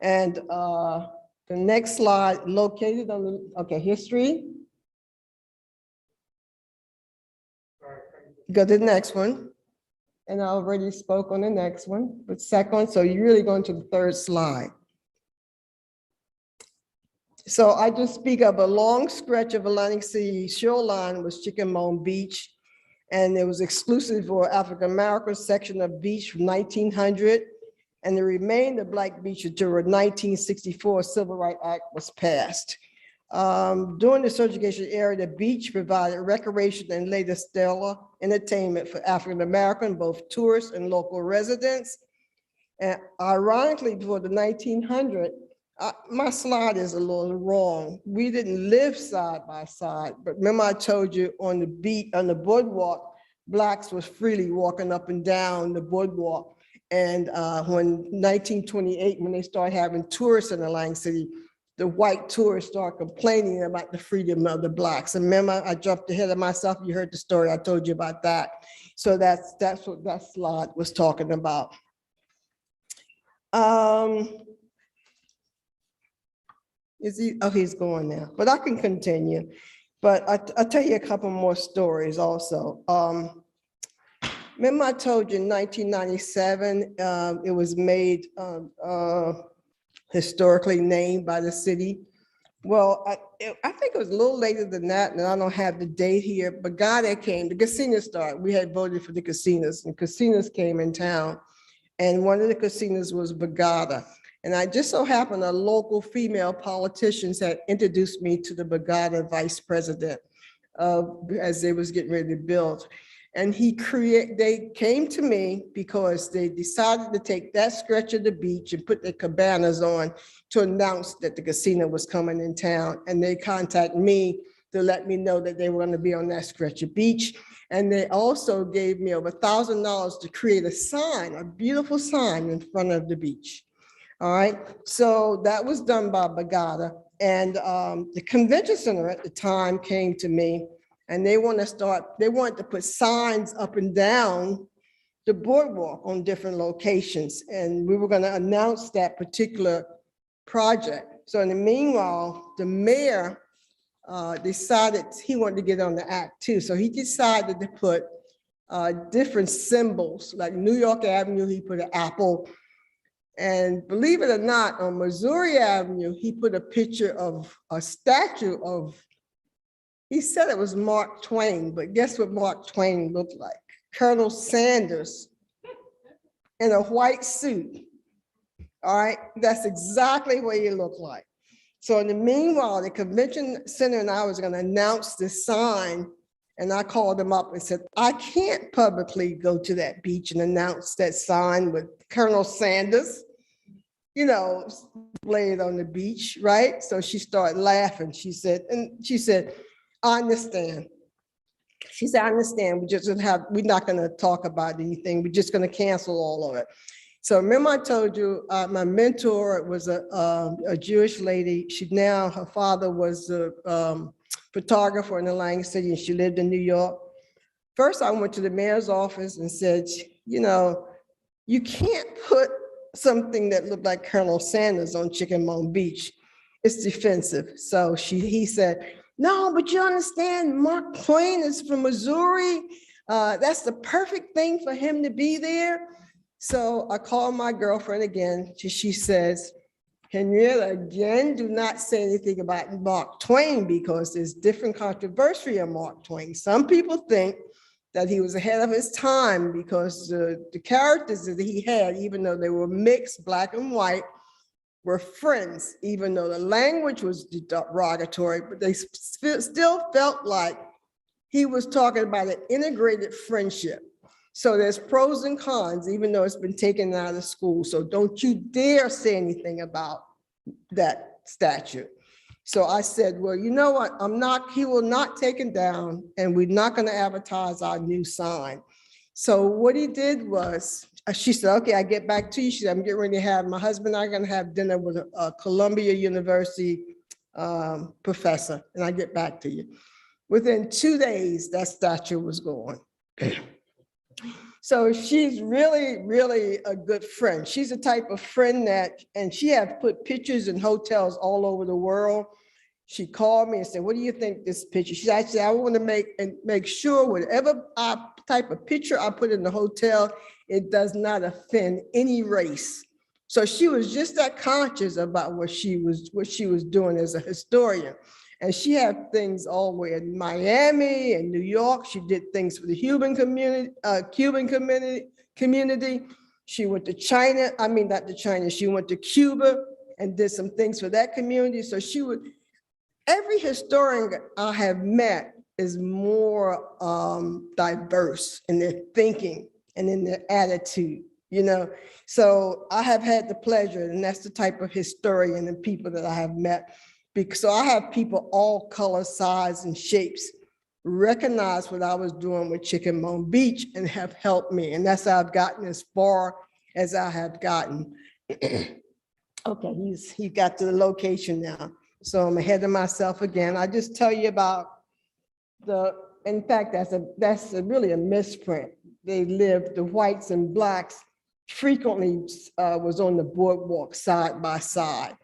And the next slide, located on the, okay, history. Go to the next one. And I already spoke on the next one, but second, so you're really going to the 3rd slide. So I just speak of a long stretch of Atlantic City shoreline was Chicken Bone Beach. And it was exclusive for African-American section of beach from 1900. And it remained a black beach until 1964 Civil Rights Act was passed. During the segregation era, the beach provided recreation and later stellar entertainment for African-American, both tourists and local residents. And ironically, before the 1900s, my slide is a little wrong. We didn't live side by side, but remember I told you on the beach, on the boardwalk, blacks was freely walking up and down the boardwalk. And when 1928, when they started having tourists in Atlantic City, the white tourists started complaining about the freedom of the blacks. And remember, I jumped ahead of myself. You heard the story. I told you about that. So that's what that slide was talking about. Is he? Oh, he's going now. But I can continue. But I'll tell you a couple more stories also. Remember I told you in 1997, it was made historically named by the city. Well, I think it was a little later than that, and I don't have the date here, but Bagada came, the casino started. We had voted for the casinos, and casinos came in town. And one of the casinos was Bagada. And I just so happened a local female politicians had introduced me to the Bagada vice president as they was getting ready to build. And they came to me because they decided to take that stretch of the beach and put their cabanas on to announce that the casino was coming in town. And they contacted me to let me know that they were going to be on that stretch of beach. And they also gave me over $1,000 to create a sign, a beautiful sign in front of the beach. All right, so that was done by Bagada. And the convention center at the time came to me and they wanted to put signs up and down the boardwalk on different locations. And we were going to announce that particular project. So in the meanwhile, the mayor decided he wanted to get on the act too. So he decided to put different symbols, like New York Avenue, he put an apple. And believe it or not, on Missouri Avenue, he put a picture of a statue of, he said it was Mark Twain, but guess what Mark Twain looked like? Colonel Sanders in a white suit. All right, that's exactly what he looked like. So in the meanwhile, the convention center and I was going to announce this sign, and I called them up and said, I can't publicly go to that beach and announce that sign with Colonel Sanders, you know, laid on the beach, right? So she started laughing. She said, I understand. She said, I understand. We're not going to talk about anything. We're just going to cancel all of it. So remember I told you my mentor was a Jewish lady. Her father was a photographer in Atlantic City and she lived in New York. First, I went to the mayor's office and said, you know, you can't put something that looked like Colonel Sanders on Chicken Bone Beach. It's defensive. So he said, no, but you understand, Mark Twain is from Missouri. That's the perfect thing for him to be there. So I called my girlfriend again. She says, Henrietta, again, do not say anything about Mark Twain because there's different controversy on Mark Twain. Some people think that he was ahead of his time because the characters that he had, even though they were mixed, black and white, were friends, even though the language was derogatory, but they still felt like he was talking about an integrated friendship. So there's pros and cons, even though it's been taken out of school. So don't you dare say anything about that statue. So I said, well, you know what? He will not take it down and we're not going to advertise our new sign. So what he did was, she said, okay, I get back to you. She said, I'm getting ready to have, my husband and I are going to have dinner with a Columbia University professor, and I get back to you. Within 2 days, that statue was gone. So she's really, really a good friend. She's the type of friend that, and she has put pictures in hotels all over the world. She called me and said, what do you think this picture? She said, I want to make sure whatever type of picture I put in the hotel, it does not offend any race. So she was just that conscious about what she was doing as a historian. And she had things all the way in Miami and New York. She did things for the Cuban community. She went to China, not to China, she went to Cuba and did some things for that community. So every historian I have met is more diverse in their thinking and in their attitude, So I have had the pleasure, and that's the type of historian and people that I have met. So I have people all colors, size, and shapes recognize what I was doing with Chickamauga Beach and have helped me. And that's how I've gotten as far as I have gotten. Okay, he got to the location now. So I'm ahead of myself again. I just tell you about in fact, that's really a misprint. The whites and blacks frequently was on the boardwalk side by side.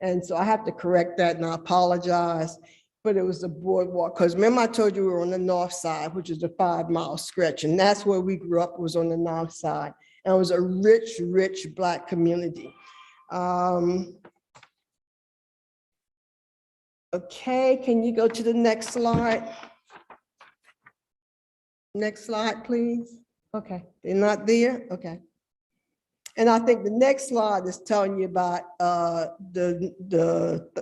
And so I have to correct that, and I apologize, but it was the boardwalk. Because remember I told you we were on the north side, which is the 5-mile stretch. And that's where we grew up, was on the north side. And it was a rich, rich Black community. Okay, can you go to the next slide? Next slide, please. Okay, they're not there? Okay. And I think the next slide is telling you about the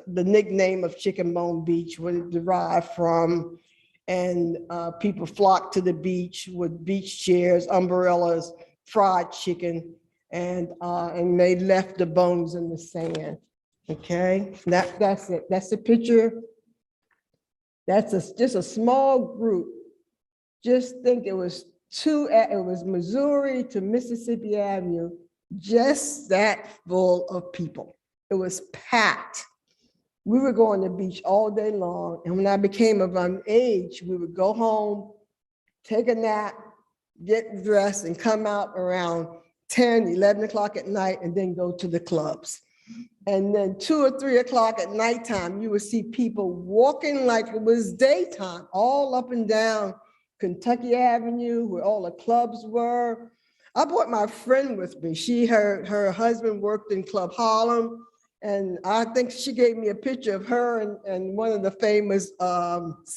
nickname of Chickamauga Beach, where it derived from, and people flocked to the beach with beach chairs, umbrellas, fried chicken, and they left the bones in the sand. Okay, that's it. That's the picture. That's just a small group. Just think it was Missouri to Mississippi Avenue, just that full of people. It was packed. We would go on the beach all day long. And when I became of an age, we would go home, take a nap, get dressed, and come out around 10, 11 o'clock at night, and then go to the clubs. And then 2 or 3 o'clock at nighttime, you would see people walking like it was daytime, all up and down Kentucky Avenue, where all the clubs were. I brought my friend with me. Her husband worked in Club Harlem, and I think she gave me a picture of her and one of the famous,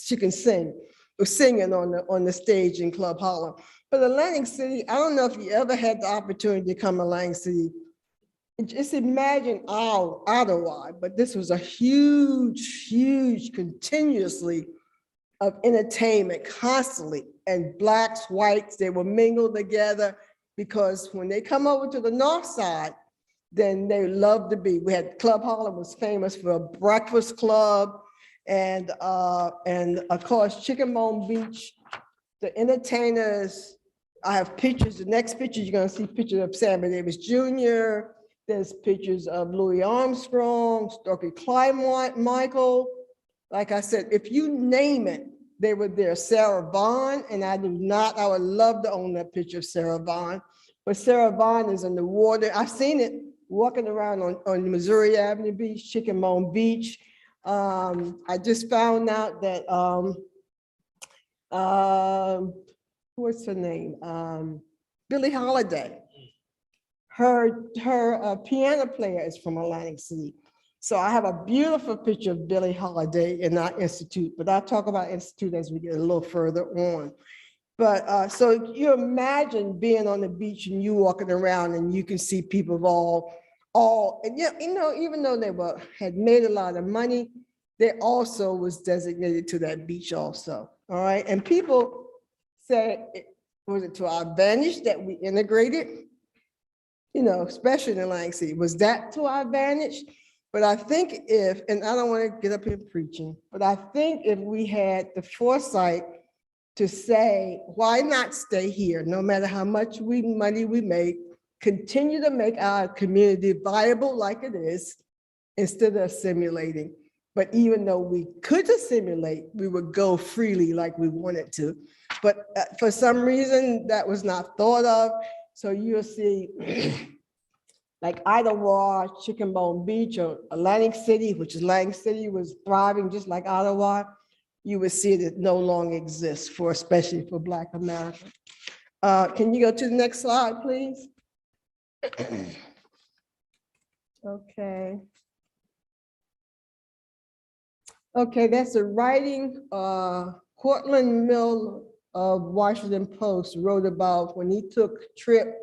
she can sing, was singing on the stage in Club Harlem. But Atlantic City, I don't know if you ever had the opportunity to come to Atlantic City. Just imagine Ottawa, but this was a huge, huge, continuously of entertainment constantly, and blacks, whites, they were mingled together, because when they come over to the north side, then they love to be. We had Club Harlem was famous for a breakfast club, and of course Chickamauga Beach, the entertainers. I have pictures. The next picture you're gonna see pictures of Sammy Davis Jr. There's pictures of Louis Armstrong, Stokely Carmichael. Like I said, if you name it, they were there. Sarah Vaughan, and I would love to own that picture of Sarah Vaughan. But Sarah Vaughan is in the water. I've seen it walking around on Missouri Avenue Beach, Chickamauga Beach. I just found out that, what's her name? Billie Holiday her piano player is from Atlantic City. So I have a beautiful picture of Billie Holiday in our institute, but I'll talk about institute as we get a little further on. But so you imagine being on the beach and you walking around and you can see people of all, and you know, even though they had made a lot of money, they also was designated to that beach also. All right, and people say, was it to our advantage that we integrated? You know, especially in Atlantic City, was that to our advantage? But I think if, and I don't want to get up here preaching, but I think if we had the foresight to say, why not stay here, no matter how much money we make, continue to make our community viable like it is, instead of assimilating. But even though we could assimilate, we would go freely like we wanted to. But for some reason, that was not thought of. So you'll see like Ottawa, Chicken Bone Beach, or Atlantic City, which Atlantic City was thriving just like Ottawa, you would see that it no longer exists for, especially for Black America. Can you go to the next slide, please? Okay. Okay, that's a writing Cortland Mill of Washington Post wrote about when he took a trip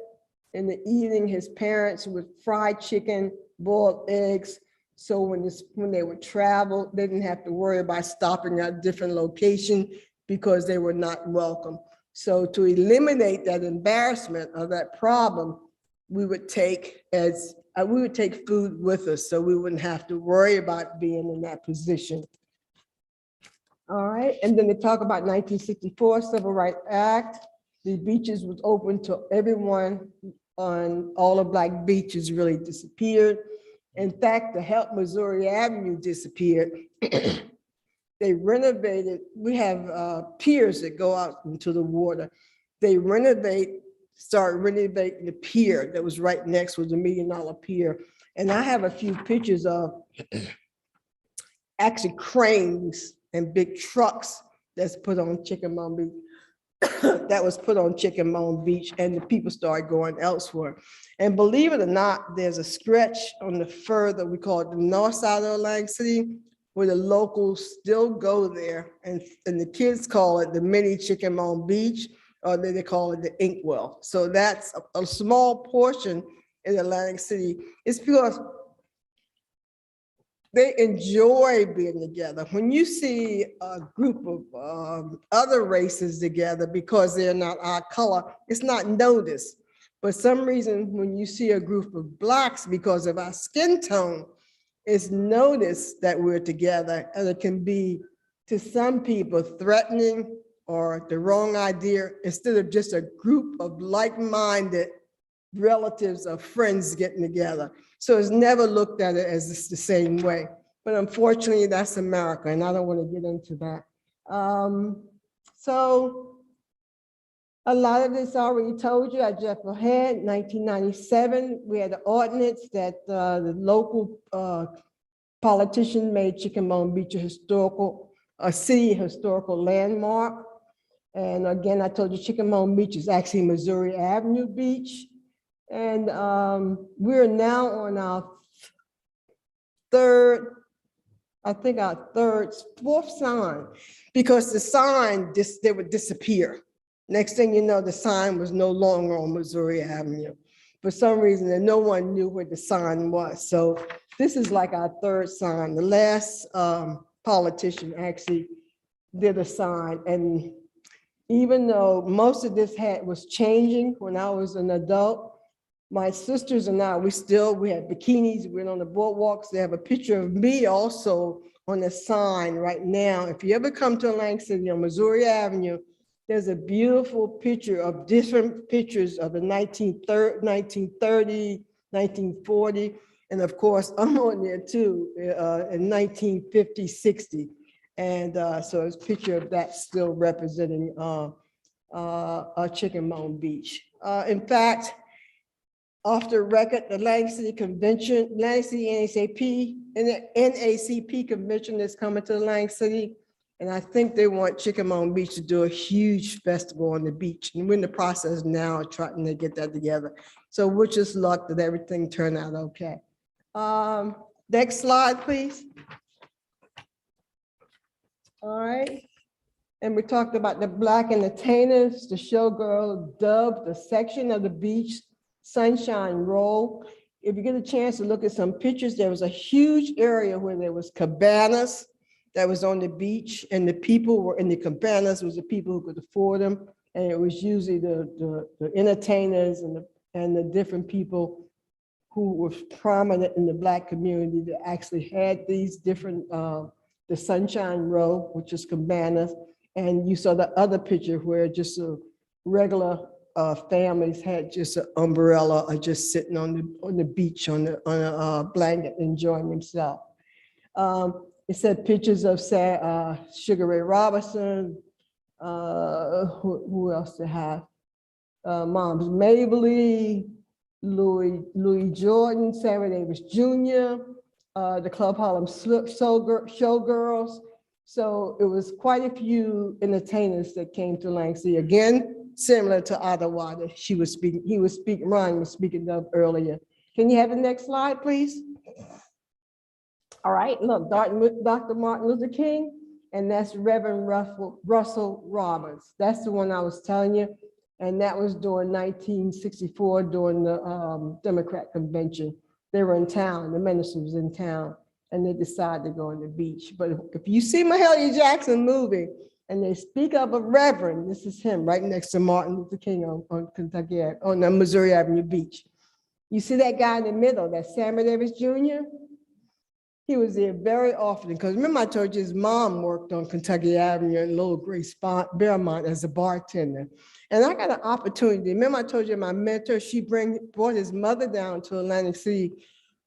in the evening, his parents would fry chicken, boiled eggs. So when they would travel, they didn't have to worry about stopping at different locations because they were not welcome. So to eliminate that embarrassment or that problem, we would take food with us so we wouldn't have to worry about being in that position. All right, and then they talk about 1964 Civil Rights Act. The beaches was open to everyone on all the Black beaches really disappeared. In fact, to help Missouri Avenue disappeared, they renovated, we have piers that go out into the water. They started renovating the pier that was right next was $1 million pier. And I have a few pictures of actually cranes and big trucks that's put on Chicken Bone Beach. That was put on Chicken Bone Beach, and the people started going elsewhere. And believe it or not, there's a stretch on the further, we call it the north side of Atlantic City, where the locals still go there, and the kids call it the mini Chicken Bone Beach, or they call it the Inkwell. So that's a small portion in Atlantic City. It's because they enjoy being together. When you see a group of other races together because they're not our color, it's not noticed. For some reason, when you see a group of Blacks because of our skin tone, it's noticed that we're together, and it can be to some people threatening or the wrong idea, instead of just a group of like-minded relatives or friends getting together. So it's never looked at it as the same way. But unfortunately, that's America, and I don't want to get into that. So a lot of this I already told you. I jumped ahead. 1997, we had an ordinance that the local politician made Chicken Bone Beach a city historical landmark. And again, I told you Chicken Bone Beach is actually Missouri Avenue Beach. And we're now on our fourth sign, because the sign, they would disappear. Next thing you know, the sign was no longer on Missouri Avenue. For some reason, and no one knew where the sign was. So this is like our third sign. The last politician actually did a sign. And even though most of this was changing when I was an adult, my sisters and I, we had bikinis, we went on the boardwalks. They have a picture of me also on the sign right now. If you ever come to Atlantic City on Missouri Avenue, there's a beautiful picture of different pictures of the 1930, 1940. And of course, I'm on there too, in 1950, 60. And so it's a picture of that still representing Chicken Bone Beach. In fact, off the record, the Atlantic City Convention, Atlantic City NACP convention is coming to Atlantic City. And I think they want Chickamauga Beach to do a huge festival on the beach. And we're in the process now of trying to get that together. So we're just luck that everything turned out okay. Next slide, please. All right. And we talked about the Black entertainers, the showgirl dubbed the section of the beach Sunshine Roll. If you get a chance to look at some pictures, there was a huge area where there was cabanas that was on the beach, and the people were in the cabanas was the people who could afford them. And it was usually the entertainers and the different people who were prominent in the Black community that actually had these different, the Sunshine Row, which is cabanas. And you saw the other picture where just a regular families had just an umbrella or just sitting on the beach on a blanket enjoying themselves. It said pictures of Sugar Ray Robinson. Who else to have? Moms Mabley, Louis Jordan, Sarah Davis Jr., the Club Harlem Showgirls. So it was quite a few entertainers that came to Langsea. Again, similar to Ottawa that he was speaking of earlier. Can you have the next slide, please? All right, look, Dr. Martin Luther King, and that's Reverend Russell Roberts. That's the one I was telling you. And that was during 1964, during the Democrat convention. They were in town, the minister was in town, and they decided to go on the beach. But if you see Mahalia Jackson movie and they speak of a reverend, this is him right next to Martin Luther King on Kentucky, on the Missouri Avenue Beach. You see that guy in the middle, that's Sammy Davis Jr.? He was there very often, because remember I told you his mom worked on Kentucky Avenue in Little Grace Bearmont as a bartender. And I got an opportunity. Remember I told you my mentor, she brought his mother down to Atlantic City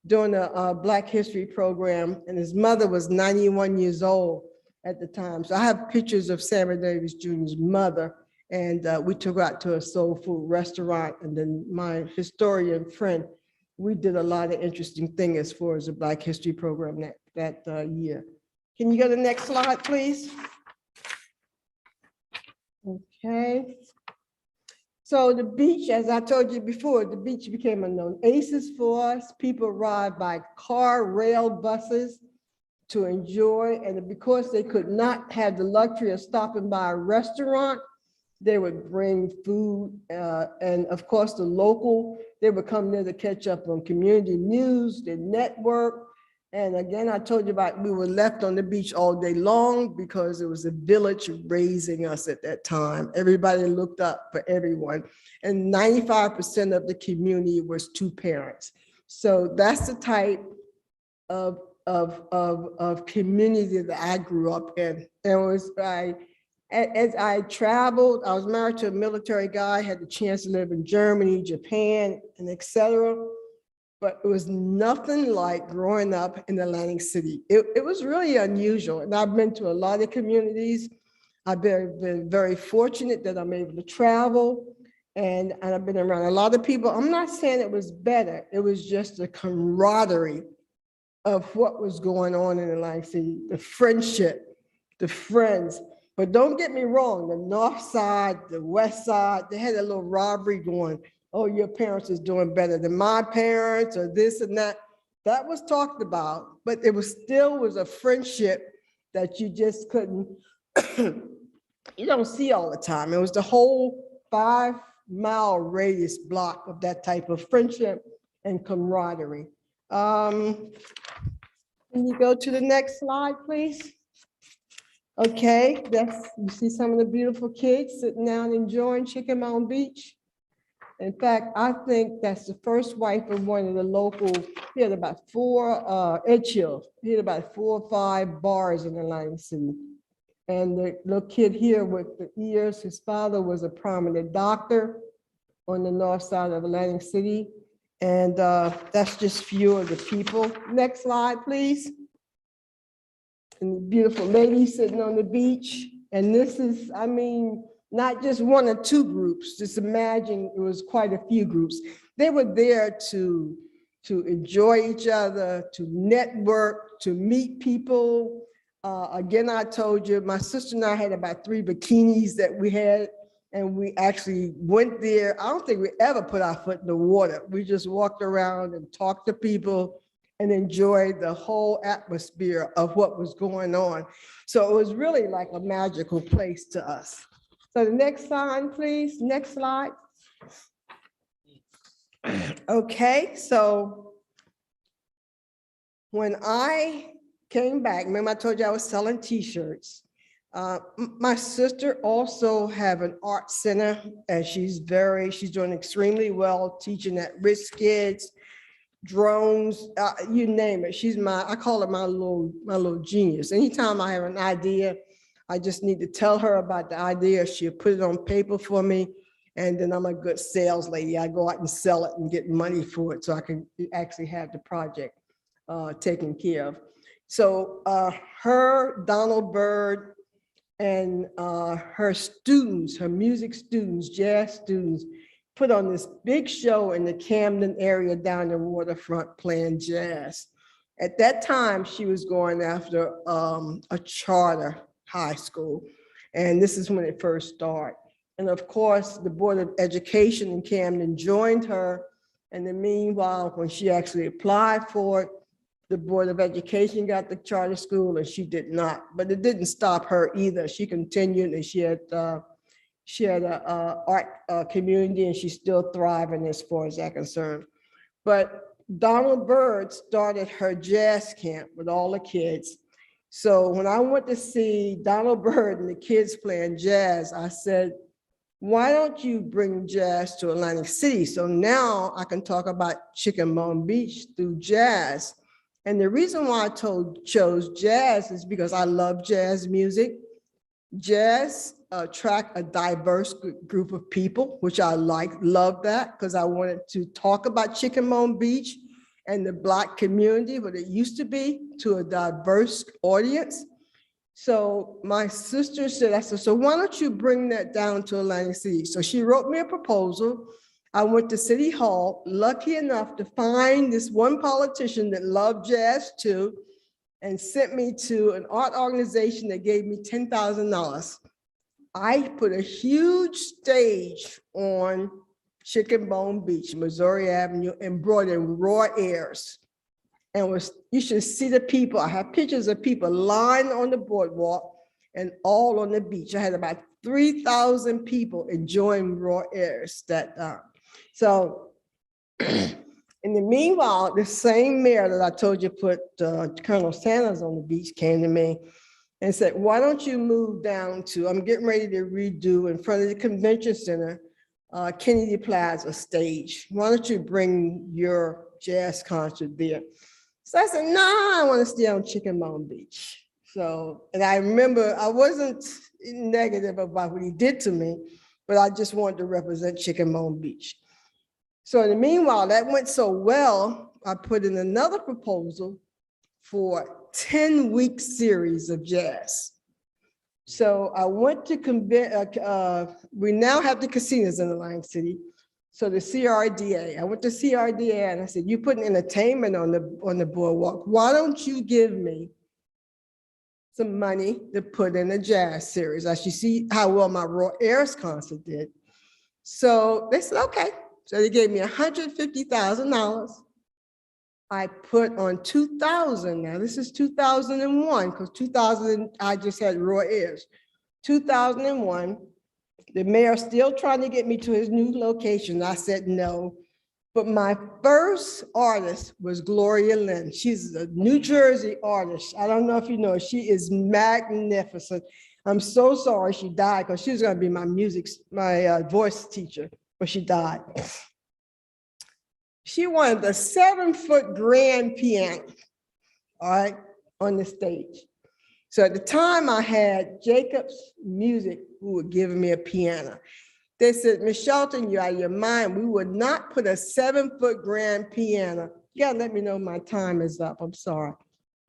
during a Black History program, and his mother was 91 years old at the time. So I have pictures of Sammy Davis Jr.'s mother, and we took her out to a soul food restaurant, and then my historian friend, we did a lot of interesting things as far as the Black History program that year. Can you go to the next slide, please? Okay. So the beach, as I told you before, the beach became an oasis for us. People arrived by car, rail, buses to enjoy. And because they could not have the luxury of stopping by a restaurant, they would bring food. And of course, the local, they would come there to catch up on community news, the network. And again, I told you about, we were left on the beach all day long because it was a village raising us at that time. Everybody looked up for everyone. And 95% of the community was two parents. So that's the type of community that I grew up in. And it was as I traveled, I was married to a military guy, had the chance to live in Germany, Japan, and etc. But it was nothing like growing up in Atlantic City. It was really unusual. And I've been to a lot of communities. I've been very fortunate that I'm able to travel, and I've been around a lot of people. I'm not saying it was better. It was just the camaraderie of what was going on in Atlantic City, the friendship, the friends. But don't get me wrong, the north side, the west side, they had a little robbery going. Oh, your parents is doing better than my parents, or this and that. That was talked about, but it was still a friendship that you just couldn't, you don't see all the time. It was the whole 5-mile radius block of that type of friendship and camaraderie. Can you go to the next slide, please? Okay, you see some of the beautiful kids sitting down enjoying Chickamauga Beach. In fact, I think that's the first wife of one of the local, he had about 4, Ed Chill, he had about 4 or 5 bars in Atlantic City. And the little kid here with the ears, his father was a prominent doctor on the north side of Atlantic City. And that's just few of the people. Next slide, please. And the beautiful ladies sitting on the beach. And this is, I mean, not just 1 or 2 groups. Just imagine it was quite a few groups. They were there to enjoy each other, to network, to meet people. Again, I told you, my sister and I had about 3 bikinis that we had, and we actually went there. I don't think we ever put our foot in the water. We just walked around and talked to people and enjoyed the whole atmosphere of what was going on. So it was really like a magical place to us. So the next slide, please. Next slide. Okay, so when I came back, remember I told you I was selling t-shirts. My sister also have an art center, and she's doing extremely well teaching at-risk kids, drones, you name it. I call her my little genius. Anytime I have an idea, I just need to tell her about the idea. She'll put it on paper for me, and then I'm a good sales lady. I go out and sell it and get money for it so I can actually have the project taken care of. So her, Donald Byrd, and her students, her music students, jazz students, put on this big show in the Camden area down the waterfront playing jazz. At that time, she was going after a charter high school, and this is when it first started. And of course, the Board of Education in Camden joined her. And then meanwhile, when she actually applied for it, the Board of Education got the charter school and she did not, but it didn't stop her either. She continued, and she had a art community, and she's still thriving as far as that concerned. But Donald Byrd started her jazz camp with all the kids. So when I went to see Donald Byrd and the kids playing jazz, I said, why don't you bring jazz to Atlantic City? So now I can talk about Chicken Bone Beach through jazz. And the reason why I chose jazz is because I love jazz music. Jazz attract a diverse group of people, which I love that, because I wanted to talk about Chicken Bone Beach and the Black community, what it used to be, to a diverse audience. So my sister said, I said, so why don't you bring that down to Atlantic City? So she wrote me a proposal. I went to City Hall, lucky enough to find this one politician that loved jazz too, and sent me to an art organization that gave me $10,000. I put a huge stage on Chicken Bone Beach, Missouri Avenue, and brought in raw airs. And you should see the people. I have pictures of people lying on the boardwalk and all on the beach. I had about 3,000 people enjoying raw airs that time. So in the meanwhile, the same mayor that I told you put Colonel Sanders on the beach came to me and said, why don't you move down to, I'm getting ready to redo in front of the convention center, Kennedy Plaza stage. Why don't you bring your jazz concert there? So I said, no, I want to stay on Chicken Bone Beach. So, and I remember I wasn't negative about what he did to me, but I just wanted to represent Chicken Bone Beach. So in the meanwhile, that went so well, I put in another proposal for a 10-week series of jazz. So I went to, we now have the casinos in Atlantic City. So the CRDA, I went to CRDA and I said, you put entertainment on the boardwalk. Why don't you give me some money to put in a jazz series? I should see how well my Raw Airs concert did. So they said, okay. So they gave me $150,000. I put on 2000, now this is 2001, because 2000, I just had Raw Airs. 2001, the mayor still trying to get me to his new location. I said no. But my first artist was Gloria Lynn. She's a New Jersey artist. I don't know if you know, she is magnificent. I'm so sorry she died, because she was going to be my voice teacher, but she died. She wanted the 7-foot grand piano, all right, on the stage. So at the time I had Jacobs Music who were giving me a piano. They said, Ms. Shelton, you're out of your mind. We would not put a 7-foot grand piano. You gotta let me know my time is up. I'm sorry.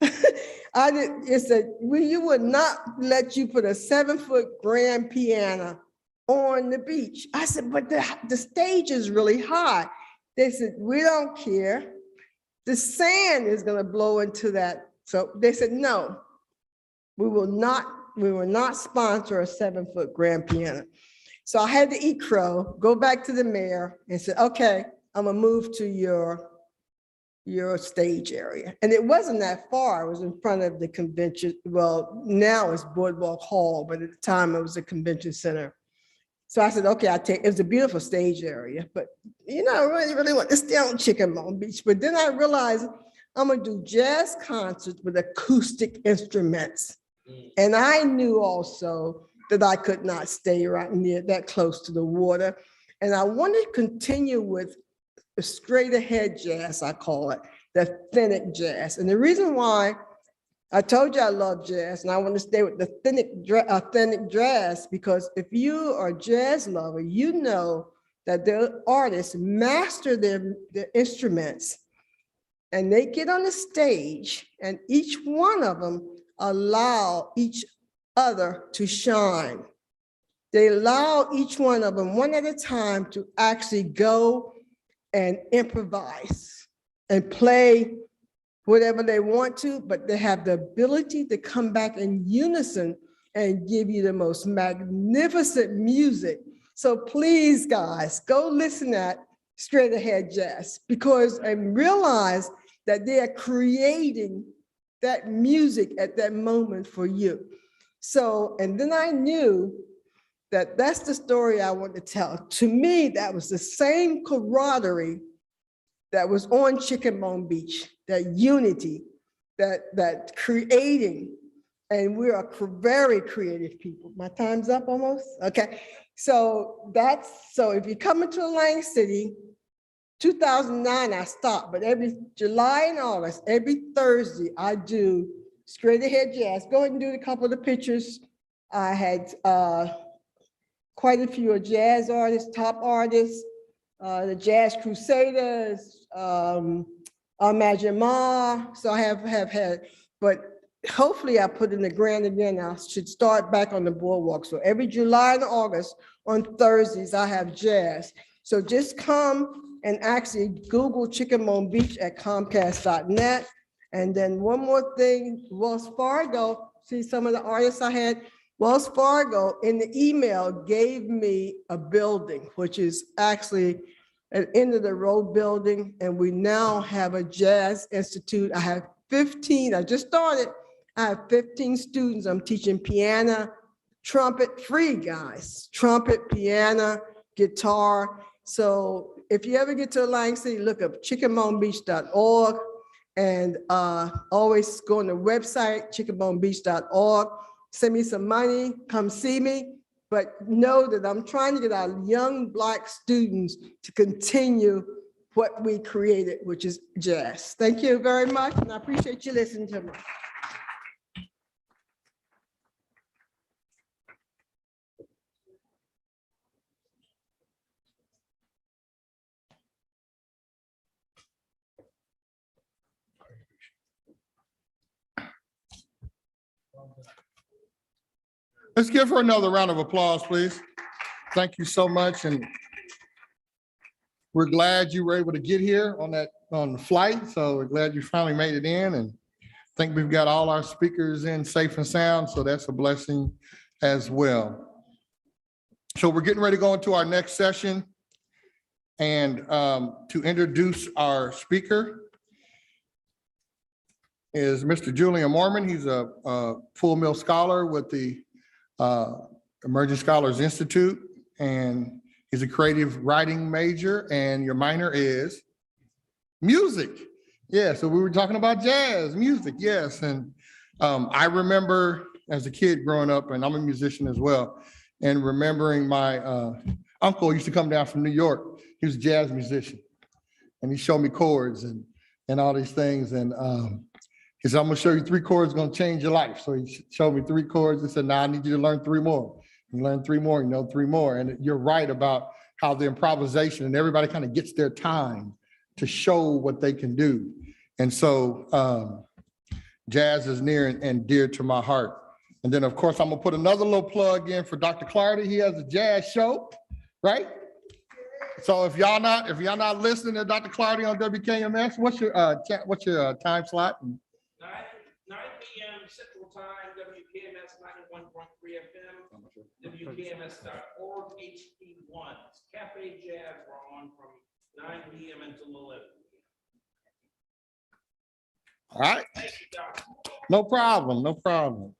It said, you would not let you put a 7-foot grand piano on the beach. I said, but the stage is really high. They said, we don't care. The sand is gonna blow into that. So they said, no. we will not sponsor a 7-foot grand piano. So I had to eat crow, go back to the mayor and say, okay, I'm gonna move to your stage area. And it wasn't that far. It was in front of the convention. Well, now it's Boardwalk Hall, but at the time it was a convention center. So I said, okay, it was a beautiful stage area, but I really want to stay on Chickamauga Beach. But then I realized I'm gonna do jazz concerts with acoustic instruments. And I knew also that I could not stay right near that close to the water. And I wanted to continue with the straight ahead jazz, I call it, the authentic jazz. And the reason why I told you I love jazz and I want to stay with the authentic jazz, because if you are a jazz lover, you know that the artists master their instruments and they get on the stage and each one of them allow each other to shine. They allow each one of them one at a time to actually go and improvise and play whatever they want to, but they have the ability to come back in unison and give you the most magnificent music. So please, guys, go listen at Straight Ahead Jazz and realize that they are creating that music at that moment for you. So, and then I knew that that's the story I want to tell. To me, that was the same camaraderie that was on Chickamauga Beach, that unity, that creating, and we are very creative people. My time's up almost, okay. So if you come into Lang City, 2009 I stopped, but every July and August, every Thursday I do Straight Ahead Jazz. Go ahead and do a couple of the pictures. I had quite a few jazz artists, top artists, the Jazz Crusaders, Imagine Ma. So I have had, but hopefully I put in the grand again. I should start back on the boardwalk. So every July and August on Thursdays, I have jazz. So just come and actually Google Chickamauga Beach at Comcast.net. And then one more thing, Wells Fargo, see some of the artists I had. Wells Fargo in the email gave me a building, which is actually an end of the road building. And we now have a jazz institute. I have 15, I just started. I have 15 students. I'm teaching piano, trumpet, free guys, trumpet, piano, guitar. So if you ever get to Lang City, look up chickamaugabeach.org and always go on the website, chickamaugabeach.org. Send me some money, come see me, but know that I'm trying to get our young Black students to continue what we created, which is jazz. Thank you very much, and I appreciate you listening to me. Let's give her another round of applause, please. Thank you so much. And we're glad you were able to get here on the flight. So we're glad you finally made it in. And I think we've got all our speakers in safe and sound. So that's a blessing as well. So we're getting ready to go into our next session. And to introduce our speaker is Mr. Julian Mormon. He's a Full Mill Scholar with the Emerging Scholars Institute, and he's a creative writing major, and your minor is music. Yeah, so we were talking about jazz, music, yes. And I remember as a kid growing up, and I'm a musician as well, and remembering my uncle used to come down from New York. He was a jazz musician, and he showed me chords and all these things. And he said, I'm gonna show you 3 chords gonna change your life. So he showed me 3 chords and said, now I need you to learn 3 more. You learn 3 more, you know 3 more. And you're right about how the improvisation and everybody kind of gets their time to show what they can do. And so jazz is near and dear to my heart. And then of course, I'm gonna put another little plug in for Dr. Clardy. He has a jazz show, right? So if y'all not listening to Dr. Clardy on WKMS, what's your time slot? 9 p.m. Central Time, WKMS. WKMS.org, HD1. It's Cafe Jazz. We're on from 9 p.m. until 11 p.m. All right. No problem, no problem.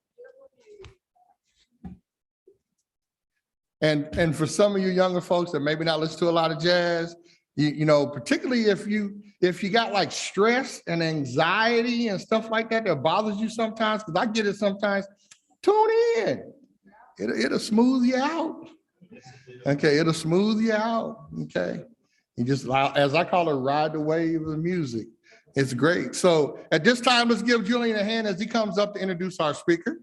And for some of you younger folks that maybe not listen to a lot of jazz, you know, particularly if you got like stress and anxiety and stuff like that that bothers you sometimes, because I get it sometimes, tune in. It'll smooth you out. Okay, it'll smooth you out. Okay. You just, as I call it, ride the wave of the music. It's great. So at this time, let's give Julian a hand as he comes up to introduce our speaker.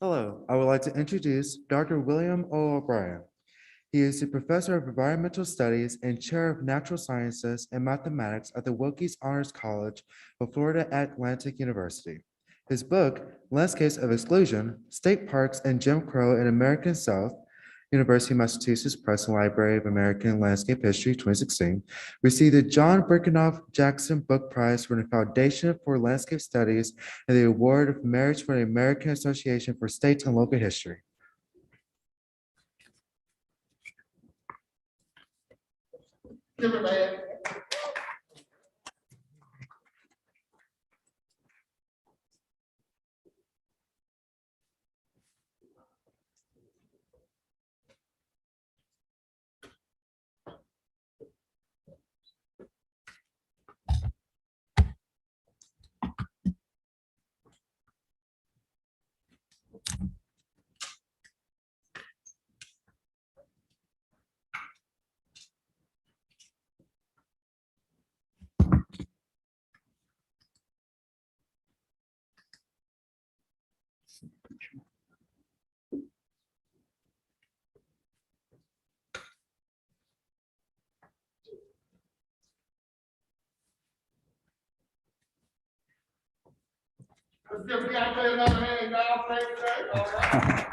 Hello, I would like to introduce Dr. William O. O'Brien. He is a professor of environmental studies and chair of natural sciences and mathematics at the Wilkes Honors College of Florida Atlantic University. His book, Landscapes of Exclusion, State Parks and Jim Crow in American South, University of Massachusetts Press and Library of American Landscape History 2016, received the John Birkenough Jackson Book Prize from the Foundation for Landscape Studies and the Award of Merit for the American Association for State and Local History. Give him a hand. Let's give Deontay another hand. All right.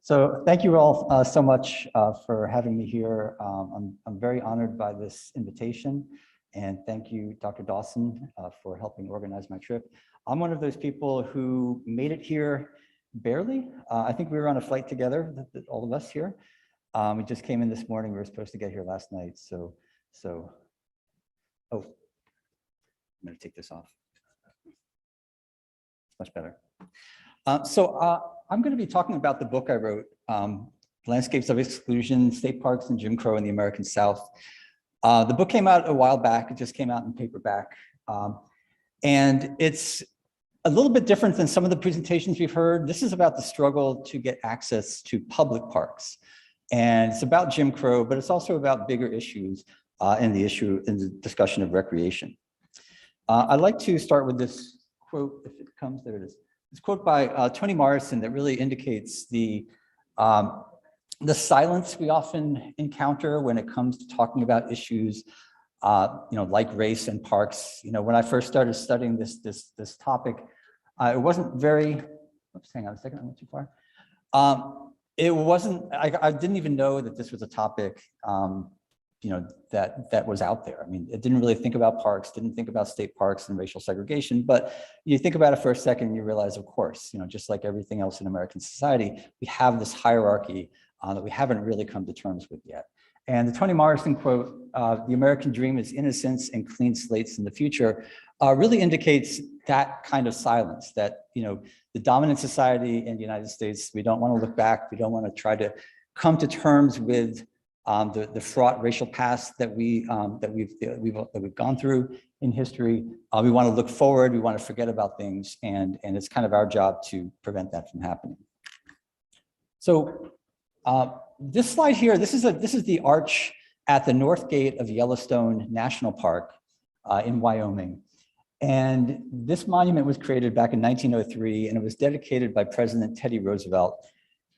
So thank you all so much for having me here. I'm very honored by this invitation. And thank you, Dr. Dawson, for helping organize my trip. I'm one of those people who made it here barely. I think we were on a flight together, all of us here. We just came in this morning. We were supposed to get here last night. Oh, I'm gonna take this off. Much better. I'm going to be talking about the book I wrote, Landscapes of Exclusion, State Parks and Jim Crow in the American South. The book came out a while back. It just came out in paperback. And it's a little bit different than some of the presentations we've heard. This is about the struggle to get access to public parks. And it's about Jim Crow, but it's also about bigger issues in the discussion of recreation. I'd like to start with this quote, if it comes, there it is. This quote by Toni Morrison that really indicates the silence we often encounter when it comes to talking about issues, like race and parks. When I first started studying this topic, it wasn't very. Oops, hang on a second, I went too far. It wasn't. I didn't even know that this was a topic. That was out there. I mean, it didn't really think about parks, didn't think about state parks and racial segregation, but you think about it for a second and you realize, of course, just like everything else in American society, we have this hierarchy that we haven't really come to terms with yet. And the Toni Morrison quote, "The American dream is innocence and clean slates in the future," really indicates that kind of silence, that, the dominant society in the United States, we don't want to look back, we don't want to try to come to terms with the fraught racial past that we've gone through in history. We want to look forward. We want to forget about things, and it's kind of our job to prevent that from happening. So this slide here, this is the arch at the north gate of Yellowstone National Park in Wyoming, and this monument was created back in 1903, and it was dedicated by President Teddy Roosevelt.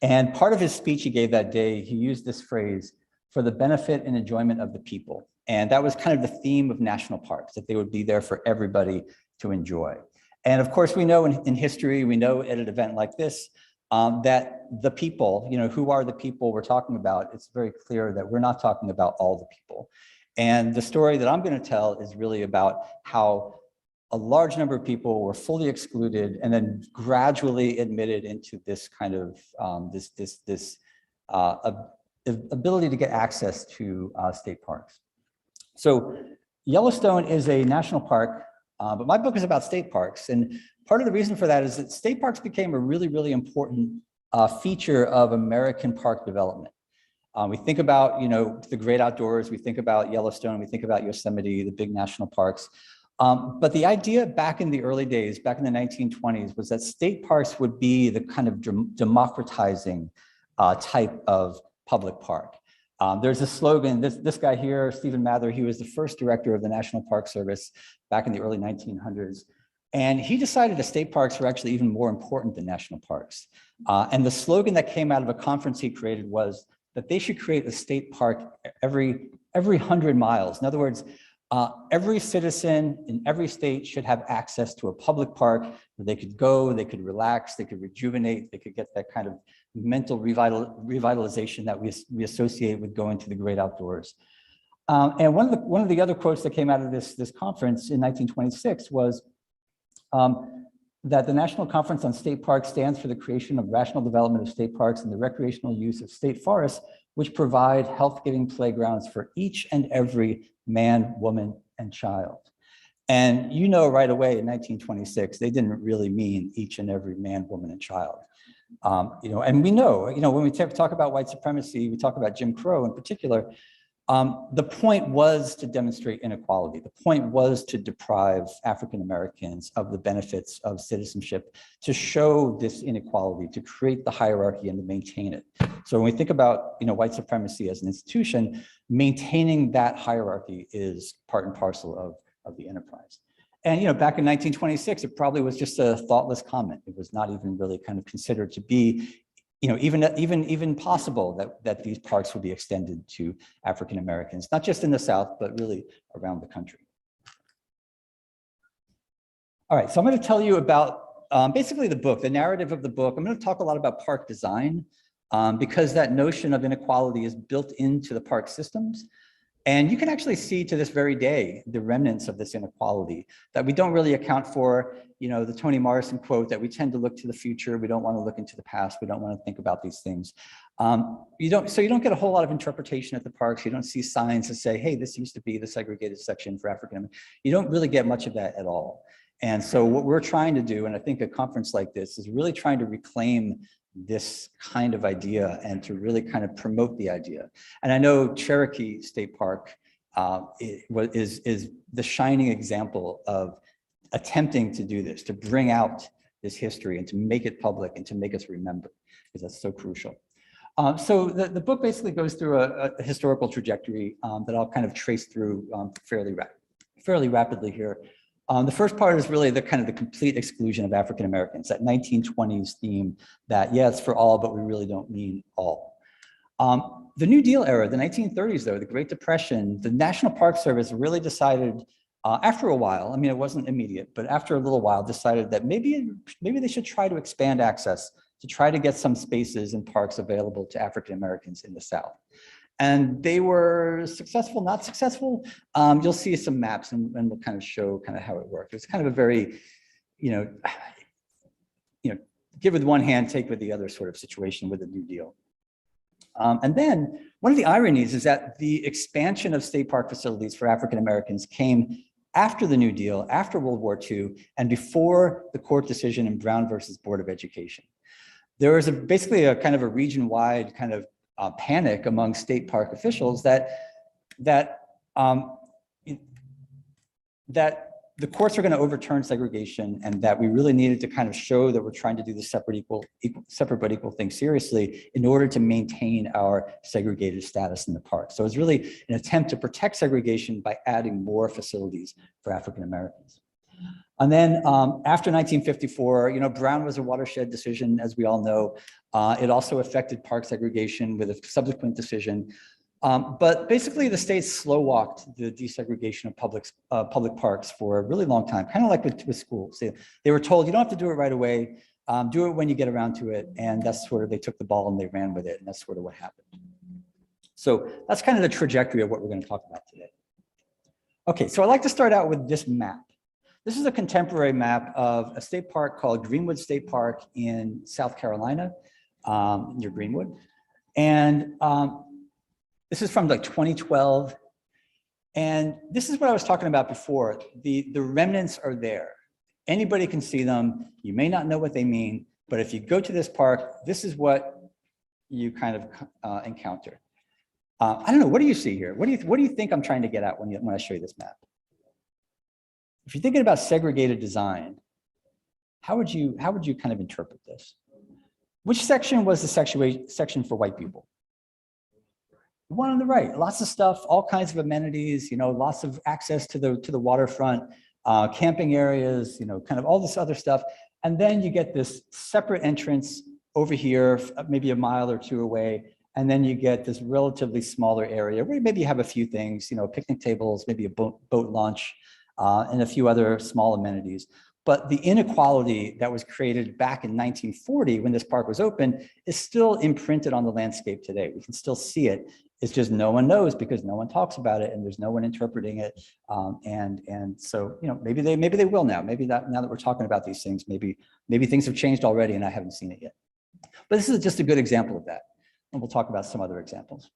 And part of his speech he gave that day, he used this phrase, "for the benefit and enjoyment of the people." And that was kind of the theme of national parks, that they would be there for everybody to enjoy. And of course, we know in history, we know at an event like this, that the people, who are the people we're talking about, it's very clear that we're not talking about all the people. And the story that I'm going to tell is really about how a large number of people were fully excluded and then gradually admitted into this kind of ability to get access to state parks. So Yellowstone is a national park, but my book is about state parks. And part of the reason for that is that state parks became a really, really important feature of American park development. We think about, the great outdoors, we think about Yellowstone, we think about Yosemite, the big national parks. But the idea back in the early days, back in the 1920s, was that state parks would be the kind of democratizing type of public park. There's a slogan, this guy here, Stephen Mather, he was the first director of the National Park Service back in the early 1900s. And he decided that state parks were actually even more important than national parks. And the slogan that came out of a conference he created was that they should create a state park every 100 miles. In other words, every citizen in every state should have access to a public park where they could go, they could relax, they could rejuvenate, they could get that kind of mental revitalization that we associate with going to the great outdoors. And one of the other quotes that came out of this conference in 1926 was that the National Conference on State Parks stands for the creation of rational development of state parks and the recreational use of state forests, which provide health-giving playgrounds for each and every man, woman, and child. And right away in 1926, they didn't really mean each and every man, woman, and child. And we know, when we talk about white supremacy, we talk about Jim Crow in particular, the point was to demonstrate inequality. The point was to deprive African Americans of the benefits of citizenship, to show this inequality, to create the hierarchy and to maintain it. So when we think about white supremacy as an institution, maintaining that hierarchy is part and parcel of the enterprise. And back in 1926, it probably was just a thoughtless comment. It was not even really kind of considered to be even possible that these parks would be extended to African Americans, not just in the South, but really around the country. All right, so I'm going to tell you about basically the book, the narrative of the book. I'm going to talk a lot about park design because that notion of inequality is built into the park systems. And you can actually see to this very day the remnants of this inequality that we don't really account for. The Toni Morrison quote that we tend to look to the future. We don't want to look into the past. We don't want to think about these things. You don't get a whole lot of interpretation at the parks. You don't see signs that say, hey, this used to be the segregated section for African Americans. You don't really get much of that at all. And so what we're trying to do, and I think a conference like this is really trying to reclaim this kind of idea and to really kind of promote the idea. And I know Cherokee State Park is the shining example of attempting to do this, to bring out this history and to make it public and to make us remember, because that's so crucial. So the book basically goes through a historical trajectory that I'll kind of trace through fairly rapidly here. The first part is really the complete exclusion of African Americans, that 1920s theme that, yeah, it's for all, but we really don't mean all. The New Deal era, the 1930s though, the Great Depression, the National Park Service really decided after a while, I mean, it wasn't immediate, but after a little while decided that maybe they should try to expand access to try to get some spaces in parks available to African Americans in the South. And they were successful, not successful. You'll see some maps and we'll kind of show how it worked. It was kind of a very, give with one hand, take with the other sort of situation with the New Deal. And then one of the ironies is that the expansion of state park facilities for African Americans came after the New Deal, after World War II, and before the court decision in Brown versus Board of Education. There was basically a kind of a region-wide kind of panic among state park officials that the courts are going to overturn segregation and that we really needed to kind of show that we're trying to do the separate but equal thing seriously in order to maintain our segregated status in the park. So it's really an attempt to protect segregation by adding more facilities for African Americans. And then after 1954, Brown was a watershed decision, as we all know. It also affected park segregation with a subsequent decision. But basically, the state slow walked the desegregation of public parks for a really long time, kind of like with schools. They were told, you don't have to do it right away. Do it when you get around to it. And that's sort of, they took the ball and they ran with it. And that's sort of what happened. So that's kind of the trajectory of what we're going to talk about today. Okay, so I'd like to start out with this map. This is a contemporary map of a state park called Greenwood State Park in South Carolina, near Greenwood. And this is from like 2012. And this is what I was talking about before. The remnants are there. Anybody can see them. You may not know what they mean, but if you go to this park, this is what you kind of encounter. I don't know, what do you see here? What do you think I'm trying to get at when I show you this map? If you're thinking about segregated design, how would you kind of interpret this? Which section was the section for white people? The one on the right. Lots of stuff, all kinds of amenities, lots of access to the waterfront, camping areas, kind of all this other stuff. And then you get this separate entrance over here, maybe a mile or two away. And then you get this relatively smaller area where maybe you have a few things, picnic tables, maybe a boat launch, and a few other small amenities. But the inequality that was created back in 1940 when this park was open is still imprinted on the landscape today. We can still see it. It's just no one knows because no one talks about it and there's no one interpreting it. And so, maybe they will now. Maybe now that we're talking about these things, maybe things have changed already and I haven't seen it yet. But this is just a good example of that. And we'll talk about some other examples.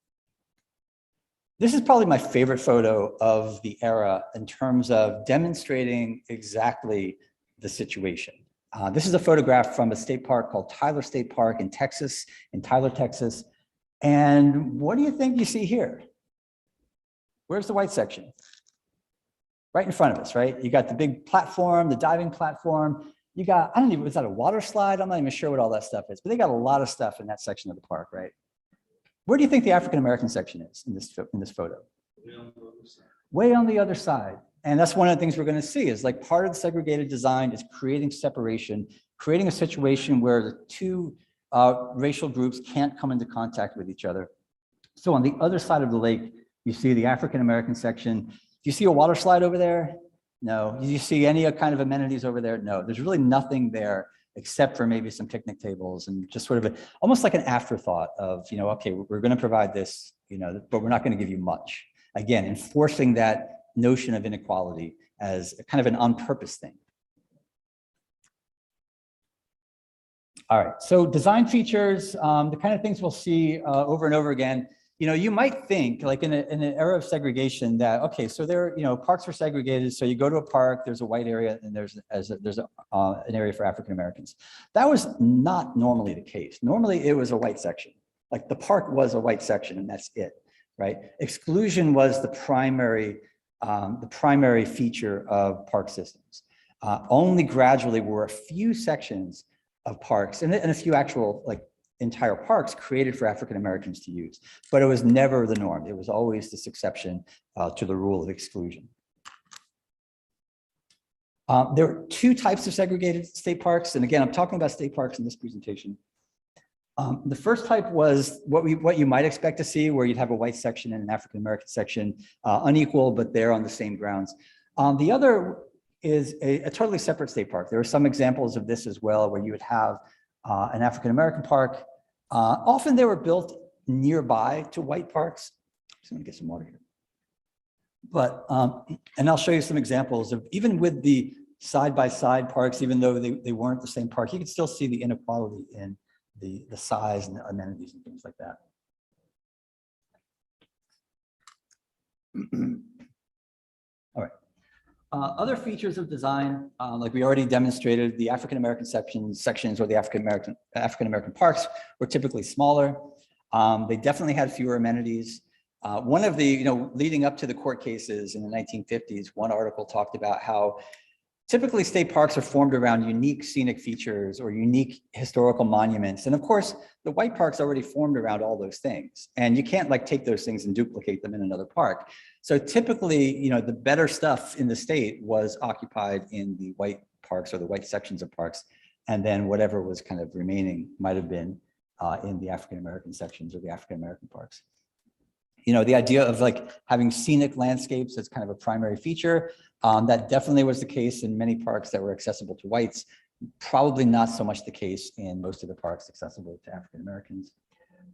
This is probably my favorite photo of the era in terms of demonstrating exactly the situation. This is a photograph from a state park called Tyler State Park in Texas, in Tyler, Texas. And what do you think you see here? Where's the white section? Right in front of us, right? You got the big platform, the diving platform. You got, I don't even, was that a water slide? I'm not even sure what all that stuff is, but they got a lot of stuff in that section of the park, right? Where do you think the African-American section is in this photo? Way on the other side. And that's one of the things we're going to see is like part of the segregated design is creating separation, creating a situation where the two racial groups can't come into contact with each other. So on the other side of the lake, you see the African-American section. Do you see a water slide over there? No. Do you see any kind of amenities over there? No. There's really nothing there except for maybe some picnic tables and just sort of almost like an afterthought of, okay, we're going to provide this, but we're not going to give you much. Again, enforcing that notion of inequality as kind of an on-purpose thing. All right, so design features, the kind of things we'll see over and over again. You might think like in an era of segregation that, okay, so there, parks are segregated. So you go to a park, there's a white area and there's an area for African-Americans. That was not normally the case. Normally it was a white section. Like the park was a white section and that's it, right? Exclusion was the primary feature of park systems. Only gradually were a few sections of parks and a few actual entire parks created for African-Americans to use, but it was never the norm. It was always this exception to the rule of exclusion. There are two types of segregated state parks. And again, I'm talking about state parks in this presentation. The first type was what you might expect to see, where you'd have a white section and an African-American section, unequal, but they're on the same grounds. The other is a totally separate state park. There are some examples of this as well, where you would have an African-American park. Often they were built nearby to white parks. I'm just gonna get some water here. But, and I'll show you some examples of, even with the side-by-side parks, even though they weren't the same park, you could still see the inequality in the size and the amenities and things like that. All right. Other features of design, like we already demonstrated, the African-American sections or the African-American parks were typically smaller. They definitely had fewer amenities. One of the, leading up to the court cases in the 1950s, one article talked about how typically state parks are formed around unique scenic features or unique historical monuments. And of course, the white parks already formed around all those things. And you can't take those things and duplicate them in another park. So typically, the better stuff in the state was occupied in the white parks or the white sections of parks. And then whatever was kind of remaining might have been in the African-American sections or the African-American parks. the idea of like having scenic landscapes as kind of a primary feature, that definitely was the case in many parks that were accessible to whites. Probably not so much the case in most of the parks accessible to African Americans.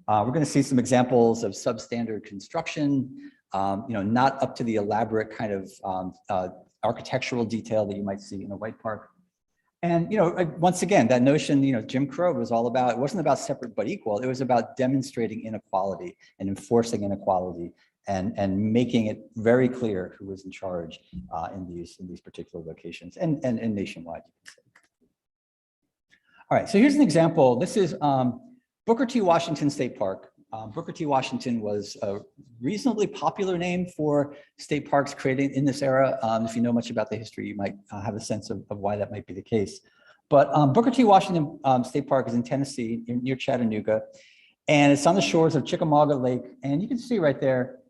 We're going to see some examples of substandard construction, not up to the elaborate kind of architectural detail that you might see in a white park. And, once again, that notion, Jim Crow was all about, it wasn't about separate but equal. It was about demonstrating inequality and enforcing inequality and making it very clear who was in charge in these particular locations and nationwide. All right, so here's an example. This is Booker T. Washington State Park. Booker T. Washington was a reasonably popular name for state parks created in this era. If you know much about the history, you might have a sense of why that might be the case. But Booker T. Washington State Park is in Tennessee, near Chattanooga, and it's on the shores of Chickamauga Lake. And you can see right there,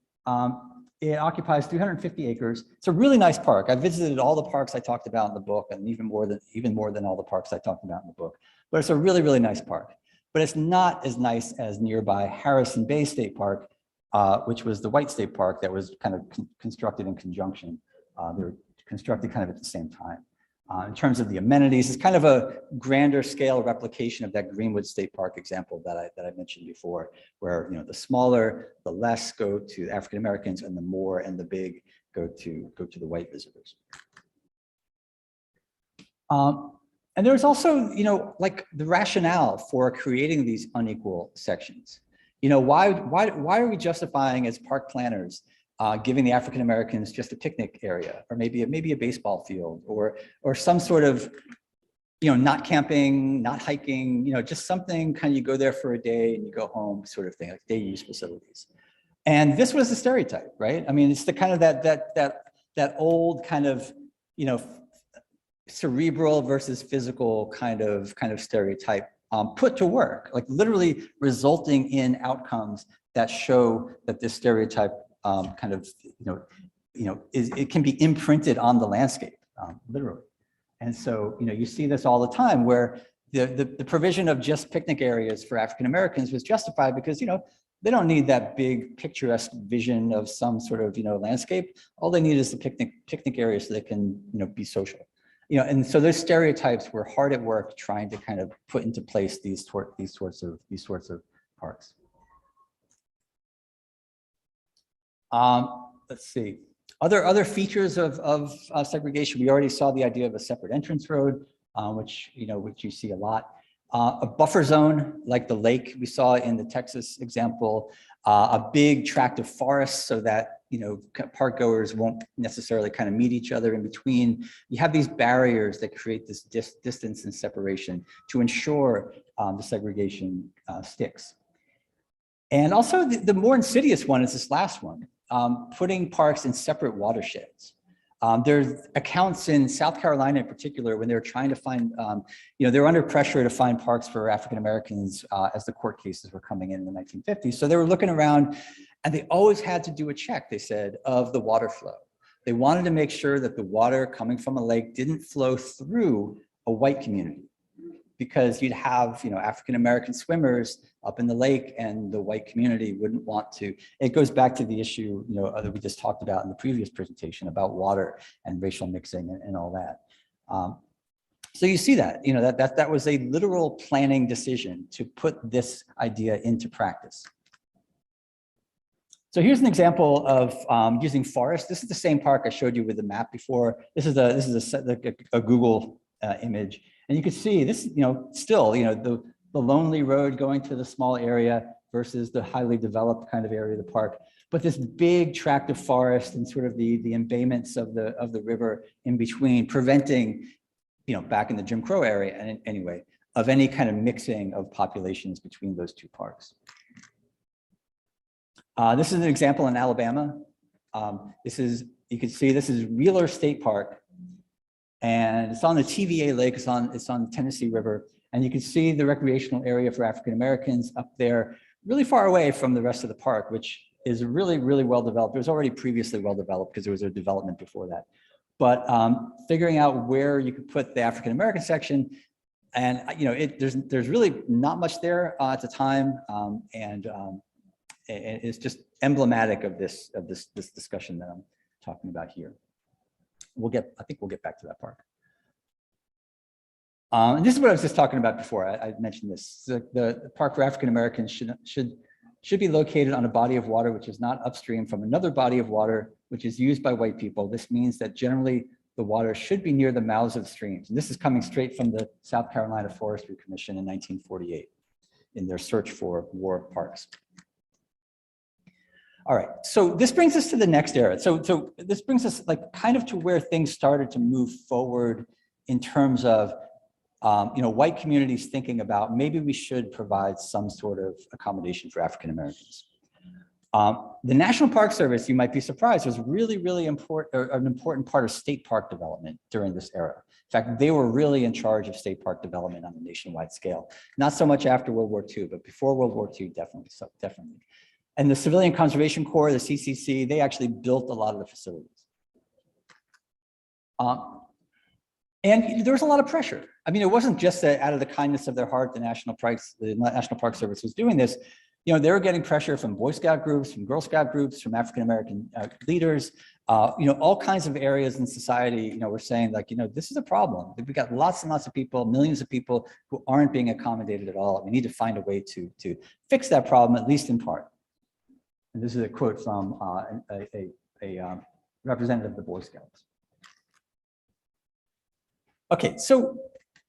it occupies 350 acres. It's a really nice park. I visited all the parks I talked about in the book, and even more than all the parks I talked about in the book. But it's a really, really nice park. But it's not as nice as nearby Harrison Bay State Park, which was the white state park that was kind of constructed in conjunction. They were constructed kind of at the same time. In terms of the amenities, it's kind of a grander scale replication of that Greenwood State Park example that I mentioned before, where the smaller, the less go to African Americans, and the more and the big go to the white visitors. And there's also, like the rationale for creating these unequal sections. Why are we justifying as park planners giving the African Americans just a picnic area, or maybe a baseball field, or some sort of, not camping, not hiking, just something kind of you go there for a day and you go home sort of thing, like day use facilities. And this was the stereotype, right? I mean, it's the kind of that old kind of, cerebral versus physical kind of stereotype put to work, like literally resulting in outcomes that show that this stereotype it can be imprinted on the landscape, literally. And so, you see this all the time where the provision of just picnic areas for African Americans was justified because, they don't need that big picturesque vision of some sort of, landscape. All they need is the picnic area so they can, be social. And so those stereotypes were hard at work trying to kind of put into place these sorts of parks. Let's see. Other features of segregation. We already saw the idea of a separate entrance road, which you see a lot. A buffer zone like the lake we saw in the Texas example. A big tract of forest so that park goers won't necessarily kind of meet each other in between. You have these barriers that create this distance and separation to ensure the segregation sticks. And also the more insidious one is this last one, putting parks in separate watersheds. There's accounts in South Carolina in particular when they're trying to find, they're under pressure to find parks for African Americans as the court cases were coming in the 1950s. So they were looking around and they always had to do a check, they said, of the water flow. They wanted to make sure that the water coming from a lake didn't flow through a white community, because you'd have, African American swimmers up in the lake and the white community wouldn't want to. It goes back to the issue, that we just talked about in the previous presentation about water and racial mixing and all that. So you see that, that was a literal planning decision to put this idea into practice. So here's an example of using forest. This is the same park I showed you with the map before. This is a Google image. And you can see this, still, the lonely road going to the small area versus the highly developed kind of area of the park. But this big tract of forest and sort of the embayments of the river in between, preventing, back in the Jim Crow area, and anyway, of any kind of mixing of populations between those two parks. This is an example in Alabama. You can see this is Wheeler State Park. And it's on the TVA Lake, it's on the Tennessee River. And you can see the recreational area for African Americans up there, really far away from the rest of the park, which is really, really well developed. It was already previously well developed because there was a development before that. But figuring out where you could put the African American section, and there's really not much there at the time. and it's just emblematic of this discussion that I'm talking about here. I think we'll get back to that park. And this is what I was just talking about before. I mentioned this. The park for African Americans should be located on a body of water which is not upstream from another body of water which is used by white people. This means that generally the water should be near the mouths of streams. And this is coming straight from the South Carolina Forestry Commission in 1948 in their search for war parks. All right, so this brings us to the next era. So this brings us like kind of to where things started to move forward in terms of white communities thinking about maybe we should provide some sort of accommodation for African Americans. The National Park Service, you might be surprised, was really, really important, an important part of state park development during this era. In fact, they were really in charge of state park development on a nationwide scale. Not so much after World War II, but before World War II, definitely. So definitely. And the Civilian Conservation Corps, the CCC, they actually built a lot of the facilities. And there was a lot of pressure. I mean, it wasn't just that out of the kindness of their heart, the National Park Service was doing this. They were getting pressure from Boy Scout groups, from Girl Scout groups, from African-American leaders, all kinds of areas in society, were saying like, this is a problem. We've got lots and lots of people, millions of people who aren't being accommodated at all. We need to find a way to fix that problem, at least in part. And this is a quote from a representative of the Boy Scouts. Okay, so,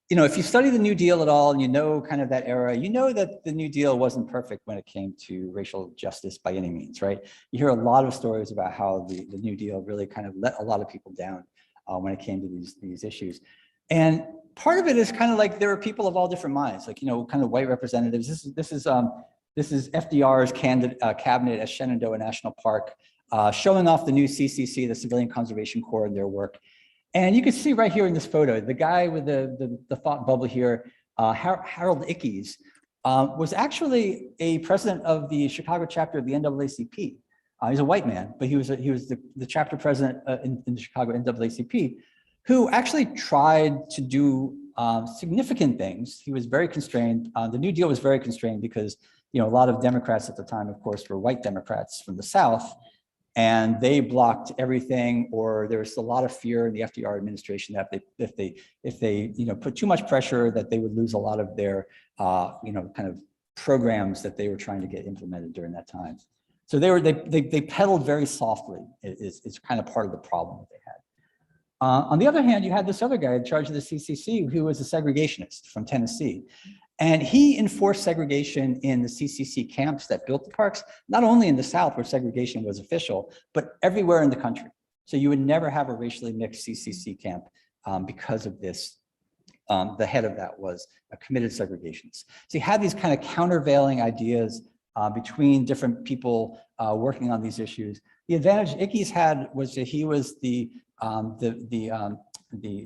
if you study the New Deal at all and you know kind of that era, you know that the New Deal wasn't perfect when it came to racial justice by any means, right? You hear a lot of stories about how the New Deal really kind of let a lot of people down when it came to these issues. And part of it is kind of like there are people of all different minds, like, kind of white representatives. This is FDR's cabinet at Shenandoah National Park, showing off the new CCC, the Civilian Conservation Corps, and their work. And you can see right here in this photo, the guy with the thought bubble here, Harold Ickes, was actually a president of the Chicago chapter of the NAACP. He's a white man, but he was the chapter president in the Chicago NAACP, who actually tried to do significant things. He was very constrained. The New Deal was very constrained because a lot of Democrats at the time, of course, were white Democrats from the South. And they blocked everything, or there was a lot of fear in the FDR administration that if they put too much pressure, that they would lose a lot of their kind of programs that they were trying to get implemented during that time. So they pedaled very softly. It's kind of part of the problem that they had. On the other hand, you had this other guy in charge of the CCC who was a segregationist from Tennessee. And he enforced segregation in the CCC camps that built the parks, not only in the South where segregation was official, but everywhere in the country. So you would never have a racially mixed CCC camp because of this. The head of that was a committed segregationist. So you had these kind of countervailing ideas between different people working on these issues. The advantage Ickes had was that he was the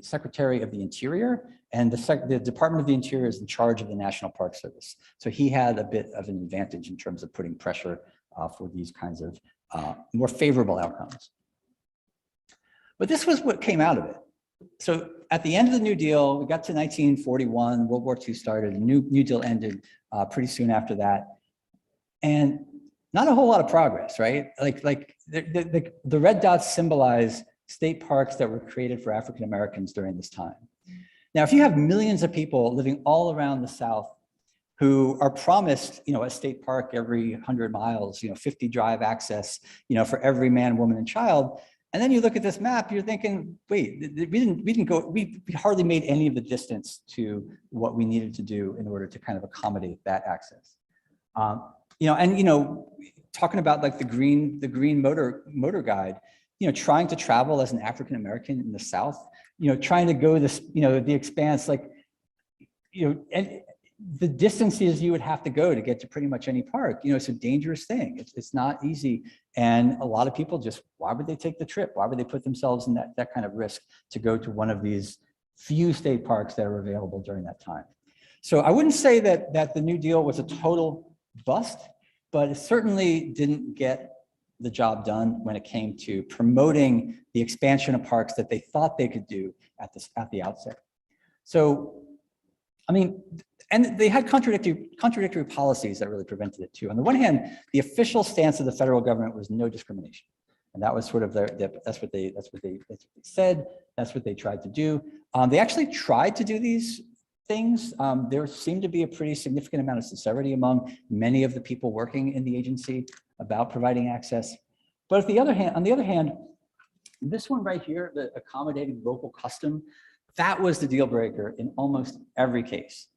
Secretary of the Interior, and the Department of the Interior is in charge of the National Park Service. So he had a bit of an advantage in terms of putting pressure for these kinds of more favorable outcomes. But this was what came out of it. So at the end of the New Deal, we got to 1941, World War II started, the New Deal ended pretty soon after that. And not a whole lot of progress, right? Like the red dots symbolize state parks that were created for African Americans during this time. Now, if you have millions of people living all around the South who are promised, a state park every 100 miles, 50 drive access, for every man, woman, and child, and then you look at this map, you're thinking, wait, we hardly made any of the distance to what we needed to do in order to kind of accommodate that access. Talking about like the green motor guide, trying to travel as an African American in the South, trying to go this, the expanse, and the distances you would have to go to get to pretty much any park, it's a dangerous thing. It's not easy. And a lot of people just, why would they take the trip? Why would they put themselves in that kind of risk to go to one of these few state parks that are available during that time? So I wouldn't say that the New Deal was a total bust, but it certainly didn't get the job done when it came to promoting the expansion of parks that they thought they could do at the outset. So, I mean, And they had contradictory policies that really prevented it too. On the one hand, the official stance of the federal government was no discrimination. And that was sort of that's what they said. That's what they tried to do. They actually tried to do these things. There seemed to be a pretty significant amount of sincerity among many of the people working in the agency about providing access. But on the other hand, this one right here, the accommodating local custom, that was the deal breaker in almost every case.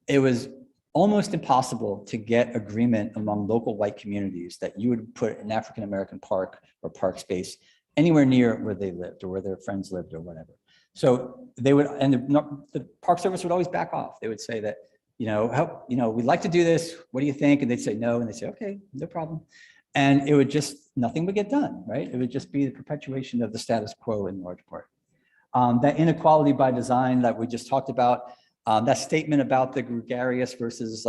It was almost impossible to get agreement among local white communities that you would put an African-American park or park space anywhere near where they lived or where their friends lived or whatever. So they would, and the Park Service would always back off. They would say that, we'd like to do this. What do you think? And they'd say no. And they'd say, okay, no problem. And it would just, nothing would get done, right? It would just be the perpetuation of the status quo in large part. That inequality by design that we just talked about, that statement about the gregarious versus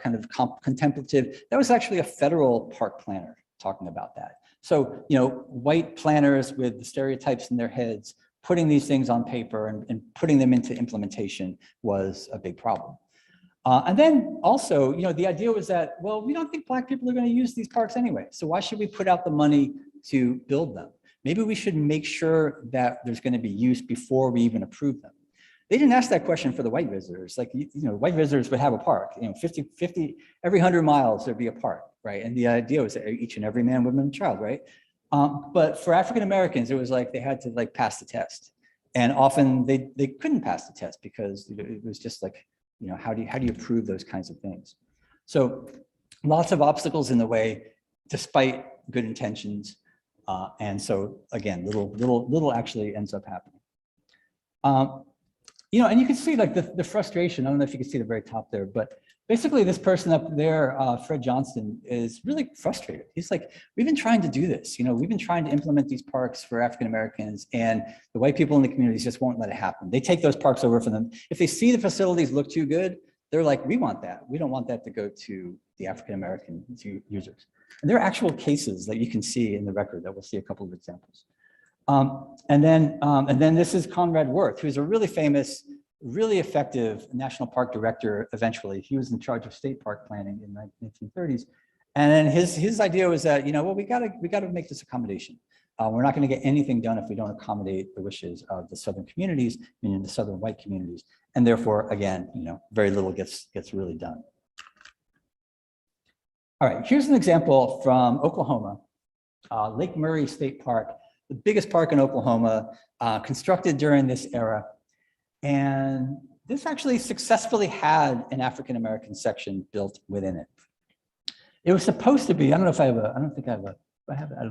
kind of contemplative, that was actually a federal park planner talking about that. So, white planners with the stereotypes in their heads, putting these things on paper and putting them into implementation was a big problem. And then also, the idea was that, well, we don't think Black people are going to use these parks anyway. So why should we put out the money to build them? Maybe we should make sure that there's going to be use before we even approve them. They didn't ask that question for the white visitors. Like, white visitors would have a park, 50, every 100 miles, there'd be a park, right? And the idea was that each and every man, woman, and child, right? But for African-Americans, it was like they had to pass the test. And often they couldn't pass the test because it was just like, how do you approve those kinds of things? So lots of obstacles in the way, despite good intentions. And so again, little actually ends up happening. And you can see the frustration. I don't know if you can see the very top there, but basically this person up there, Fred Johnston, is really frustrated. He's like, we've been trying to do this. We've been trying to implement these parks for African-Americans, and the white people in the communities just won't let it happen. They take those parks over for them. If they see the facilities look too good, they're like, we want that. We don't want that to go to the African-American users. And there are actual cases that you can see in the record that we'll see a couple of examples. And then this is Conrad Worth, who's a really famous, really effective national park director eventually. He was in charge of state park planning in the 1930s. And then his idea was that, we gotta make this accommodation. We're not gonna get anything done if we don't accommodate the wishes of the Southern communities, meaning the Southern white communities. And therefore, again, very little gets really done. All right, here's an example from Oklahoma, Lake Murray State Park, the biggest park in Oklahoma, constructed during this era. And this actually successfully had an African-American section built within it. It was supposed to be, I don't know if I have I don't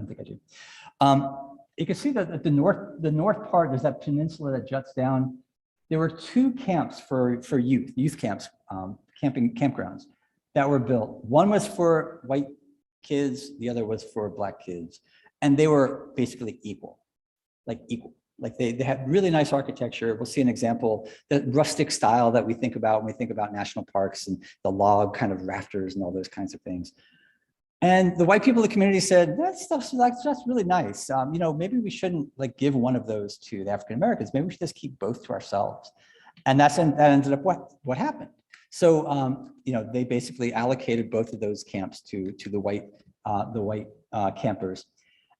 think I do. You can see that at the north part, there's that peninsula that juts down. There were 2 camps for youth camps, campgrounds that were built. One was for white kids, the other was for Black kids. And they were basically equal. Like they had really nice architecture. We'll see an example, the rustic style that we think about when we think about national parks and the log kind of rafters and all those kinds of things. And the white people in the community said, that's really nice. Maybe we shouldn't give one of those to the African Americans. Maybe we should just keep both to ourselves. And that ended up what happened. So they basically allocated both of those camps to the white campers.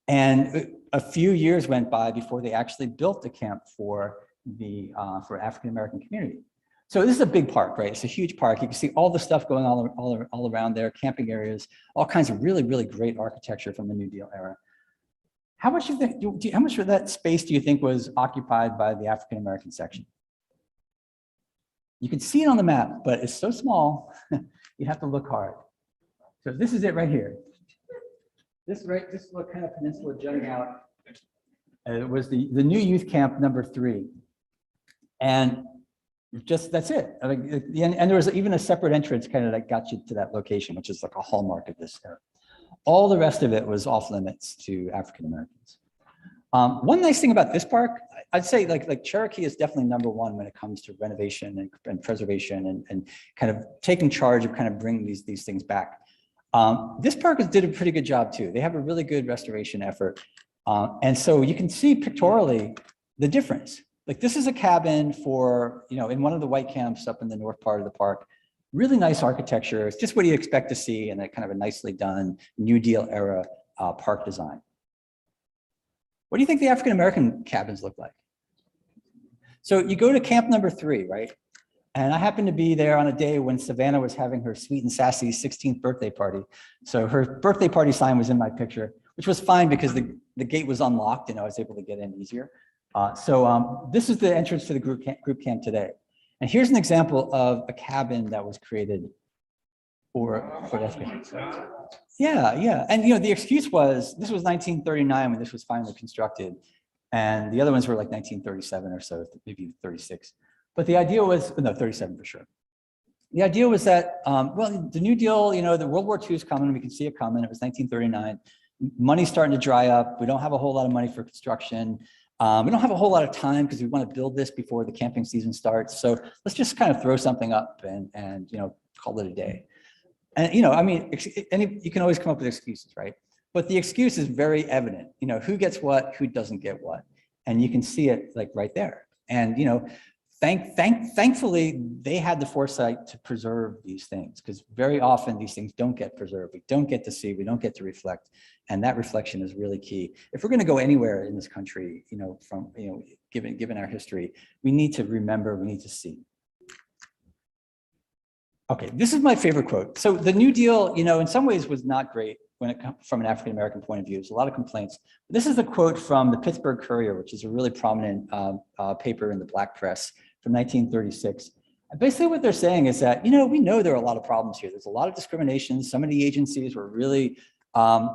And a few years went by before they actually built a camp for the African-American community. So this is a big park, right? It's a huge park. You can see all the stuff going all around there, camping areas, all kinds of really, really great architecture from the New Deal era. How much of that space do you think was occupied by the African-American section? You can see it on the map, but it's so small, you have to look hard. So this is it right here. This little kind of peninsula jutting out. It was the new youth camp number 3. And that's it. And there was even a separate entrance kind of that got you to that location, which is like a hallmark of this era. All the rest of it was off limits to African Americans. One nice thing about this park, I'd say like Cherokee is definitely number 1 when it comes to renovation and preservation and kind of taking charge of kind of bringing these things back. This park did a pretty good job too. They have a really good restoration effort. And so you can see pictorially the difference. Like this is a cabin for, in one of the white camps up in the north part of the park. Really nice architecture. It's just what you expect to see in a kind of a nicely done New Deal era park design. What do you think the African-American cabins look like? So you go to camp number 3, right? And I happened to be there on a day when Savannah was having her sweet and sassy 16th birthday party. So her birthday party sign was in my picture, which was fine because the gate was unlocked and I was able to get in easier. This is the entrance to the group camp today. And here's an example of a cabin that was created for that. Yeah. And the excuse was, this was 1939 when this was finally constructed. And the other ones were like 1937 or so, maybe 36. But the idea was, no, 37 for sure. The idea was that, well, the New Deal, the World War II is coming, we can see it coming. It was 1939. Money's starting to dry up. We don't have a whole lot of money for construction. We don't have a whole lot of time because we want to build this before the camping season starts. So let's just kind of throw something up and call it a day. And, you can always come up with excuses, right? But the excuse is very evident, who gets what, who doesn't get what. And you can see it like right there. And, thankfully, they had the foresight to preserve these things because very often these things don't get preserved. We don't get to see, we don't get to reflect. And that reflection is really key. If we're going to go anywhere in this country, given our history, we need to remember, we need to see. Okay, this is my favorite quote. So the New Deal, in some ways was not great when it comes from an African-American point of view. There's a lot of complaints. This is the quote from the Pittsburgh Courier, which is a really prominent paper in the Black press from 1936. And basically what they're saying is that, we know there are a lot of problems here. There's a lot of discrimination. Some of the agencies were really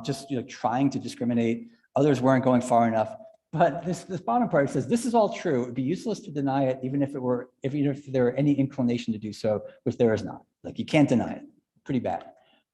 just trying to discriminate. Others weren't going far enough. But this bottom part says, this is all true. It'd be useless to deny it, even if there were any inclination to do so, which there is not. Like, you can't deny it. Pretty bad.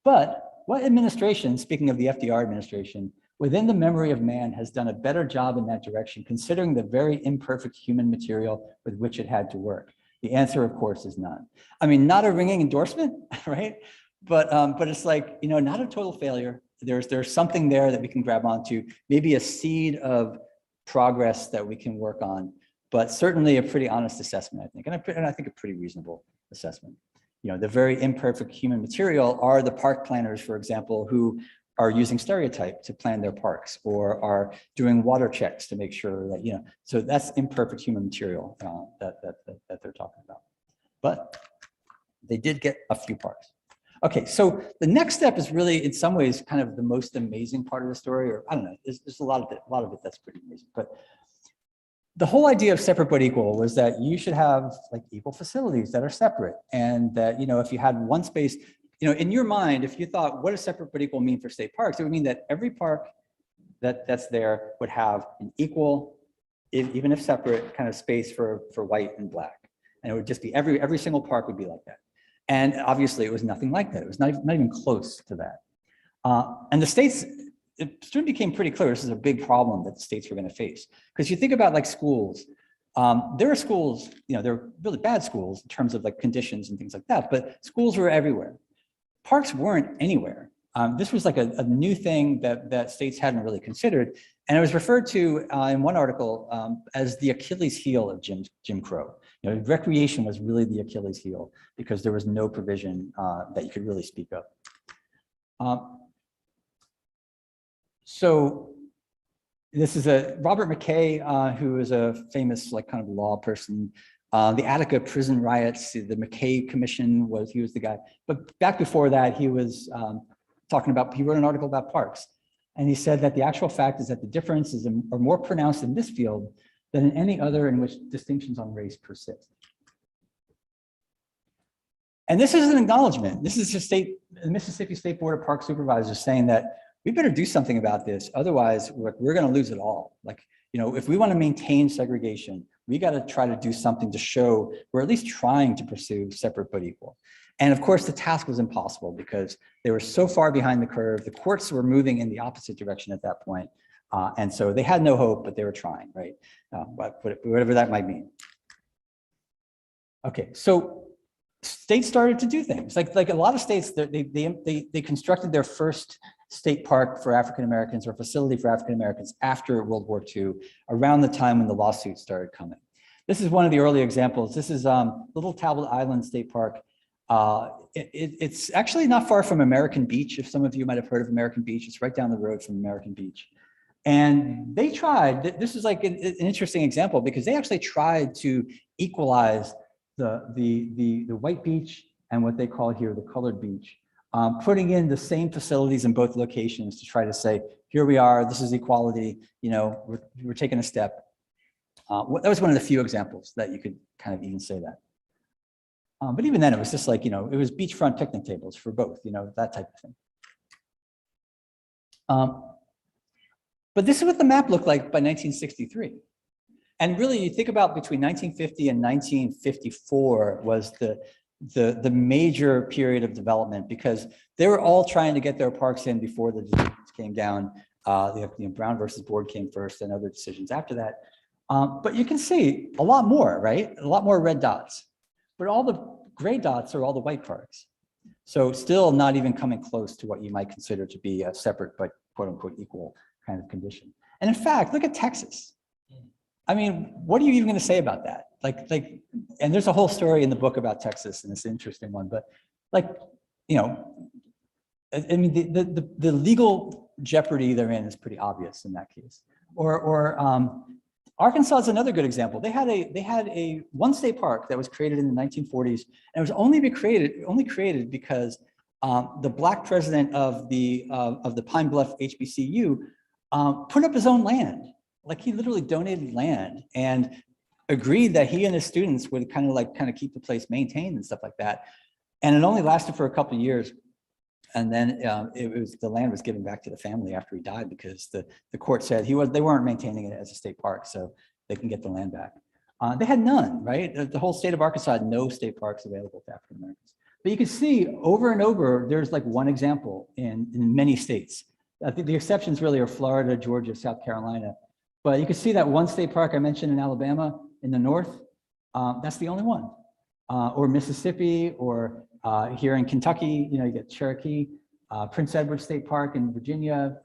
But what administration, speaking of the FDR administration, within the memory of man has done a better job in that direction, considering the very imperfect human material with which it had to work? The answer, of course, is none. I mean, not a ringing endorsement, right? But it's like, not a total failure. There's something there that we can grab onto, maybe a seed of progress that we can work on, but certainly a pretty honest assessment, I think, and I think a pretty reasonable assessment. The very imperfect human material are the park planners, for example, who are using stereotype to plan their parks or are doing water checks to make sure that, so that's imperfect human material that they're talking about. But they did get a few parks. Okay, so the next step is really, in some ways, kind of the most amazing part of the story, or I don't know, there's a lot of it that's pretty amazing. But the whole idea of separate but equal was that you should have like equal facilities that are separate, and that if you had one space, in your mind, if you thought, what does separate but equal mean for state parks? It would mean that every park that's there would have an equal, even if separate, kind of space for white and black, and it would just be every single park would be like that. And obviously, it was nothing like that. It was not even close to that. And the states, it soon became pretty clear this is a big problem that the states were going to face. Because you think about like schools, there are schools, they're really bad schools in terms of like conditions and things like that, but schools were everywhere. Parks weren't anywhere. This was like a new thing that states hadn't really considered. And it was referred to in one article as the Achilles heel of Jim Crow. Recreation was really the Achilles heel because there was no provision that you could really speak of. So this is Robert McKay, who is a famous like kind of law person. The Attica prison riots, the McKay Commission he was the guy. But back before that, he was he wrote an article about parks. And he said that the actual fact is that the differences are more pronounced in this field than in any other in which distinctions on race persist. And this is an acknowledgement. This is the Mississippi State Board of Park Supervisors saying that we better do something about this. Otherwise, we're going to lose it all. Like, if we want to maintain segregation, we got to try to do something to show we're at least trying to pursue separate but equal. And of course, the task was impossible because they were so far behind the curve. The courts were moving in the opposite direction at that point. And so they had no hope, but they were trying, right? Whatever that might mean. Okay, so states started to do things. Like a lot of states, they constructed their first state park for African Americans or facility for African Americans after World War II, around the time when the lawsuits started coming. This is one of the early examples. This is Little Talbot Island State Park. It's actually not far from American Beach. If some of you might have heard of American Beach, it's right down the road from American Beach. And they tried, this is like an interesting example because they actually tried to equalize the white beach and what they call here the colored beach, putting in the same facilities in both locations to try to say, here we are, this is equality, you know, we're taking a step. That was one of the few examples that you could kind of even say that. But even then, it was just like, you know, it was beachfront picnic tables for both, you know, that type of thing. But this is what the map looked like by 1963. And really, you think about between 1950 and 1954 was the major period of development because they were all trying to get their parks in before the decisions came down. Brown versus Board came first and other decisions after that. But you can see a lot more, right? A lot more red dots. But all the gray dots are all the white parks. So still not even coming close to what you might consider to be a separate but quote unquote equal kind of condition. And in fact, look at Texas. I mean, what are you even going to say about that? And there's a whole story in the book about Texas, and it's an interesting one. But you know, I mean, the legal jeopardy they're in is pretty obvious in that case. Arkansas is another good example. They had a one state park that was created in the 1940s, and it was only created because the Black president of the Pine Bluff HBCU put up his own land. Like he literally donated land and agreed that he and his students would kind of keep the place maintained and stuff like that. And it only lasted for a couple of years. And then the land was given back to the family after he died because the court said they weren't maintaining it as a state park, so they can get the land back. They had none, right? The whole state of Arkansas had no state parks available to African Americans. But you can see over and over, there's like one example in many states. I think the exceptions really are Florida, Georgia, South Carolina. But you can see that one state park I mentioned in Alabama in the north, that's the only one. Or Mississippi, or here in Kentucky, you know, you get Cherokee, Prince Edward State Park in Virginia.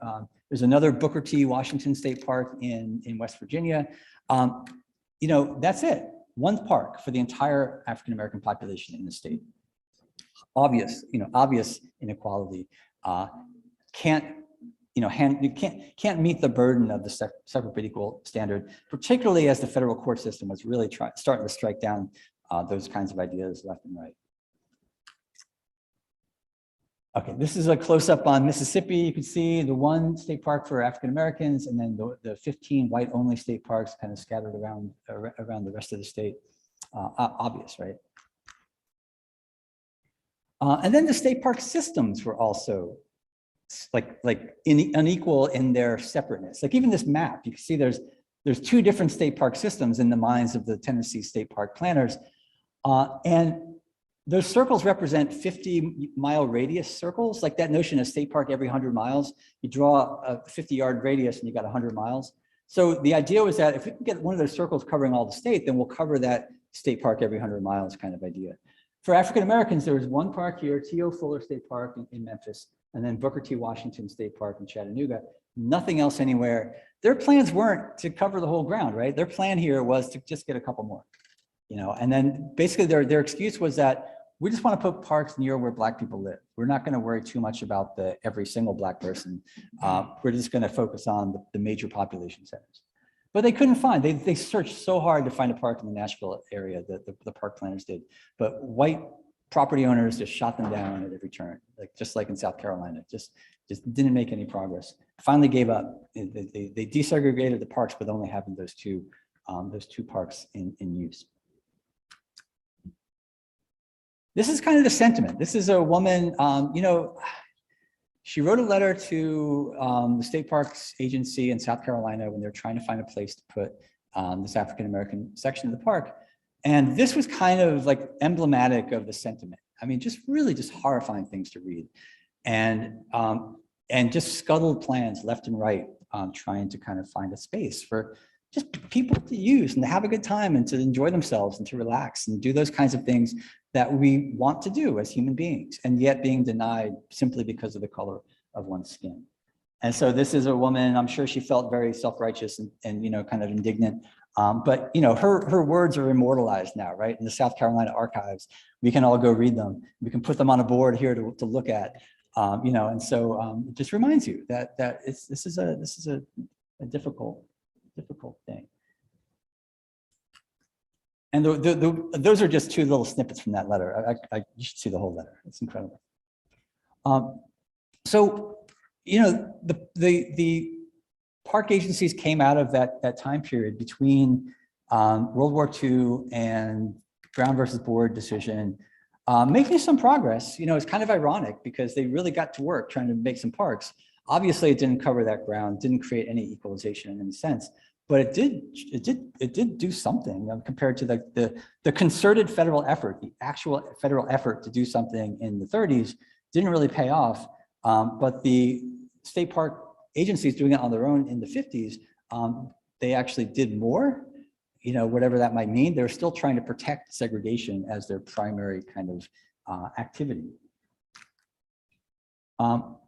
There's another Booker T. Washington State Park in West Virginia. You know, that's it. One park for the entire African American population in the state. Obvious inequality. You can't meet the burden of the separate but equal standard, particularly as the federal court system was really starting to strike down those kinds of ideas left and right. Okay, this is a close-up on Mississippi. You can see the one state park for African Americans, and then the 15 white-only state parks kind of scattered around the rest of the state. Obvious, right? And then the state park systems were also unequal in their separateness. Like even this map, you can see there's two different state park systems in the minds of the Tennessee state park planners. And those circles represent 50-mile radius circles, like that notion of state park every 100 miles. You draw a 50-yard radius and you got 100 miles. So the idea was that if we can get one of those circles covering all the state, then we'll cover that state park every 100 miles kind of idea. For African Americans, there was one park here, T.O. Fuller State Park in Memphis, and then Booker T. Washington State Park in Chattanooga. Nothing else anywhere. Their plans weren't to cover the whole ground, right? Their plan here was to just get a couple more, you know. And then basically their excuse was that we just want to put parks near where Black people live. We're not going to worry too much about every single Black person. We're just going to focus on the major population centers. But they couldn't find. They searched so hard to find a park in the Nashville area that the park planners did. But white property owners just shot them down at every turn, just like in South Carolina. Just didn't make any progress. Finally gave up. They desegregated the parks, but only having those two parks in use. This is kind of the sentiment. This is a woman, you know, she wrote a letter to the State Parks Agency in South Carolina when they're trying to find a place to put this African-American section of the park. And this was kind of like emblematic of the sentiment. I mean, just really just horrifying things to read. And just scuttled plans left and right, trying to kind of find a space for just people to use and to have a good time and to enjoy themselves and to relax and do those kinds of things that we want to do as human beings, and yet being denied simply because of the color of one's skin. And so this is a woman, I'm sure she felt very self-righteous and you know, kind of indignant But her words are immortalized now, right? In the South Carolina archives, we can all go read them. We can put them on a board here to look at, and so it just reminds you that this is a difficult thing. And those are just two little snippets from that letter. You should see the whole letter. It's incredible. So, the park agencies came out of that time period between World War II and Brown versus Board decision, making some progress. It's kind of ironic because they really got to work trying to make some parks. Obviously, it didn't cover that ground, didn't create any equalization in any sense, but it did do something compared to the concerted federal effort. The actual federal effort to do something in the 30s didn't really pay off, but the state park agencies doing it on their own in the 50s, they actually did more, whatever that might mean. They're still trying to protect segregation as their primary kind of activity.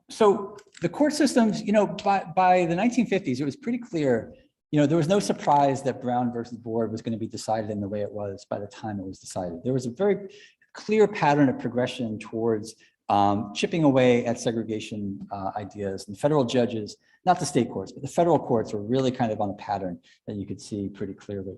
So the court systems, by the 1950s, it was pretty clear, there was no surprise that Brown versus Board was going to be decided in the way it was by the time it was decided. There was a very clear pattern of progression towards chipping away at segregation ideas, and federal judges, not the state courts, but the federal courts were really kind of on a pattern that you could see pretty clearly.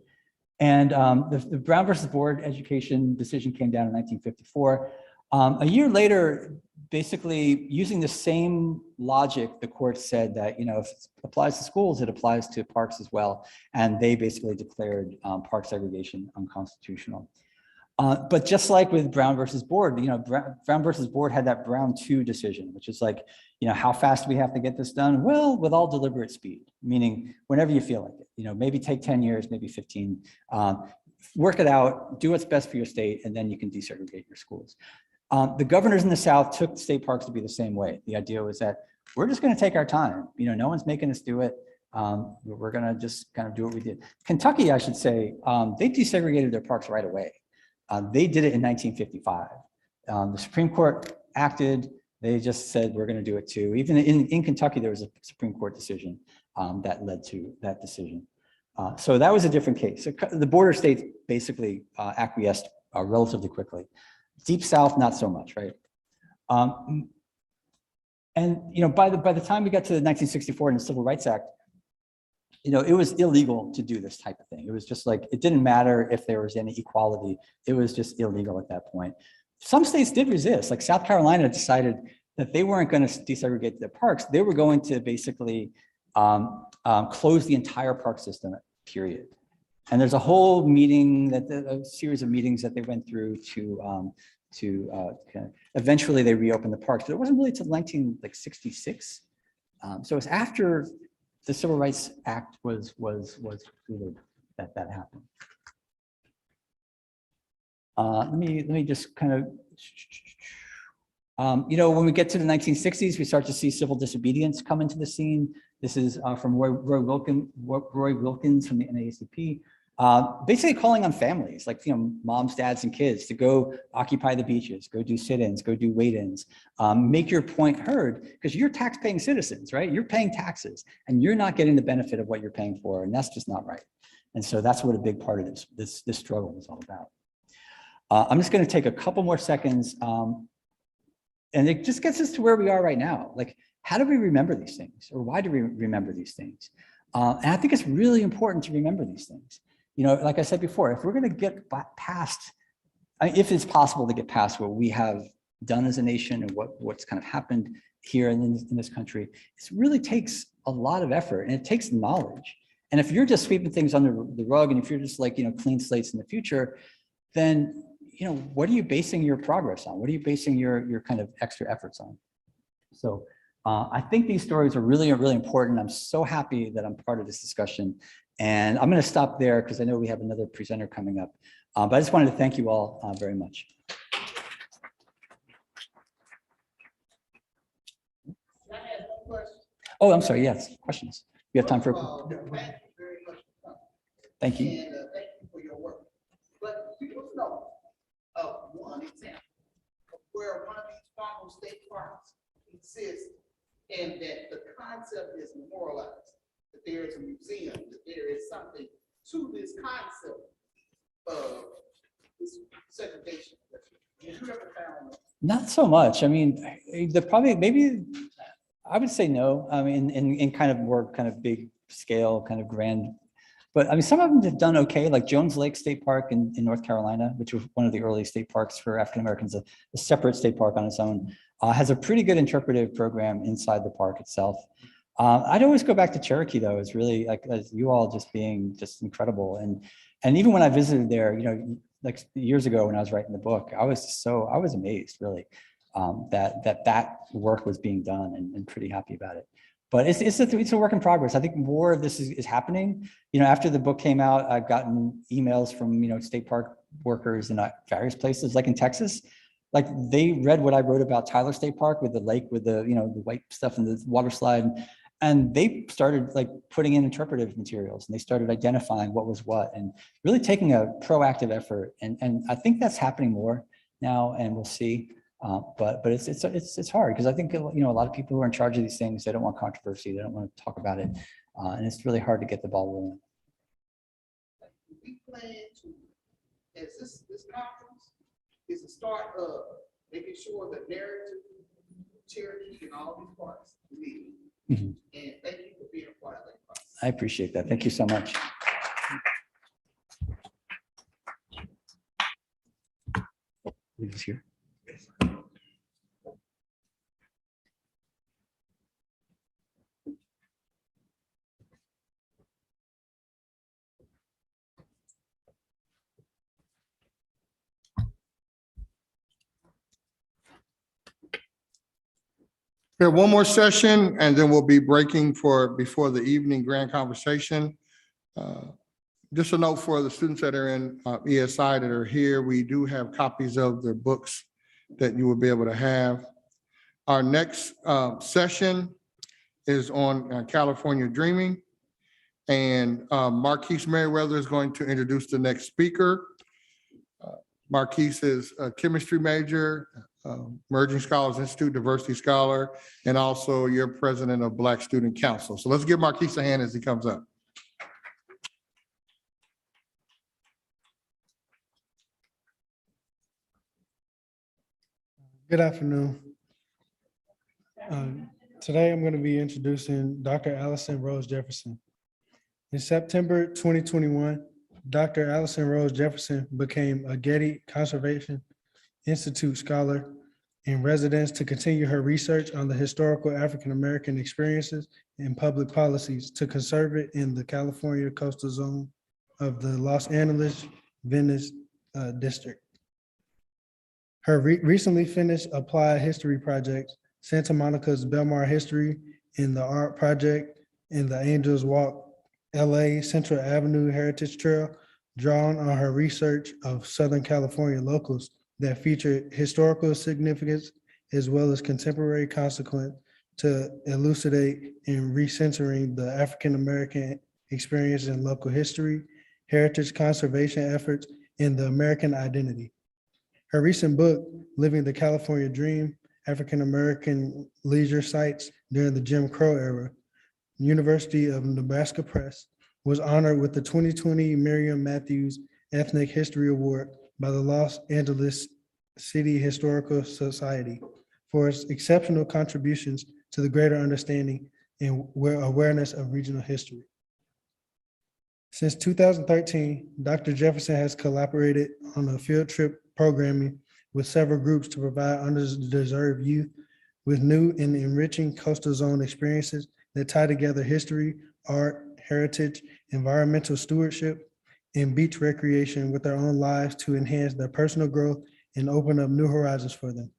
And the Brown versus Board education decision came down in 1954. A year later, basically using the same logic, the court said that, if it applies to schools, it applies to parks as well. And they basically declared park segregation unconstitutional. But just like with Brown versus Board, Brown versus Board had that Brown 2 decision, which is like, how fast do we have to get this done? Well, with all deliberate speed, meaning whenever you feel like it, maybe take 10 years, maybe 15, work it out, do what's best for your state, and then you can desegregate your schools. The governors in the South took state parks to be the same way. The idea was that we're just going to take our time. No one's making us do it. We're going to just kind of do what we did. Kentucky, I should say, they desegregated their parks right away. They did it in 1955. The Supreme Court acted. They just said, we're going to do it too. Even in Kentucky, there was a Supreme Court decision that led to that decision. So that was a different case. So the border states basically acquiesced relatively quickly. Deep South, not so much, right? And by the time we got to the 1964 and the Civil Rights Act, it was illegal to do this type of thing. It was just like, it didn't matter if there was any equality. It was just illegal at that point. Some states did resist, like South Carolina decided that they weren't going to desegregate their parks. They were going to basically close the entire park system, period. And there's a whole meeting a series of meetings that they went through to eventually they reopened the parks, but it wasn't really until 1966. So it's after the Civil Rights Act was completed that happened. Let me just kind of, when we get to the 1960s, we start to see civil disobedience come into the scene. This is from Roy Wilkins from the NAACP. Basically calling on families like, moms, dads, and kids to go occupy the beaches, go do sit-ins, go do wait-ins, make your point heard, because you're tax-paying citizens, right? You're paying taxes and you're not getting the benefit of what you're paying for, and that's just not right. And so that's what a big part of this struggle is all about. I'm just going to take a couple more seconds, and it just gets us to where we are right now. Like, how do we remember these things, or why do we remember these things? And I think it's really important to remember these things. Like I said before, if we're going to get past, if it's possible to get past what we have done as a nation and what's kind of happened here in this country, it really takes a lot of effort and it takes knowledge. And if you're just sweeping things under the rug, and if you're just like, clean slates in the future, then, what are you basing your progress on? What are you basing your kind of extra efforts on? So I think these stories are really, really important. I'm so happy that I'm part of this discussion. And I'm going to stop there because I know we have another presenter coming up. But I just wanted to thank you all very much. Oh, I'm sorry. Yes, questions. We have time for. Thank you. And thank you for your work. But do you know of one example of where one of these formal state parks exists and that the concept is memorialized, that there is a museum, that there is something to this concept of this segregation? Did you ever found that? Not so much. I mean, maybe, I would say no. I mean, in kind of more kind of big scale, kind of grand. But I mean, some of them have done okay, like Jones Lake State Park in North Carolina, which was one of the early state parks for African Americans, a separate state park on its own, has a pretty good interpretive program inside the park itself. I'd always go back to Cherokee though. It's really like, as you all just being just incredible. And even when I visited there, you know, like years ago when I was writing the book, I was amazed really that work was being done and pretty happy about it. But it's a work in progress. I think more of this is happening. You know, after the book came out, I've gotten emails from, you know, state park workers in various places, like in Texas. Like they read what I wrote about Tyler State Park with the lake, with the, you know, the white stuff and the water slide. And they started like putting in interpretive materials and they started identifying what was what and really taking a proactive effort. And I think that's happening more now, and we'll see. But it's hard because I think, you know, a lot of people who are in charge of these things, they don't want controversy, they don't want to talk about it, and it's really hard to get the ball rolling. We plan to, as this conference is a start of making sure the narrative, Cherokee, and all these parts lead. Mhm. And thank you for being a part of that process. I appreciate that. Thank you so much. Leave this here. We have one more session and then we'll be breaking before the evening grand conversation. Just a note for the students that are in ESI that are here, we do have copies of their books that you will be able to have. Our next session is on California Dreaming. And Marquise Merriweather is going to introduce the next speaker. Marquise is a chemistry major, Emerging Scholars Institute Diversity Scholar, and also your president of Black Student Council. So let's give Marquise a hand as he comes up. Good afternoon. Today I'm going to be introducing Dr. Allison Rose Jefferson. In September 2021, Dr. Allison Rose Jefferson became a Getty Conservation Institute Scholar in residence to continue her research on the historical African-American experiences and public policies to conserve it in the California coastal zone of the Los Angeles Venice district. Her recently finished applied history project, Santa Monica's Belmar History in the Art Project in the Angels Walk LA Central Avenue Heritage Trail, drawn on her research of Southern California locals that feature historical significance as well as contemporary consequence to elucidate and recentering the African-American experience in local history, heritage conservation efforts, and the American identity. Her recent book, Living the California Dream, African-American Leisure Sites During the Jim Crow Era, University of Nebraska Press, was honored with the 2020 Miriam Matthews Ethnic History Award by the Los Angeles City Historical Society for its exceptional contributions to the greater understanding and awareness of regional history. Since 2013, Dr. Jefferson has collaborated on a field trip programming with several groups to provide underdeserved youth with new and enriching coastal zone experiences that tie together history, art, heritage, environmental stewardship, and beach recreation with their own lives to enhance their personal growth and open up new horizons for them.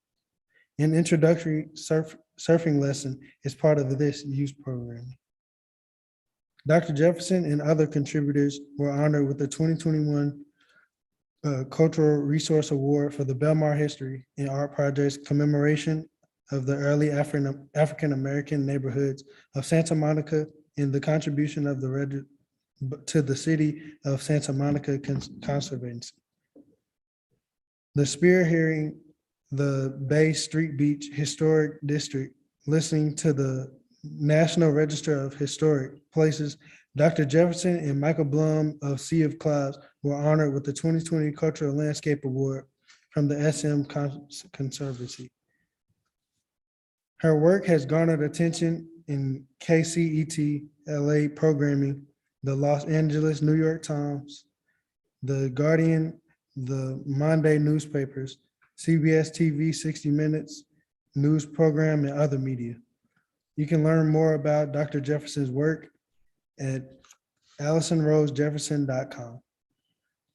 An introductory surfing lesson is part of this youth program. Dr. Jefferson and other contributors were honored with the 2021 Cultural Resource Award for the Belmar History and Art Project's commemoration of the early African-American neighborhoods of Santa Monica and the contribution of to the city of Santa Monica Conservancy. The spearheading the Bay Street Beach Historic District, listening to the National Register of Historic Places Dr. Jefferson and Michael Blum of Sea of Clouds were honored with the 2020 Cultural Landscape Award from the SM Conservancy. Her work has garnered attention in KCET LA programming, the Los Angeles New York Times, the Guardian, the Monday newspapers, CBS TV 60 Minutes, news program, and other media. You can learn more about Dr. Jefferson's work at AllisonRoseJefferson.com.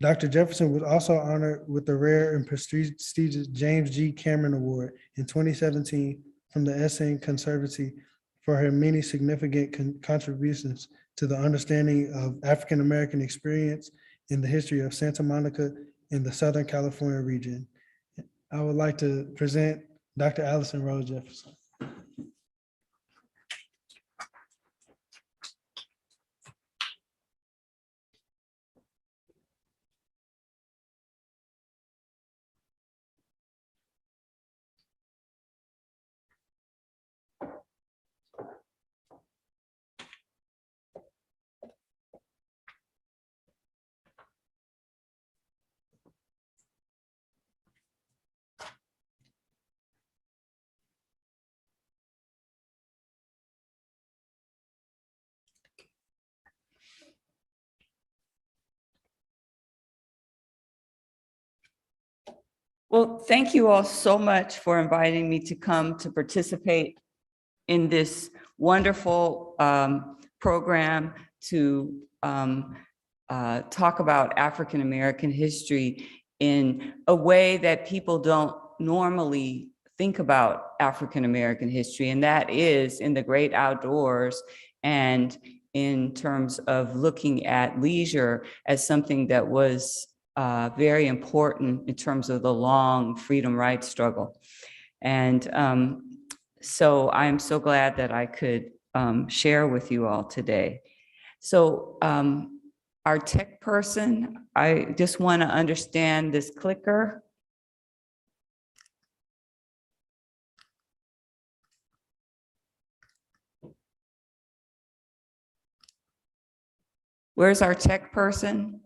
Dr. Jefferson was also honored with the rare and prestigious James G. Cameron Award in 2017 from the SM Conservancy for her many significant contributions to the understanding of African American experience in the history of Santa Monica in the Southern California region. I would like to present Dr. Allison Rose Jefferson. Well, thank you all so much for inviting me to come to participate in this wonderful program to talk about African American history in a way that people don't normally think about African American history, and that is in the great outdoors and in terms of looking at leisure as something that was very important in terms of the long freedom rights struggle. And so I'm so glad that I could share with you all today. So our tech person, I just want to understand this clicker. Where's our tech person?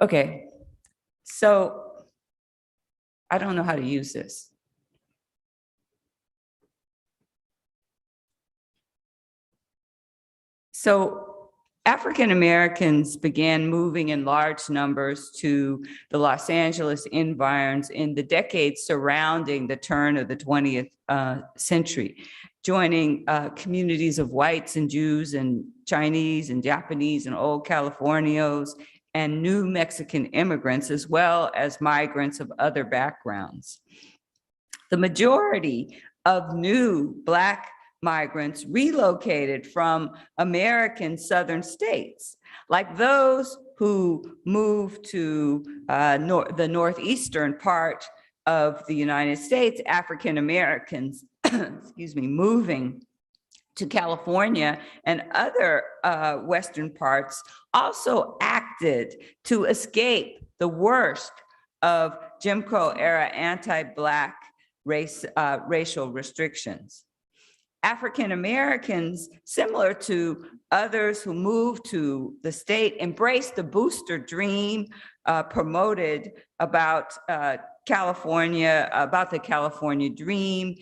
Okay, so I don't know how to use this. So African Americans began moving in large numbers to the Los Angeles environs in the decades surrounding the turn of the 20th century, joining communities of whites and Jews and Chinese and Japanese and old Californios and new Mexican immigrants, as well as migrants of other backgrounds. The majority of new Black migrants relocated from American southern states, like those who moved to the northeastern part of the United States. African Americans, excuse me, moving to California and other Western parts also acted to escape the worst of Jim Crow era anti-Black racial restrictions. African Americans, similar to others who moved to the state, embraced the booster dream promoted about California, about the California dream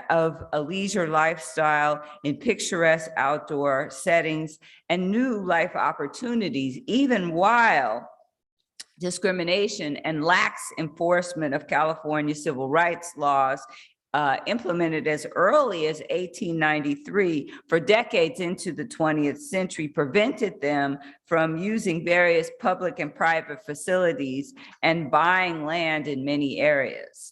of a leisure lifestyle in picturesque outdoor settings and new life opportunities, even while discrimination and lax enforcement of California civil rights laws implemented as early as 1893 for decades into the 20th century prevented them from using various public and private facilities and buying land in many areas.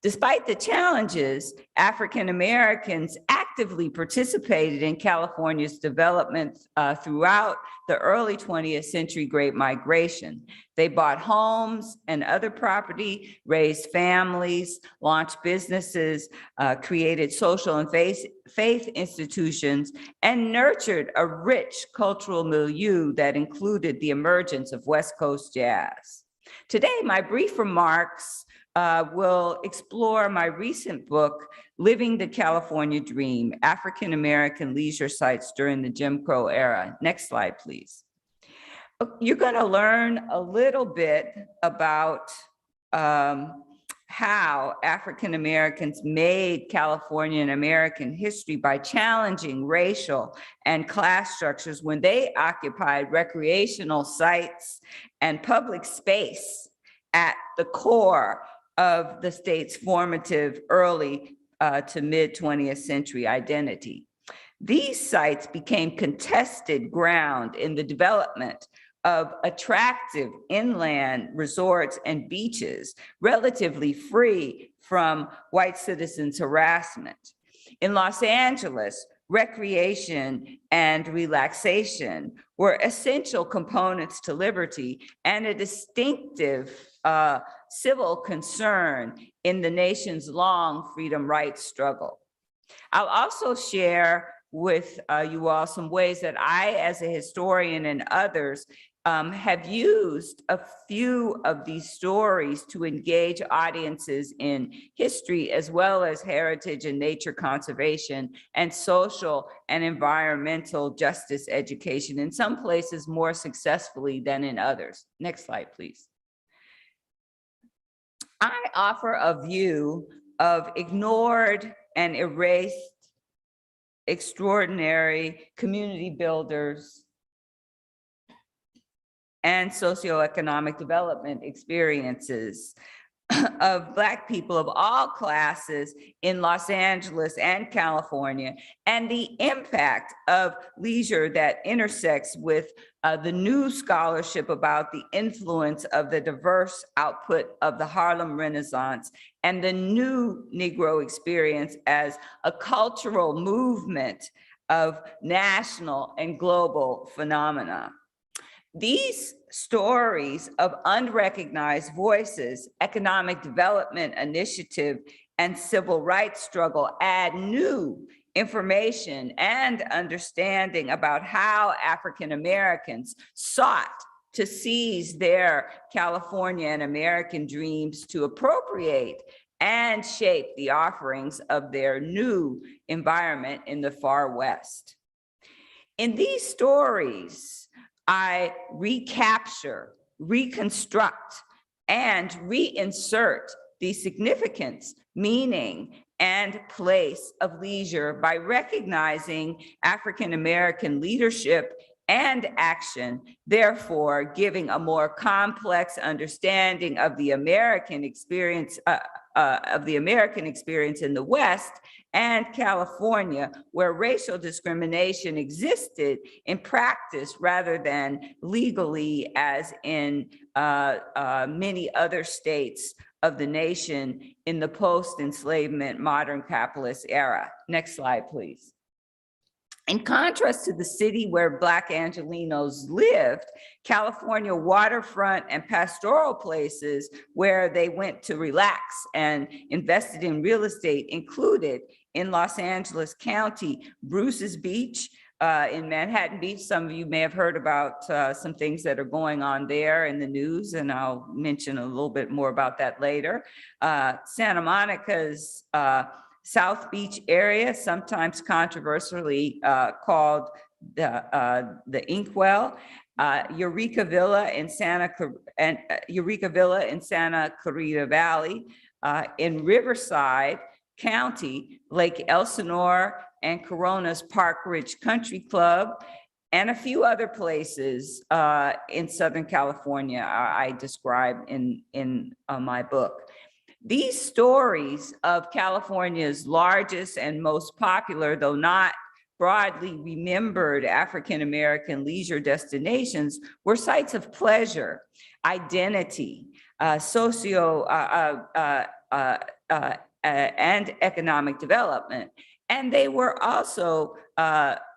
Despite the challenges, African Americans actively participated in California's development throughout the early 20th century Great Migration. They bought homes and other property, raised families, launched businesses, created social and faith institutions, and nurtured a rich cultural milieu that included the emergence of West Coast jazz. Today, my brief remarks will explore my recent book, Living the California Dream, African-American Leisure Sites During the Jim Crow Era. Next slide, please. You're gonna learn a little bit about how African Americans made California and American history by challenging racial and class structures when they occupied recreational sites and public space at the core of the state's formative early to mid 20th century identity. These sites became contested ground in the development of attractive inland resorts and beaches, relatively free from white citizens' harassment. In Los Angeles, recreation and relaxation were essential components to liberty and a distinctive civil concern in the nation's long freedom rights struggle. I'll also share with you all some ways that I, as a historian and others, have used a few of these stories to engage audiences in history, as well as heritage and nature conservation and social and environmental justice education, in some places more successfully than in others. Next slide, please. I offer a view of ignored and erased extraordinary community builders and socioeconomic development experiences of Black people of all classes in Los Angeles and California, and the impact of leisure that intersects with the new scholarship about the influence of the diverse output of the Harlem Renaissance and the new Negro experience as a cultural movement of national and global phenomena. These stories of unrecognized voices, economic development initiative, and civil rights struggle add new information and understanding about how African Americans sought to seize their California and American dreams to appropriate and shape the offerings of their new environment in the far West. In these stories, I recapture, reconstruct, and reinsert the significance, meaning, and place of leisure by recognizing African-American leadership and action, therefore giving a more complex understanding of the American experience in the West and California, where racial discrimination existed in practice rather than legally, as in many other states of the nation in the post-enslavement modern capitalist era. Next slide, please. In contrast to the city where Black Angelenos lived, California waterfront and pastoral places where they went to relax and invested in real estate included in Los Angeles County, Bruce's Beach, in Manhattan Beach. Some of you may have heard about some things that are going on there in the news, and I'll mention a little bit more about that later. Santa Monica's South Beach area, sometimes controversially called the Inkwell, Eureka Villa in Santa Clarita Valley, in Riverside County, Lake Elsinore and Corona's Park Ridge Country Club, and a few other places in Southern California I describe in my book. These stories of California's largest and most popular, though not broadly remembered, African-American leisure destinations were sites of pleasure, identity, and economic development. And they were also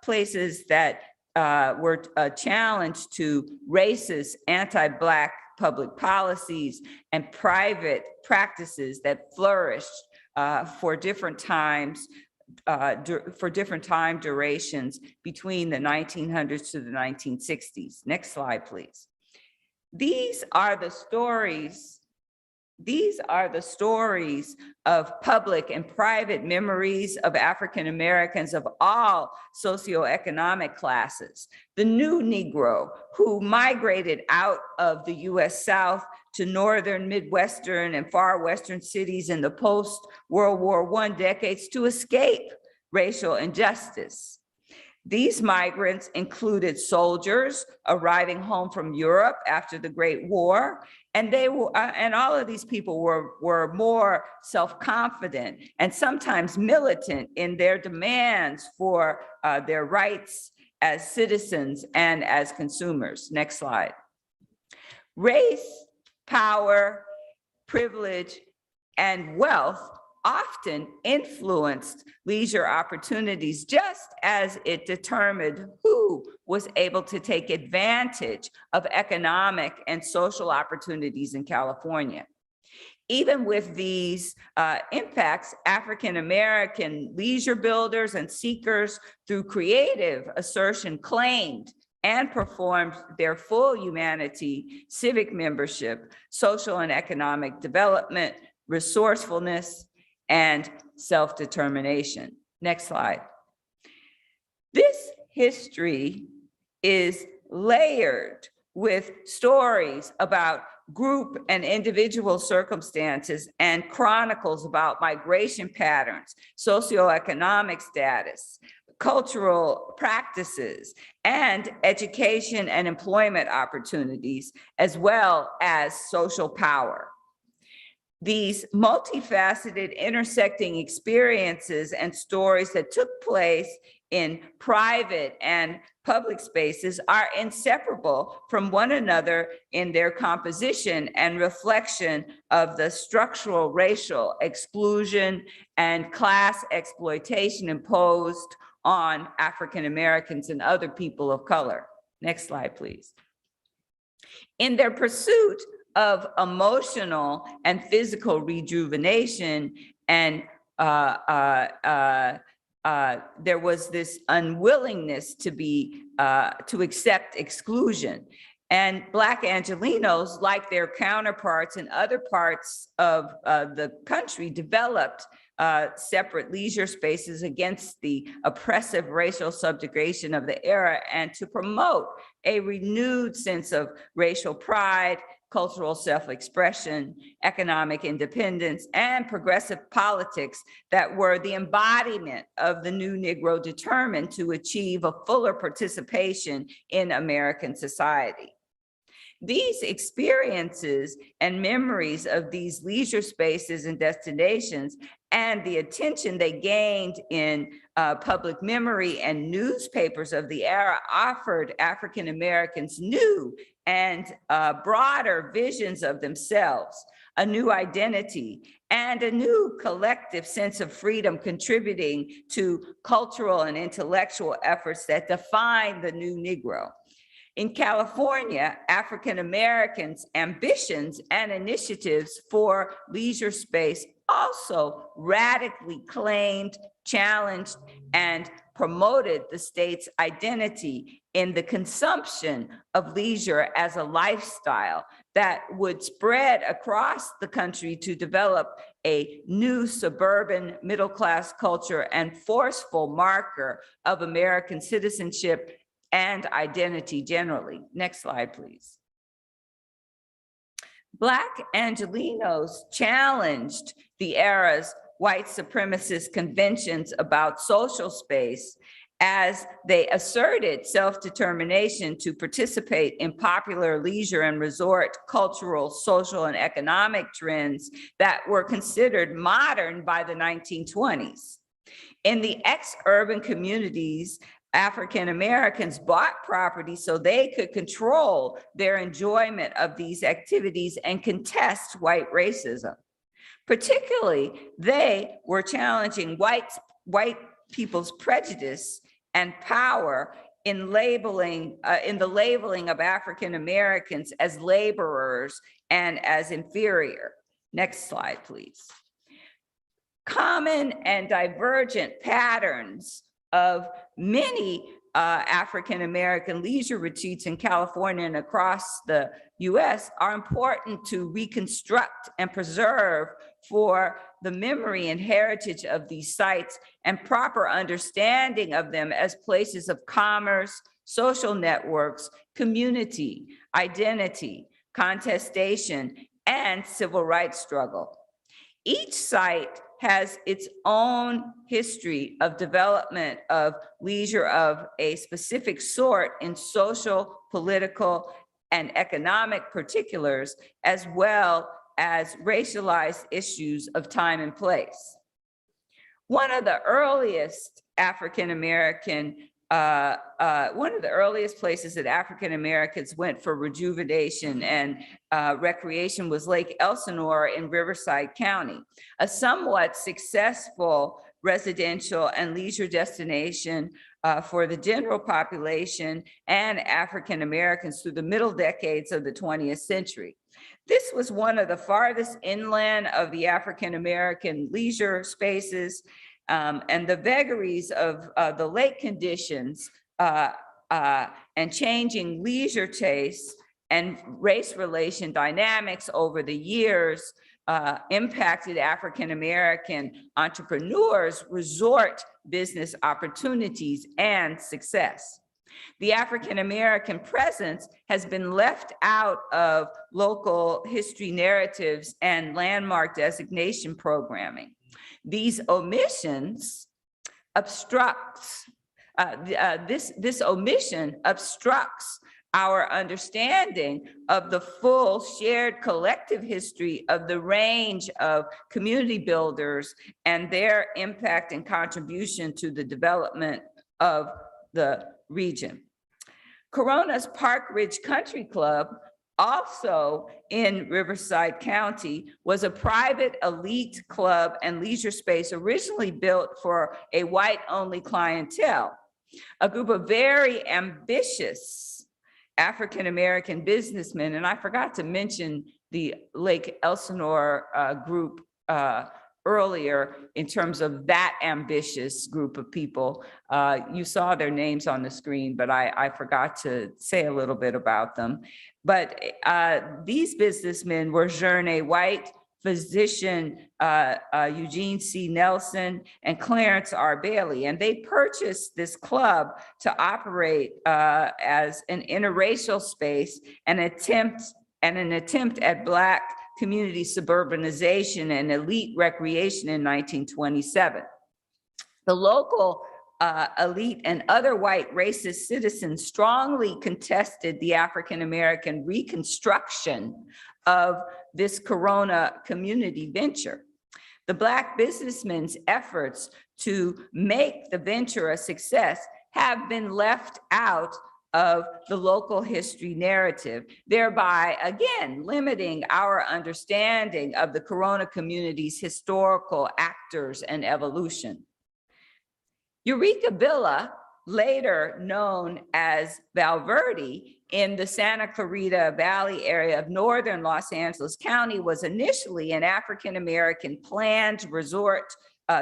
places that were a challenge to racist, anti-Black public policies and private practices that flourished for different times, for different time durations between the 1900s to the 1960s. Next slide, please. These are the stories. These are the stories of public and private memories of African Americans of all socioeconomic classes. The new Negro who migrated out of the US South to northern, Midwestern, and far Western cities in the post-World War I decades to escape racial injustice. These migrants included soldiers arriving home from Europe after the Great War, and all of these people were more self-confident and sometimes militant in their demands for their rights as citizens and as consumers. Next slide. Race, power, privilege, and wealth often influenced leisure opportunities, just as it determined who was able to take advantage of economic and social opportunities in California. Even with these impacts, African-American leisure builders and seekers through creative assertion claimed and performed their full humanity, civic membership, social and economic development, resourcefulness, and self-determination. Next slide. This history is layered with stories about group and individual circumstances and chronicles about migration patterns, socioeconomic status, cultural practices, and education and employment opportunities, as well as social power. These multifaceted intersecting experiences and stories that took place in private and public spaces are inseparable from one another in their composition and reflection of the structural racial exclusion and class exploitation imposed on African Americans and other people of color. Next slide, please. In their pursuit of emotional and physical rejuvenation, and there was this unwillingness to accept exclusion. And Black Angelenos, like their counterparts in other parts of the country, developed separate leisure spaces against the oppressive racial subjugation of the era and to promote a renewed sense of racial pride, cultural self-expression, economic independence, and progressive politics that were the embodiment of the new Negro determined to achieve a fuller participation in American society. These experiences and memories of these leisure spaces and destinations and the attention they gained in public memory and newspapers of the era offered African Americans new and broader visions of themselves, a new identity, and a new collective sense of freedom, contributing to cultural and intellectual efforts that define the new Negro. In California, African Americans' ambitions and initiatives for leisure space also radically claimed, challenged, and promoted the state's identity in the consumption of leisure as a lifestyle that would spread across the country to develop a new suburban middle-class culture and forceful marker of American citizenship and identity generally. Next slide, please. Black Angelenos challenged the era's white supremacist conventions about social space as they asserted self-determination to participate in popular leisure and resort cultural, social, and economic trends that were considered modern by the 1920s. In the ex-urban communities, African Americans bought property so they could control their enjoyment of these activities and contest white racism. Particularly, they were challenging white people's prejudice and power in the labeling of African Americans as laborers and as inferior. Next slide, please. Common and divergent patterns of many African-American leisure retreats in California and across the US are important to reconstruct and preserve for the memory and heritage of these sites and proper understanding of them as places of commerce, social networks, community, identity, contestation, and civil rights struggle. Each site has its own history of development of leisure of a specific sort in social, political, and economic particulars, as well as racialized issues of time and place. One of the earliest places that African Americans went for rejuvenation and recreation was Lake Elsinore in Riverside County, a somewhat successful residential and leisure destination for the general population and African Americans through the middle decades of the 20th century. This was one of the farthest inland of the African American leisure spaces, and the vagaries of the lake conditions and changing leisure tastes and race relation dynamics over the years impacted African American entrepreneurs' resort business opportunities and success. The African American presence has been left out of local history narratives and landmark designation programming. These omissions this omission obstructs our understanding of the full shared collective history of the range of community builders and their impact and contribution to the development of the region. Corona's Park Ridge Country Club, also in Riverside County, was a private elite club and leisure space originally built for a white-only clientele. A group of very ambitious African-American businessmen, and I forgot to mention the Lake Elsinore group earlier in terms of that ambitious group of people. You saw their names on the screen, but I forgot to say a little bit about them. But these businessmen were Journey White, physician Eugene C. Nelson, and Clarence R. Bailey. And they purchased this club to operate as an interracial space and an attempt at Black community suburbanization and elite recreation in 1927. The local elite and other white racist citizens strongly contested the African-American reconstruction of this Corona community venture. The Black businessmen's efforts to make the venture a success have been left out of the local history narrative, thereby again limiting our understanding of the Corona community's historical actors and evolution. Eureka Villa, later known as Valverde, in the Santa Clarita Valley area of northern Los Angeles County, was initially an African-American planned resort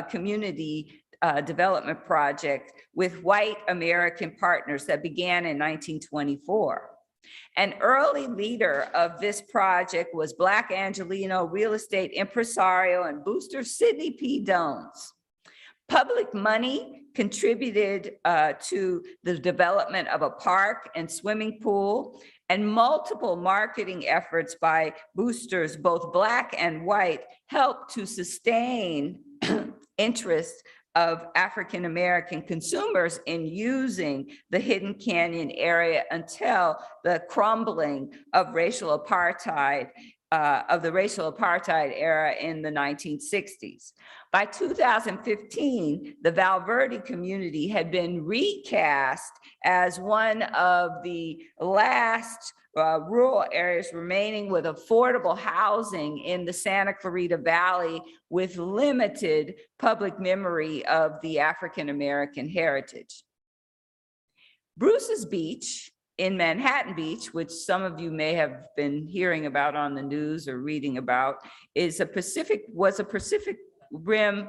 community development project with white American partners that began in 1924. An early leader of this project was Black Angelino real estate impresario and booster Sidney P. Dones. Public money contributed to the development of a park and swimming pool, and multiple marketing efforts by boosters, both Black and white, helped to sustain interest of African-American consumers in using the Hidden Canyon area until the crumbling of racial apartheid, the racial apartheid era in the 1960s. By 2015, the Valverde community had been recast as one of the last rural areas remaining with affordable housing in the Santa Clarita Valley with limited public memory of the African-American heritage. Bruce's Beach in Manhattan Beach, which some of you may have been hearing about on the news or reading about, was a Pacific Rim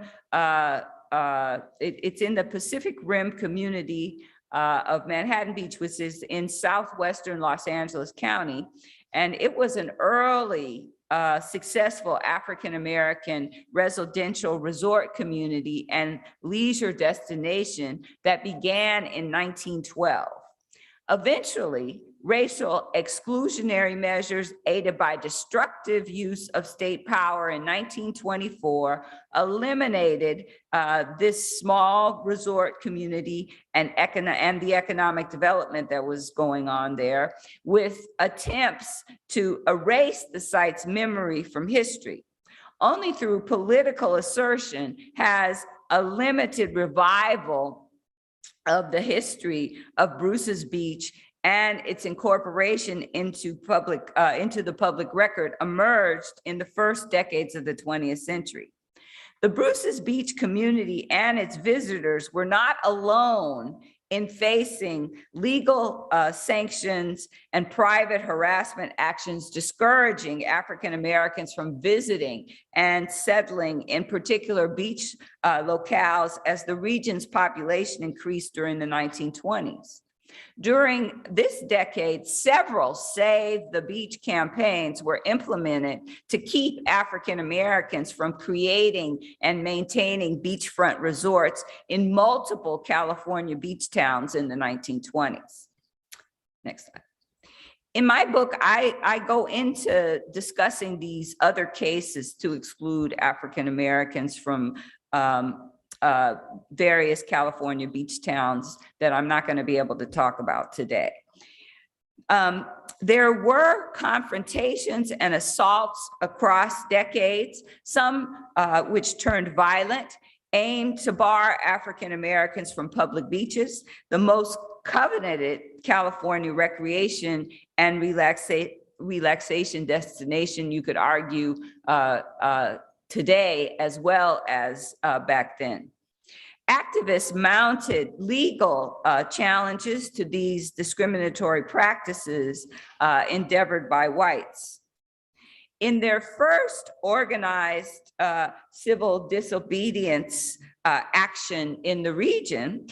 it's in the Pacific Rim community of Manhattan Beach, which is in southwestern Los Angeles County. And it was an early successful African-American residential resort community and leisure destination that began in 1912. Eventually, racial exclusionary measures aided by destructive use of state power in 1924 eliminated this small resort community and the economic development that was going on there, with attempts to erase the site's memory from history. Only through political assertion has a limited revival of the history of Bruce's Beach and its incorporation into the public record emerged in the first decades of the 20th century. The Bruce's Beach community and its visitors were not alone in facing legal sanctions and private harassment actions discouraging African Americans from visiting and settling in particular beach locales as the region's population increased during the 1920s. During this decade, several Save the Beach campaigns were implemented to keep African Americans from creating and maintaining beachfront resorts in multiple California beach towns in the 1920s. Next slide. In my book, I go into discussing these other cases to exclude African Americans from various California beach towns that I'm not going to be able to talk about today. There were confrontations and assaults across decades, some which turned violent, aimed to bar African Americans from public beaches. The most coveted California recreation and relaxation destination, you could argue, today as well as back then. Activists mounted legal challenges to these discriminatory practices endeavored by whites. In their first organized civil disobedience action in the region,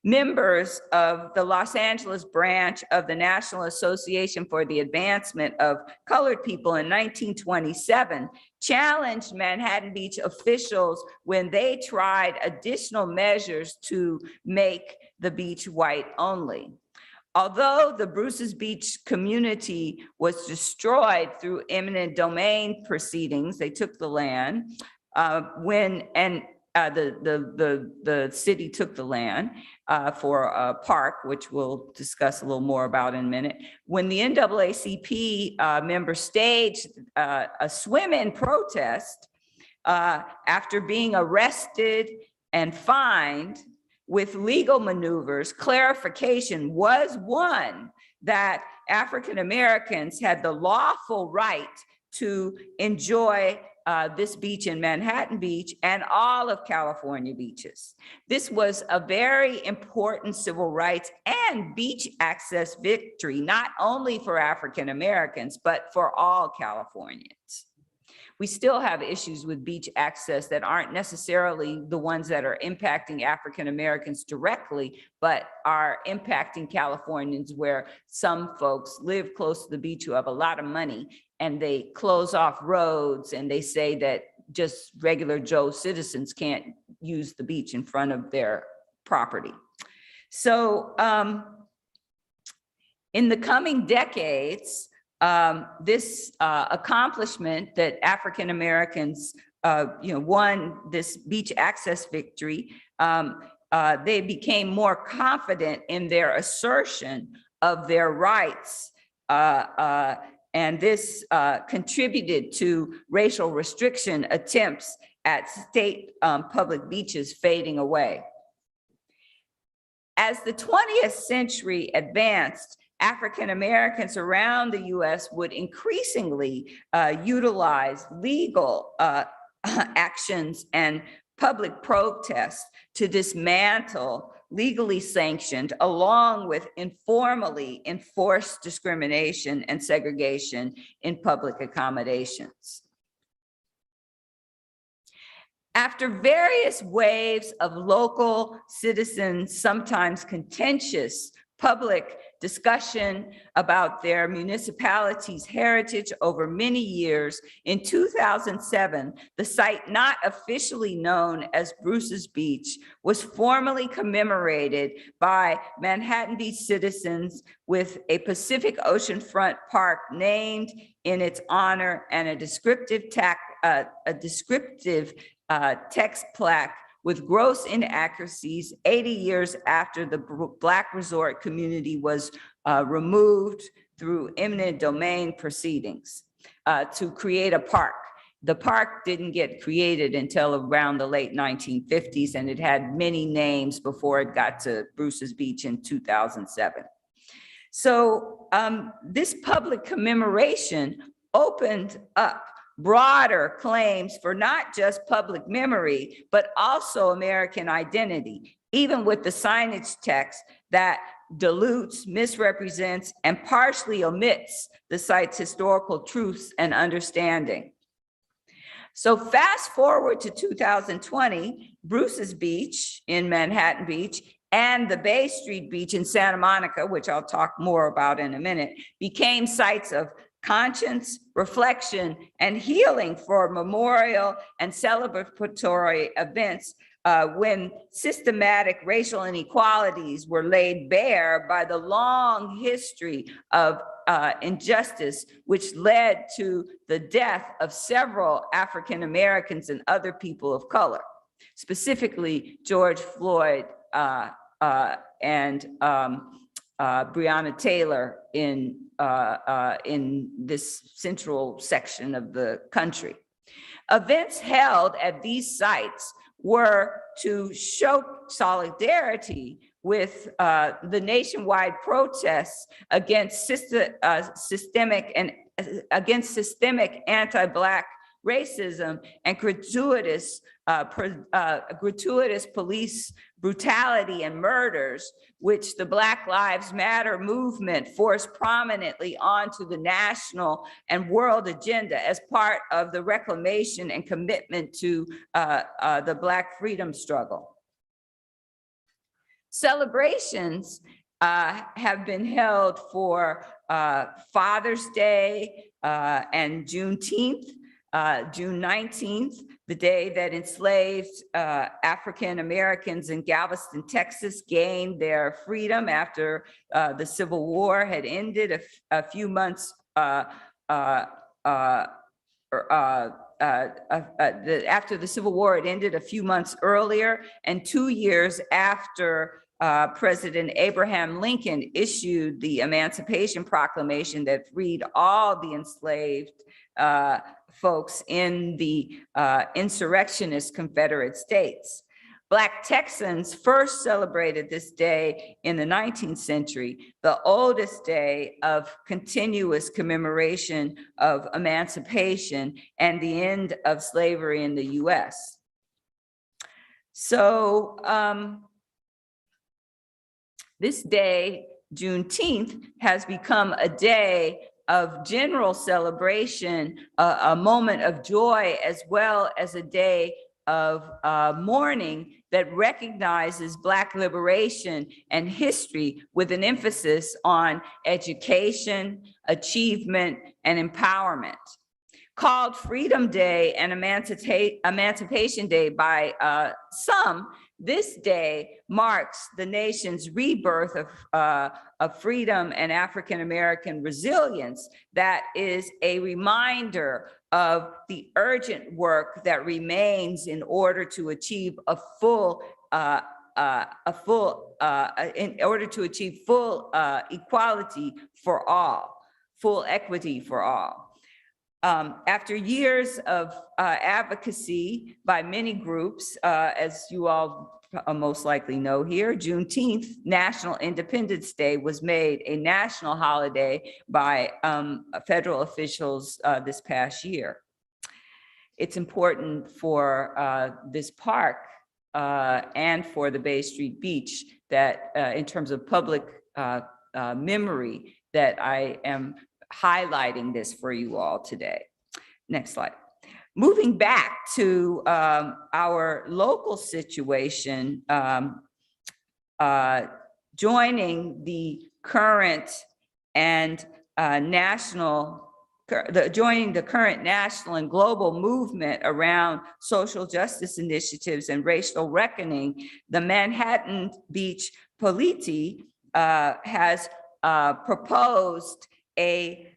members of the Los Angeles branch of the National Association for the Advancement of Colored People in 1927 challenged Manhattan Beach officials when they tried additional measures to make the beach white only. Although the Bruce's Beach community was destroyed through eminent domain proceedings, they took the land the city took the land for a park, which we'll discuss a little more about in a minute. When the NAACP members staged a swim-in protest after being arrested and fined with legal maneuvers, clarification was won that African Americans had the lawful right to enjoy this beach in Manhattan Beach and all of California beaches. This was a very important civil rights and beach access victory, not only for African Americans, but for all Californians. We still have issues with beach access that aren't necessarily the ones that are impacting African Americans directly, but are impacting Californians, where some folks live close to the beach who have a lot of money and they close off roads and they say that just regular Joe citizens can't use the beach in front of their property. So in the coming decades, this accomplishment that African Americans won this beach access victory, they became more confident in their assertion of their rights, and this contributed to racial restriction attempts at state public beaches fading away. As the 20th century advanced, African Americans around the US would increasingly utilize legal actions and public protests to dismantle legally sanctioned, along with informally enforced discrimination and segregation in public accommodations. After various waves of local citizens, sometimes contentious public discussion about their municipality's heritage over many years, in 2007, the site not officially known as Bruce's Beach was formally commemorated by Manhattan Beach citizens with a Pacific Oceanfront park named in its honor and a descriptive text plaque with gross inaccuracies 80 years after the Black resort community was removed through eminent domain proceedings to create a park. The park didn't get created until around the late 1950s, and it had many names before it got to Bruce's Beach in 2007. So this public commemoration opened up broader claims for not just public memory, but also American identity, even with the signage text that dilutes, misrepresents, and partially omits the site's historical truths and understanding. So fast forward to 2020, Bruce's Beach in Manhattan Beach and the Bay Street Beach in Santa Monica, which I'll talk more about in a minute, became sites of conscience, reflection, and healing for memorial and celebratory events when systematic racial inequalities were laid bare by the long history of injustice, which led to the death of several African Americans and other people of color, specifically George Floyd and Breonna Taylor in this central section of the country. Events held at these sites were to show solidarity with the nationwide protests against systemic anti-Black racism and gratuitous police brutality and murders, which the Black Lives Matter movement forced prominently onto the national and world agenda as part of the reclamation and commitment to the Black freedom struggle. Celebrations have been held for Father's Day and Juneteenth. June 19th, the day that enslaved African Americans in Galveston, Texas, gained their freedom after the Civil War had ended a few months after the Civil War had ended a few months earlier, and 2 years after President Abraham Lincoln issued the Emancipation Proclamation that freed all the enslaved folks in the insurrectionist Confederate States. Black Texans first celebrated this day in the 19th century, the oldest day of continuous commemoration of emancipation and the end of slavery in the US. So this day, Juneteenth, has become a day of general celebration, a moment of joy, as well as a day of mourning that recognizes Black liberation and history with an emphasis on education, achievement, and empowerment. Called Freedom Day and Emancipation Day by some, this day marks the nation's rebirth of freedom and African-American resilience that is a reminder of the urgent work that remains in order to achieve full equality for all, full equity for all. After years of advocacy by many groups, as you all most likely know here, Juneteenth, National Independence Day, was made a national holiday by federal officials this past year. It's important for this park and for the Bay Street Beach that in terms of public memory, that I am highlighting this for you all today. Next slide. moving back to our local situation, joining the current and joining the current national and global movement around social justice initiatives and racial reckoning, the Manhattan Beach Politi has proposed a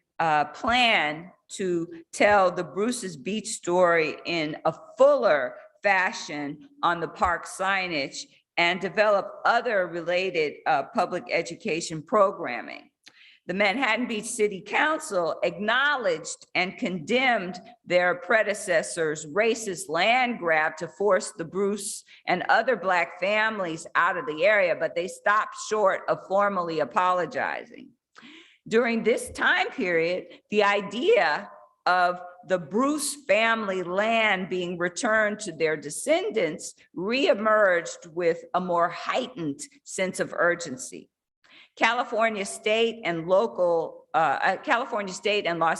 plan to tell the Bruce's Beach story in a fuller fashion on the park signage and develop other related public education programming. The Manhattan Beach City Council acknowledged and condemned their predecessors' racist land grab to force the Bruce and other Black families out of the area, but they stopped short of formally apologizing. During this time period, the idea of the Bruce family land being returned to their descendants reemerged with a more heightened sense of urgency. California State and Los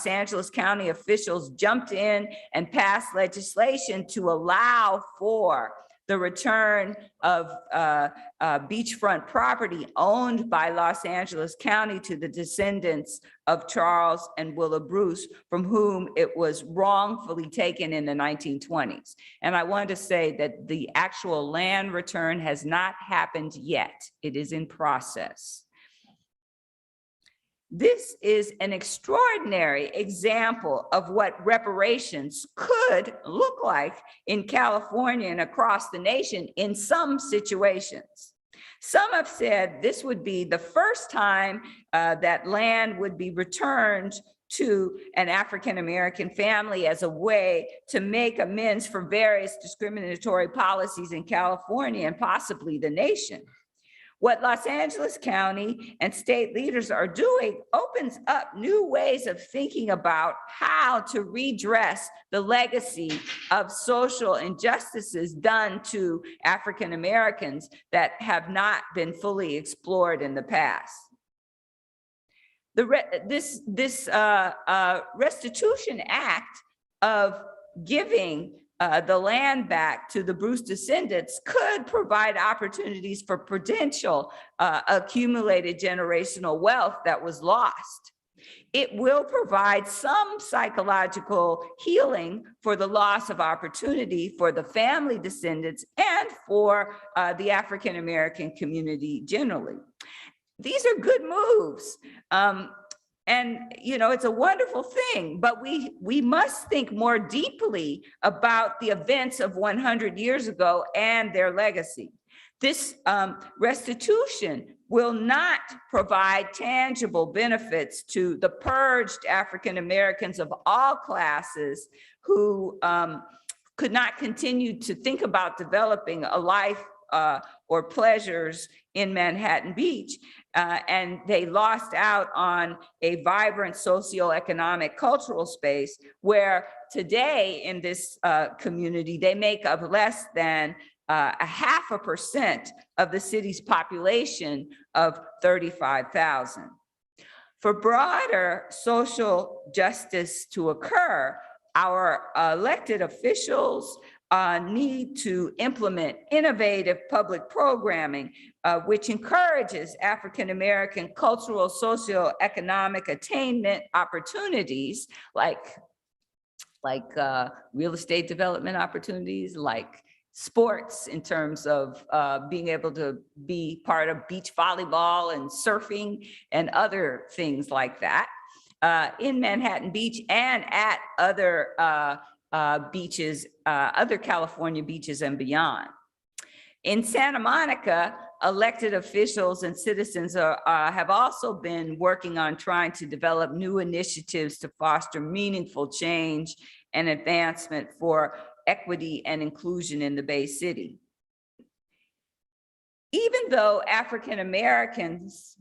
Angeles County officials jumped in and passed legislation to allow for the return of beachfront property owned by Los Angeles County to the descendants of Charles and Willa Bruce, from whom it was wrongfully taken in the 1920s. And I want to say that the actual land return has not happened yet. It is in process. This is an extraordinary example of what reparations could look like in California and across the nation in some situations. Some have said this would be the first time that land would be returned to an African-American family as a way to make amends for various discriminatory policies in California and possibly the nation. What Los Angeles County and state leaders are doing opens up new ways of thinking about how to redress the legacy of social injustices done to African Americans that have not been fully explored in the past. This Restitution Act of giving the land back to the Bruce descendants could provide opportunities for potential accumulated generational wealth that was lost. It will provide some psychological healing for the loss of opportunity for the family descendants and for the African-American community generally. These are good moves. And, you know, it's a wonderful thing, but we must think more deeply about the events of 100 years ago and their legacy. This restitution will not provide tangible benefits to the purged African Americans of all classes who could not continue to think about developing a life or pleasures in Manhattan Beach. And they lost out on a vibrant socioeconomic cultural space where today in this community, they make up less than 0.5% of the city's population of 35,000. For broader social justice to occur, our elected officials need to implement innovative public programming, which encourages African-American cultural, socioeconomic attainment opportunities like real estate development opportunities, like sports in terms of being able to be part of beach volleyball and surfing and other things like that in Manhattan Beach and at other beaches, other California beaches and beyond. In Santa Monica, elected officials and citizens have also been working on trying to develop new initiatives to foster meaningful change and advancement for equity and inclusion in the Bay City. Even though African Americans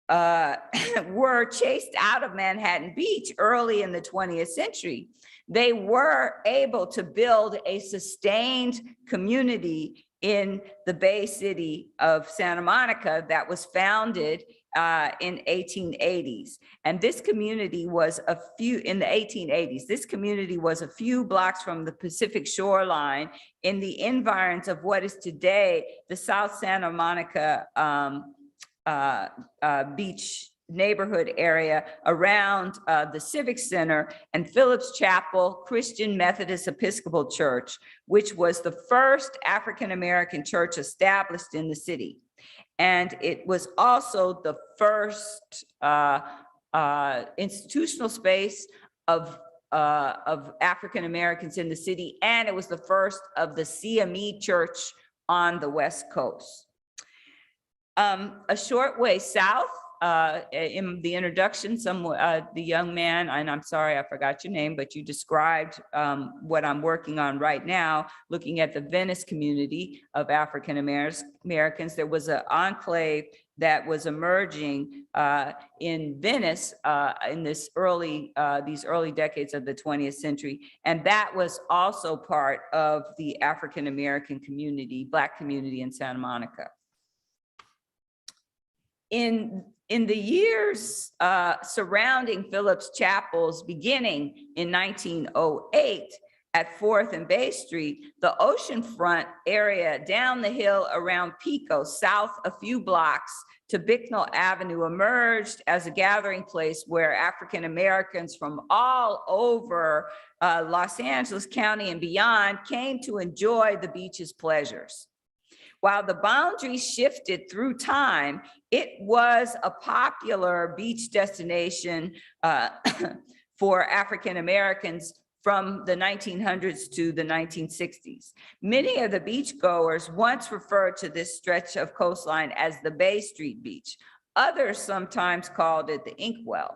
were chased out of Manhattan Beach early in the 20th century, they were able to build a sustained community in the Bay City of Santa Monica that was founded in 1880s. And this community was in the 1880s, this community was a few blocks from the Pacific shoreline in the environs of what is today the South Santa Monica beach neighborhood area around the Civic Center and Phillips Chapel Christian Methodist Episcopal Church, which was the first African-American church established in the city. And it was also the first institutional space of African Americans in the city, and it was the first of the CME Church on the West Coast. A short way south, in the introduction, the young man, and I'm sorry I forgot your name, but you described what I'm working on right now, looking at the Venice community of African Americans. There was an enclave that was emerging in Venice in these early decades of the 20th century, and that was also part of the African American community, Black community in Santa Monica. In the years surrounding Phillips Chapel's beginning in 1908 at 4th and Bay Street, the oceanfront area down the hill around Pico, south a few blocks to Bicknell Avenue, emerged as a gathering place where African Americans from all over Los Angeles County and beyond came to enjoy the beach's pleasures. While the boundaries shifted through time, it was a popular beach destination for African Americans from the 1900s to the 1960s. Many of the beachgoers once referred to this stretch of coastline as the Bay Street Beach. Others sometimes called it the Inkwell.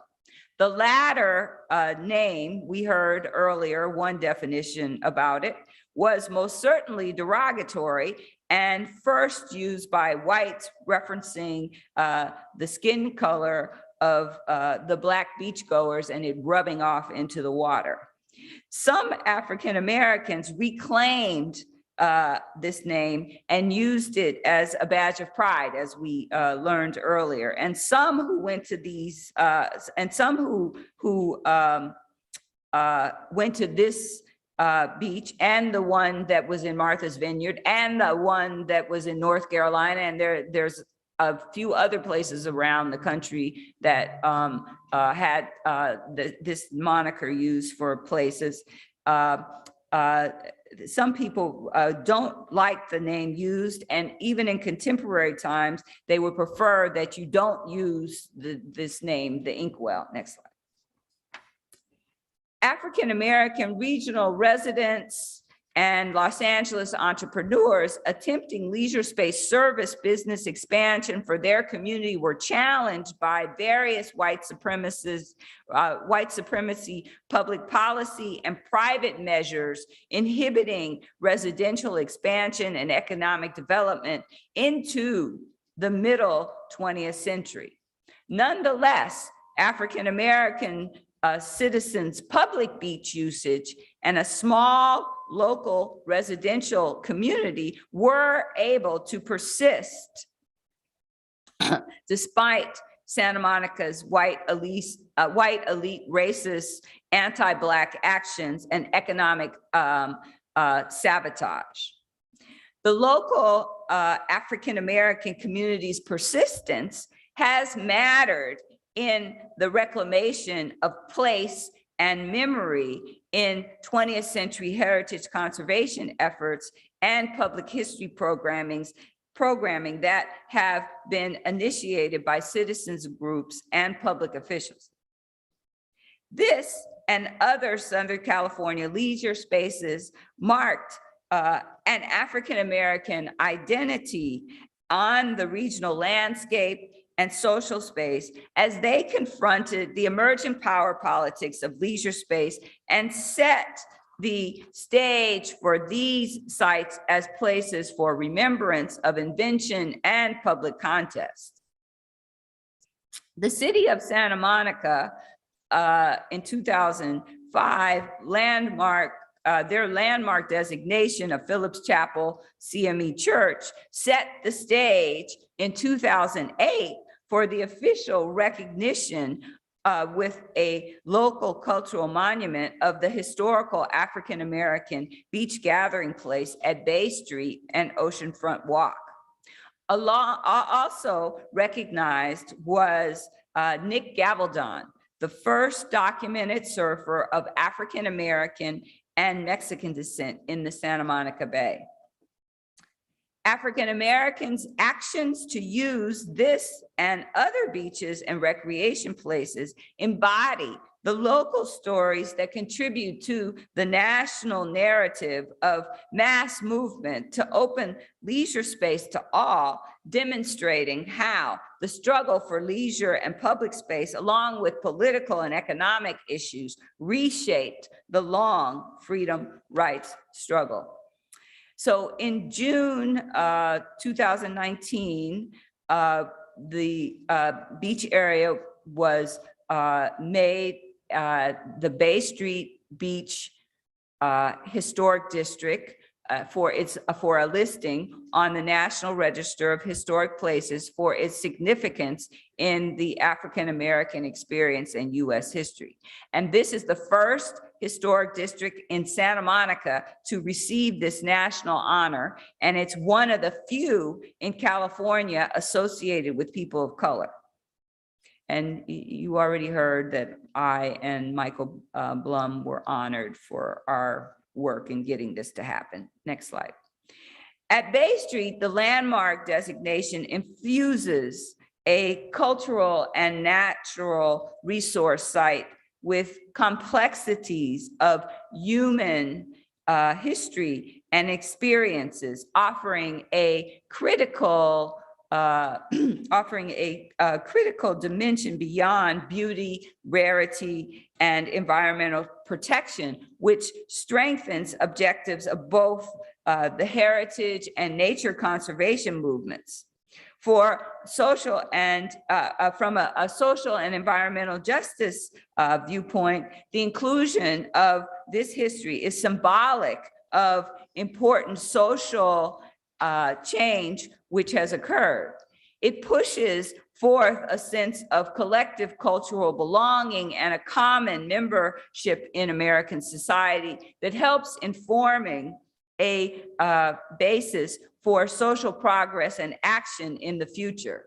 The latter name, we heard earlier, one definition about it, was most certainly derogatory and first used by whites, referencing the skin color of the Black beachgoers and it rubbing off into the water. Some African Americans reclaimed this name and used it as a badge of pride, as we learned earlier. And some who went to these, and some who went to this beach, and the one that was in Martha's Vineyard, and the one that was in North Carolina, and there's a few other places around the country that had this moniker used for places. Some people don't like the name used, and even in contemporary times, they would prefer that you don't use this name, the Inkwell. Next slide. African-American regional residents and Los Angeles entrepreneurs attempting leisure space service business expansion for their community were challenged by various white supremacy public policy and private measures inhibiting residential expansion and economic development into the middle 20th century. Nonetheless, African-American citizens' public beach usage and a small local residential community were able to persist despite Santa Monica's white elite racist anti-Black actions and economic sabotage. The local African-American community's persistence has mattered in the reclamation of place and memory in 20th century heritage conservation efforts and public history programming that have been initiated by citizens groups and public officials. This and other Southern California leisure spaces marked an African-American identity on the regional landscape and social space as they confronted the emerging power politics of leisure space and set the stage for these sites as places for remembrance of invention and public contest. The city of Santa Monica in 2005 landmark their landmark designation of Phillips Chapel CME Church set the stage in 2008 for the official recognition with a local cultural monument of the historical African-American beach gathering place at Bay Street and Oceanfront Walk. Also recognized was Nick Gavaldon, the first documented surfer of African-American and Mexican descent in the Santa Monica Bay. African Americans' actions to use this and other beaches and recreation places embody the local stories that contribute to the national narrative of mass movement to open leisure space to all, demonstrating how the struggle for leisure and public space, along with political and economic issues, reshaped the long freedom rights struggle. So in June 2019, the beach area was made the Bay Street Beach Historic District for a listing on the National Register of Historic Places for its significance in the African-American experience in U.S. history. And this is the first historic district in Santa Monica to receive this national honor, and it's one of the few in California associated with people of color. And you already heard that I and Michael Blum were honored for our work in getting this to happen. Next slide. At Bay Street, the landmark designation infuses a cultural and natural resource site with complexities of human history and experiences, offering a critical critical dimension beyond beauty, rarity, and environmental protection, which strengthens objectives of both the heritage and nature conservation movements. For social and from a social and environmental justice viewpoint, the inclusion of this history is symbolic of important social change which has occurred. It pushes forth a sense of collective cultural belonging and a common membership in American society that helps informing a basis for social progress and action in the future.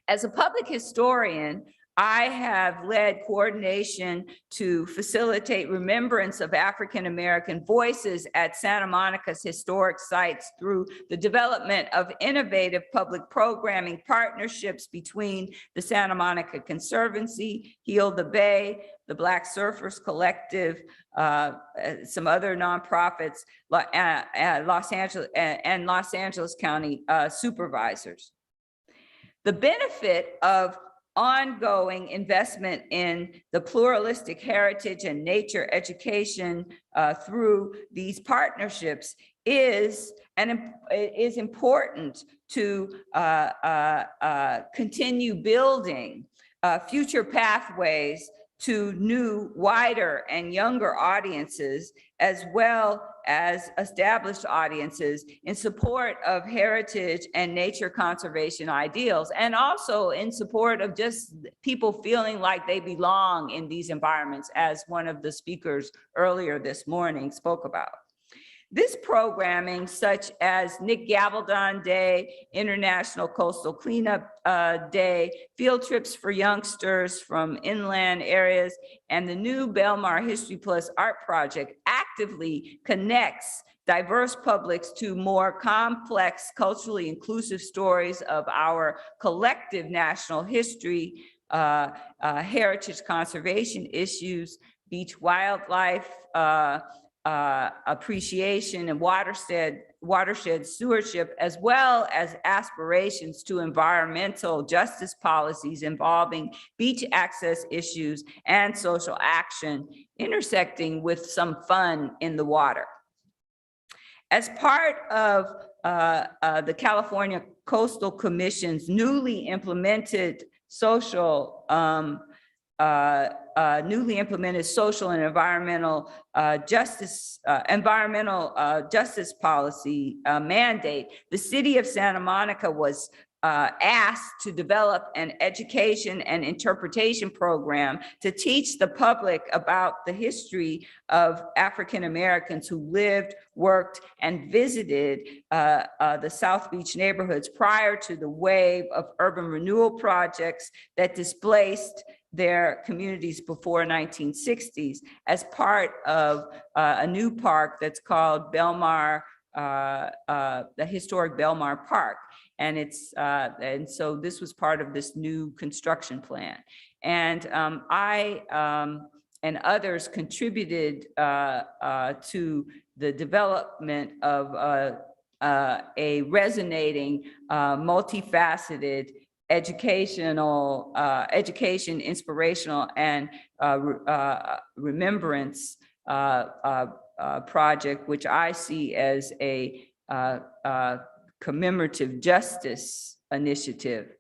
As a public historian, I have led coordination to facilitate remembrance of African-American voices at Santa Monica's historic sites through the development of innovative public programming partnerships between the Santa Monica Conservancy, Heal the Bay, the Black Surfers Collective, some other nonprofits, Los Angeles County supervisors. The benefit of ongoing investment in the pluralistic heritage and nature education through these partnerships is important to continue building future pathways to new, wider, and younger audiences, as well as established audiences in support of heritage and nature conservation ideals, and also in support of just people feeling like they belong in these environments, as one of the speakers earlier this morning spoke about. This programming, such as Nick Gavaldon Day, International Coastal Cleanup Day, field trips for youngsters from inland areas, and the new Belmar History Plus Art Project actively connects diverse publics to more complex, culturally inclusive stories of our collective national history, heritage conservation issues, beach wildlife, appreciation and watershed stewardship, as well as aspirations to environmental justice policies involving beach access issues and social action, intersecting with some fun in the water. As part of the California Coastal Commission's newly implemented social newly implemented social and environmental justice policy mandate, the city of Santa Monica was asked to develop an education and interpretation program to teach the public about the history of African Americans who lived, worked, and visited the South Beach neighborhoods prior to the wave of urban renewal projects that displaced their communities before 1960s as part of a new park that's called Belmar, the historic Belmar Park. And and so this was part of this new construction plan. And I and others contributed to the development of a resonating, multifaceted education, inspirational, and remembrance project, which I see as a commemorative justice initiative.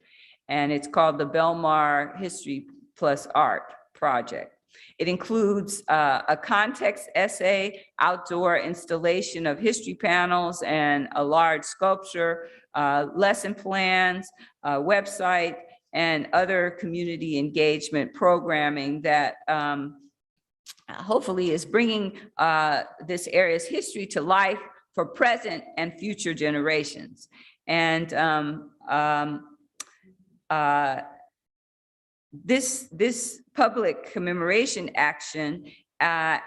And it's called the Belmar History Plus Art Project. It includes a context essay, outdoor installation of history panels, and a large sculpture, lesson plans, website, and other community engagement programming that hopefully is bringing this area's history to life for present and future generations. And this public commemoration action at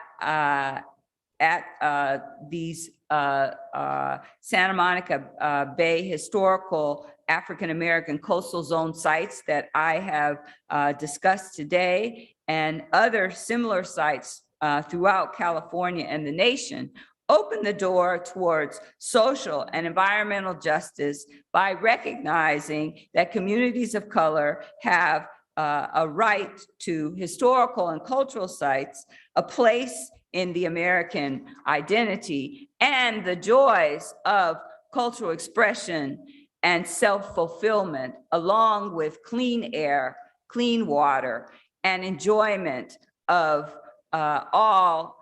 these Santa Monica Bay historical African-American coastal zone sites that I have discussed today, and other similar sites throughout California and the nation, open the door towards social and environmental justice by recognizing that communities of color have a right to historical and cultural sites, a place in the American identity, and the joys of cultural expression and self-fulfillment, along with clean air, clean water, and enjoyment of all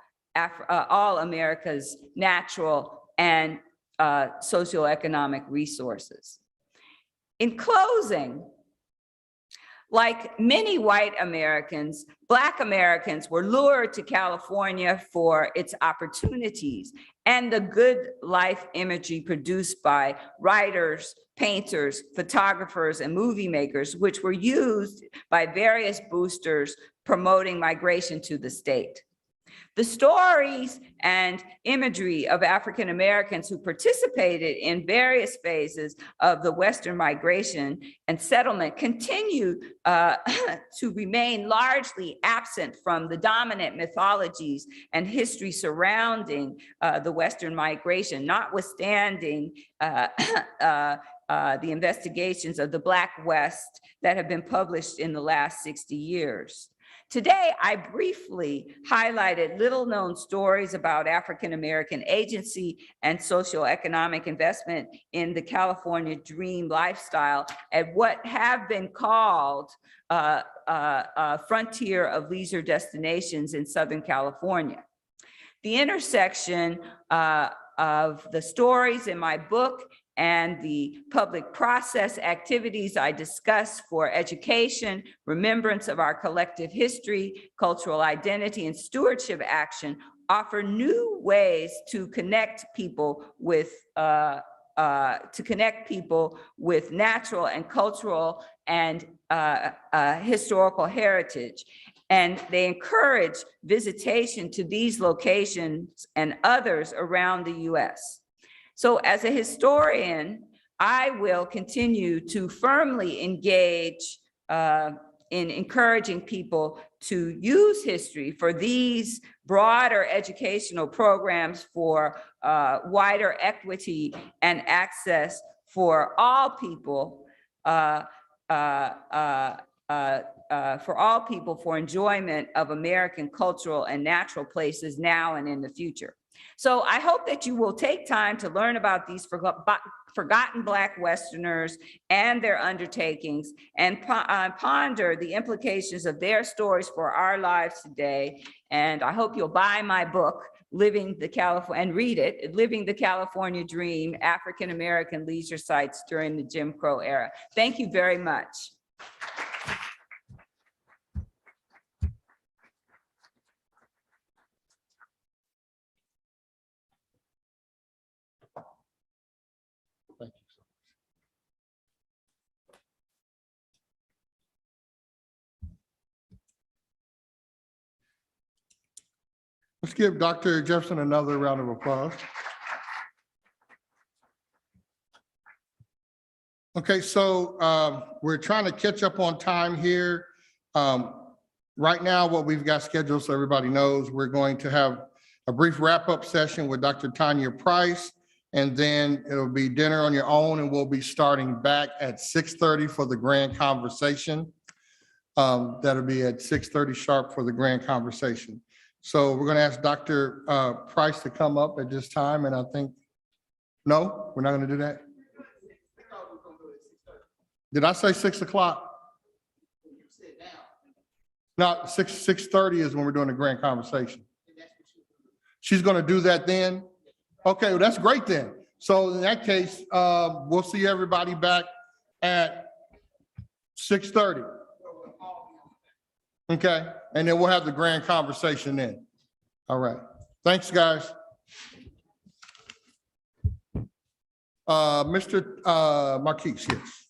America's natural and socioeconomic resources. In closing, like many white Americans, Black Americans were lured to California for its opportunities and the good life imagery produced by writers, painters, photographers, and movie makers, which were used by various boosters promoting migration to the state. The stories and imagery of African Americans who participated in various phases of the Western migration and settlement continue to remain largely absent from the dominant mythologies and history surrounding the Western migration, notwithstanding the investigations of the Black West that have been published in the last 60 years. Today, I briefly highlighted little-known stories about African-American agency and socioeconomic investment in the California dream lifestyle at what have been called a frontier of leisure destinations in Southern California. The intersection of the stories in my book and the public process activities I discussed for education, remembrance of our collective history, cultural identity, and stewardship action offer new ways to connect people with natural and cultural and historical heritage. And they encourage visitation to these locations and others around the US. So as a historian, I will continue to firmly engage in encouraging people to use history for these broader educational programs for wider equity and access for all people, for enjoyment of American cultural and natural places now and in the future. So I hope that you will take time to learn about these forgotten Black Westerners and their undertakings and ponder the implications of their stories for our lives today. And I hope you'll buy my book, Living the California, and read it, Living the California Dream, African American Leisure Sites During the Jim Crow Era. Thank you very much. Let's give Dr. Jefferson another round of applause. Okay, so we're trying to catch up on time here. Right now, what we've got scheduled, so everybody knows, we're going to have a brief wrap-up session with Dr. Tanya Price, and then it'll be dinner on your own, and we'll be starting back at 6:30 for the grand conversation. That'll be at 6:30 sharp for the grand conversation. So we're going to ask Dr. Price to come up at this time, and I think, no, we're not going to do that? Did I say 6 o'clock? No, 6:30 is when we're doing the grand conversation. She's going to do that then? Okay, well, that's great then. So in that case, we'll see everybody back at 6:30. Okay, and then we'll have the grand conversation then. All right, thanks, guys. Mr. Marquise, yes.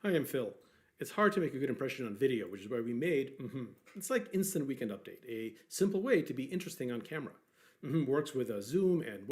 Hi, I'm Phil. It's hard to make a good impression on video, which is why we made It's like Instant Weekend Update, a simple way to be interesting on camera. Works with Zoom and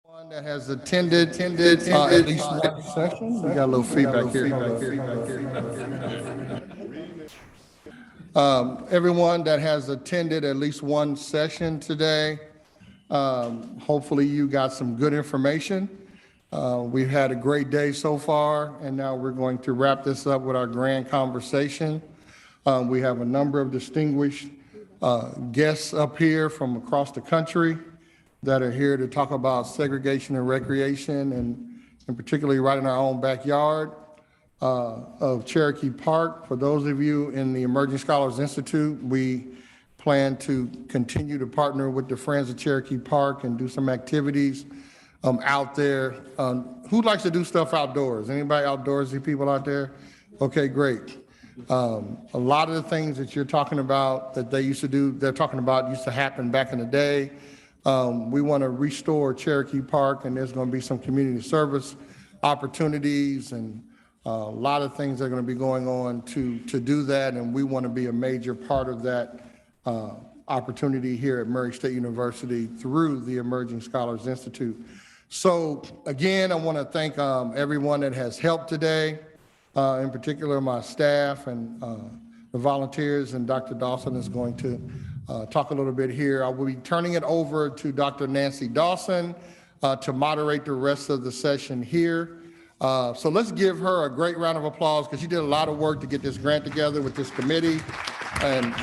One that has attended at least one session. We got a little feedback here. Everyone that has attended at least one session today, hopefully you got some good information. We've had a great day so far, and now we're going to wrap this up with our grand conversation. We have a number of distinguished guests up here from across the country that are here to talk about segregation and recreation, and particularly right in our own backyard of Cherokee Park. For those of you in the Emerging Scholars Institute, we plan to continue to partner with the Friends of Cherokee Park and do some activities out there. Who likes to do stuff outdoors? Anybody outdoorsy people out there? Okay, great. A lot of the things that you're talking about that they used to do, they're talking about used to happen back in the day. We want to restore Cherokee Park, and there's going to be some community service opportunities and a lot of things that are going to be going on to do that, and we want to be a major part of that opportunity here at Murray State University through the Emerging Scholars Institute. So again, I want to thank everyone that has helped today, in particular my staff and the volunteers, and Dr. Dawson is going to talk a little bit here. I will be turning it over to Dr. Nancy Dawson to moderate the rest of the session here. So let's give her a great round of applause because she did a lot of work to get this grant together with this committee and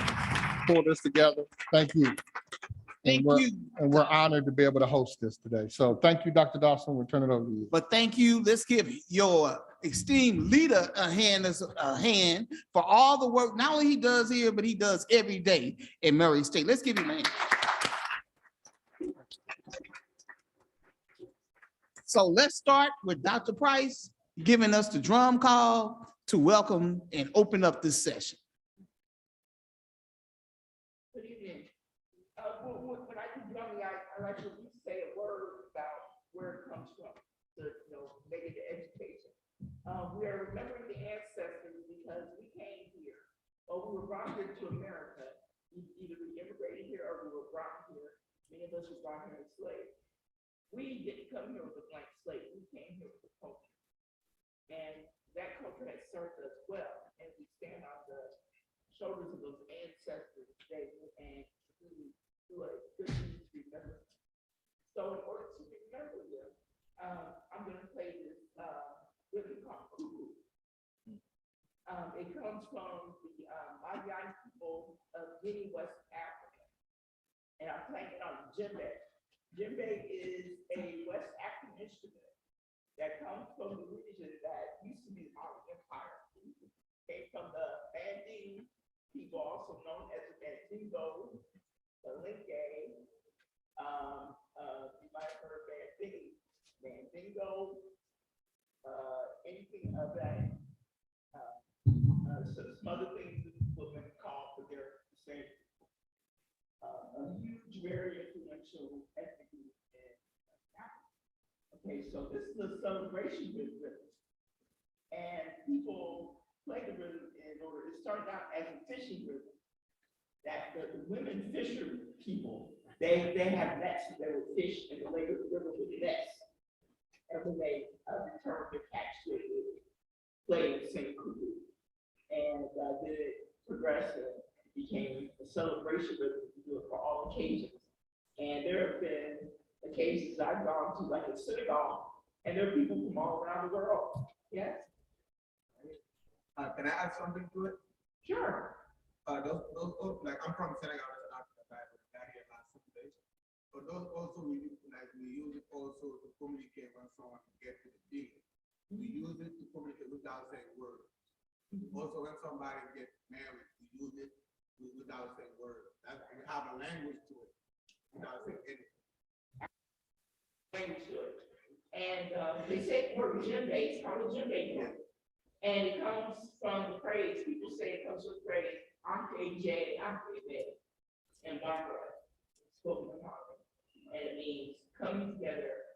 pull this together. Thank you. And we're honored to be able to host this today. So thank you, Dr. Dawson. We'll turn it over to you. But thank you. Let's give your esteemed leader a hand for all the work, not only he does here, but he does every day in Murray State. Let's give him a hand. So let's start with Dr. Price giving us the drum call to welcome and open up this session. Good evening. When I do drumming, I like to at least say a word about where it comes from, to, make it the education. We are remembering the ancestors because we came here, or we were brought here to America. Either we immigrated here or we were brought here. Many of us were brought here enslaved. We didn't come here with a blank slate. We came here with a culture. And that culture has served us well. And we stand on the shoulders of those ancestors today and do a good thing to remember. So in order to remember them, I'm going to play this rhythm called Cuckoo. It comes from the Mayan people of Guinea, West Africa. And I'm playing it on djembe. Djembe is a West African instrument that comes from the region that used to be the Mali Empire. It came from the Banding people, also known as the Mandingo, the Linke. You might have heard Mandingo, anything of that. So some other things that women call for their same. A huge, very influential ethnic group in Africa. Okay, so this is a celebration rhythm. And people play the rhythm in order, it started out as a fishing rhythm. That the women fisher people, they have nets that they would fish in the lake of the river with nets. And when they returned to catch, they would play and sing cuckoo. And then it progressed and became a celebration rhythm to do it for all occasions. And there have been occasions I've gone to, like a synagogue, and there are people from all around the world. Yes? Can I add something to it? Sure. Like I'm from Senegal, got here last Sunday. But those also we use it also to communicate when someone gets to the deal. We use it to communicate without saying words. Also, when somebody gets married, we use it without saying words. We have a language to it without saying anything. Language to it. And they say the word djembe, it's called a djembe. And it comes from the phrase, people say it comes from the phrase, Ante J, Ante J, and Barbara, spoken in Harlem. And it means coming together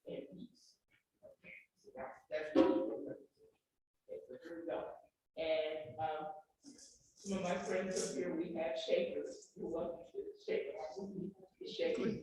in peace. Okay, so that's what it represents. Okay, so here we go. And some of my friends up here, we have shakers. You're welcome to shake the shakers.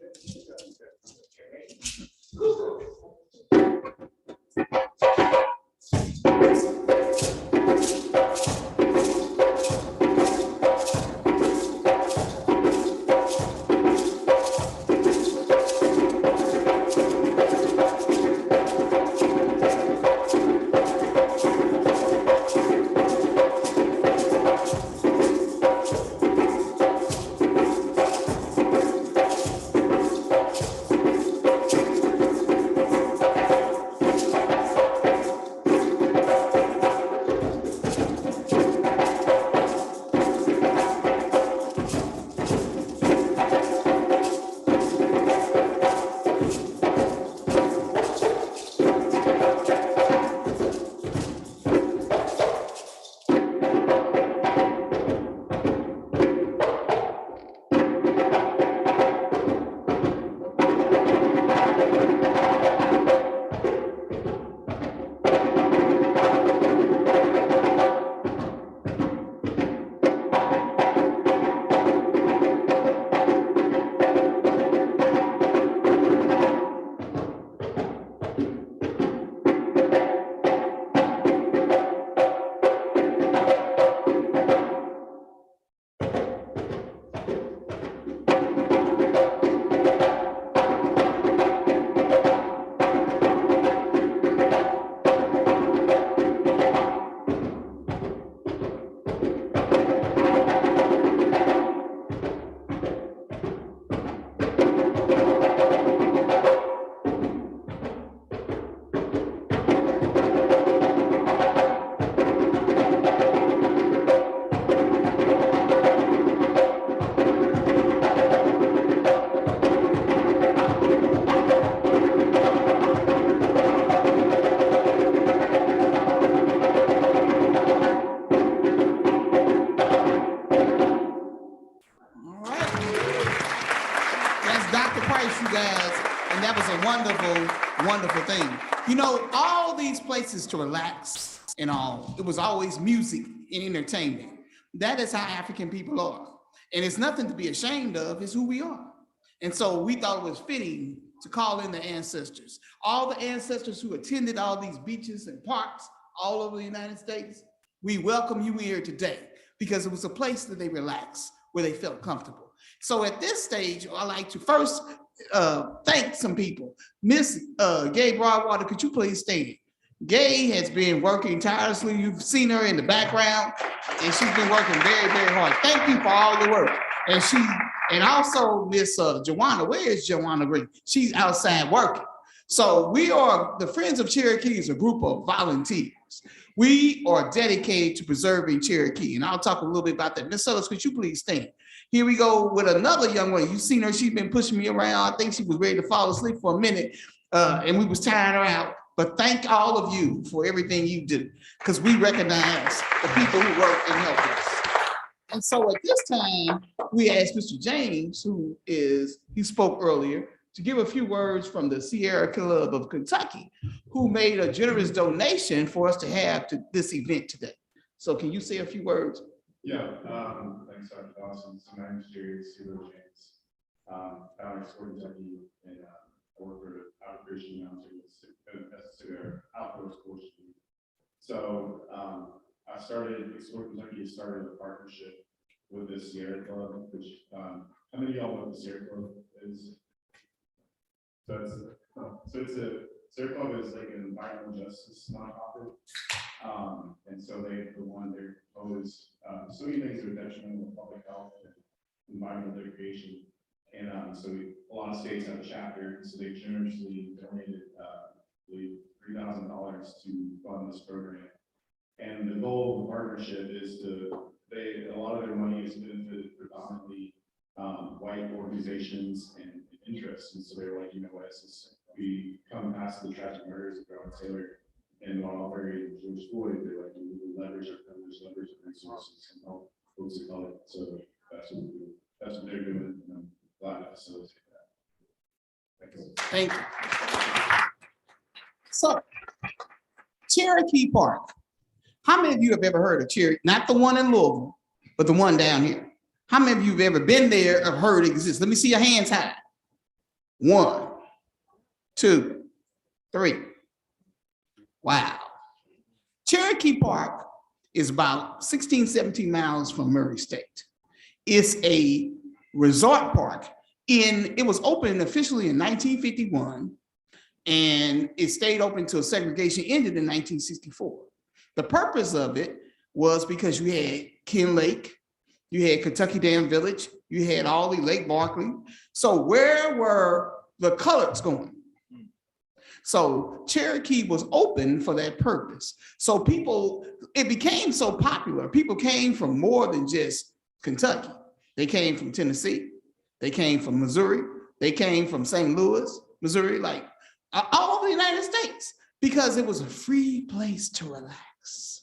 these places to relax and all. It was always music and entertainment. That is how African people are. And it's nothing to be ashamed of, it's who we are. And so we thought it was fitting to call in the ancestors. All the ancestors who attended all these beaches and parks all over the United States, we welcome you here today because it was a place that they relaxed, where they felt comfortable. So at this stage, I'd like to first thank some people. Miss Gay Broadwater, could you please stand? Gay has been working tirelessly. You've seen her in the background, and she's been working very, very hard. Thank you for all your work. And also Miss Joanna. Where is Joanna Green? She's outside working. So we are, the Friends of Cherokee is a group of volunteers. We are dedicated to preserving Cherokee, and I'll talk a little bit about that. Miss Suttles, could you please stand? Here we go with another young one. You've seen her, she's been pushing me around. I think she was ready to fall asleep for a minute, and we was tiring her out. But thank all of you for everything you do, because we recognize the people who work and help us. And so at this time, we asked Mr. James, he spoke earlier, to give a few words from the Sierra Club of Kentucky, who made a generous donation for us to have to this event today. So can you say a few words? Yeah, thanks, Dr. Dawson. So my name is Jerry James. Founding Sport Kentucky, and I work for Outcreation Mountain as their outdoor sports team. So I started, Sport Kentucky started a partnership with the Sierra Club, which how many of y'all know what the Sierra Club is? Sierra Club is like an environmental justice nonprofit. And so they're opposed so many things that are detrimental to public health and environmental degradation. And so a lot of states have a chapter, so they generously donated $3,000 to fund this program. And the goal of the partnership is a lot of their money is benefited predominantly white organizations and interests. And so they were like, you know what, since we come past the tragic murders of Breonna Taylor and Marbury and George Floyd, they're like, we need to leverage our privilege, leverage our resources, and help folks of color. So that's what we do. That's what they're doing. And I'm glad to facilitate that. Thank you. So, Cherokee Park. How many of you have ever heard of Cherokee? Not the one in Louisville, but the one down here. How many of you have ever been there or heard it exists? Let me see your hands high. 1, 2, 3. Wow. Cherokee Park is about 16, 17 miles from Murray State. It's a resort park. It was opened officially in 1951, and it stayed open until segregation ended in 1964. The purpose of it was because you had Ken Lake, you had Kentucky Dam Village, you had all the Lake Barkley. So where were the coloreds going? So Cherokee was open for that purpose. So it became so popular. People came from more than just Kentucky. They came from Tennessee. They came from Missouri. They came from St. Louis, Missouri, like all over the United States, because it was a free place to relax.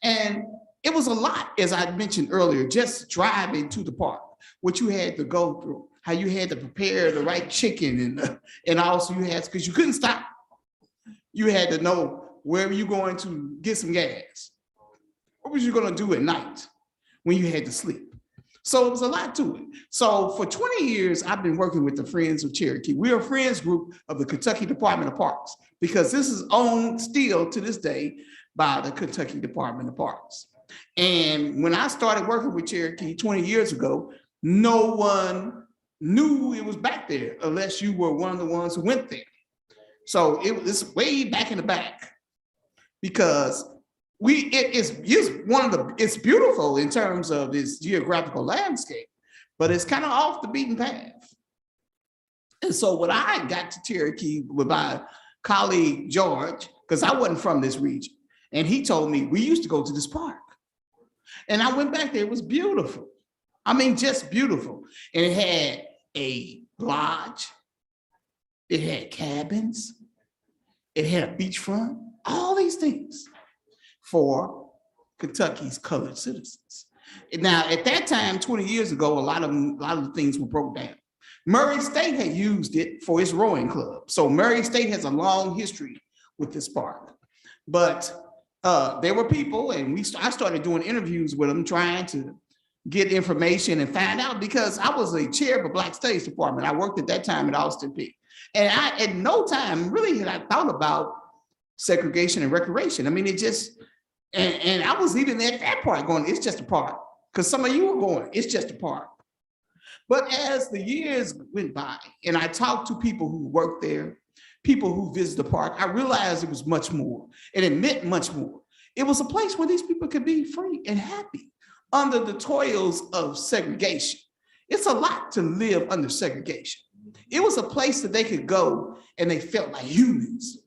And it was a lot, as I mentioned earlier, just driving to the park, what you had to go through, how you had to prepare the right chicken, and also you had, because you couldn't stop. You had to know where you going to get some gas. What was you going to do at night when you had to sleep? So it was a lot to it. So for 20 years, I've been working with the Friends of Cherokee. We're a friends group of the Kentucky Department of Parks, because this is owned still to this day by the Kentucky Department of Parks. And when I started working with Cherokee 20 years ago, no one knew it was back there unless you were one of the ones who went there. So it's way back in the back, because it's beautiful in terms of its geographical landscape, but it's kind of off the beaten path. And so when I got to Cherokee with my colleague George, because I wasn't from this region, and he told me we used to go to this park. And I went back there, it was beautiful. I mean, just beautiful. And it had a lodge, it had cabins, it had a beachfront, all these things for Kentucky's colored citizens. Now, at that time, 20 years ago, a lot of the things were broke down. Murray State had used it for its rowing club. So Murray State has a long history with this park. But there were people, and I started doing interviews with them, trying to get information and find out, because I was a chair of the Black Studies Department. I worked at that time at Austin Peay. And I, at no time really had I thought about segregation and recreation. I mean, it just, and I was even at that part going, it's just a park. Because some of you were going, it's just a park. But as the years went by and I talked to people who worked there, people who visit the park, I realized it was much more, and it meant much more. It was a place where these people could be free and happy under the toils of segregation. It's a lot to live under segregation. It was a place that they could go and they felt like humans.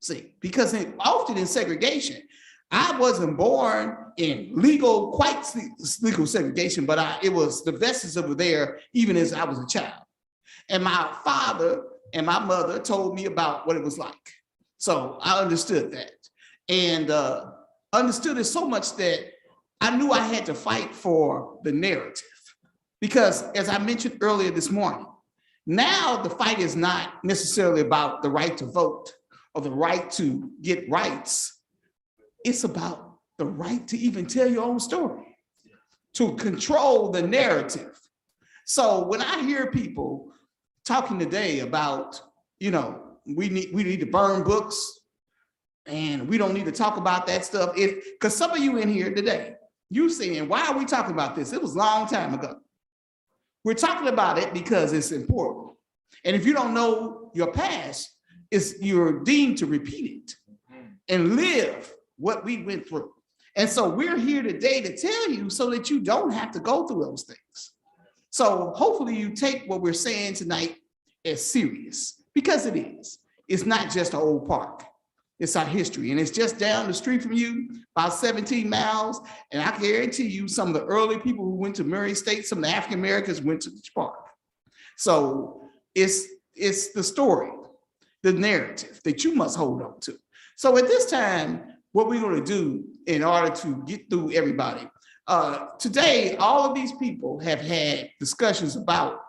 See, because often in segregation, I wasn't born in quite legal segregation, but it was the vestiges over there even as I was a child. And my father and my mother told me about what it was like. So I understood that, and understood it so much that I knew I had to fight for the narrative. Because as I mentioned earlier this morning, now the fight is not necessarily about the right to vote or the right to get rights. It's about the right to even tell your own story, to control the narrative. So when I hear people talking today about, we need to burn books and we don't need to talk about that stuff, because some of you in here today, you saying, why are we talking about this? It was a long time ago. We're talking about it because it's important. And if you don't know your past, you're deemed to repeat it and live what we went through. And so we're here today to tell you so that you don't have to go through those things. So hopefully you take what we're saying tonight as serious, because it is. It's not just an old park. It's our history, and it's just down the street from you, about 17 miles. And I guarantee you some of the early people who went to Murray State, some of the African Americans went to this park. So it's the story, the narrative that you must hold on to. So at this time, what we're going to do in order to get through everybody, today, all of these people have had discussions about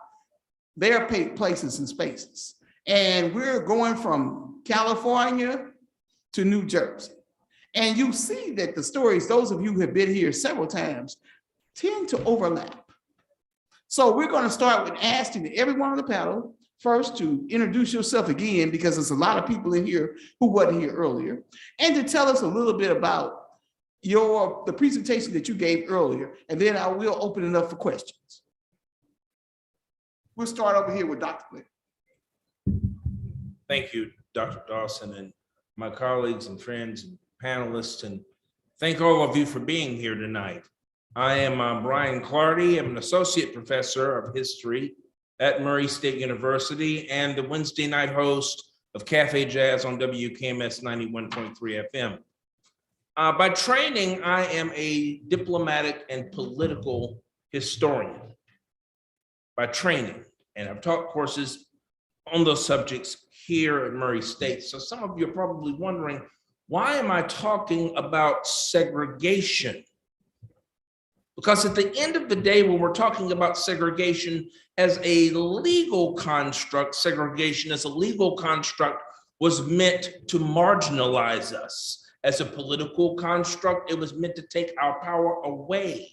their places and spaces. And we're going from California to New Jersey. And you see that the stories, those of you who have been here several times, tend to overlap. So we're going to start with asking everyone on the panel first to introduce yourself again, because there's a lot of people in here who wasn't here earlier, and to tell us a little bit about the presentation that you gave earlier, and then I will open it up for questions. We'll start over here with Dr. Blair. Thank you, Dr. Dawson, and my colleagues and friends and panelists, and thank all of you for being here tonight. I am Brian Clardy. I'm an associate professor of history at Murray State University and the Wednesday night host of Cafe Jazz on WKMS 91.3 FM. By training, I am a diplomatic and political historian by training, and I've taught courses on those subjects here at Murray State. So some of you are probably wondering, why am I talking about segregation? Because at the end of the day, when we're talking about segregation as a legal construct, segregation as a legal construct was meant to marginalize us. As a political construct, it was meant to take our power away.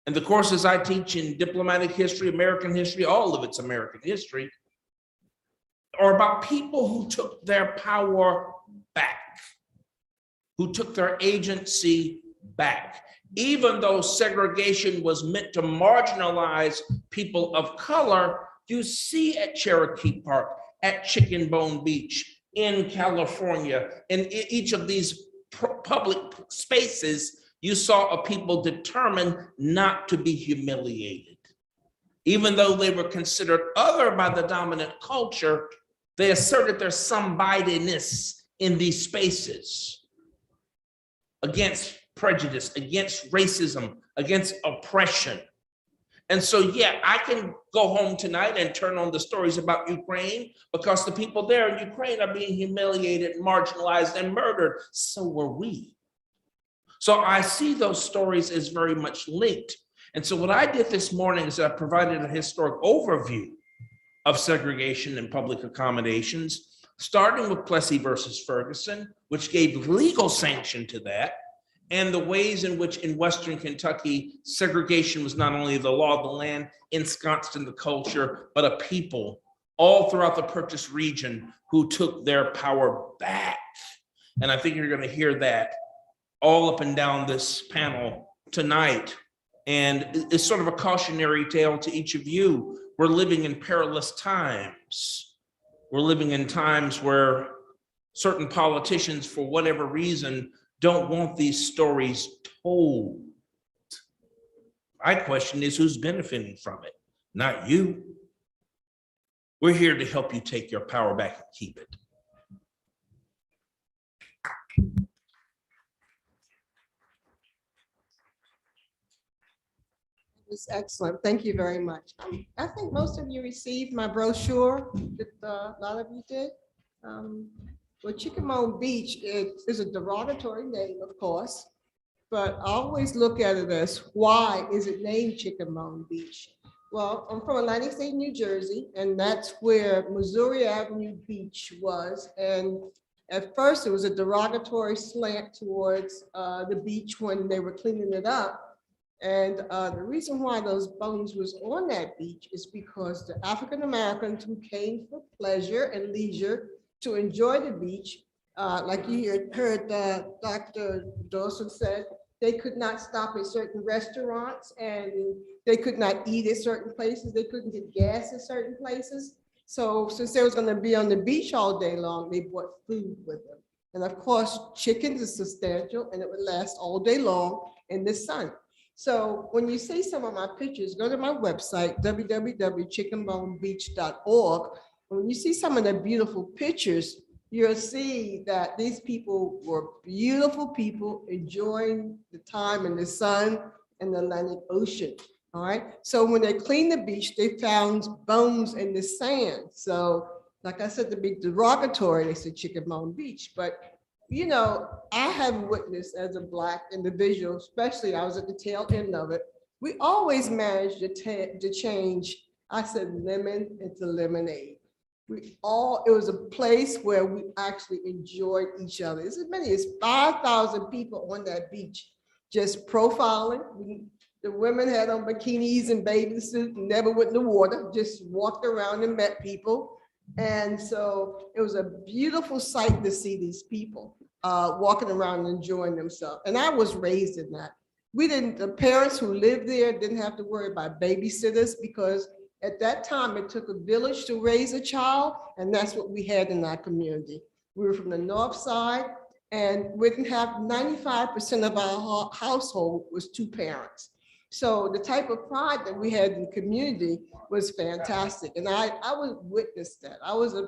And the courses I teach in diplomatic history, American history, all of it's American history, are about people who took their power back, who took their agency back. Even though segregation was meant to marginalize people of color, you see at Cherokee Park, at Chicken Bone Beach, in California, in each of these public spaces, you saw a people determined not to be humiliated. Even though they were considered other by the dominant culture, they asserted their somebodyness in these spaces against prejudice, against racism, against oppression. And so, yeah, I can go home tonight and turn on the stories about Ukraine, because the people there in Ukraine are being humiliated, marginalized, and murdered. So were we. So I see those stories as very much linked. And so what I did this morning is I provided a historic overview of segregation and public accommodations, starting with Plessy versus Ferguson, which gave legal sanction to that, and the ways in which in Western Kentucky, segregation was not only the law of the land ensconced in the culture, but a people all throughout the Purchase region who took their power back. And I think you're going to hear that all up and down this panel tonight. And it's sort of a cautionary tale to each of you. We're living in perilous times. We're living in times where certain politicians, for whatever reason, don't want these stories told. My question is, who's benefiting from it? Not you. We're here to help you take your power back and keep it. It's excellent. Thank you very much. I think most of you received my brochure that a lot of you did. Well, Chickamauga Beach is a derogatory name, of course, but I always look at it as, why is it named Chickamauga Beach? Well, I'm from Atlantic State, New Jersey, and that's where Missouri Avenue Beach was. And at first, it was a derogatory slant towards the beach when they were cleaning it up. And the reason why those bones was on that beach is because the African Americans who came for pleasure and leisure to enjoy the beach, like you heard Dr. Dawson said, they could not stop at certain restaurants and they could not eat at certain places. They couldn't get gas at certain places. So since they was going to be on the beach all day long, they brought food with them. And of course, chickens is substantial and it would last all day long in the sun. So when you see some of my pictures, go to my website, www.chickenbonebeach.org. When you see some of the beautiful pictures, you'll see that these people were beautiful people enjoying the time in the sun and the Atlantic Ocean. All right. So when they cleaned the beach, they found bones in the sand. So like I said, to be derogatory, they said Chickamauga Beach. But you know, I have witnessed as a Black individual, especially I was at the tail end of it, we always managed to change, I said lemon into lemonade. It was a place where we actually enjoyed each other. There's as many as 5,000 people on that beach just profiling. The women had on bikinis and bathing suits, never went in the water, just walked around and met people. And so it was a beautiful sight to see these people walking around and enjoying themselves. And I was raised in that. The parents who lived there didn't have to worry about babysitters because at that time it took a village to raise a child, and that's what we had in our community. We were from the north side and we didn't have 95% of our household was two parents. So the type of pride that we had in the community was fantastic. And I would witness that. I was a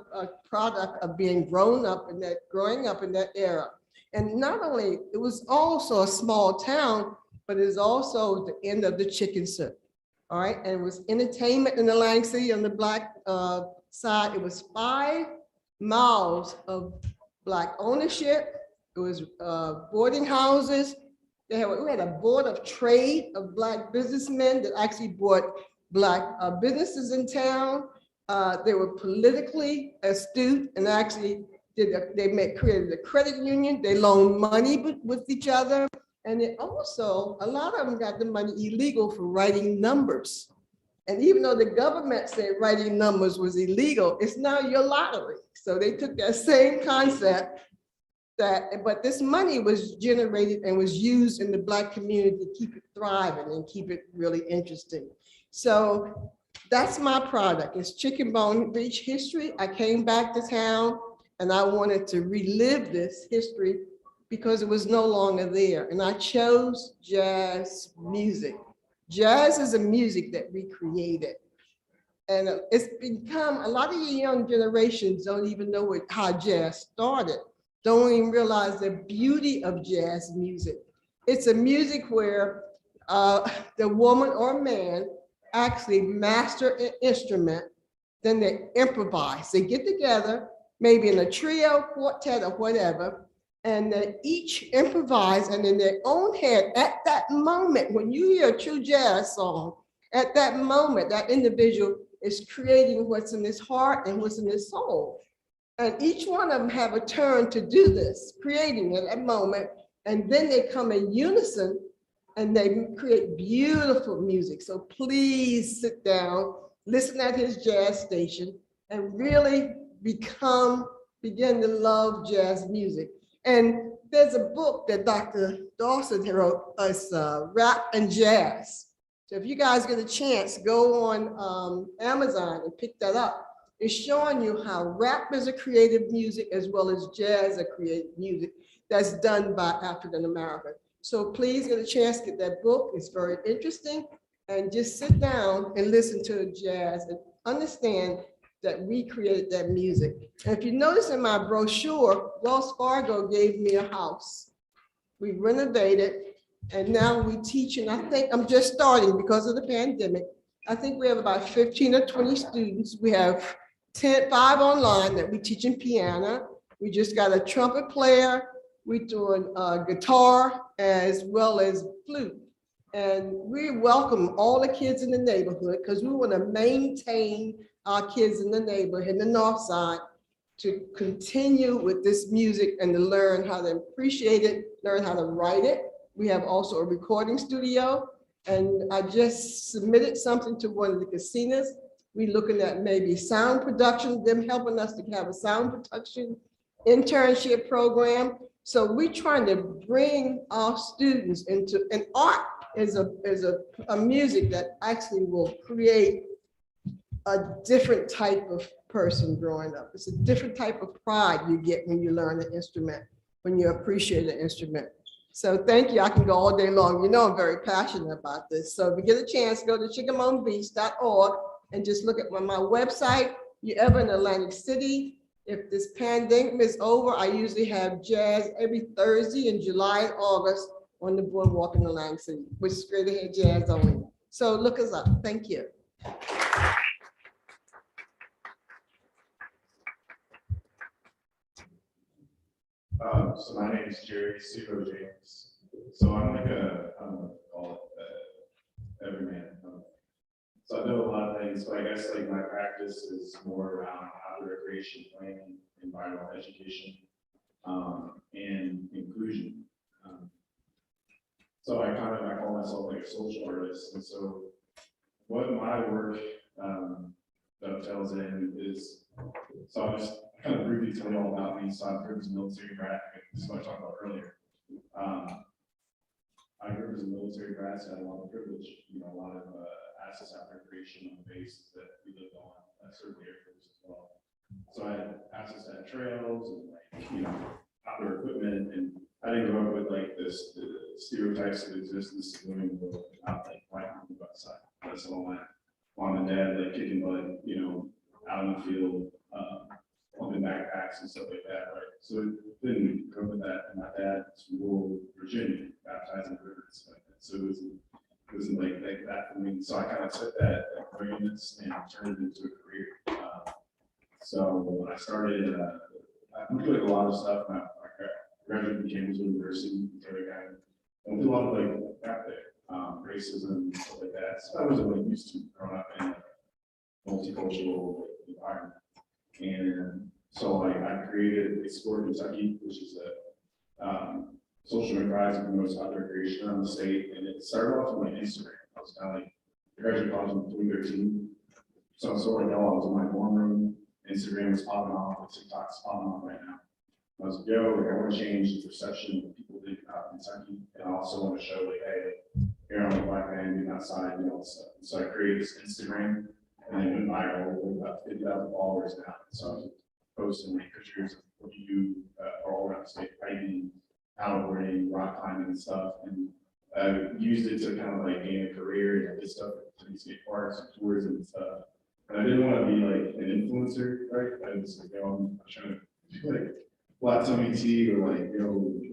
product of growing up in that era. And not only, it was also a small town, but it was also the end of the chicken soup. All right. And it was entertainment in Atlantic City on the Black side. It was 5 miles of Black ownership. It was boarding houses. We had a board of trade of Black businessmen that actually brought Black businesses in town. They were politically astute and actually created a credit union. They loaned money with each other. And they also, a lot of them got the money illegal for writing numbers. And even though the government said writing numbers was illegal, it's now your lottery. So they took that same concept but this money was generated and was used in the Black community to keep it thriving and keep it really interesting. So that's my product. It's Chickamauga Beach history. I came back to town and I wanted to relive this history because it was no longer there. And I chose jazz music. Jazz is a music that we created. And it's become, a lot of the young generations don't even know how jazz started. Don't even realize the beauty of jazz music. It's a music where the woman or man actually master an instrument, then they improvise. They get together, maybe in a trio, quartet, or whatever, and they each improvise, and in their own head, at that moment, when you hear a true jazz song, at that moment, that individual is creating what's in his heart and what's in his soul. And each one of them have a turn to do this, creating at that moment. And then they come in unison and they create beautiful music. So please sit down, listen at his jazz station, and really begin to love jazz music. And there's a book that Dr. Dawson wrote, it's Rap and Jazz. So if you guys get a chance, go on Amazon and pick that up. It's showing you how rap is a creative music as well as jazz a creative music that's done by African American. So please get a chance, get that book. It's very interesting. And just sit down and listen to jazz and understand that we created that music. And if you notice in my brochure, Wells Fargo gave me a house. We renovated and now we teach, and I think I'm just starting because of the pandemic. I think we have about 15 or 20 students. We have 5 online that we teach in piano. We just got a trumpet player. We're doing guitar as well as flute. And we welcome all the kids in the neighborhood because we want to maintain our kids in the neighborhood, in the north side, to continue with this music and to learn how to appreciate it, learn how to write it. We have also a recording studio. And I just submitted something to one of the casinos. We're looking at maybe sound production, them helping us to have a sound production internship program. So we're trying to bring our students into, and art is a music that actually will create a different type of person growing up. It's a different type of pride you get when you learn an instrument, when you appreciate an instrument. So thank you. I can go all day long. You know I'm very passionate about this. So if you get a chance, go to chickamonebeach.org and just look at my website. You're ever in Atlantic City. If this pandemic is over, I usually have jazz every Thursday in July and August on the boardwalk in Atlantic City, with straight ahead jazz only. So look us up. Thank you. So my name is Jerry Sugo James. So I'm like call it everyman. So I know a lot of things, but I guess like my practice is more around outdoor recreation, planning, environmental education, and inclusion. So I call myself like a social artist, and so what my work dovetails in is, so I'll just kind of briefly tell you all about me. So I grew up as a military brat, this is what I talked about earlier. I grew up as a military brat, so I had a lot of privilege, a lot of access after recreation on the bases that we lived on, certainly Air Force as well. So I had access to trails and outdoor equipment, and I didn't grow up with like the stereotypes that exist in the civilian world about like white people outside. That's all my mom and dad like kicking butt, out in the field, pumping backpacks and stuff like that, right? So it didn't grow up with that. And my dad's from rural Virginia, baptizing rivers. So it wasn't like that for me. So I kind of took that brilliance and turned it into a career. So when I started, I moved like a lot of stuff. I graduated from Cambridge University, and did a lot of like back there, racism and stuff like that. So I wasn't really used to growing up in a multicultural environment. And so like I created Explore Kentucky, which is a social enterprise that promotes outdoor recreation around the state. And it started off on my Instagram. I was kind of like, I graduated college in 2013. So I was in my dorm room. Instagram was popping off, TikTok's popping off right now. I was like, I want to change the perception that people think about Kentucky. And I also want to show like, hey, here I'm a black man being outside and all this stuff. And so I created this Instagram, and it went viral with about 50,000 followers now. So I was posting like pictures of what you do all around the state, hiking, paddleboarding, rock climbing and stuff. And I used it to kind of like gain a career, and I did stuff at the state parks and tourism and stuff. And I didn't want to be like an influencer, right? I was like, I'm trying to do like flat tummy tea or like,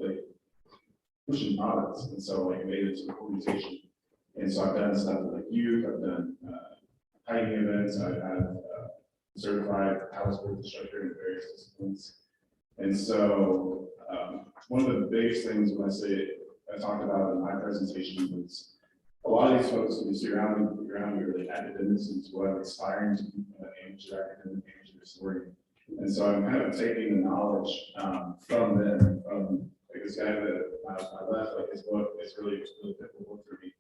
like pushing products. And so like made it to an organization. And so I've done stuff with like youth, I've done hiking events, I've had certified power sports instructor in various disciplines. And so one of the biggest things when I talked about in my presentation was a lot of these folks when you see around me are like academics and what I'm aspiring to manage their academic, manage their story. And so I'm kind of taking the knowledge from them, from like this guy that my left, like his book is really difficult book for me.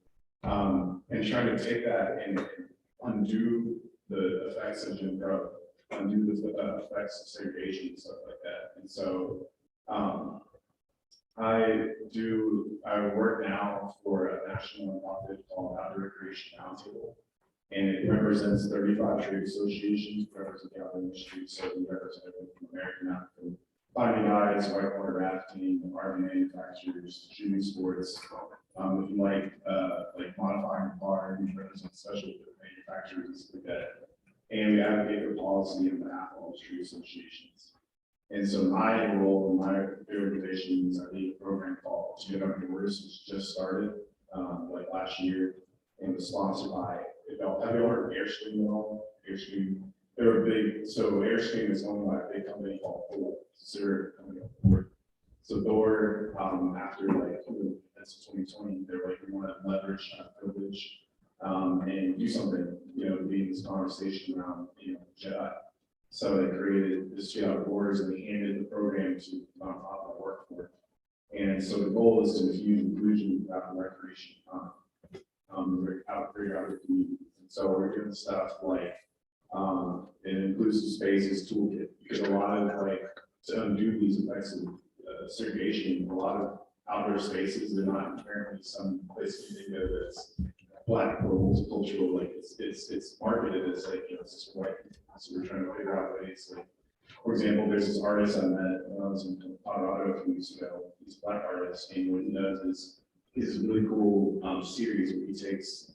And trying to take that and undo the effects of Jim Crow, undo the effects of segregation and stuff like that. And so I work now for a national nonprofit called Outdoor Recreation Roundtable. And it represents 35 trade associations, represent the outdoor industry. So we represent everything from American African climbing guides, whitewater rafting, RV manufacturers, shooting sports. If you like modifying a car, we represent special manufacturers and stuff like that. And we advocate for policy on behalf of all trade associations. And so my role in my organization is I lead a program called Together Doors, which just started like last year and was sponsored by, have you ever heard of Airstream at all? Airstream, they're big, so Airstream is owned by a big company called Thor. It's company called Thor. So Thor, after like that's 2020, they're like, we want to leverage privilege and do something, to be in this conversation around, Jedi. So they created this Jedi Borders and they handed the program to nonprofit I work for. And so the goal is to infuse inclusion without recreation out the community. So we're doing stuff like an inclusive spaces toolkit, because a lot of to undo these effects of segregation, a lot of outdoor spaces are not inherently some place you think of as Black or multicultural, like it's marketed as it's just white. So we're trying to figure out ways, for example, there's this artist I met when I was in Colorado a few weeks ago. He's a Black artist, and what he does is he's a really cool series where he takes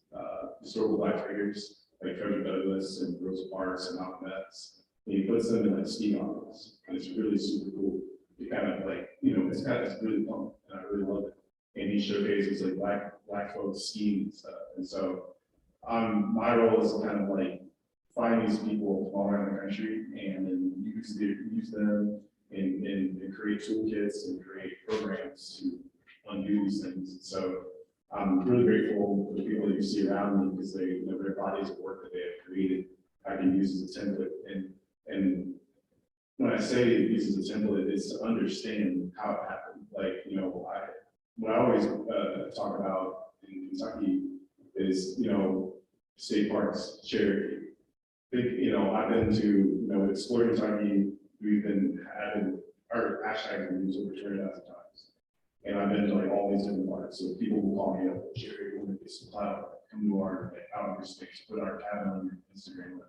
historical Black figures like Frederick Douglass and Rosa Parks and Malcolm X, and he puts them in ski goggles, and it's really super cool. It kind of it's really fun, and I really love it. And he showcases black folks skiing and stuff. And so my role is to kind of find these people all around the country and then use them and create toolkits and create programs to undo these things. And so I'm really grateful for the people that you see around me, because they, their bodies of work that they have created, I can use as a template. And when I say use as a template, it's to understand how it happened. What I always talk about in Kentucky is, state parks, Cherokee. I've been to, Explore Kentucky. We've been having our hashtag reviews over 20,000 times. And I've been to all these different parks. So people will call me up, Cherokee, we'll get some cloud, come to our outdoor space, put our cabin on your Instagram.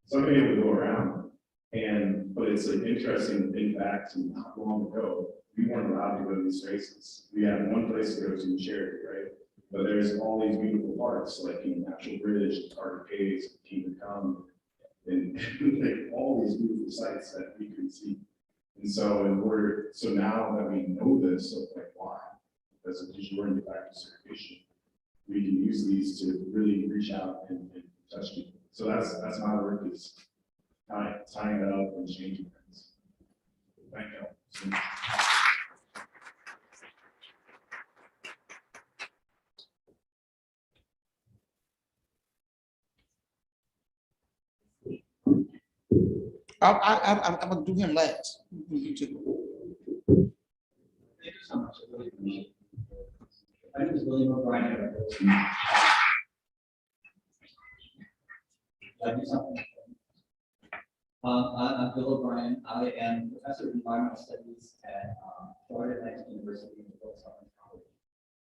So I'm able to go around. But it's interesting in fact, and not long ago, we weren't allowed to go to these spaces. We had one place to go to in Cherokee, right? But there's all these beautiful parks like Natural Bridge, Carter Caves, Kingdom Come, and all these beautiful sites that we can see. And so, so now that we know this, why? Because we're in the back of segregation, we can use these to really reach out and touch people. So that's my work, is tying it up and changing things. Thank you. I'm gonna do him last. You too. Thank you so much. I really appreciate it. My name is William O'Brien. I do something. I'm Bill O'Brien. I am professor of environmental studies at Florida Atlantic University in Southern College.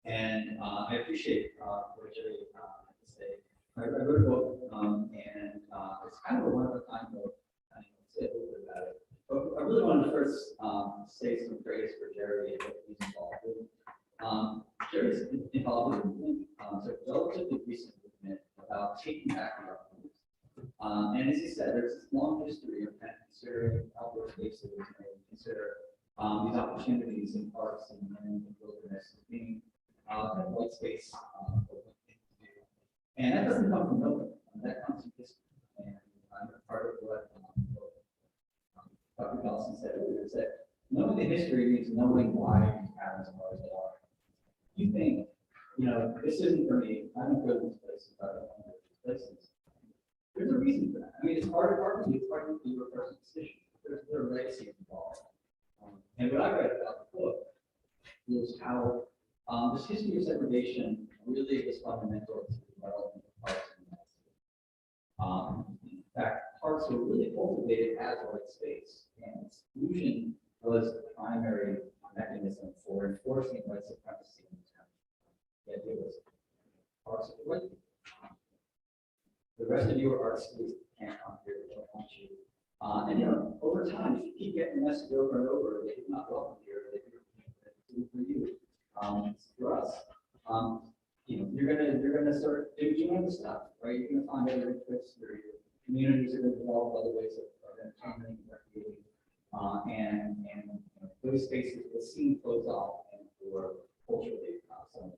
And I appreciate what Jerry had to say. I wrote a book, and it's kind of a one-of-a-kind book. I can say a little bit about it. But I really wanted to first say some praise for Jerry and what he's involved with. Jerry's involved with a movement, so relatively recent movement about taking back our homes. And as he said, there's this long history of kind of considering outdoor spaces and consider these opportunities in parks and in the wilderness as being kind of white space for what things to do. And that doesn't come from nowhere. That comes from history. And part of what Dr. Nelson said earlier is that knowing the history means knowing why these patterns are as they are. You think, this isn't for me. I don't go to these places. I don't want to go to these places. There's a reason for that. I mean, it's part of your personal decision. There's sort of legacy involved. And what I read about the book is how this history of segregation really is fundamental to the development of parks in the United States. In fact, parks were really cultivated as white space, and exclusion was the primary mechanism for enforcing white supremacy in the town. The idea was parks are white people. The rest of you are art schools can't come here, they don't want you. And you know, over time, if you keep getting the message over and over, they do not welcome here, they do for you. For us, you know, you're gonna start doing other stuff, right? You're gonna find other interests, your communities are gonna develop other ways of entertainment and recreating. And you know, those spaces will seem closed off and for culturally. So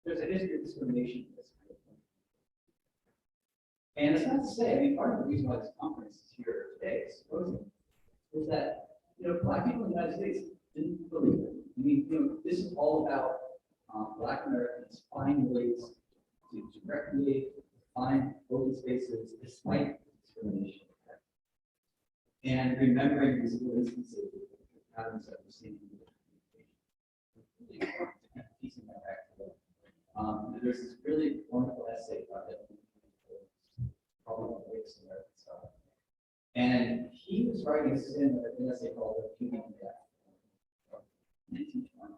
there's a history of discrimination in this kind of thing. And it's not to say, I mean, part of the reason why this conference is here today, Symposium, is that, you know, Black people in the United States didn't believe it. I mean, you know, this is all about Black Americans finding ways to recreate, find open spaces despite discrimination. And remembering these little instances of patterns that we're seeing in the communication. Piecing that back together. There's this really wonderful essay about that. And he was writing this in an essay called The Beauty and Death, 1920.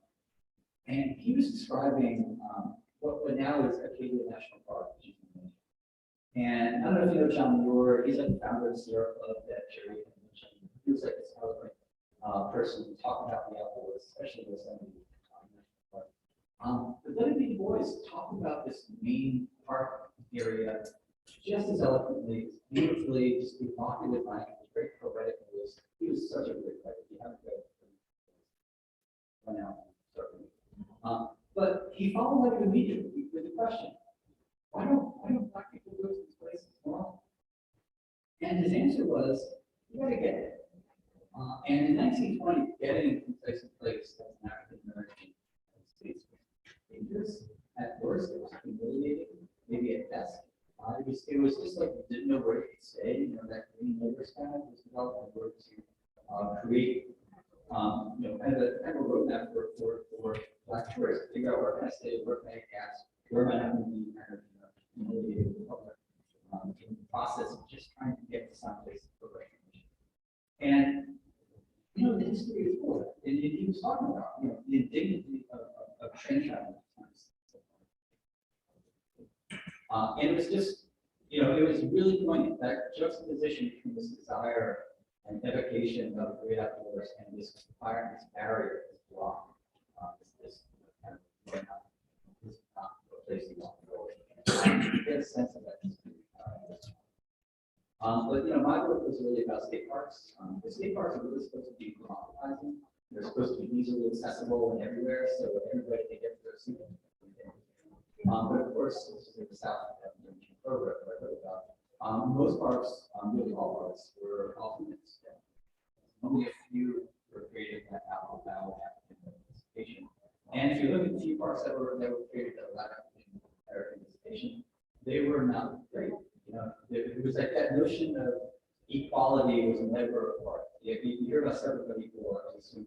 And he was describing what now is Acadia National Park. And I don't know if you know John Muir, he's like the founder of the Sierra Club that Jerry had mentioned. He was like this eloquent person to talk about the outdoors, especially with some of the but W.B. Du Bois talked about this main park area just as eloquently, beautifully, just evocative language, very poetic. He was such a great writer. You haven't read it. Now, but he followed up immediately with the question, why don't Black people go to these places more? And his answer was, you gotta get it. And in 1920, getting from place to place as an African American states was dangerous. At worst, it was humiliating, maybe at best. It was just like you didn't know where to stay. You know, that green neighbors kind of was developed in order to create, you know, kind of a roadmap for Black tourists to figure out where can I stay, where can I gas, where am I not going to be kind of humiliated in the public in the process of just trying to get to some place for recognition. And you know, the history is full of it. And he was talking about, you know, the indignity of train travel at times. And it was just, you know, it was really poignant, that juxtaposition between this desire and evocation of the great outdoors and this fire, this barrier, this block, this kind of going out, this place you want to go. Get a sense of that. But you know, my book was really about state parks. The state parks are really supposed to be democratizing. They're supposed to be easily accessible and everywhere, so everybody can get to go see them. But of course, this is in the South program that I wrote about. Most parks, really all parks, were off limits. Only a few were created that allow African participation. And if you look at the few parks that were created that allowed African participation, they were not great. You know, it was like that notion of equality was never a part. If you hear about everybody before, I assume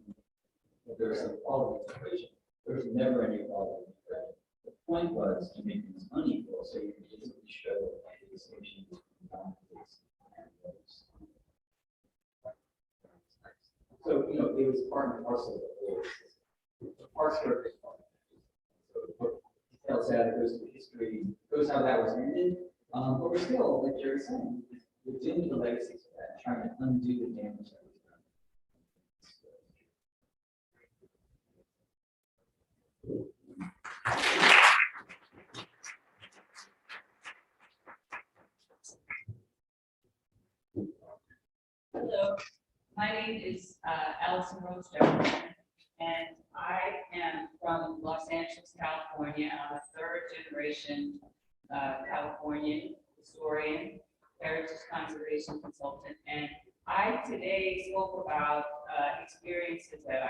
that there was some equality equation. There was never any equality. The point was to make things unequal, so you could easily show participation and so, you know, it was part and parcel of the whole system. The parks were a big part. So the book details that, it goes to history, goes how that was ended. But we're still, like Jerry's saying, we're dealing with the legacies of that, trying to undo the damage that was done. Hello, my name is Allison Rose Jefferson, and I am from Los Angeles, California. I'm a third generation Californian historian, heritage conservation consultant, and I today spoke about experiences that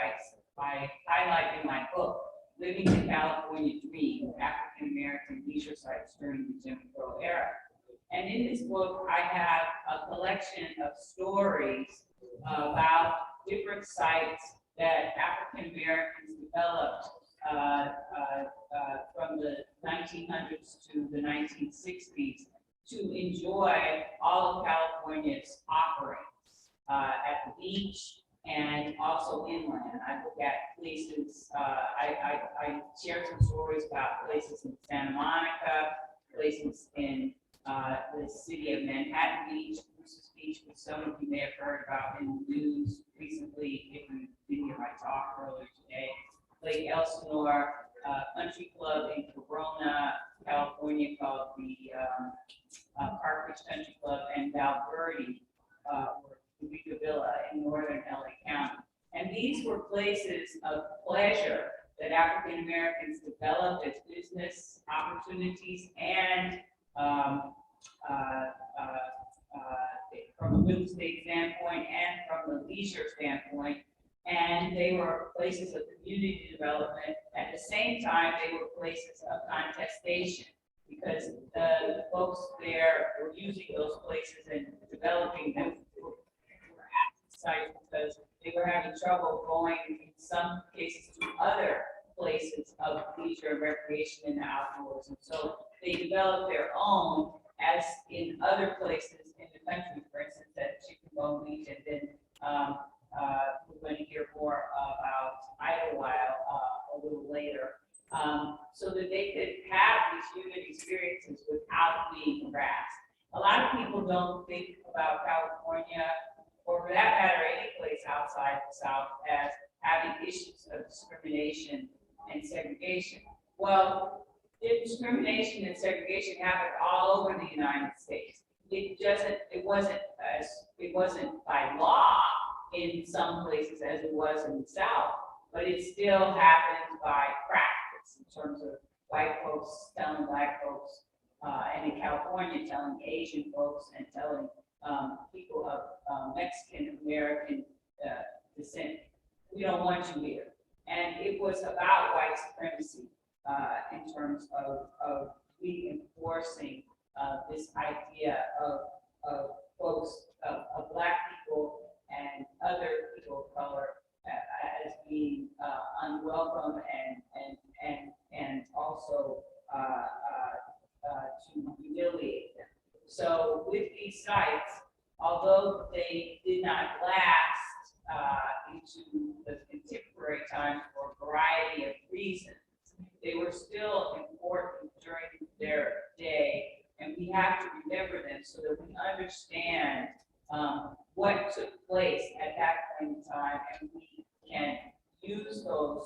I highlight in my book, Living the California Dream, African American leisure sites during the Jim Crow era. And in this book, I have a collection of stories about different sites that African Americans developed from the 1900s to the 1960s to enjoy all of California's offerings at the beach and also inland. I look at places, I shared some stories about places in Santa Monica, places in the city of Manhattan Beach, Bruce's Beach, which some of you may have heard about in the news recently, if you didn't hear my talk earlier today. Lake Elsinore, country club in Corona, California, called the Park Ridge Country Club, and Val Verde, or Eureka Villa in northern LA County. And these were places of pleasure that African Americans developed as business opportunities and from a real estate standpoint and from the leisure standpoint. And they were places of community development. At the same time, they were places of contestation, because the folks there were using those places and developing them were at the site because they were having trouble going in some cases to other places of leisure and recreation in the outdoors. And so they developed their own, as in other places in the country, for instance, at Chicken Bone Beach, and then we're going to hear more about Idlewild a little later, so that they could have these human experiences without being harassed. A lot of people don't think about California, or for that matter, any place outside the South, as having issues of discrimination and segregation. Well, discrimination and segregation happen all over the United States. It wasn't by law in some places as it was in the South, but it still happens by practice in terms of white folks telling black folks, and in California telling Asian folks and telling people of Mexican American descent, we don't want you here. And it was about white supremacy in terms of reinforcing this idea of folks, of black people and other people of color as being unwelcome and also to humiliate them. So with these sites, although they did not last into the contemporary times for a variety of reasons, they were still important during their day, and we have to remember them so that we understand what took place at that point in time, and we can use those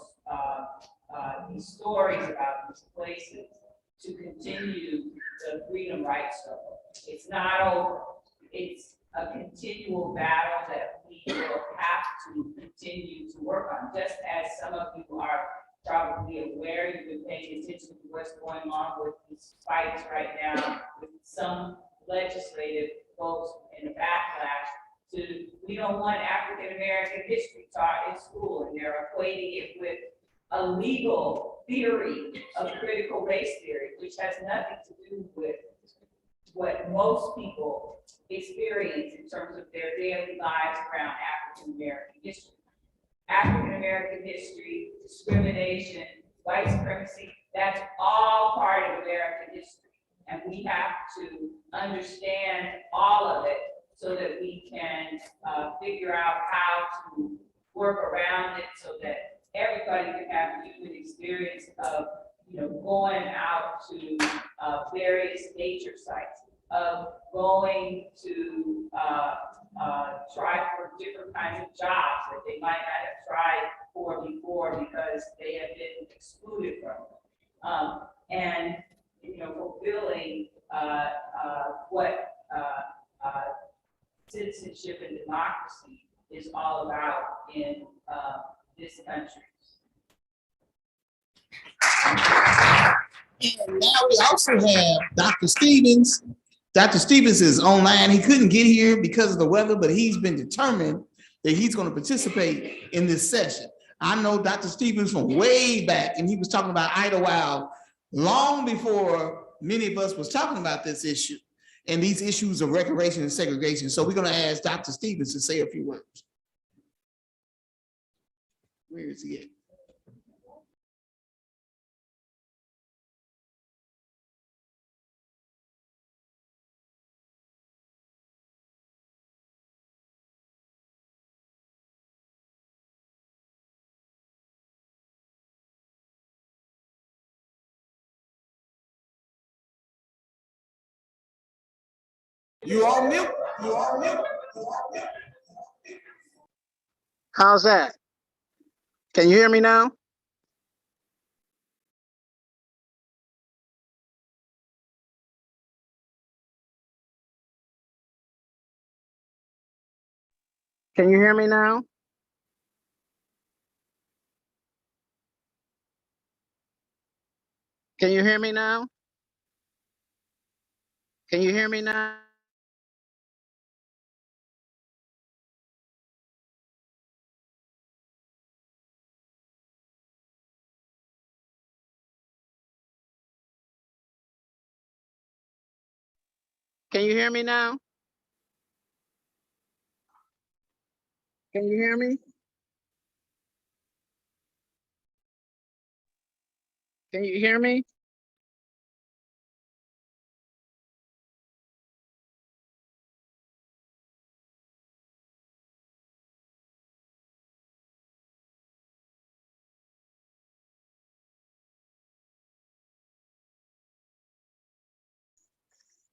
these stories about these places to continue the freedom rights struggle. It's not over. It's a continual battle that we will have to continue to work on. Just as some of you are probably aware, you've been paying attention to what's going on with these fights right now, with some legislative folks in a backlash to, we don't want African American history taught in school, and they're equating it with a legal theory of critical race theory, which has nothing to do with what most people experience in terms of their daily lives around African American history. African American history, discrimination, white supremacy, that's all part of American history. And we have to understand all of it so that we can figure out how to work around it so that everybody can have a human experience of, going out to various nature sites, of going to try for different kinds of jobs that they might not have tried for before because they have been excluded from them. And fulfilling what citizenship and democracy is all about in this country. And now we also have Dr. Stevens. Dr. Stevens is online. He couldn't get here because of the weather, but he's been determined that he's going to participate in this session. I know Dr. Stevens from way back, and he was talking about Idlewild long before many of us was talking about this issue and these issues of recreation and segregation. So we're going to ask Dr. Stevens to say a few words. Where is he at? You all mute? You all mute? How's that? Can you hear me now? Can you hear me now? Can you hear me now? Can you hear me now? Can you hear me now? Can you hear me? Can you hear me?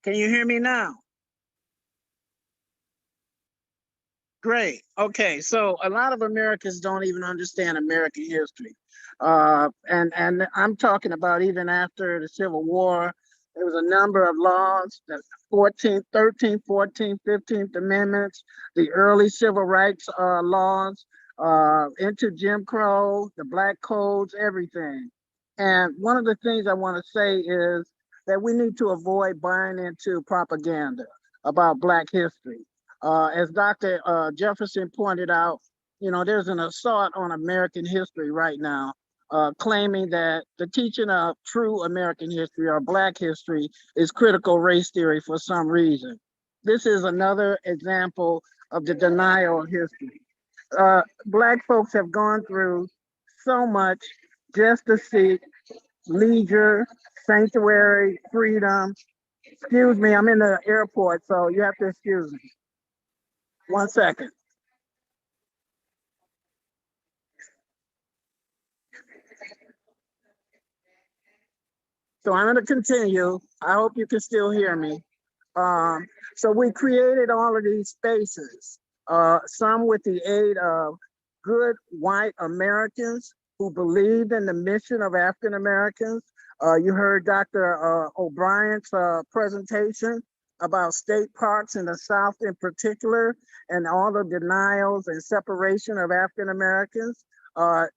Can you hear me now? Great. Okay, so a lot of Americans don't even understand American history. And I'm talking about even after the Civil War, there was a number of laws, the 14th, 13th, 14th, 15th Amendments, the early civil rights laws, into Jim Crow, the black codes, everything. And one of the things I want to say is that we need to avoid buying into propaganda about black history. As Dr. Jefferson pointed out, you know, there's an assault on American history right now, claiming that the teaching of true American history or Black history is critical race theory for some reason. This is another example of the denial of history. Black folks have gone through so much just to seek leisure, sanctuary, freedom. Excuse me, I'm in the airport, so you have to excuse me. 1 second. So I'm going to continue. I hope you can still hear me. So we created all of these spaces, some with the aid of good white Americans who believed in the mission of African Americans. You heard Dr. O'Brien's presentation about state parks in the South in particular, and all the denials and separation of African Americans.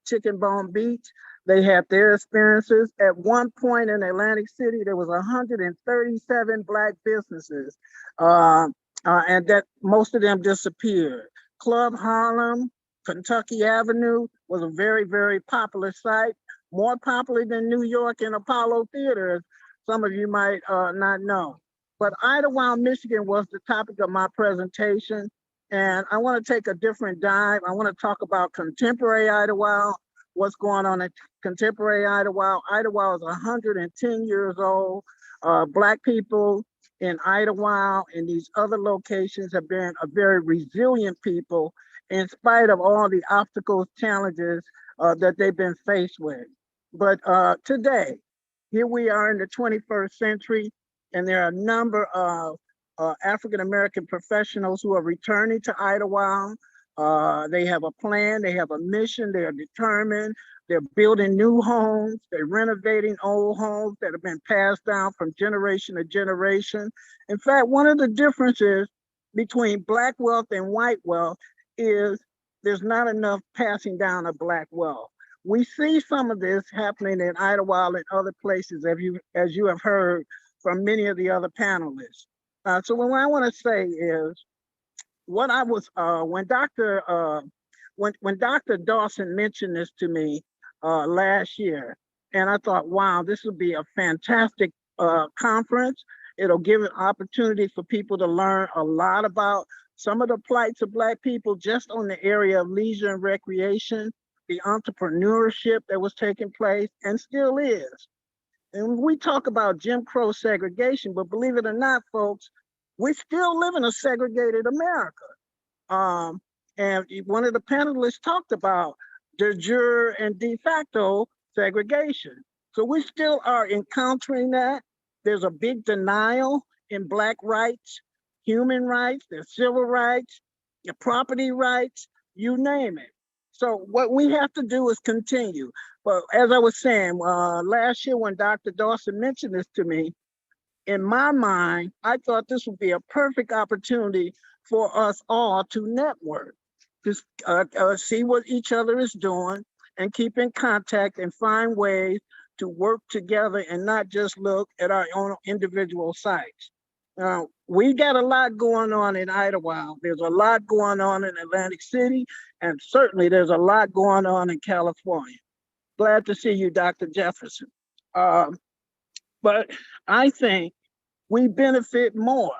Chicken Bone Beach, they had their experiences. At one point in Atlantic City, there was 137 Black businesses, and that most of them disappeared. Club Harlem, Kentucky Avenue was a very, very popular site, more popular than New York and Apollo Theater, some of you might not know. But Idlewild, Michigan was the topic of my presentation. And I want to take a different dive. I want to talk about contemporary Idlewild, what's going on in contemporary Idlewild. Idlewild is 110 years old. Black people in Idlewild and these other locations have been a very resilient people in spite of all the obstacles, challenges that they've been faced with. But today, here we are in the 21st century, and there are a number of African-American professionals who are returning to Idlewild. They have a plan, they have a mission, they are determined, they're building new homes, they're renovating old homes that have been passed down from generation to generation. In fact, one of the differences between Black wealth and white wealth is there's not enough passing down of Black wealth. We see some of this happening in Idlewild and other places, as you have heard from many of the other panelists. So what I want to say is, what I was when Dr. Dawson mentioned this to me last year, and I thought, wow, this would be a fantastic conference. It'll give an opportunity for people to learn a lot about some of the plights of Black people just on the area of leisure and recreation, the entrepreneurship that was taking place and still is. And we talk about Jim Crow segregation, but believe it or not, folks, we still live in a segregated America. And one of the panelists talked about de jure and de facto segregation. So we still are encountering that. There's a big denial in Black rights, human rights, there's civil rights, your property rights, you name it. So what we have to do is continue. But as I was saying, last year when Dr. Dawson mentioned this to me, in my mind, I thought this would be a perfect opportunity for us all to network, just see what each other is doing and keep in contact and find ways to work together and not just look at our own individual sites. We got a lot going on in Idlewild. There's a lot going on in Atlantic City, and certainly there's a lot going on in California. Glad to see you, Dr. Jefferson. But I think we benefit more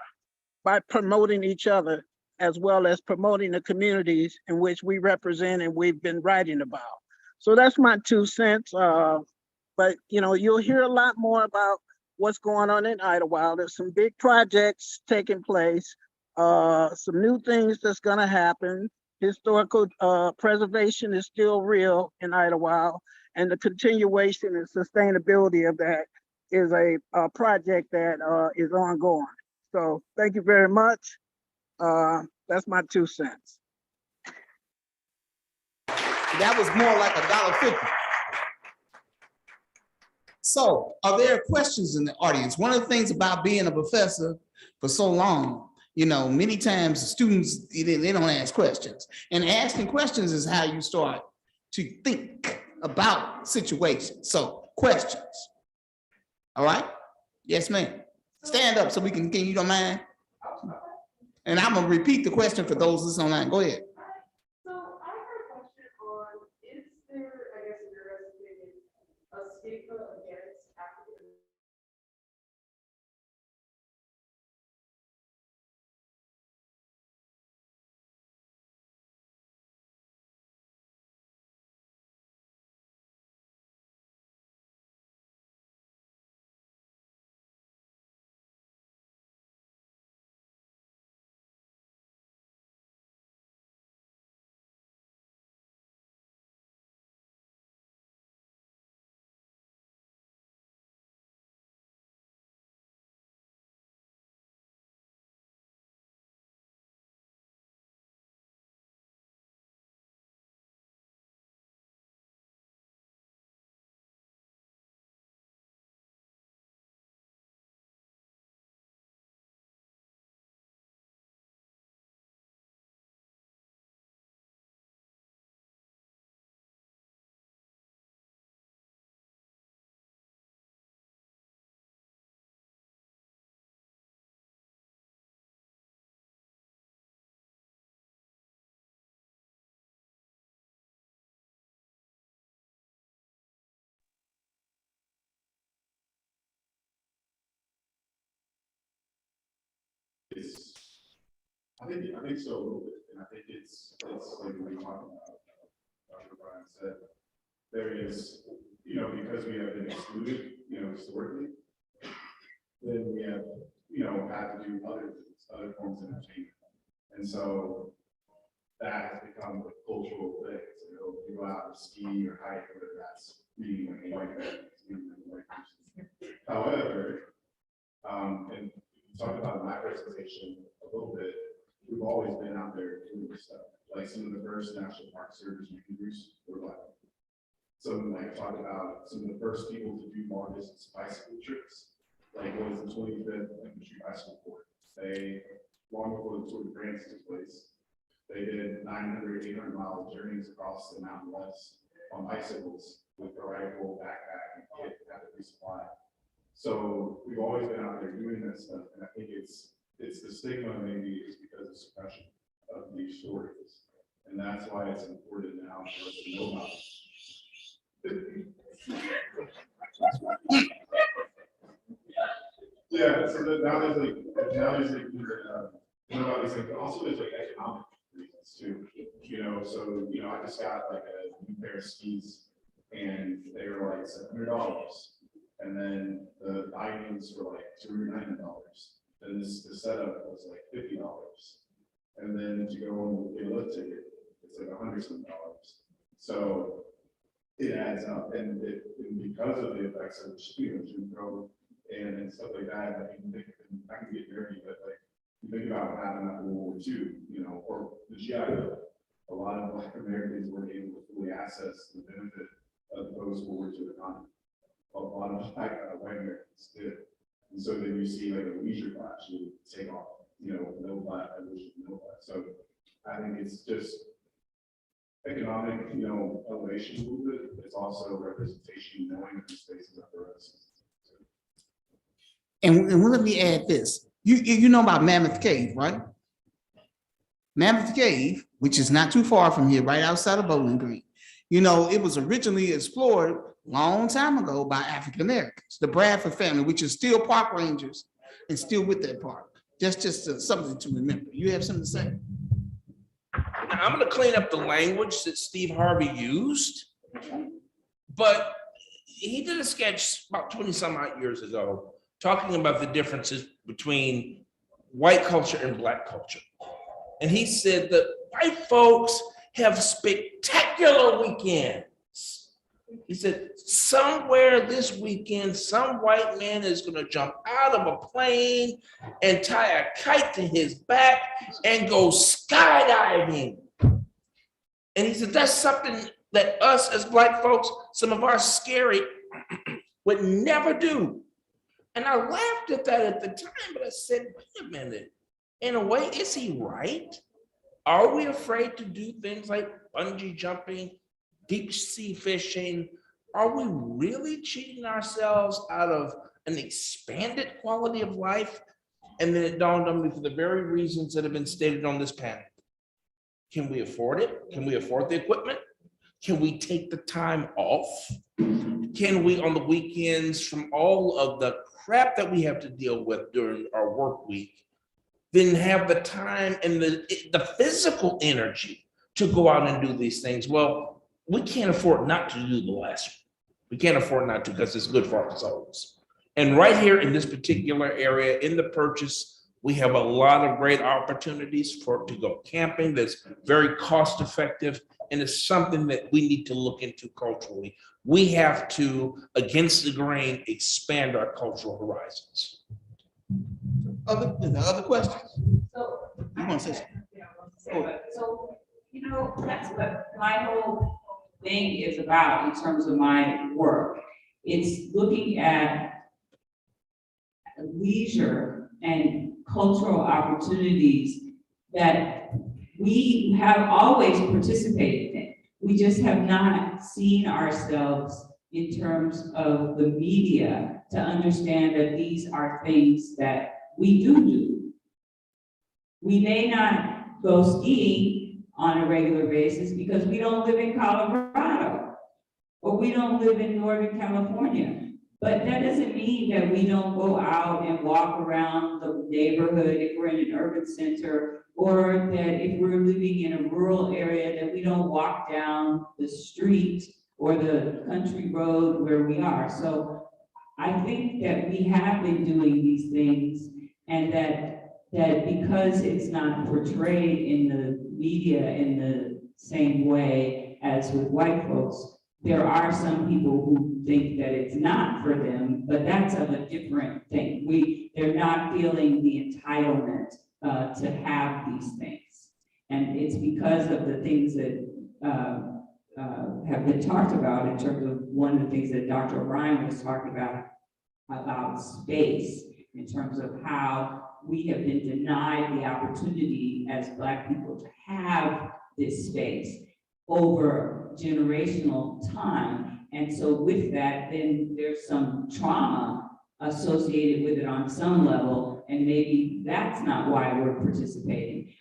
by promoting each other as well as promoting the communities in which we represent and we've been writing about. So that's my 2 cents. But you'll hear a lot more about what's going on in Idlewild. There's some big projects taking place, some new things that's gonna happen. Historical preservation is still real in Idlewild, and the continuation and sustainability of that is a project that is ongoing. So thank you very much. That's my 2 cents. That was more like $1.50. So are there questions in the audience? One of the things about being a professor for so long, many times the students, they don't ask questions. And asking questions is how you start to think about situations. So questions. All right? Yes, ma'am. Stand up so we can you don't mind? And I'm gonna repeat the question for those that's online. Go ahead. So I have a question on, is there, I guess, in your opinion, a stigma against African I think so a little bit, and I think it's like we talked about, Dr. Brian said, there is, because we have been excluded, historically, then we have, had to do other things, other forms of entertainment. And so that has become a cultural thing. So, you go out and ski or hike, whether that's being a white person. However, and talk about my presentation a little bit, we've always been out there doing stuff. Like some of the first National Park Service rangers were Black. Some like talk about some of the first people to do long distance bicycle trips, like what is the 25th Infantry Bicycle Corps. They, long before the Tour de France took place, they did 900, 800-mile journeys across the Mountain West on bicycles with a rifle, backpack, and kit at the resupply. So we've always been out there doing that stuff, and I think it's the stigma maybe is because of suppression of these stories, and that's why it's important now for us to know about it. Yeah, so now there's about these things, but also there's like economic reasons too. So I just got like a new pair of skis, and they were like $700. And then the items were like $290. Then the setup was like $50. And then to go on the lift ticket, it's like $100 dollars. So it adds up, and because of the effects of the Jim Crow and stuff like that, I can get nerdy, but like you think about what happened after World War II, you know, or the GI Bill. A lot of Black Americans weren't able to fully access the benefit of the post-World War II economy. A lot of white Americans did. And so then you see like a leisure class really take off, you know, no Black, no Black. So I think it's just economic, you know, elevation movement. It's also representation, knowing that these spaces are for us. And let me add this. You know about Mammoth Cave, right? Mammoth Cave, which is not too far from here, right outside of Bowling Green. You know, it was originally explored a long time ago by African Americans, the Bradford family, which is still park rangers and still with that park. That's just something to remember. You have something to say? Now, I'm going to clean up the language that Steve Harvey used, but he did a sketch about 20 some odd years ago talking about the differences between white culture and Black culture. And he said that white folks have spectacular weekends. He said, somewhere this weekend, some white man is going to jump out of a plane and tie a kite to his back and go skydiving. And he said, that's something that us as Black folks, some of our scary would never do. And I laughed at that at the time, but I said, wait a minute. In a way, is he right? Are we afraid to do things like bungee jumping, deep sea fishing? Are we really cheating ourselves out of an expanded quality of life? And then it dawned on me, for the very reasons that have been stated on this panel. Can we afford it? Can we afford the equipment? Can we take the time off? Can we, on the weekends, from all of the crap that we have to deal with during our work week, then have the time and the physical energy to go out and do these things? Well, we can't afford not to do the last one. We can't afford not to, because it's good for our souls. And right here in this particular area, in the Purchase, we have a lot of great opportunities to go camping that's very cost effective, and it's something that we need to look into culturally. We have to, against the grain, expand our cultural horizons. Other questions? So, You want to say something? so, you know, that's what my whole thing is about in terms of my work. It's looking at leisure and cultural opportunities that we have always participated in. We just have not seen ourselves in terms of the media to understand that these are things that we do. We may not go skiing on a regular basis because we don't live in Colorado or we don't live in Northern California. But that doesn't mean that we don't go out and walk around the neighborhood if we're in an urban center, or that if we're living in a rural area, that we don't walk down the street or the country road where we are. So I think that we have been doing these things, and that because it's not portrayed in the media in the same way as with white folks, there are some people who think that it's not for them, but that's of a different thing. They're not feeling the entitlement to have these things. And it's because of the things that have been talked about in terms of one of the things that Dr. O'Brien was talking about space, in terms of how we have been denied the opportunity as Black people to have this space over generational time. And so with that, then there's some trauma associated with it on some level, and maybe that's not why we're participating.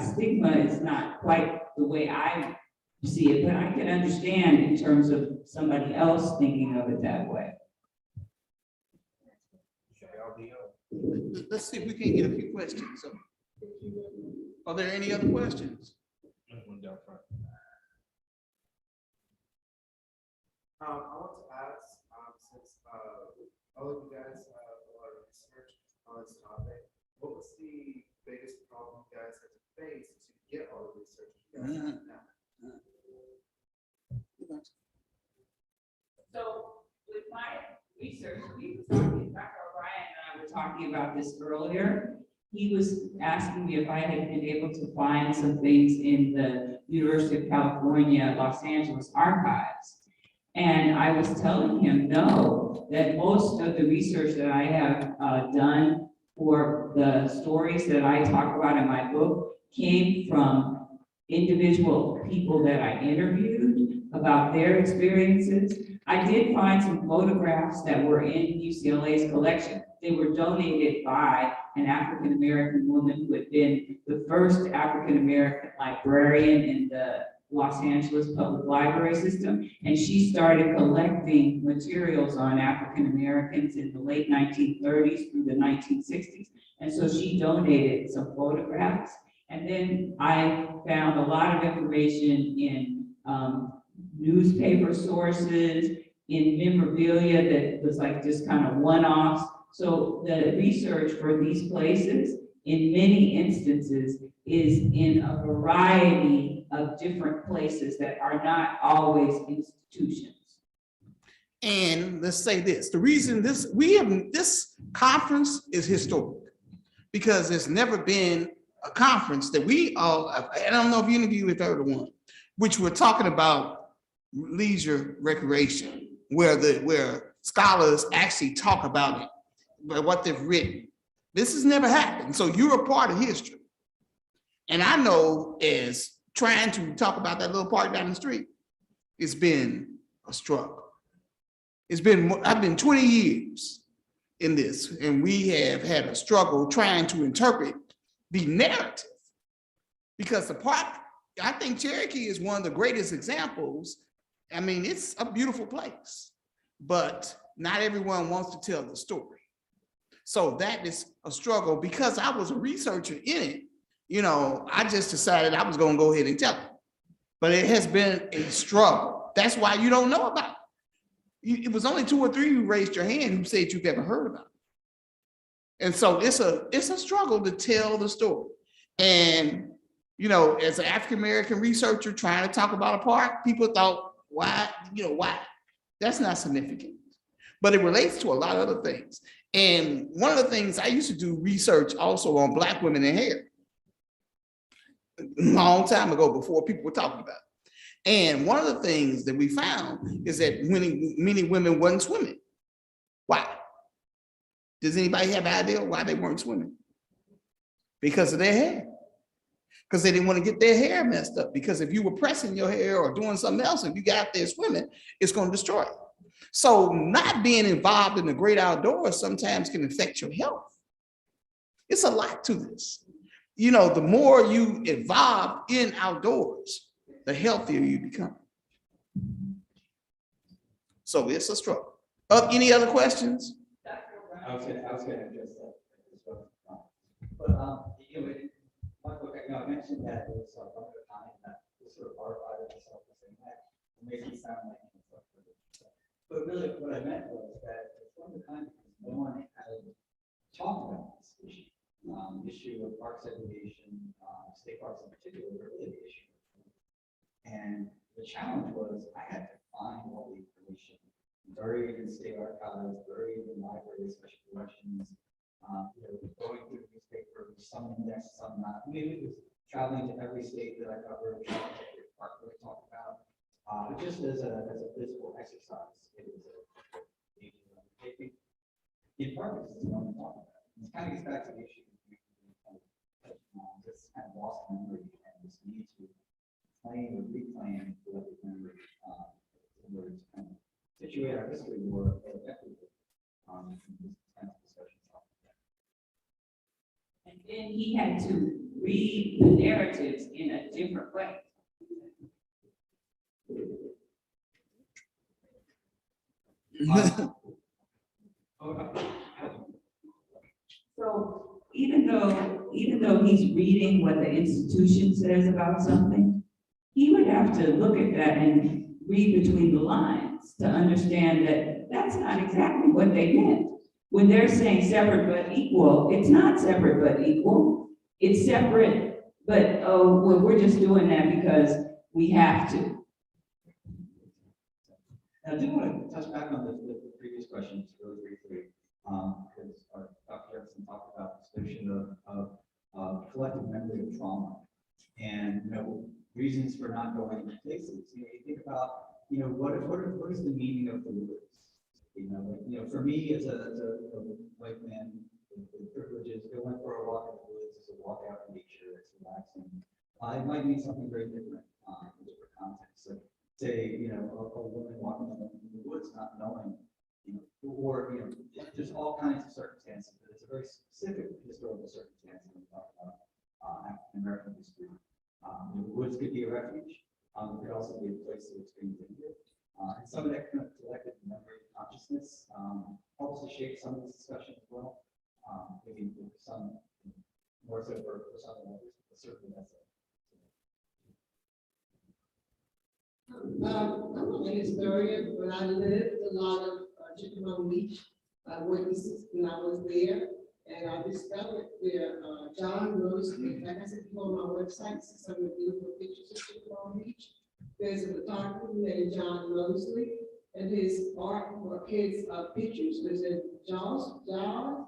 Stigma is not quite the way I see it, but I can understand in terms of somebody else thinking of it that way. Let's see if we can get a few questions. So, are there any other questions? I want to ask, since all of you guys have a lot of research on this topic, what was the biggest problem you guys had to face to get all the research you guys have now? So with my research, Dr. O'Brien and I were talking about this earlier. He was asking me if I had been able to find some things in the University of California, Los Angeles archives. And I was telling him, no, that most of the research that I have done for the stories that I talk about in my book came from individual people that I interviewed about their experiences. I did find some photographs that were in UCLA's collection. They were donated by an African-American woman who had been the first African-American librarian in the Los Angeles Public Library System. And she started collecting materials on African-Americans in the late 1930s through the 1960s. And so she donated some photographs. And then I found a lot of information in newspaper sources, in memorabilia that was like just kind of one-offs. So the research for these places, in many instances, is in a variety of different places that are not always institutions. And let's say this, the reason this conference is historic because there's never been a conference that we all, I don't know if any of you have heard of one, which we're talking about leisure recreation, where scholars actually talk about it, but what they've written. This has never happened. So you're a part of history. And I know as trying to talk about that little park down the street, it's been a struggle. I've been 20 years in this, and we have had a struggle trying to interpret the narrative. Because the park, I think Cherokee is one of the greatest examples. I mean, it's a beautiful place, but not everyone wants to tell the story. So that is a struggle. Because I was a researcher in it, you know, I just decided I was going to go ahead and tell it. But it has been a struggle. That's why you don't know about it. It was only 2 or 3 who raised your hand who said you've ever heard about it. And so it's a struggle to tell the story. And, you know, as an African-American researcher trying to talk about a park, people thought, why? That's not significant. But it relates to a lot of other things. And one of the things I used to do research also on Black women and hair. A long time ago, before people were talking about it. And one of the things that we found is that many women wasn't swimming. Why? Does anybody have an idea why they weren't swimming? Because of their hair. Because they didn't want to get their hair messed up. Because if you were pressing your hair or doing something else, if you got out there swimming, it's going to destroy it. So not being involved in the great outdoors sometimes can affect your health. It's a lot to this. You know, the more you evolve in outdoors, the healthier you become. So it's a struggle. Any other questions? I was gonna address that as well. But you know, I mentioned that it was one of the time that was sort of archived itself the same way. It makes it sound like but really what I meant was that it's one of the time because no one had talked about this issue. Issue of park segregation, state parks in particular, were really the issue. And the challenge was I had to find all the information buried in state archives, buried in libraries, special collections, going through newspapers, some indexed, some not. I mean, it was traveling to every state that I covered, traveling to every park that we talked about. But just as a physical exercise, it was a undertaking. The importance is one to talk about. It kind of gets back to the issue. This kind of lost memory and this need to claim or reclaim collective memory in order to kind of situate our history more effectively. This kind of discussions. And then he had to read the narratives in a different way. So even though he's reading what the institution says about something, he would have to look at that and read between the lines comments to understand that that's not exactly what they meant. When they're saying separate but equal, it's not separate but equal. It's separate, but, oh, well, we're just doing that because we have to. I do want to touch back on the previous question just really briefly, because Dr. Jefferson talked about this notion of collective memory of trauma and, reasons for not going to places. You think about, what is the meaning of the woods? For me as a white man with privileges, going for a walk in the woods is a walk out in nature, it's relaxing. It might mean something very different in different contexts. Like, say, a woman walking in the woods not knowing, or, just all kinds of circumstances, but it's a very specific historical circumstance when we talk about African American history. The woods could be a refuge, it could also be a place of extreme danger. And some of that kind of collective memory consciousness helps to shape some of this discussion as well. Maybe some more so for some of others, but certainly that's it. I'm a historian, but I lived a lot of Chickamauga Beach witnesses when I was there, and I discovered there John Roseman. Like I said, if you go on my website, see some of the beautiful pictures of Chickamauga Beach. There's a photographer named John Mosley, and his art, his pictures was in John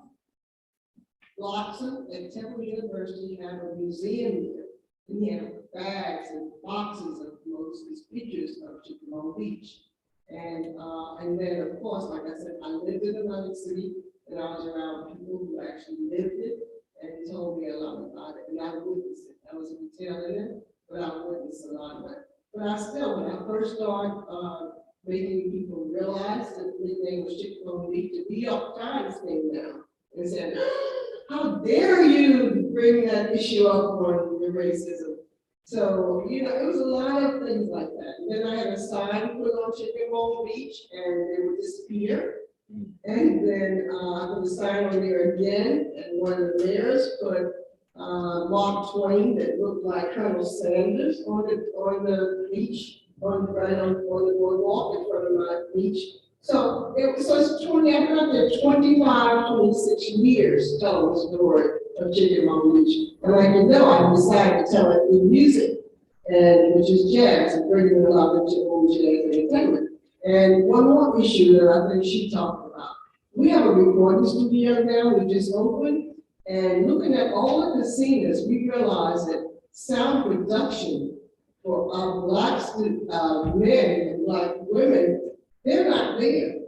Bloxham at Temple University. Had a museum there, and he had bags and boxes of Mosley's pictures of Chickamauga Beach. And then, of course, like I said, I lived in Atlantic City, and I was around people who actually lived it and told me a lot about it, and I witnessed it. I was retailing it, but I witnessed a lot of it. But I still, when I first started making people realize that the nickname was Chickamauga Beach, the New York Times came down and said, "How dare you bring that issue up on the racism?" So, it was a lot of things like that. And then I had a sign put on Chickamauga Beach, and it would disappear. And then I put a sign on there again, and one of the mayors put Mark Twain that looked like Colonel Sanders on the beach, right on the boardwalk in front of my beach. So it's 20. I've been out there 25, 26 years telling the story of Chickamauga Beach. And like I decided to tell it with music, and which is jazz, and bringing a lot of jazz entertainment. And one more issue that I think she talked about. We have a recording studio now, we just opened, and looking at all of the singers, we realized that sound production for our Black men and Black women, they're not there.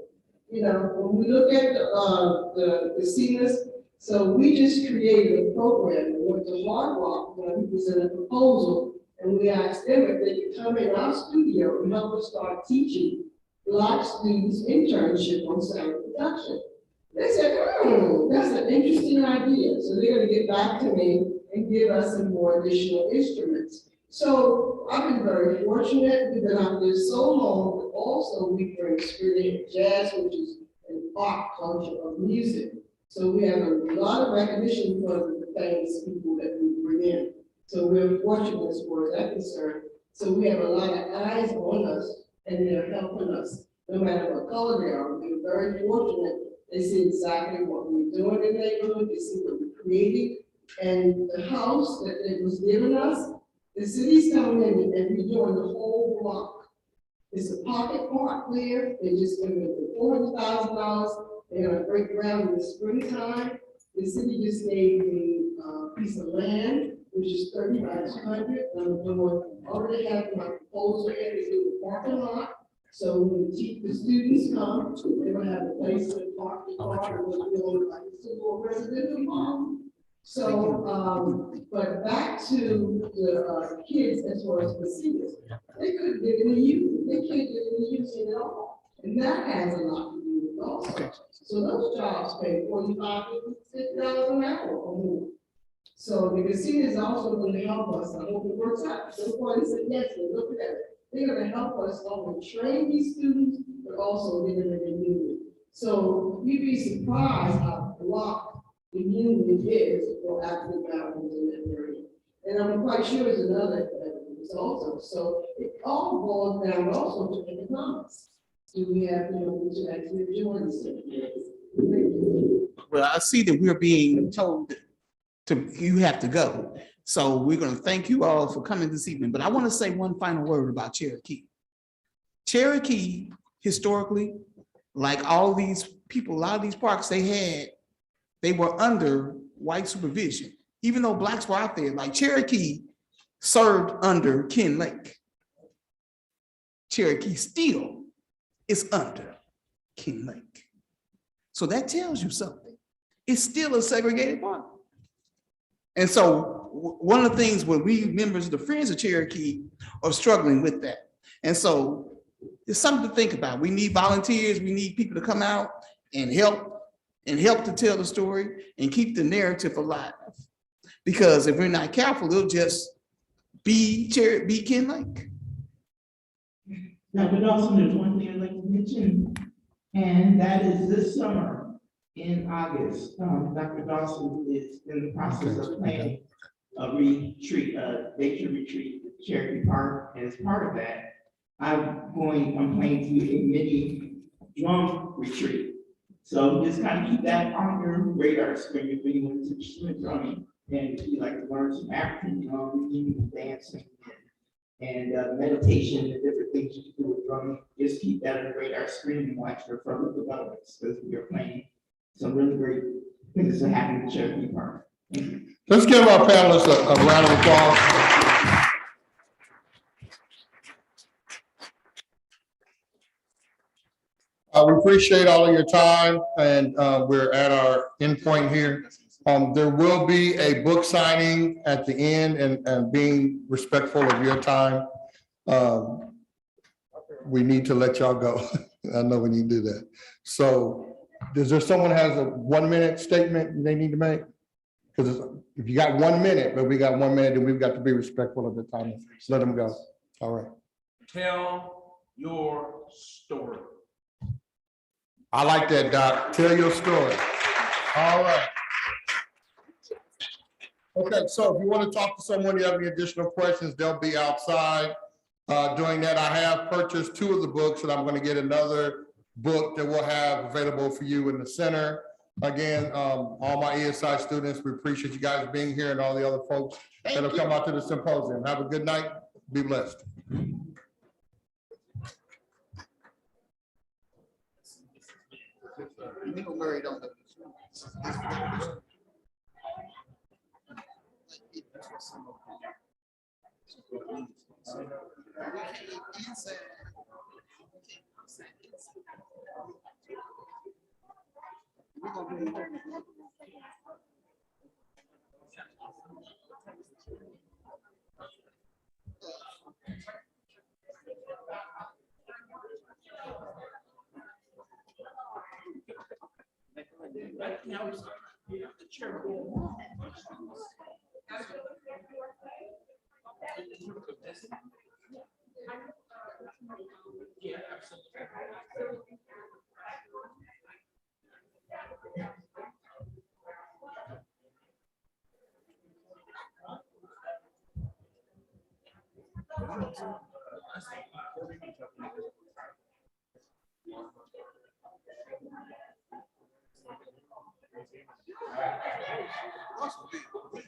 When we look at the singers, so we just created a program and went to Hard Rock, where we presented a proposal, and we asked them if they could come in our studio and help us start teaching Black students internship on sound production. They said, that's an interesting idea. So they're going to get back to me and give us some more additional instruments. So I've been very fortunate. We've been out there so long, but also we bring spirit jazz, which is an art culture of music. So we have a lot of recognition for the famous people that we bring in. So we're fortunate as far as that's concerned. So we have a lot of eyes on us, and they're helping us, no matter what color they are. We're very fortunate. They see exactly what we're doing in the neighborhood. They see what we're creating. And the house that it was given us, the city's coming in and we're doing the whole block. It's a pocket park there. They just gave it $400,000. They're gonna break ground in the springtime. The city just gave me a piece of land, which is 30 by 200. Already have my proposal in to do the parking lot. So when the students come, they're gonna have a place to park the car, like a simple residential park. So, but back to the kids as far as the seniors, they couldn't get any youth, they can't get any youth at all. And that has a lot to do with also. Okay. So those jobs pay $45, $50 an hour or more. So the casinos also going to help us. I hope it works out. So far, they said yes, they look at it. They're going to help us not only train these students, but also they're going to renew it. So you'd be surprised how blocked the union is for African Americans in that area. And I'm quite sure there's another evidence also. So it all boils down also to economics. do we have, to actually join us? Well, I see that we're being told you have to go. So we're going to thank you all for coming this evening. But I want to say one final word about Cherokee. Cherokee, historically, like all these people, a lot of these parks they were under white supervision. Even though blacks were out there, like Cherokee served under Ken Lake. Cherokee still is under Ken Lake. So that tells you something. It's still a segregated park. And so one of the things where we members of the Friends of Cherokee are struggling with that. And so it's something to think about. We need volunteers. We need people to come out and help to tell the story and keep the narrative alive. Because if we're not careful, it'll just be Ken Lake. Dr. Dawson, there's one thing I'd like to mention, and that is this summer in August, Dr. Dawson is in the process of planning a retreat, a nature retreat at Cherokee Park. And as part of that, I'm planning to do a mini drum retreat. So just kind of keep that on your radar screen when you want to teach drumming. And if you like to learn some African drumming, dancing, and meditation and different things you can do with drumming, just keep that on the radar screen and watch for further developments, because we are planning some really great things to happen in Cherokee Park. Thank you. Let's give our panelists a round of applause. We appreciate all of your time, and we're at our end point here. There will be a book signing at the end, and being respectful of your time, we need to let y'all go. I know we need to do that. So is there someone has a 1 minute statement they need to make? Because if you got 1 minute, but we got 1 minute, then we've got to be respectful of the time. Let them go. All right. Tell your story. I like that, Doc. Tell your story. All right. Okay, so if you want to talk to someone, you have any additional questions, they'll be outside. Doing that, I have purchased 2 of the books, and I'm going to get another book that we'll have available for you in the center. Again, all my ESI students, we appreciate you guys being here, and all the other folks that have come out to the symposium. Have a good night. Be blessed. Yeah, absolutely.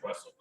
Russell